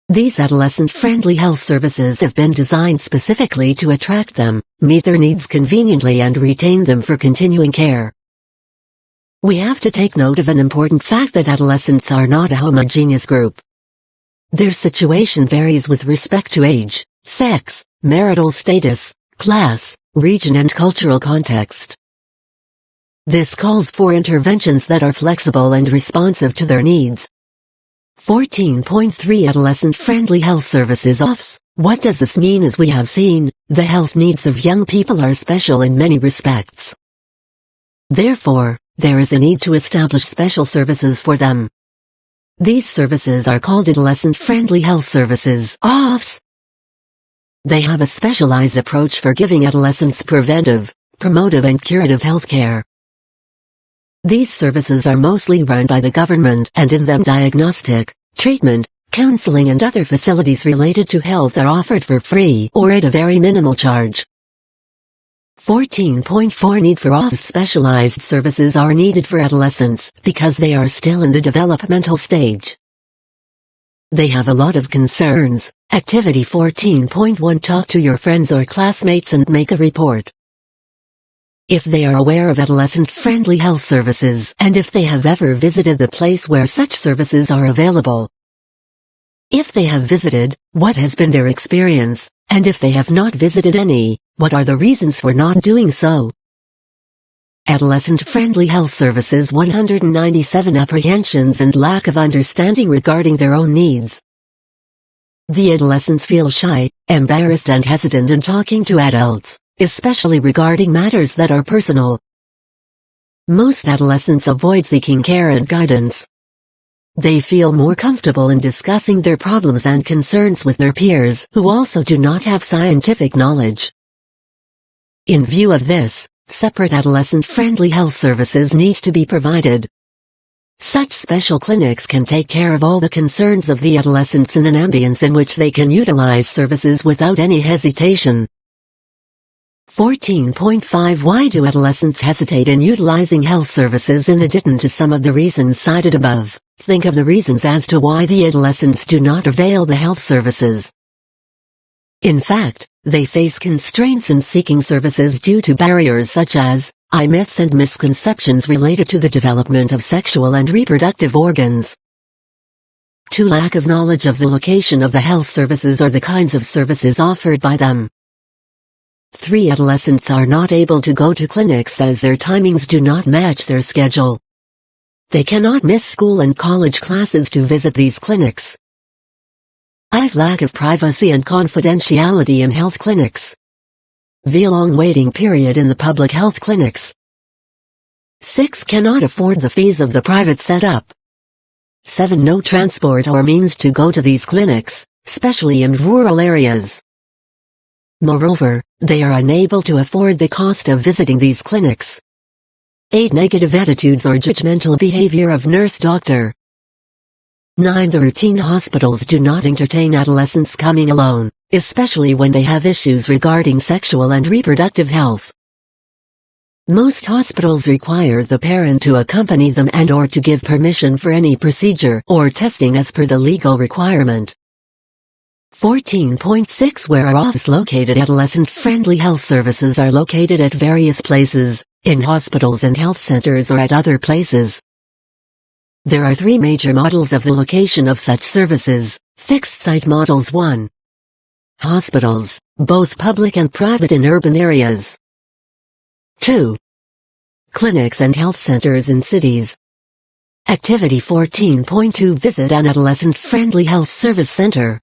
These adolescent-friendly health services have been designed specifically to attract them, meet their needs conveniently and retain them for continuing care. We have to take note of an important fact that adolescents are not a homogeneous group. Their situation varies with respect to age, sex, marital status, class, region and cultural context. This calls for interventions that are flexible and responsive to their needs. 14.3 Adolescent-friendly health services OFS. What does this mean? As we have seen, the health needs of young people are special in many respects. Therefore, there is a need to establish special services for them. These services are called adolescent-friendly health services (OFS). They have a specialized approach for giving adolescents preventive, promotive and curative health care. These services are mostly run by the government, and in them diagnostic, treatment, counseling and other facilities related to health are offered for free or at a very minimal charge. 14.4 Need for OFS. Specialized services are needed for adolescents because they are still in the developmental stage. They have a lot of concerns. Activity 14.1 Talk to your friends or classmates and make a report. If they are aware of adolescent-friendly health services and if they have ever visited the place where such services are available. If they have visited, what has been their experience, and if they have not visited any, what are the reasons for not doing so? Adolescent-friendly health services 197 Apprehensions and lack of understanding regarding their own needs. The adolescents feel shy, embarrassed and hesitant in talking to adults, especially regarding matters that are personal. Most adolescents avoid seeking care and guidance. They feel more comfortable in discussing their problems and concerns with their peers who also do not have scientific knowledge. In view of this, separate adolescent-friendly health services need to be provided. Such special clinics can take care of all the concerns of the adolescents in an ambience in which they can utilize services without any hesitation. 14.5 Why do adolescents hesitate in utilizing health services? In addition to some of the reasons cited above, think of the reasons as to why the adolescents do not avail the health services. In fact, they face constraints in seeking services due to barriers such as myths and misconceptions related to the development of sexual and reproductive organs. 2. Lack of knowledge of the location of the health services or the kinds of services offered by them. 3. Adolescents are not able to go to clinics as their timings do not match their schedule. They cannot miss school and college classes to visit these clinics. 5. Lack of privacy and confidentiality in health clinics. Long waiting period in the public health clinics. 6. Cannot afford the fees of the private setup. 7. No transport or means to go to these clinics, especially in rural areas. Moreover, they are unable to afford the cost of visiting these clinics. 8. Negative attitudes or judgmental behavior of nurse-doctor. 9. The routine hospitals do not entertain adolescents coming alone, especially when they have issues regarding sexual and reproductive health. Most hospitals require the parent to accompany them and/or to give permission for any procedure or testing as per the legal requirement. 14.6 Where are offices located? Adolescent-friendly health services are located at various places, in hospitals and health centers or at other places. There are 3 major models of the location of such services. Fixed site models. 1. Hospitals, both public and private in urban areas. 2. Clinics and health centers in cities. Activity 14.2 Visit an adolescent-friendly health service center.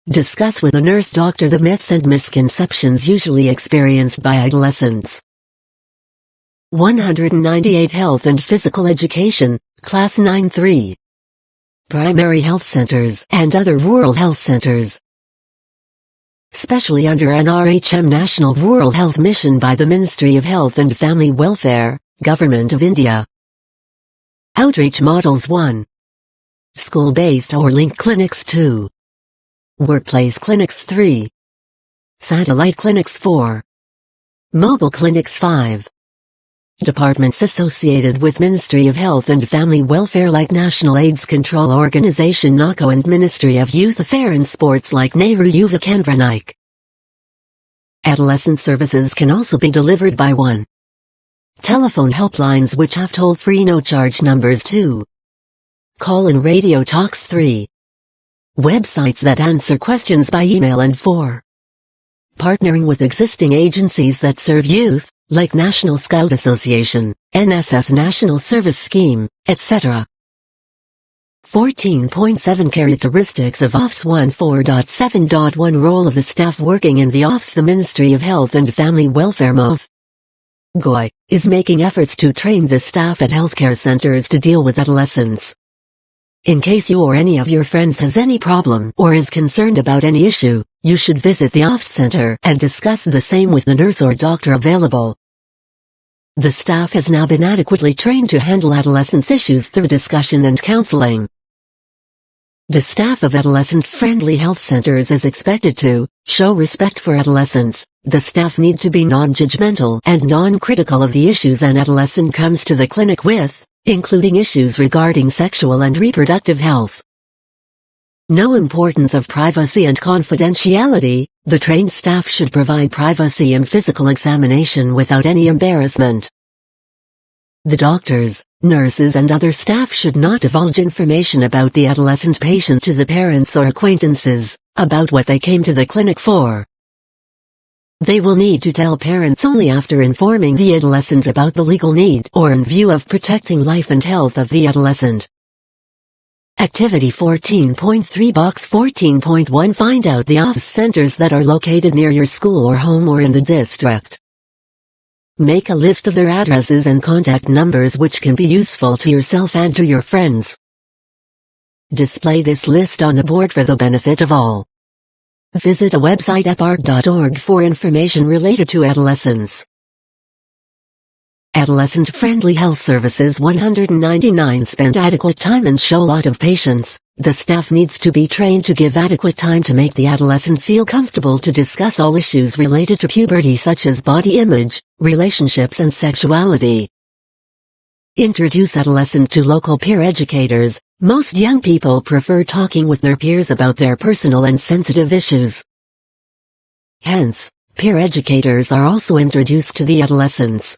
Discuss with a nurse doctor the myths and misconceptions usually experienced by adolescents. 198 Health and Physical Education, Class 9-3. Primary health centers and other rural health centers. Specially under NRHM National Rural Health Mission by the Ministry of Health and Family Welfare, Government of India. Outreach Models. 1. School-based or linked clinics. 2. Workplace clinics. 3. Satellite clinics. 4. Mobile clinics. 5. Departments associated with Ministry of Health and Family Welfare like National AIDS Control Organization NACO and Ministry of Youth Affairs and Sports like Nehru Yuva Kendra Nike. Adolescent services can also be delivered by 1. Telephone helplines which have toll-free no-charge numbers. 2. Call and radio talks. 3. Websites that answer questions by email. And 4. Partnering with existing agencies that serve youth, like National Scout Association, NSS National Service Scheme, etc. 14.7 Characteristics of Office 14.7.1 Role of the staff working in the office. The Ministry of Health and Family Welfare MOF GOI is making efforts to train the staff at healthcare centers to deal with adolescents. In case you or any of your friends has any problem or is concerned about any issue, you should visit the office center and discuss the same with the nurse or doctor available. The staff has now been adequately trained to handle adolescents' issues through discussion and counseling. The staff of adolescent-friendly health centers is expected to show respect for adolescents. The staff need to be non-judgmental and non-critical of the issues an adolescent comes to the clinic with, including issues regarding sexual and reproductive health. No importance of privacy and confidentiality. The trained staff should provide privacy and physical examination without any embarrassment. The doctors, nurses and other staff should not divulge information about the adolescent patient to the parents or acquaintances, about what they came to the clinic for. They will need to tell parents only after informing the adolescent about the legal need or in view of protecting life and health of the adolescent. Activity 14.3 Box 14.1 Find out the office centers that are located near your school or home or in the district. Make a list of their addresses and contact numbers which can be useful to yourself and to your friends. Display this list on the board for the benefit of all. Visit a website epart.org for information related to adolescents. Adolescent-friendly health services 199 Spend adequate time and show lot of patience. The staff needs to be trained to give adequate time to make the adolescent feel comfortable to discuss all issues related to puberty such as body image, relationships and sexuality. Introduce adolescent to local peer educators. Most young people prefer talking with their peers about their personal and sensitive issues. Hence, peer educators are also introduced to the adolescents.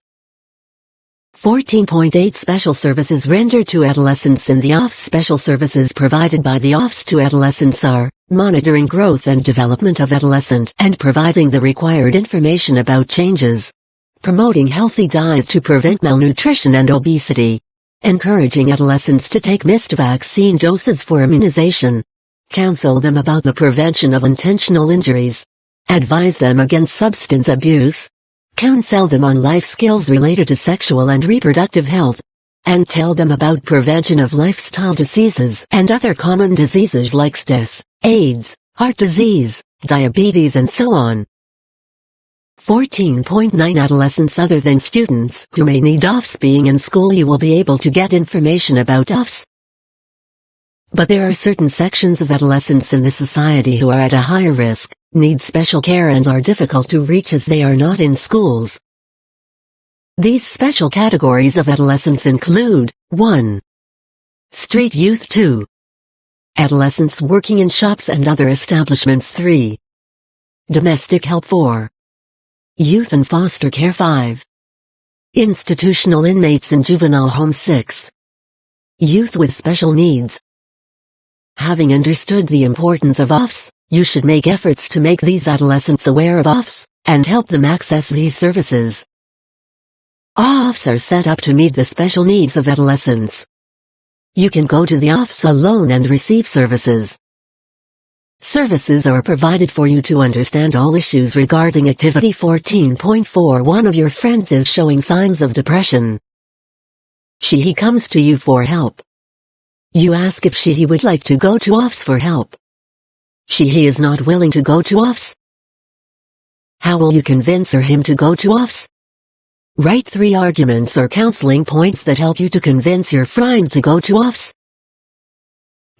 14.8 Special services rendered to adolescents in the office. Special services provided by the office to adolescents are monitoring growth and development of adolescent and providing the required information about changes, promoting healthy diet to prevent malnutrition and obesity, encouraging adolescents to take missed vaccine doses for immunization, counsel them about the prevention of intentional injuries, advise them against substance abuse, counsel them on life skills related to sexual and reproductive health, and tell them about prevention of lifestyle diseases and other common diseases like STIS, AIDS, heart disease, diabetes and so on. 14.9 Adolescents other than students who may need OFS. Being in school, you will be able to get information about OFS. But there are certain sections of adolescents in the society who are at a higher risk, need special care and are difficult to reach as they are not in schools. These special categories of adolescents include 1. Street youth. 2. Adolescents working in shops and other establishments. 3. Domestic help. 4. Youth in foster care. 5. Institutional inmates in juvenile homes. 6. Youth with special needs. Having understood the importance of OFS, you should make efforts to make these adolescents aware of OFS, and help them access these services. OFS are set up to meet the special needs of adolescents. You can go to the OFS alone and receive services. Services are provided for you to understand all issues regarding Activity 14.4. One of your friends is showing signs of depression. He comes to you for help. You ask if he would like to go to OFS for help. He is not willing to go to OFS. How will you convince him to go to OFS? Write 3 arguments or counseling points that help you to convince your friend to go to OFS.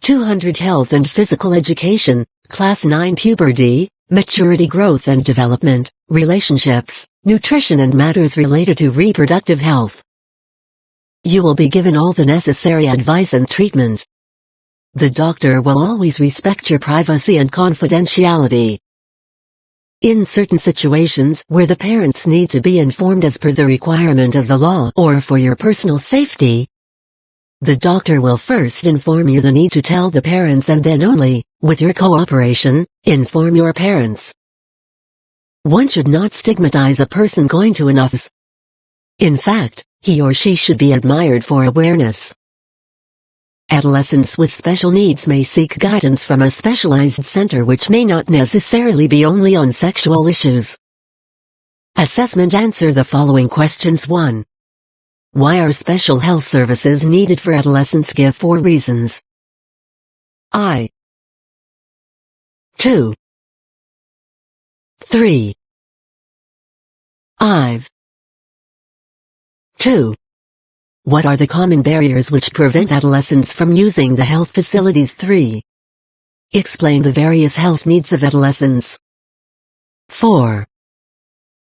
200 Health and Physical Education, Class 9 Puberty, Maturity, Growth and Development, Relationships, Nutrition and Matters Related to Reproductive Health. You will be given all the necessary advice and treatment. The doctor will always respect your privacy and confidentiality. In certain situations where the parents need to be informed as per the requirement of the law or for your personal safety, the doctor will first inform you the need to tell the parents and then only, with your cooperation, inform your parents. One should not stigmatize a person going to an OFS. In fact, he or she should be admired for awareness. Adolescents with special needs may seek guidance from a specialized center which may not necessarily be only on sexual issues. Assessment. Answer the following questions. 1. Why are special health services needed for adolescents? Give 4 reasons. 2. 3. 2. What are the common barriers which prevent adolescents from using the health facilities? 3. Explain the various health needs of adolescents. 4.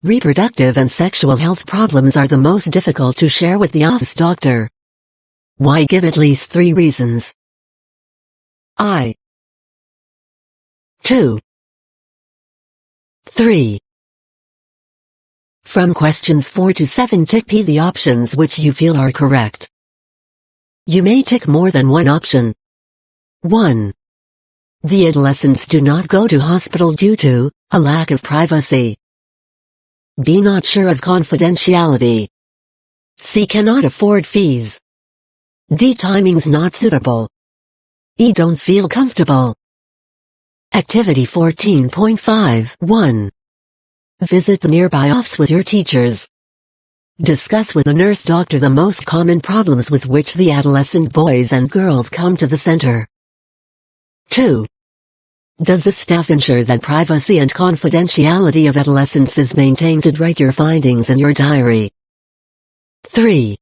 Reproductive and sexual health problems are the most difficult to share with the OFS doctor. Why? Give at least 3 reasons. 2. 3. From questions 4 to 7, tick P the options which you feel are correct. You may tick more than one option. 1. The adolescents do not go to hospital due to a lack of privacy. B. Not sure of confidentiality. C. Cannot afford fees. D. Timings not suitable. E. Don't feel comfortable. Activity 14.5. 1. Visit the nearby OFS with your teachers. Discuss with the nurse doctor the most common problems with which the adolescent boys and girls come to the center. 2. Does the staff ensure that privacy and confidentiality of adolescents is maintained? Write your findings in your diary. 3.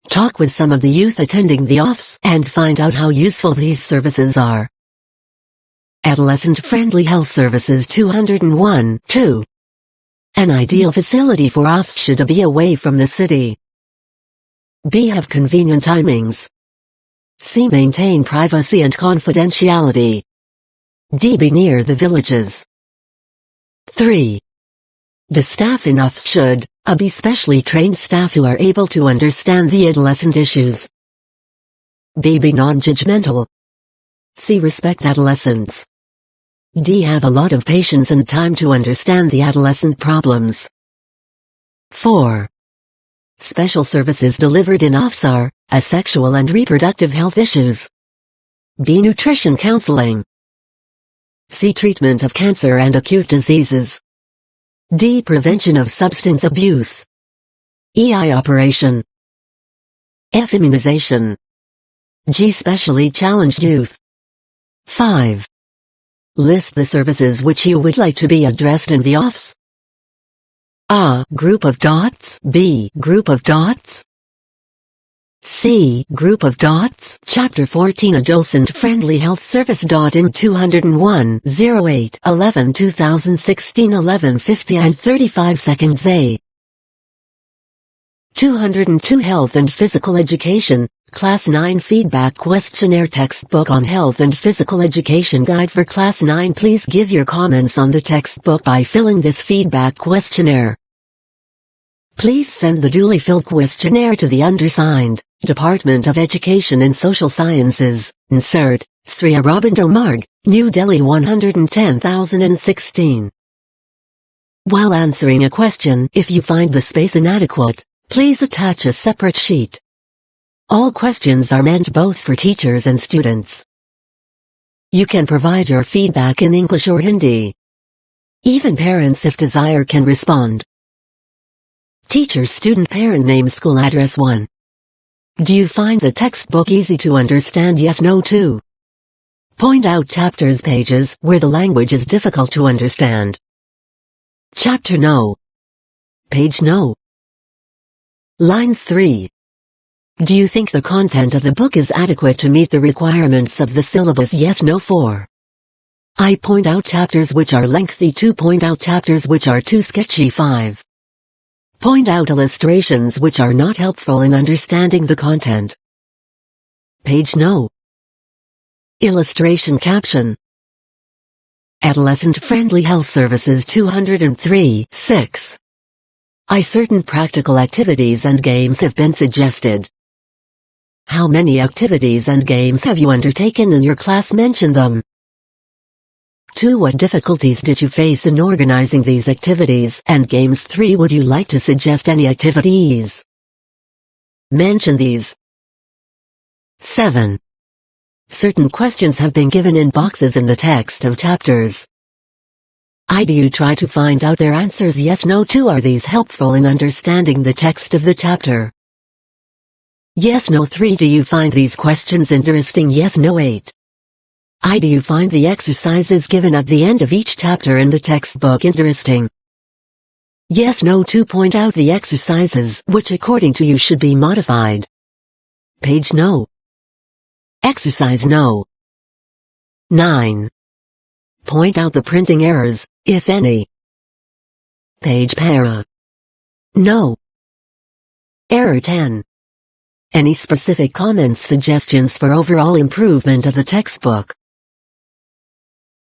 Talk with some of the youth attending the OFS and find out how useful these services are. Adolescent-friendly health services. 201. 2. An ideal facility for OFS should be away from the city. B. Have convenient timings. C. Maintain privacy and confidentiality. D. Be near the villages. 3. The staff in OFS should be specially trained staff who are able to understand the adolescent issues. B. Be non-judgmental. C. Respect adolescents. D. Have a lot of patience and time to understand the adolescent problems. 4. Special services delivered in OFS are sexual and reproductive health issues. B. Nutrition counseling. C. Treatment of cancer and acute diseases. D. Prevention of substance abuse. E. Eye operation. F. Immunization. G. Specially challenged youth. 5. List the services which you would like to be addressed in the office. A. Group of dots. B. Group of dots. C. Group of dots. Chapter 14 Adolescent-Friendly Health Service. In 201, 08, 11 2016 11:50 and 35 seconds. A. 202 Health and Physical Education, Class 9 Feedback Questionnaire Textbook on Health and Physical Education Guide for Class 9. Please give your comments on the textbook by filling this feedback questionnaire. Please send the duly filled questionnaire to the undersigned, Department of Education and Social Sciences, NCERT, Sri Aurobindo Marg, New Delhi 110,016. While answering a question, if you find the space inadequate, please attach a separate sheet. All questions are meant both for teachers and students. You can provide your feedback in English or Hindi. Even parents, if desire, can respond. Teacher, student, parent name, school address. 1. Do you find the textbook easy to understand? Yes, no. 2. Point out chapters, pages where the language is difficult to understand. Chapter no. Page no. Lines 3. Do you think the content of the book is adequate to meet the requirements of the syllabus? Yes, no. 4. I point out chapters which are lengthy. 2. Point out chapters which are too sketchy. 5. Point out illustrations which are not helpful in understanding the content. Page no. Illustration caption. Adolescent-Friendly Health Services 203, 6. Certain practical activities and games have been suggested. How many activities and games have you undertaken in your class? Mention them. 2. What difficulties did you face in organizing these activities and games? 3. Would you like to suggest any activities? Mention these. 7. Certain questions have been given in boxes in the text of chapters. Do you try to find out their answers? Yes, no. 2. Are these helpful in understanding the text of the chapter? Yes, no. 3. Do you find these questions interesting? Yes, no. 8. Do you find the exercises given at the end of each chapter in the textbook interesting? Yes, no. 2. Point out the exercises which according to you should be modified. Page no. Exercise no. 9. Point out the printing errors, if any. Page para. No. Error 10. Any specific comments, suggestions for overall improvement of the textbook?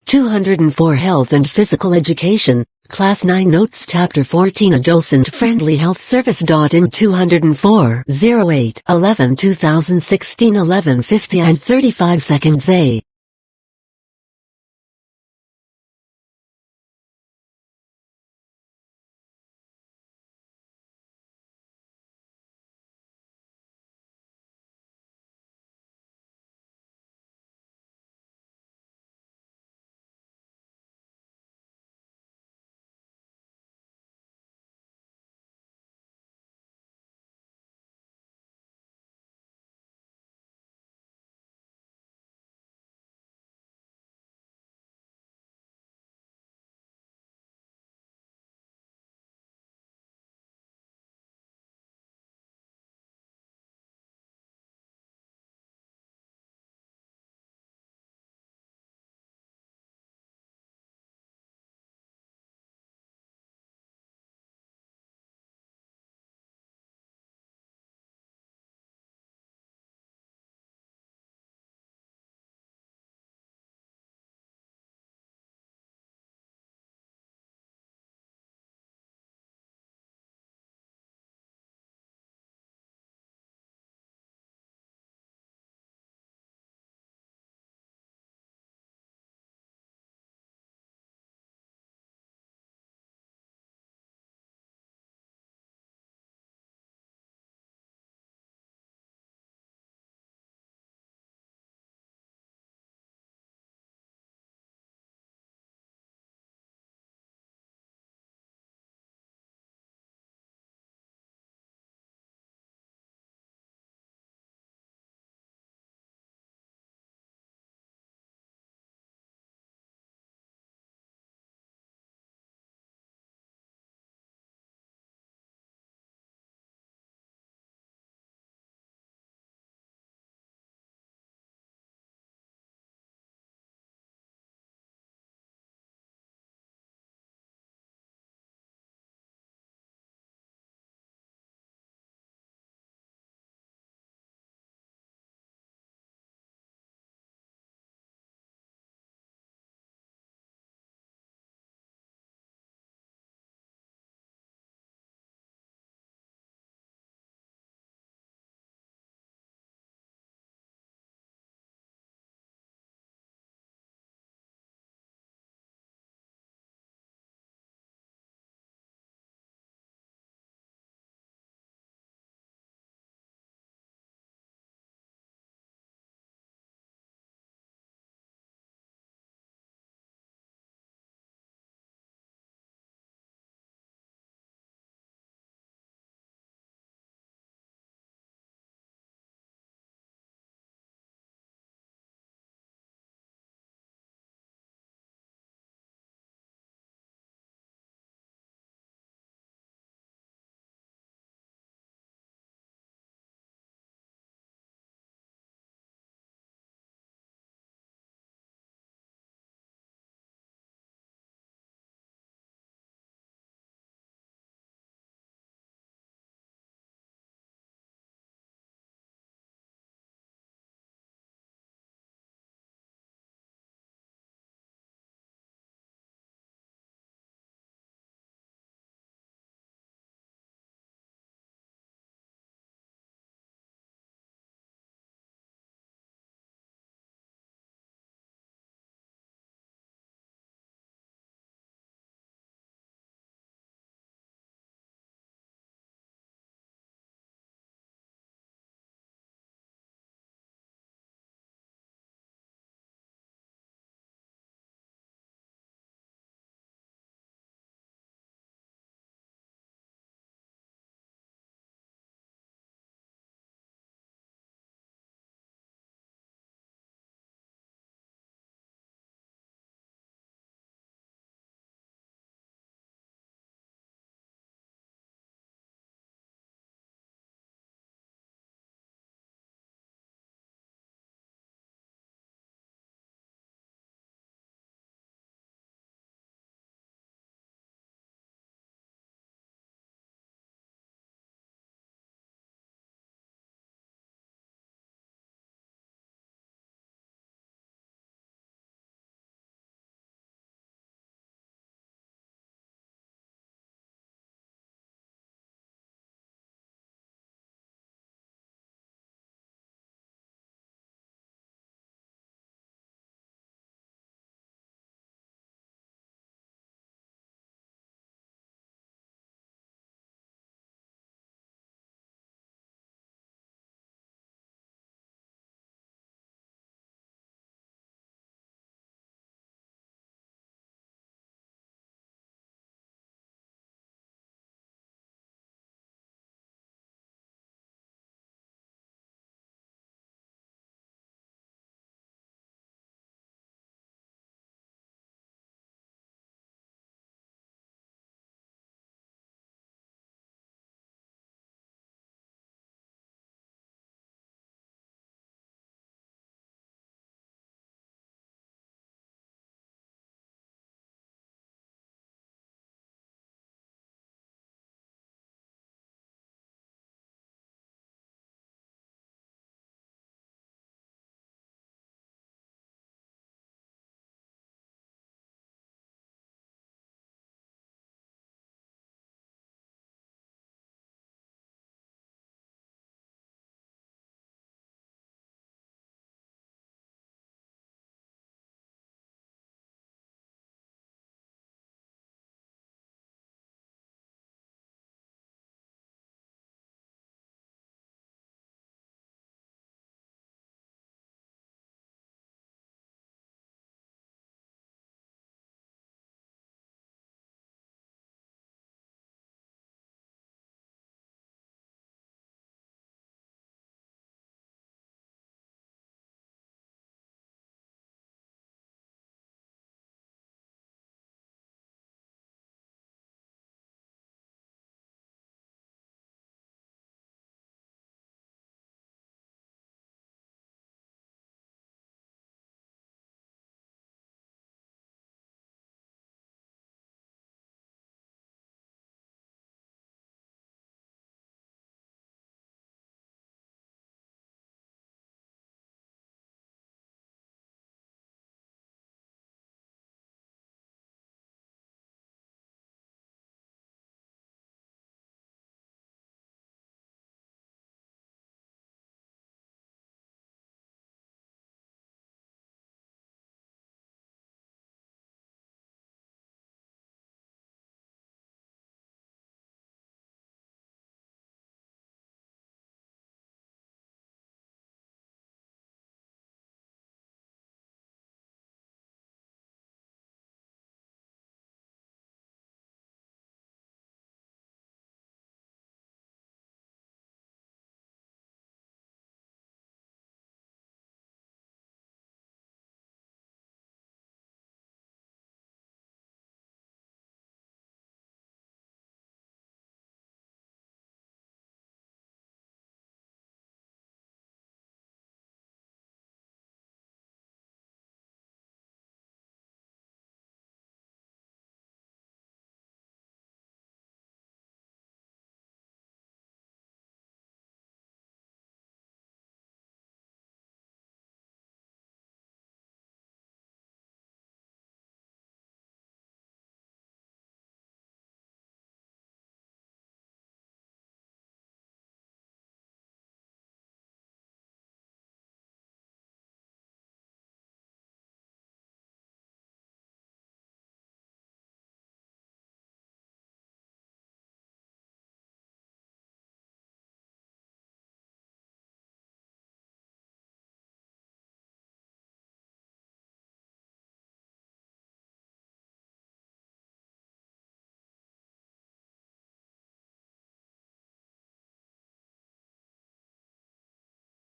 204 Health and Physical Education, Class 9 Notes. Chapter 14 Adolescent-Friendly Health Service. In 204, 08, 11 2016 11:50 and 35 seconds. A.